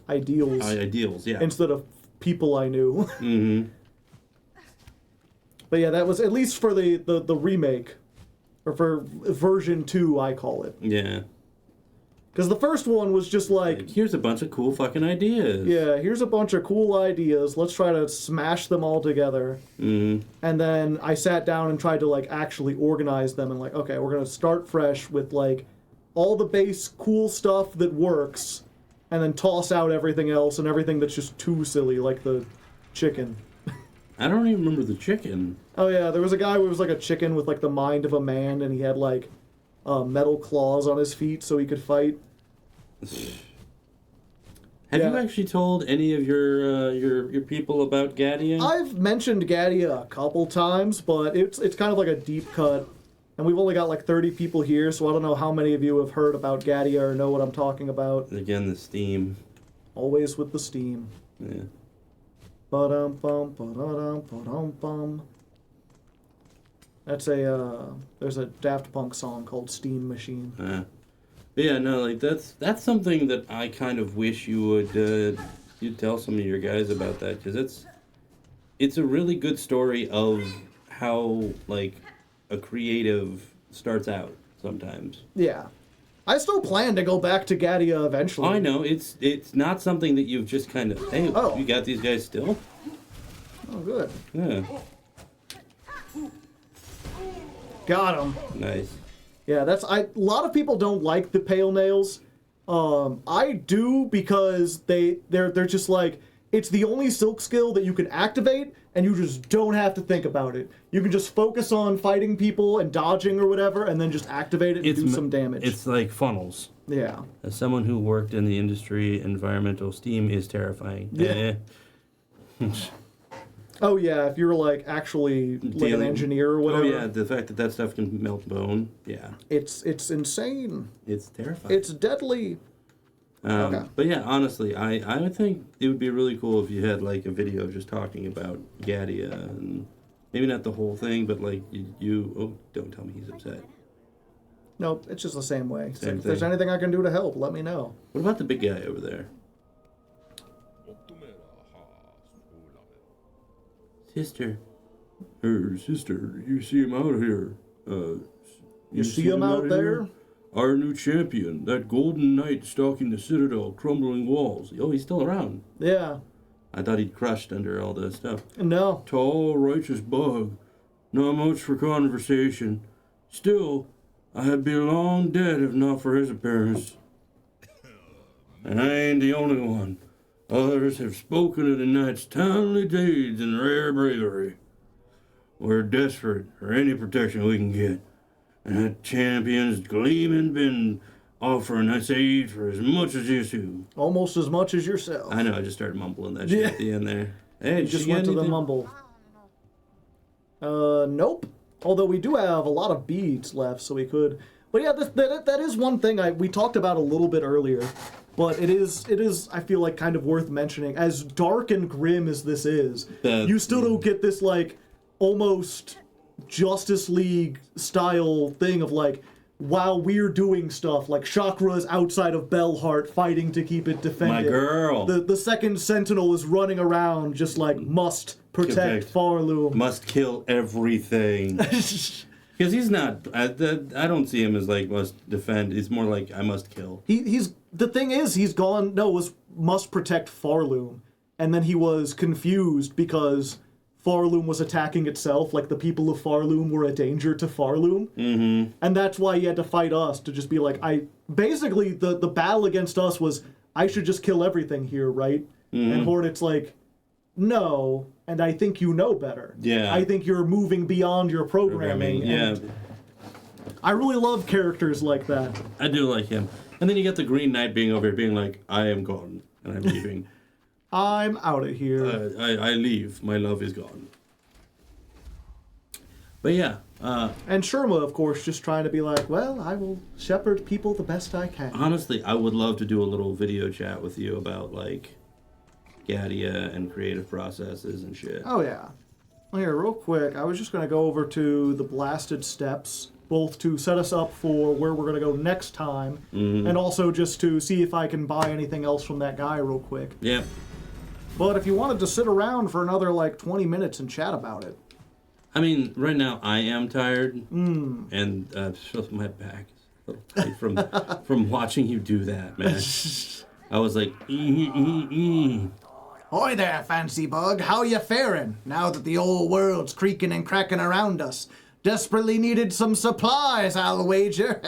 ideals. Ideals, yeah. Instead of people I knew. But yeah, that was at least for the remake. or for version 2, I call it. Yeah. Because the first one was just like, here's a bunch of cool fucking ideas. yeah, here's a bunch of cool ideas. Let's try to smash them all together. Mm-hmm. And then I sat down and tried to like actually organize them and like, okay, we're gonna start fresh with like all the base cool stuff that works, and then toss out everything else and everything that's just too silly, like the chicken. I don't even remember the chicken. Oh yeah, there was a guy who was like a chicken with like the mind of a man, and he had like metal claws on his feet so he could fight. Have you actually told any of your people about Gadia? I've mentioned Gadia a couple times, but it's kind of like a deep cut, and we've only got like 30 people here, so I don't know how many of you have heard about Gadia or know what I'm talking about. Again, the steam. Always with the steam. Yeah. Ba-dum-bum, ba-da-dum, ba-dum-bum. That's there's a Daft Punk song called Steam Machine. Yeah, no, like that's something that I kind of wish you would you'd tell some of your guys about that, because it's a really good story of how like a creative starts out sometimes. Yeah. I still plan to go back to Gadia eventually. I know, it's not something that you've just kind of, hey, you got these guys still? Oh, good. Yeah. Got him. Nice. Yeah, a lot of people don't like the pale nails. I do, because they're just like, it's the only silk skill that you can activate, and you just don't have to think about it. You can just focus on fighting people and dodging or whatever, and then just activate it and do some damage. It's like funnels. Yeah. As someone who worked in the industry, environmental steam is terrifying. Yeah. Oh yeah, if you're like actually like an engineer or whatever. Oh yeah, the fact that stuff can melt bone. Yeah. It's insane. It's terrifying. It's deadly. Okay. But yeah, honestly, I would think it would be really cool if you had like a video just talking about Gadia, and maybe not the whole thing, but like you don't tell me he's upset. Nope, it's just the same way. Same if there's anything I can do to help, let me know. What about the big guy over there? Sister. Her sister. You see him out here. You see him out there? Our new champion, that golden knight stalking the citadel, crumbling walls. Oh, he's still around. Yeah. I thought he'd crushed under all this stuff. No. Tall, righteous bug. Not much for conversation. Still, I had been long dead if not for his appearance. And I ain't the only one. Others have spoken of the knight's timely deeds and rare bravery. We're desperate for any protection we can get. And that champion's gleaming been offering us aid for as much as you two. Almost as much as yourself. I know, I just started mumbling that shit at the end there. Hey, you just went to the mumble. Nope. Although we do have a lot of beads left, so we could. But yeah, that is one thing we talked about a little bit earlier. But it is I feel like kind of worth mentioning. As dark and grim as this is, you still don't get this like almost Justice League style thing of like, while we're doing stuff like Chakra's outside of Bellheart fighting to keep it defended. My girl. The second Sentinel is running around just like must protect Pharloom. Must kill everything. Because he's not. I don't see him as like must defend. He's more like I must kill. He's the thing is he's gone. No, it was must protect Pharloom, and then he was confused because Pharloom was attacking itself. Like the people of Pharloom were a danger to Pharloom, and that's why he had to fight us to just be like basically the battle against us was I should just kill everything here, right? And Hornet's like, no. And I think you know better. Yeah. I think you're moving beyond your programming. Yeah. I really love characters like that. I do like him. And then you get the Green Knight being over here being like, I am gone and I'm leaving. I'm out of here. I leave. My love is gone. But yeah. And Sherma, of course, just trying to be like, well, I will shepherd people the best I can. Honestly, I would love to do a little video chat with you about like Gadia and creative processes and shit. Oh, yeah. Well, here, real quick, I was just going to go over to the Blasted Steps, both to set us up for where we're going to go next time, and also just to see if I can buy anything else from that guy real quick. Yeah. But if you wanted to sit around for another, like, 20 minutes and chat about it. I mean, right now I am tired, and my back is a little tight from watching you do that, man. I was like, Hoy there, fancy bug. How you faring? Now that the old world's creaking and cracking around us. Desperately needed some supplies, I'll wager.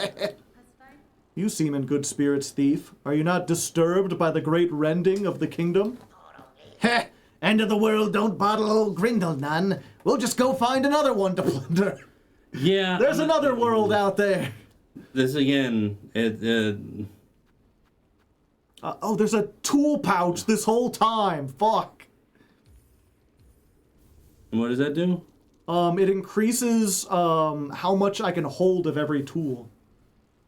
You seem in good spirits, thief. Are you not disturbed by the great rending of the kingdom? Heh! End of the world don't bottle old Grindle none. We'll just go find another one to plunder. Yeah. There's another world out there. This again, Oh, there's a tool pouch this whole time. Fuck. And what does that do? It increases how much I can hold of every tool.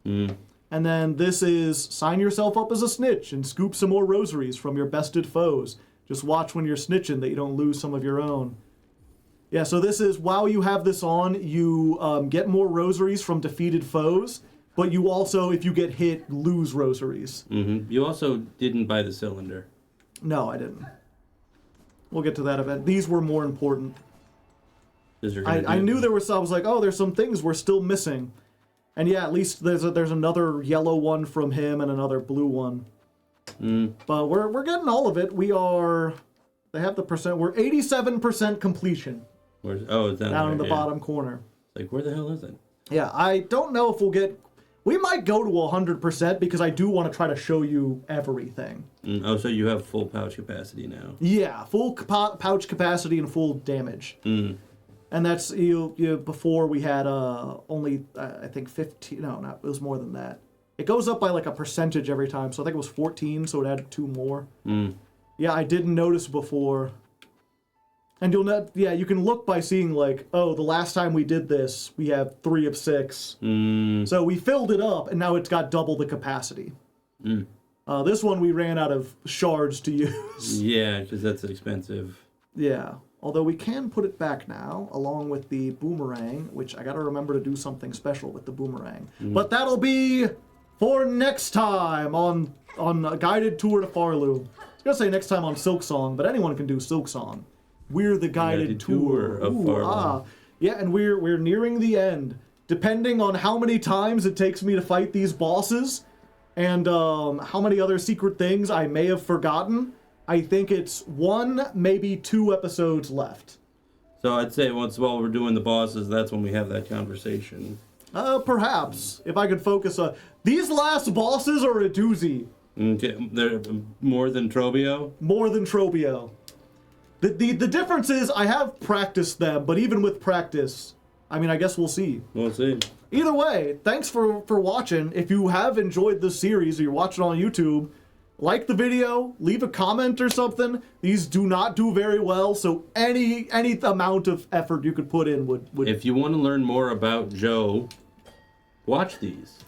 And then this is sign yourself up as a snitch and scoop some more rosaries from your bested foes. Just watch when you're snitching that you don't lose some of your own. Yeah, so this is, while you have this on, you get more rosaries from defeated foes, but you also, if you get hit, lose rosaries. Mm-hmm. You also didn't buy the cylinder. No, I didn't. We'll get to that event. These were more important. I knew there was, I was like, oh, there's some things we're still missing. And yeah, at least there's another yellow one from him and another blue one. But we're getting all of it. They have the percent, we're 87% completion. It's down in the bottom corner. Like, where the hell is it? Yeah, I don't know if we might go to 100% because I do want to try to show you everything. So you have full pouch capacity now. Yeah, full pouch capacity and full damage. And that's, before we had only, I think 15, no, not, it was more than that. It goes up by like a percentage every time, so I think it was 14, so it added 2 more. Yeah, I didn't notice before. And you can look by seeing like, oh, the last time we did this, we have 3 of 6. So we filled it up, and now it's got double the capacity. This one we ran out of shards to use. Yeah, because that's expensive. Yeah. Although we can put it back now, along with the boomerang, which I gotta remember to do something special with the boomerang. But that'll be for next time on a guided tour to Pharloom. I was gonna say next time on Silk Song, but anyone can do Silk Song. We're the guided tour of Pharloom. Yeah, and we're nearing the end. Depending on how many times it takes me to fight these bosses, and how many other secret things I may have forgotten, I think it's 1, maybe 2 episodes left. So I'd say while we're doing the bosses, that's when we have that conversation. Perhaps. If I could focus on... These last bosses are a doozy. Okay, they're more than Trobio? More than Trobio. The difference is I have practiced them, but even with practice, I mean, I guess we'll see. We'll see. Either way, thanks for watching. If you have enjoyed this series or you're watching on YouTube, like the video, leave a comment or something. These do not do very well, so any amount of effort you could put in would... If you want to learn more about Joe, watch these.